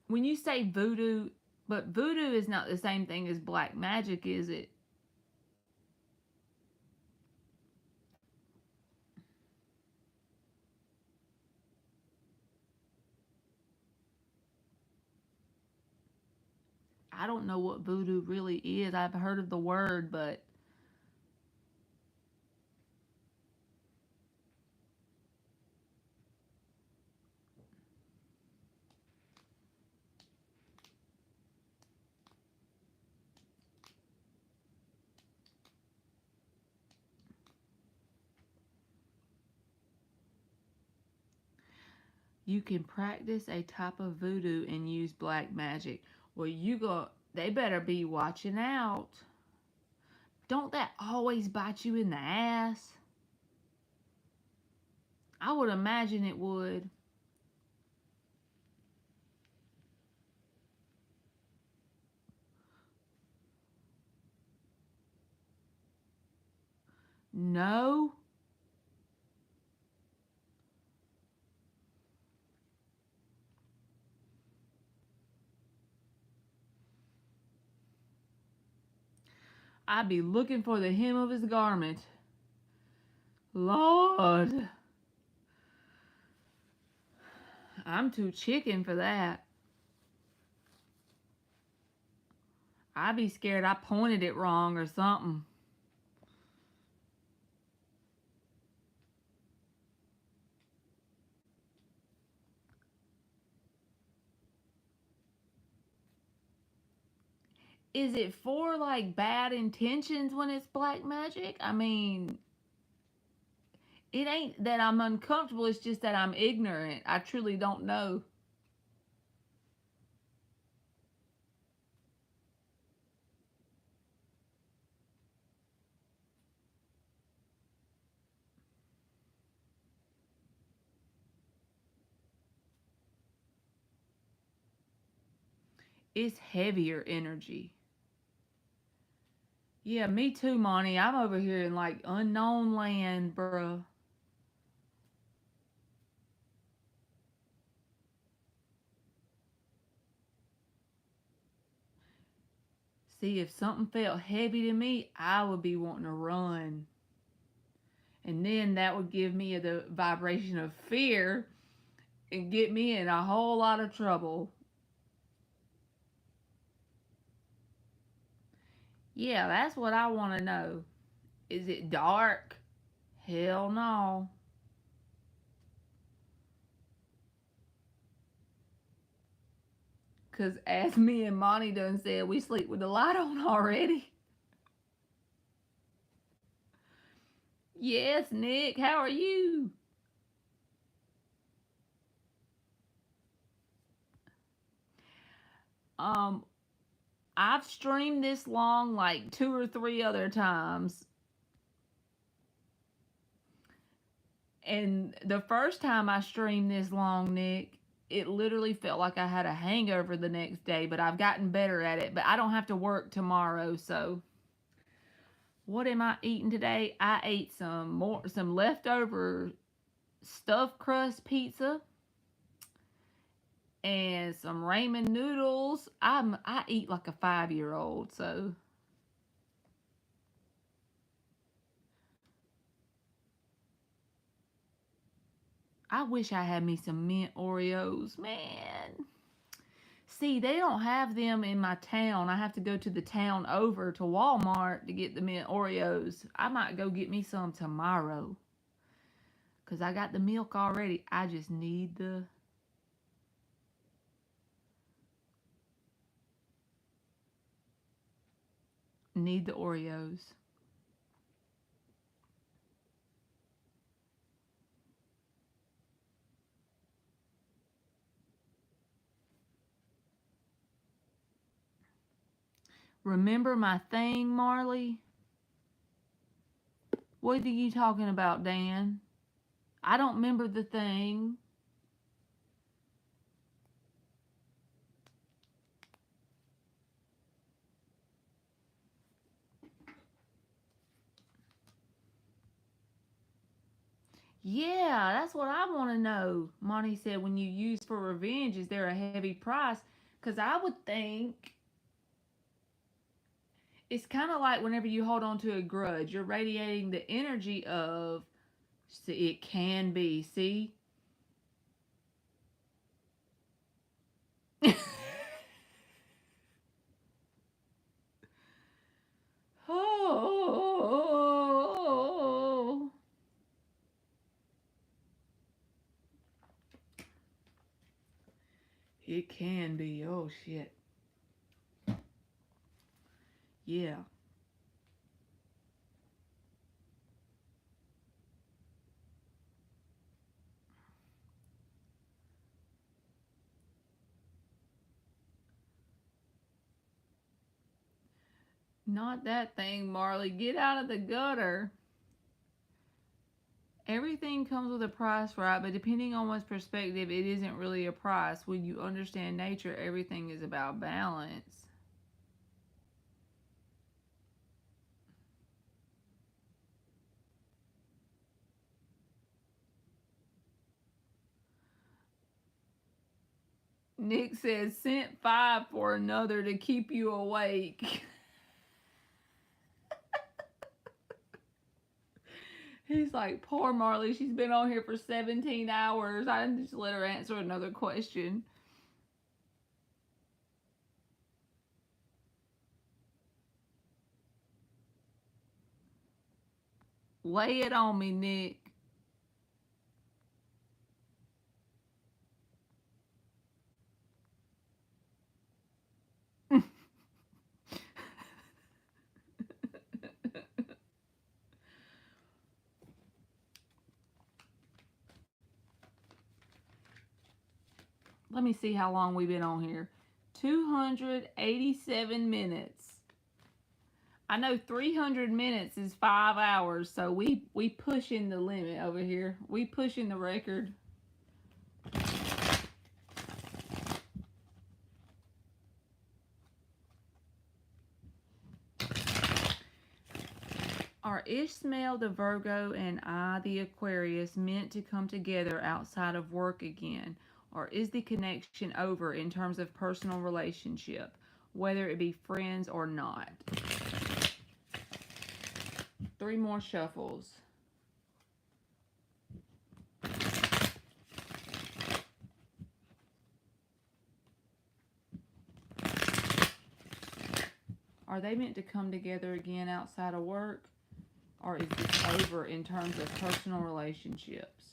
When you say voodoo, but voodoo is not the same thing as black magic, is it? I don't know what voodoo really is. I've heard of the word, but you can practice a type of voodoo and use black magic. Well, they better be watching out. Don't that always bite you in the ass? I would imagine it would. No. I'd be looking for the hem of his garment. Lord. I'm too chicken for that. I'd be scared I pointed it wrong or something. Is it for like bad intentions when it's black magic? I mean, it ain't that I'm uncomfortable, it's just that I'm ignorant. I truly don't know. It's heavier energy. Yeah, me too, Monty. I'm over here in like unknown land, bruh. See, if something felt heavy to me, I would be wanting to run. And then that would give me the vibration of fear and get me in a whole lot of trouble. Yeah, that's what I want to know. Is it dark? Hell no. Because as me and Monty done said, we sleep with the light on already. Yes, Nick, how are you? Um, I've streamed this long like 2 or 3 other times. And the first time I streamed this long, Nick, it literally felt like I had a hangover the next day, but I've gotten better at it. But I don't have to work tomorrow, so what am I eating today? I ate some leftover stuffed crust pizza and some ramen noodles. I eat like a 5-year-old, so I wish I had me some mint Oreos, man. See, they don't have them in my town. I have to go to the town over to Walmart to get the mint Oreos. I might go get me some tomorrow. Because I got the milk already. I just need the Oreos. Remember my thing, Marley? What are you talking about, Dan? I don't remember the thing. Yeah, that's what I want to know. Monty said when you use for revenge, is there a heavy price? Because I would think it's kind of like whenever you hold on to a grudge, you're radiating the energy of, see, it can be, see? It can be. Oh, shit. Yeah. Not that thing, Marley. Get out of the gutter. Everything comes with a price, right? But depending on one's perspective, it isn't really a price. When you understand nature, everything is about balance. Nick says, sent 5 for another to keep you awake. He's like, poor Marley, she's been on here for 17 hours. I didn't just let her answer another question. Lay it on me, Nick. Let me see how long we've been on here. 287 minutes. I know 300 minutes is 5 hours, so we pushing the limit over here. We pushing the record. Are Ishmael the Virgo and I the Aquarius meant to come together outside of work again? Or is the connection over in terms of personal relationship, whether it be friends or not? 3 more shuffles. Are they meant to come together again outside of work? Or is this over in terms of personal relationships?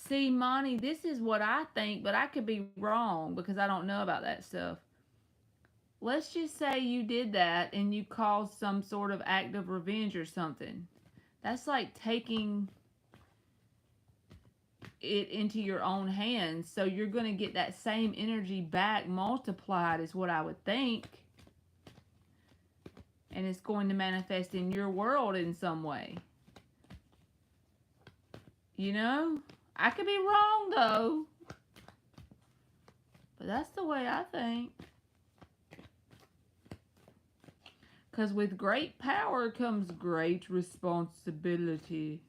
See, Monty, this is what I think, but I could be wrong because I don't know about that stuff. Let's just say you did that and you caused some sort of act of revenge or something. That's like taking it into your own hands. So you're going to get that same energy back multiplied, is what I would think. And it's going to manifest in your world in some way. You know? I could be wrong, though. But that's the way I think. Because with great power comes great responsibility.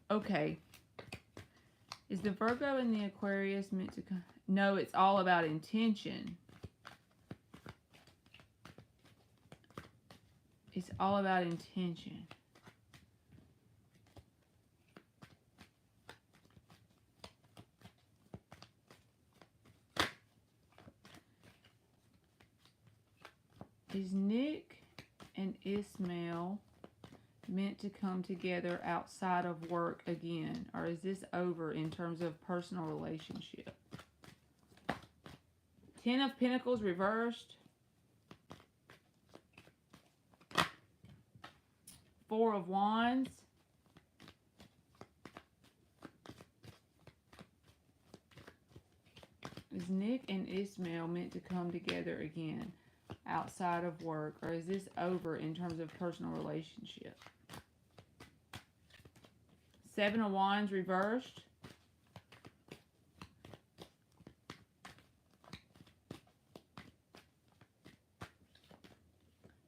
Okay. Is the Virgo and the Aquarius meant to come? No, it's all about intention. It's all about intention. Is Nick and Ishmael meant to come together outside of work again? Or is this over in terms of personal relationship? 10 of Pentacles reversed. 4 of Wands. Is Nick and Ishmael meant to come together again outside of work, or is this over in terms of personal relationship? 7 of Wands reversed.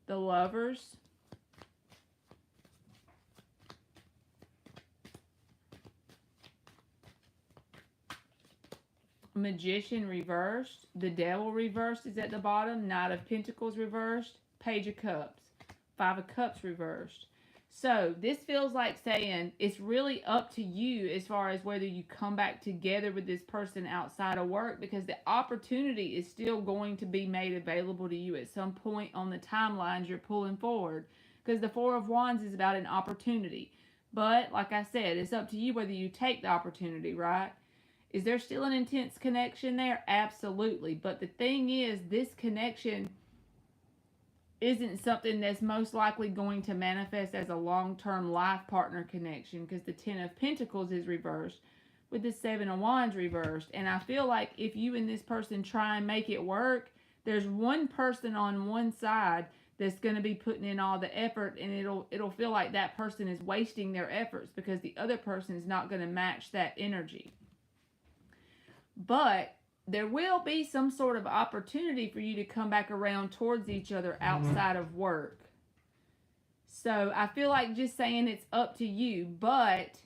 The Lovers. Magician reversed. The Devil reversed is at the bottom. Knight of Pentacles reversed. Page of Cups. 5 of Cups reversed. So this feels like saying it's really up to you as far as whether you come back together with this person outside of work, because the opportunity is still going to be made available to you at some point on the timelines you're pulling forward. Because the Four of Wands is about an opportunity. But like I said, it's up to you whether you take the opportunity, right? Is there still an intense connection there? Absolutely. But the thing is, this connection isn't something that's most likely going to manifest as a long-term life partner connection, because the Ten of Pentacles is reversed with the Seven of Wands reversed. And I feel like if you and this person try and make it work, there's one person on one side that's going to be putting in all the effort, and it'll feel like that person is wasting their efforts because the other person is not going to match that energy. But there will be some sort of opportunity for you to come back around towards each other outside of work. So I feel like just saying it's up to you, but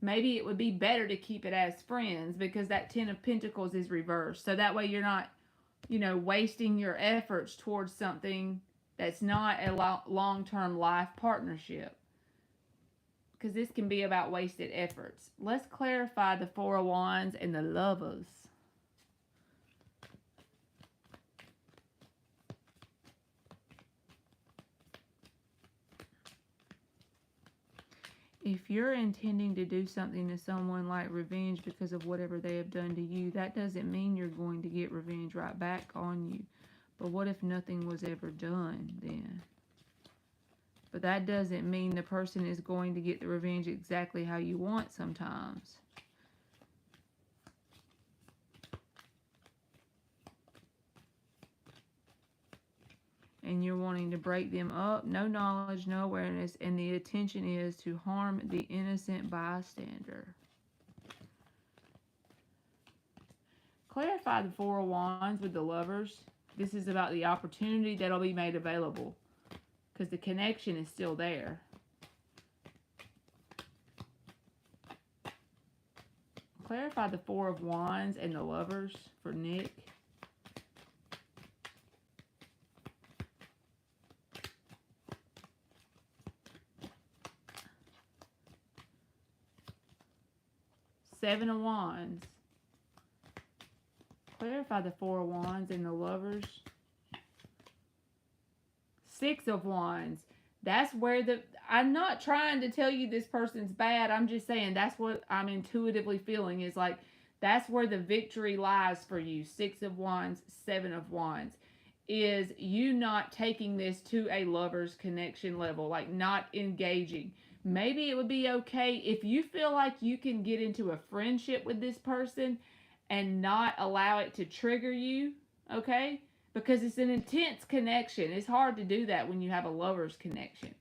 maybe it would be better to keep it as friends, because that Ten of Pentacles is reversed. So that way you're not, wasting your efforts towards something that's not a long-term life partnership. Because this can be about wasted efforts. Let's clarify the Four of Wands and the Lovers. If you're intending to do something to someone like revenge because of whatever they have done to you, that doesn't mean you're going to get revenge right back on you. But what if nothing was ever done then? But that doesn't mean the person is going to get the revenge exactly how you want sometimes. And you're wanting to break them up, no knowledge, no awareness, and the intention is to harm the innocent bystander. Clarify the Four of Wands with the Lovers. This is about the opportunity that'll be made available, because the connection is still there. Clarify the Four of Wands and the Lovers for Nick. Seven of Wands. Clarify the Four of Wands and the Lovers. Six of Wands. That's where I'm not trying to tell you this person's bad. I'm just saying that's what I'm intuitively feeling is like that's where the victory lies for you. Six of Wands, Seven of Wands. Is you not taking this to a lover's connection level, like not engaging. Maybe it would be okay if you feel like you can get into a friendship with this person and not allow it to trigger you, okay? Because it's an intense connection. It's hard to do that when you have a lover's connection.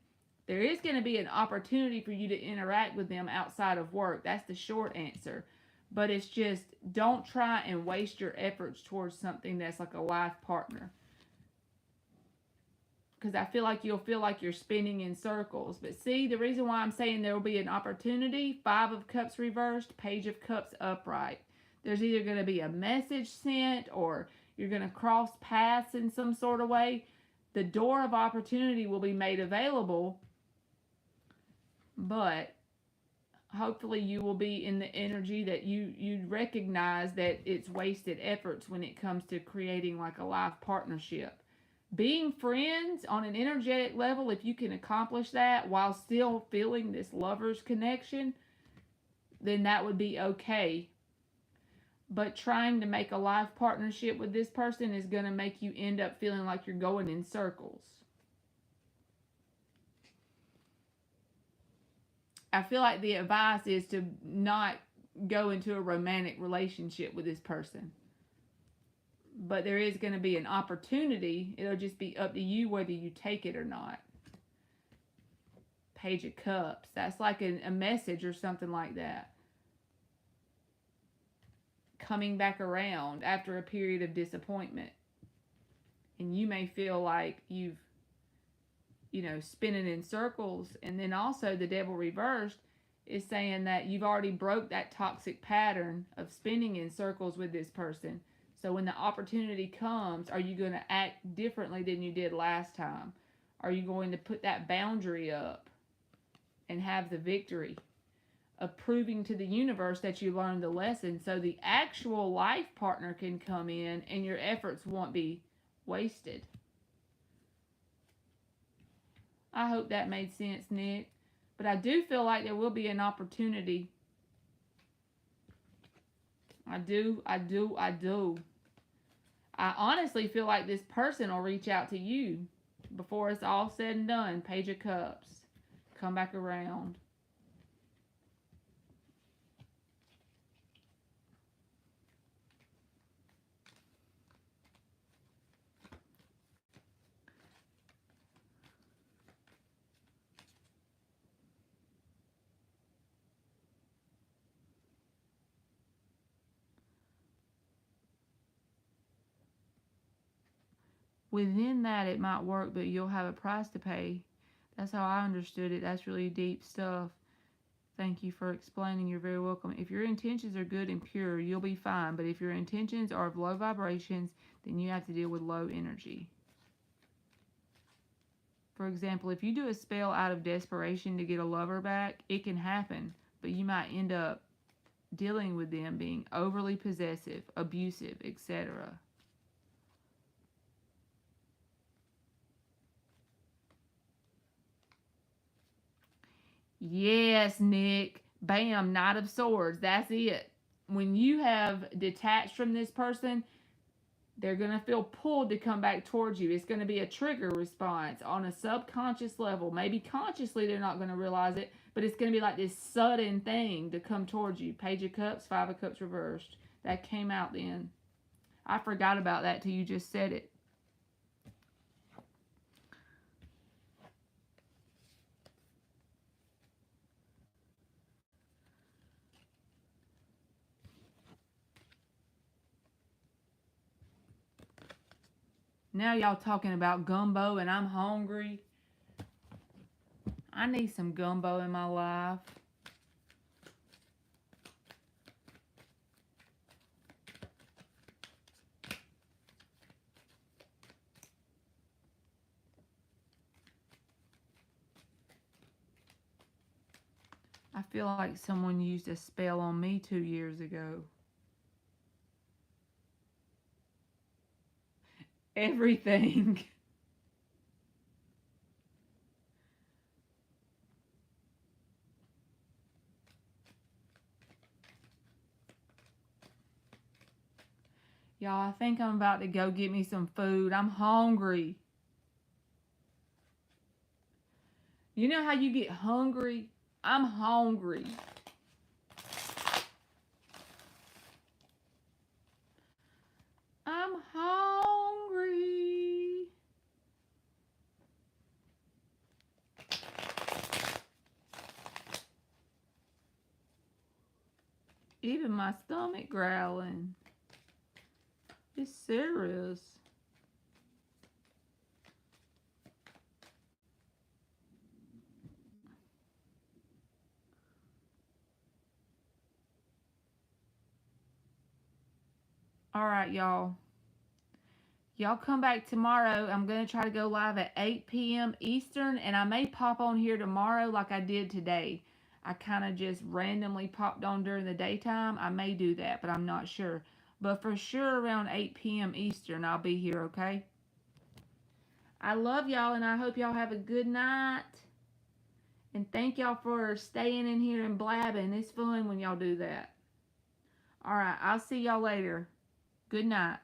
There is going to be an opportunity for you to interact with them outside of work. That's the short answer. But it's just, don't try and waste your efforts towards something that's like a life partner. Because I feel like you'll feel like you're spinning in circles. But see, the reason why I'm saying there will be an opportunity, Five of Cups reversed, Page of Cups upright. There's either going to be a message sent or you're going to cross paths in some sort of way. The door of opportunity will be made available, but hopefully you will be in the energy that you recognize that it's wasted efforts when it comes to creating like a life partnership. Being friends on an energetic level, if you can accomplish that while still feeling this lover's connection, then that would be okay. But trying to make a life partnership with this person is going to make you end up feeling like you're going in circles. I feel like the advice is to not go into a romantic relationship with this person. But there is going to be an opportunity. It'll just be up to you whether you take it or not. Page of Cups. That's like a message or something like that. Coming back around after a period of disappointment. And you may feel like you've, spinning in circles. And then also the Devil reversed is saying that you've already broke that toxic pattern of spinning in circles with this person. So when the opportunity comes, are you going to act differently than you did last time? Are you going to put that boundary up and have the victory of proving to the universe that you learned the lesson so the actual life partner can come in and your efforts won't be wasted? I hope that made sense, Nick. But I do feel like there will be an opportunity. I do. I honestly feel like this person will reach out to you before it's all said and done. Page of Cups. Come back around. Within that, it might work, but you'll have a price to pay. That's how I understood it. That's really deep stuff. Thank you for explaining. You're very welcome. If your intentions are good and pure, you'll be fine. But if your intentions are of low vibrations, then you have to deal with low energy. For example, if you do a spell out of desperation to get a lover back, it can happen, but you might end up dealing with them being overly possessive, abusive, etc. Yes, Nick. Bam, Knight of Swords. That's it. When you have detached from this person, they're going to feel pulled to come back towards you. It's going to be a trigger response on a subconscious level. Maybe consciously they're not going to realize it, but it's going to be like this sudden thing to come towards you. Page of Cups, Five of Cups reversed. That came out then. I forgot about that till you just said it. Now y'all talking about gumbo and I'm hungry. I need some gumbo in my life. I feel like someone used a spell on me 2 years ago. Everything. Y'all, I think I'm about to go get me some food. I'm hungry. You know how you get hungry? I'm hungry. I'm hungry. Even my stomach growling. It's serious. All right, y'all. Y'all come back tomorrow. I'm going to try to go live at 8 p.m. Eastern, and I may pop on here tomorrow like I did today. I kind of just randomly popped on during the daytime. I may do that, but I'm not sure. But for sure around 8 p.m. Eastern, I'll be here, okay? I love y'all, and I hope y'all have a good night. And thank y'all for staying in here and blabbing. It's fun when y'all do that. All right, I'll see y'all later. Good night.